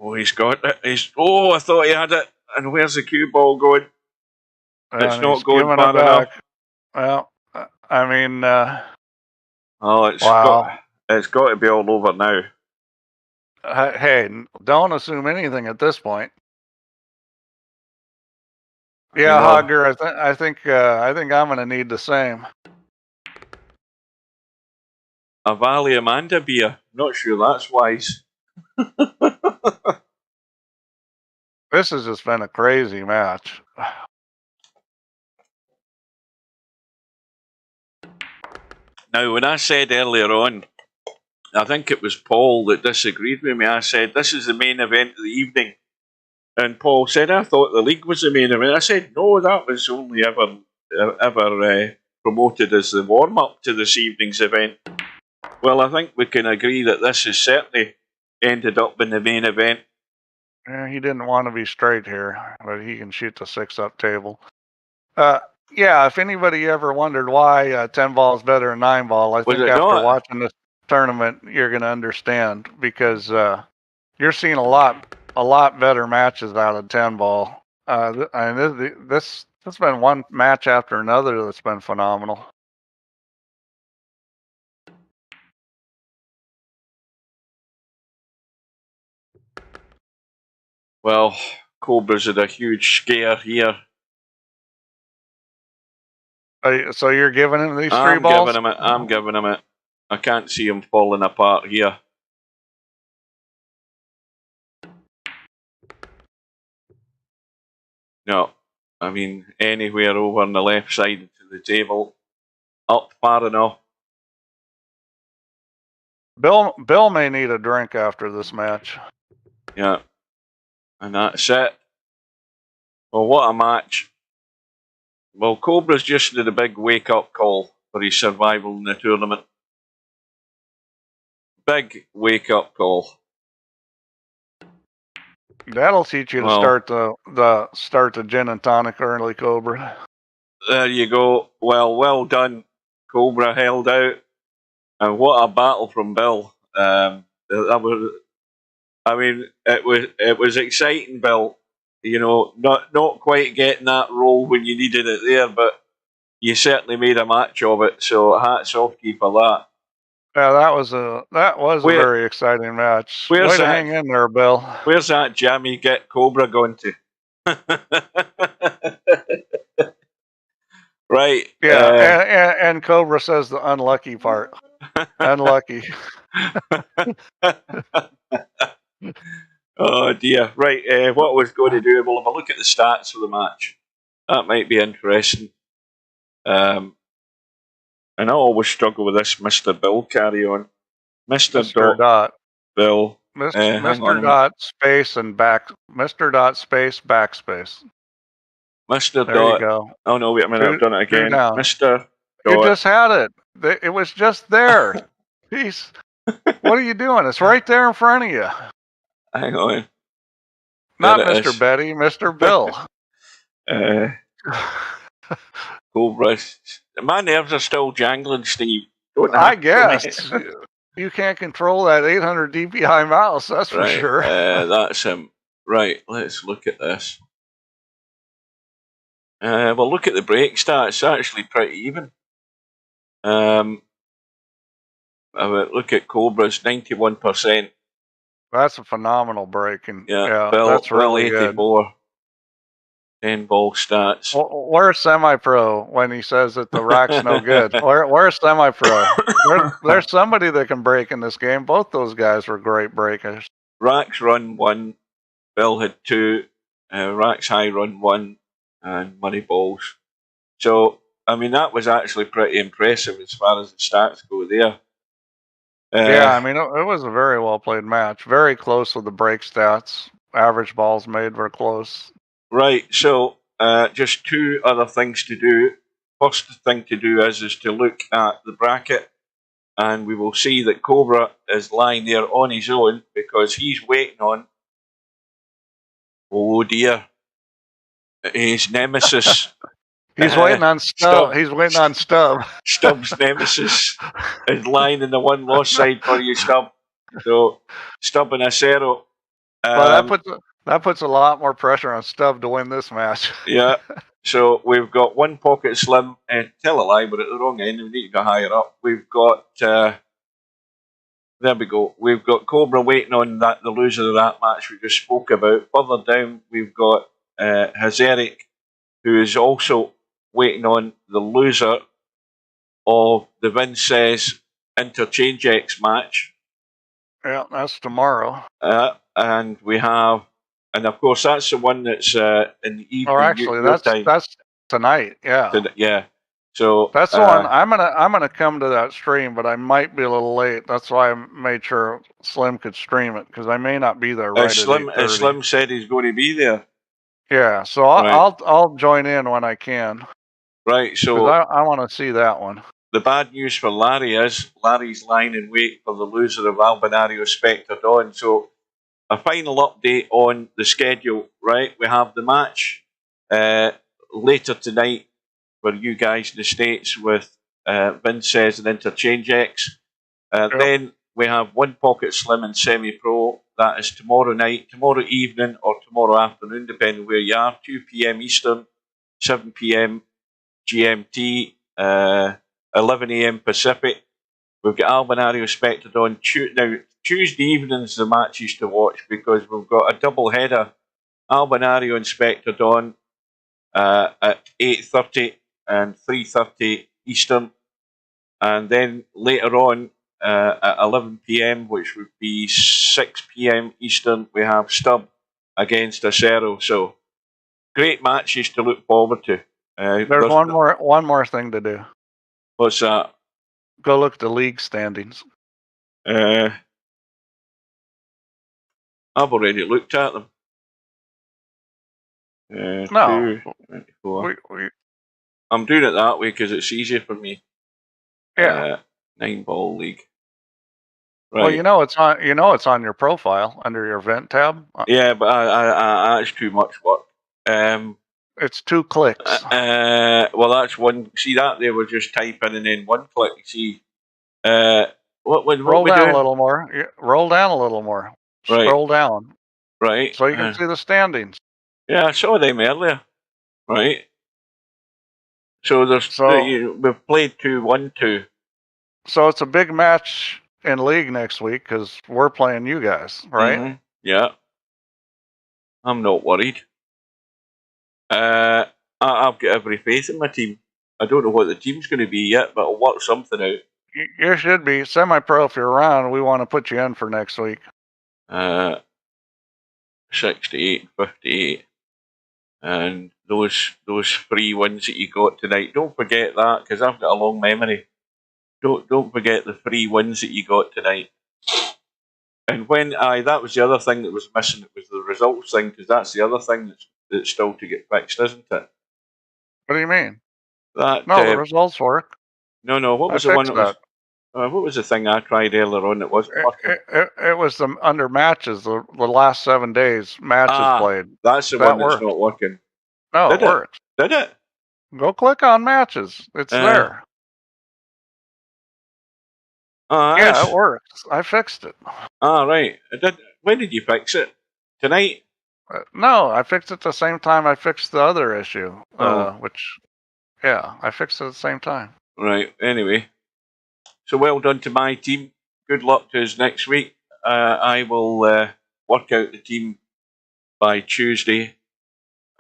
S2: Oh, he's got it. I thought he had it. And where's the cue ball going? It's
S4: And
S2: not
S4: he's
S2: going
S4: giving
S2: far
S4: it back.
S2: enough.
S4: Well, I mean,
S2: Oh, it's
S4: Wow.
S2: got to be all over now.
S4: hey, don't assume anything at this point. Yeah,
S2: You know,
S4: Hogger, I think I'm gonna need the same.
S2: a Valley Amanda beer. Not sure that's wise.
S4: This has just been a crazy match.
S2: Now, when I said earlier on, I think it was Paul that disagreed with me. I said, this is the main event of the evening. And Paul said, I thought the league was the main event. I said, no, that was only ever promoted as the warm-up to this evening's event. Well, I think we can agree that this has certainly ended up in the main event.
S4: Yeah, he didn't want to be straight here, but he can shoot the 6-up table. Yeah, if anybody ever wondered why 10 ball is better than 9 ball, I think after watching this tournament, you're going to understand, because you're seeing a lot better matches out of 10 ball. And this has been one match after another that's been phenomenal.
S2: Well, Cobra's had a huge scare here.
S4: So you're giving him these 3 balls?
S2: I'm giving him it. I can't see him falling apart here. No, I mean, anywhere over on the left side of the table. Up far enough.
S4: Bill may need a drink after this match.
S2: Yeah. And that's it. Well, what a match. Well, Cobra's just did a big wake-up call for his survival in the tournament. Big wake-up call.
S4: That'll teach you to start the gin and tonic early, Cobra.
S2: There you go. Well done. Cobra held out. And what a battle from Bill. It was exciting, Bill. You know, not quite getting that role when you needed it there, but you certainly made a match of it. So hats off to you for that.
S4: Yeah, that was a very exciting match. Way to hang in there, Bill.
S2: Where's that jammy get Cobra going to? Right.
S4: Yeah, and Cobra says the unlucky part. Unlucky.
S2: Oh dear. Right. What I was going to do, we'll have a look at the stats for the match. That might be interesting. And I always struggle with this Mr.Bill carry on. Mr. Dot Bill.
S4: Mr. Dot space and Mr. Dot space backspace.
S2: Mr.
S4: There
S2: Dot.
S4: you go.
S2: Oh no, wait a minute, I've done it again. Mr.
S4: You
S2: Dot.
S4: just had it. It was just there. Jeez. What are you doing? It's right there in front of you.
S2: Hang on.
S4: Not Mr. Betty, Mr. Bill.
S2: Cobra. My nerves are still jangling, Steve.
S4: I guess. You can't control that 800 dpi mouse, that's for sure.
S2: That's him. Right, let's look at this. Well, look at the break stats. It's actually pretty even. Look at Cobra's 91%.
S4: That's a phenomenal break, and
S2: Bill,
S4: that's really
S2: 84. Good. 10 ball stats.
S4: Where's semi-pro when he says that the rack's no good? Where's semi-pro? There's somebody that can break in this game. Both those guys were great breakers.
S2: Rack's run 1. Bill had 2. Rack's high run 1. And money balls. So, I mean, that was actually pretty impressive as far as the stats go there.
S4: Yeah, I mean, it was a very well played match. Very close with the break stats. Average balls made were close.
S2: Right, so just 2 other things to do. First thing to do is to look at the bracket, and we will see that Cobra is lying there on his own because he's waiting on, oh dear, his nemesis.
S4: He's waiting on Stubb. He's waiting on Stubb.
S2: Stubb's nemesis is lying in the one loss side for you, Stubb. So, Stubb and Acero.
S4: Well, that puts a lot more pressure on Stubb to win this match.
S2: Yeah. So, we've got one pocket slim. Tell a lie, but at the wrong end. We need to go higher up. We've got... there we go. We've got Cobra waiting on the loser of that match we just spoke about. Further down, we've got Hazeric, who is also waiting on the loser of the Vince Says Interchange X match.
S4: Yeah, that's tomorrow.
S2: And we have, and of course, that's the one that's in the evening.
S4: Or actually, that's tonight. Yeah.
S2: Yeah. So
S4: That's the one. I'm gonna come to that stream, but I might be a little late. That's why I made sure Slim could stream it, because I may not be there right at 8:30.
S2: Slim said he's going to be there.
S4: Yeah, so I'll join in when I can.
S2: Right. So
S4: because I want to see that one.
S2: the bad news for Larry is Larry's lying in wait for the loser of Albinario Spectre Dawn. So a final update on the schedule. Right, we have the match later tonight for you guys in the States with Vinces and Interchange X. Then we have One Pocket Slim and Semi Pro. That is tomorrow night, tomorrow evening, or tomorrow afternoon, depending where you are. 2 p.m. Eastern, 7 p.m. GMT, 11 a.m. Pacific. We've got Albinario Spectre on. Now, Tuesday evenings the matches to watch, because we've got a double header. Albinario and Spectre Dawn at 8:30 and 3:30 Eastern. And then later on at 11 p.m, which would be 6 p.m. Eastern, we have Stub against Acero. So great matches to look forward to.
S4: There's one more thing to do.
S2: What's that?
S4: Go look at the league standings.
S2: I've already looked at them.
S4: No.
S2: 2, 24. I'm doing it that way because it's easier for me.
S4: Yeah.
S2: 9-ball league. Right.
S4: Well, it's on your profile under your event tab.
S2: Yeah, but that's too much work.
S4: It's 2 clicks.
S2: Well, that's one. See that there? We're just typing and then 1 click. See, roll
S4: down a little more. Roll down a little more.
S2: Right.
S4: Scroll down.
S2: Right.
S4: So you can see the standings.
S2: Yeah, I saw them earlier. Right. So we've played 2-1-2.
S4: So it's a big match in league next week because we're playing you guys, right?
S2: Mm-hmm. Yeah. I'm not worried. I've got every faith in my team. I don't know what the team's going to be yet, but I'll work something out.
S4: You should be semi-pro if you're around. We want to put you in for next week.
S2: 68, 58. And those free wins that you got tonight, don't forget that, because I've got a long memory. Don't forget the free wins that you got tonight. And that was the other thing that was missing. It was the results thing, because that's the other thing that's still to get fixed, isn't it?
S4: What do you mean?
S2: The
S4: results work.
S2: No. What was the one that was? What was the thing I tried earlier on that wasn't working?
S4: It was under matches. The last 7 days matches played.
S2: That's the one that's not working.
S4: No, it works.
S2: Did it?
S4: Go click on matches. It's there. Yeah, it works. I fixed it.
S2: Right. When did you fix it? Tonight?
S4: No, I fixed it at the same time I fixed the other issue. I fixed it at the same time.
S2: Right. Anyway. So well done to my team. Good luck to us next week. I will work out the team by Tuesday.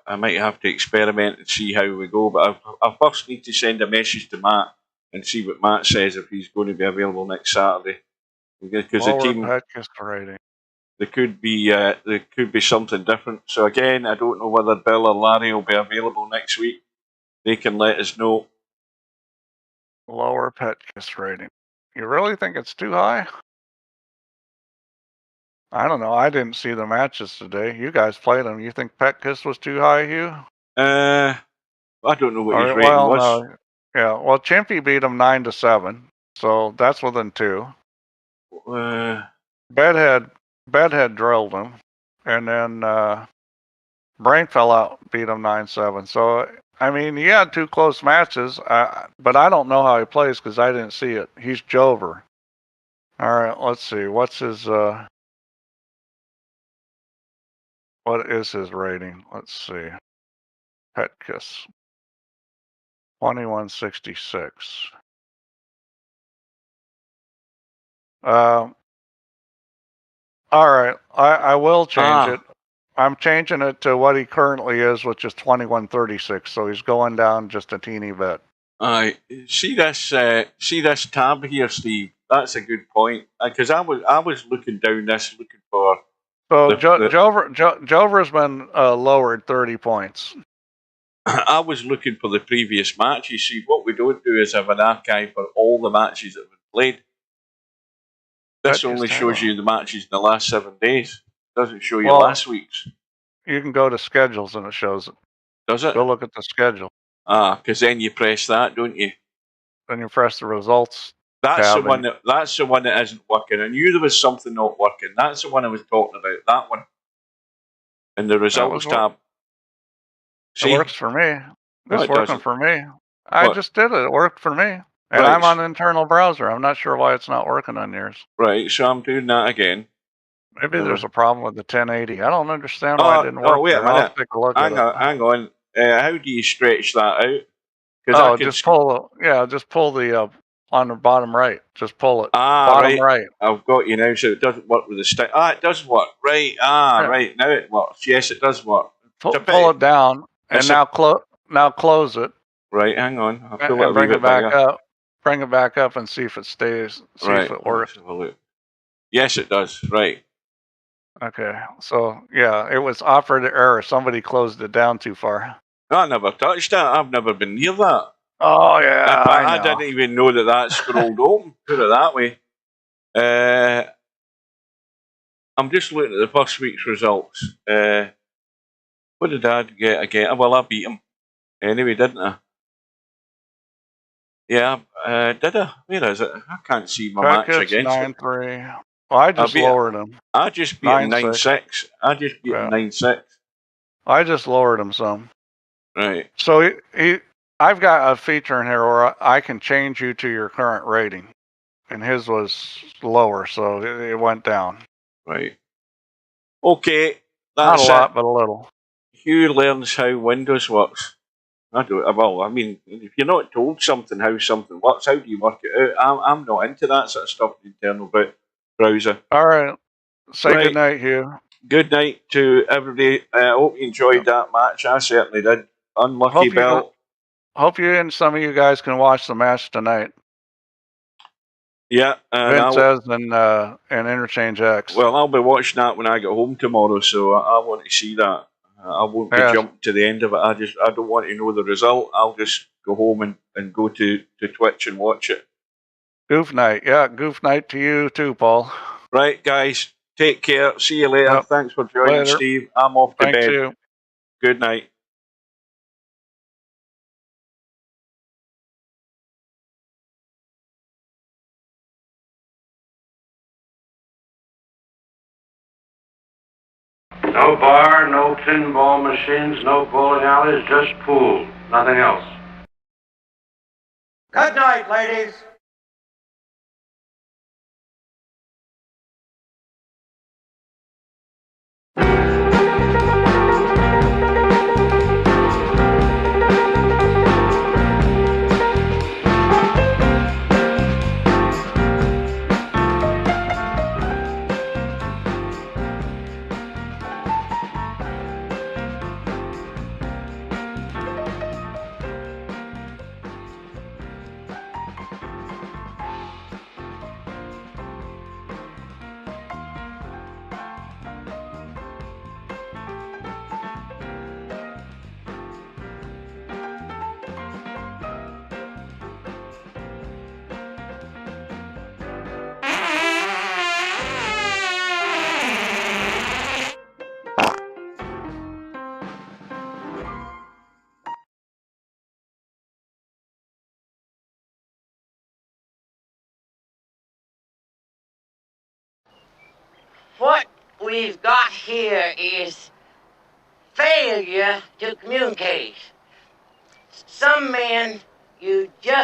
S2: I might have to experiment and see how we go, but I first need to send a message to Matt and see what Matt says if he's going to be available next Saturday. Because the team, there could be something different. So again, I don't know whether Bill or Larry will be available next week. They can let us know.
S4: Lower pet kiss rating. You really think it's too high? I don't know. I didn't see the matches today. You guys played them. You think pet kiss was too high, Hugh?
S2: I don't know what his rating was.
S4: No. Yeah. Well, Chimpy beat him 9-7, so that's within 2. Bedhead drilled him, and then Brain Fell Out beat him 9-7. So I mean, he had 2 close matches, but I don't know how he plays because I didn't see it. He's Jover. All right, let's see. What is his rating? Let's see. Pet Kiss. 2166. All right, I will change it. I'm changing it to what he currently is, which is 2136. So he's going down just a teeny bit.
S2: See this tab here, Steve. That's a good point, because I was looking down this, looking for.
S4: So Jover's been lowered 30 points.
S2: I was looking for the previous match. You see, what we don't do is have an archive for all the matches that have been played. This only shows you the matches in the last 7 days. It doesn't show you last week's.
S4: You can go to schedules and it shows it.
S2: Does it?
S4: Go look at the schedule.
S2: Because then you press that, don't you?
S4: Then you press the results.
S2: That's the one. That's the one that isn't working. I knew there was something not working. That's the one I was talking about. That one. In the results tab.
S4: See? It works for me. It's working for me. I just did it. It worked for me. And I'm on an internal browser. I'm not sure why it's not working on yours.
S2: Right, so I'm doing that again.
S4: Maybe there's a problem with the 1080. I don't understand why it didn't work.
S2: Oh, wait a minute.
S4: I'll take a look at it.
S2: Hang on. How do you stretch that out?
S4: Just pull the on the bottom right. Just pull it. Bottom right.
S2: I've got you now, so it doesn't work with the stick. It does work. Right. Right. Now it works. Yes, it does work.
S4: Pull it down, and now close it.
S2: Right, hang on. I'll pull
S4: and bring it back up. Bring it back up and see if it stays. See if it works.
S2: Yes, it does. Right.
S4: Okay. So, yeah, it was offered error. Somebody closed it down too far.
S2: I never touched that. I've never been near that.
S4: Oh, yeah.
S2: I didn't even know that scrolled open. Put it that way. I'm just looking at the first week's results. What did I get again? Well, I beat him. Anyway, didn't I? Yeah, did I? Where is it? I can't see my match against
S4: 9-3. Well, I just lowered him.
S2: I just beat him 9-6. I just beat him 9-6.
S4: I just lowered him some.
S2: Right.
S4: So I've got a feature in here where I can change you to your current rating. And his was lower, so it went down.
S2: Right. Okay.
S4: Not a lot, but a little.
S2: Hugh learns how Windows works. I mean, if you're not told how something works, how do you work it out? I'm not into that sort of stuff in the internal browser.
S4: All right. Say good night, Hugh.
S2: Good night to everybody. I hope you enjoyed that match. I certainly did. Unlucky Bill.
S4: Hope you and some of you guys can watch the match tonight.
S2: Yeah.
S4: Vince and Interchange X.
S2: Well, I'll be watching that when I get home tomorrow, so I want to see that. I won't be jumping to the end of it. I don't want to know the result. I'll just go home and go to Twitch and watch it.
S4: Goof night. Yeah, goof night to you too, Paul.
S2: Right, guys. Take care. See you later. Yep. Thanks for joining, Steve. I'm off to bed.
S4: You.
S2: Good night.
S5: No bar, no pinball machines, no bowling alleys, just pool. Nothing else.
S6: Good night, ladies.
S7: What we've got here is failure to communicate. Some men, you just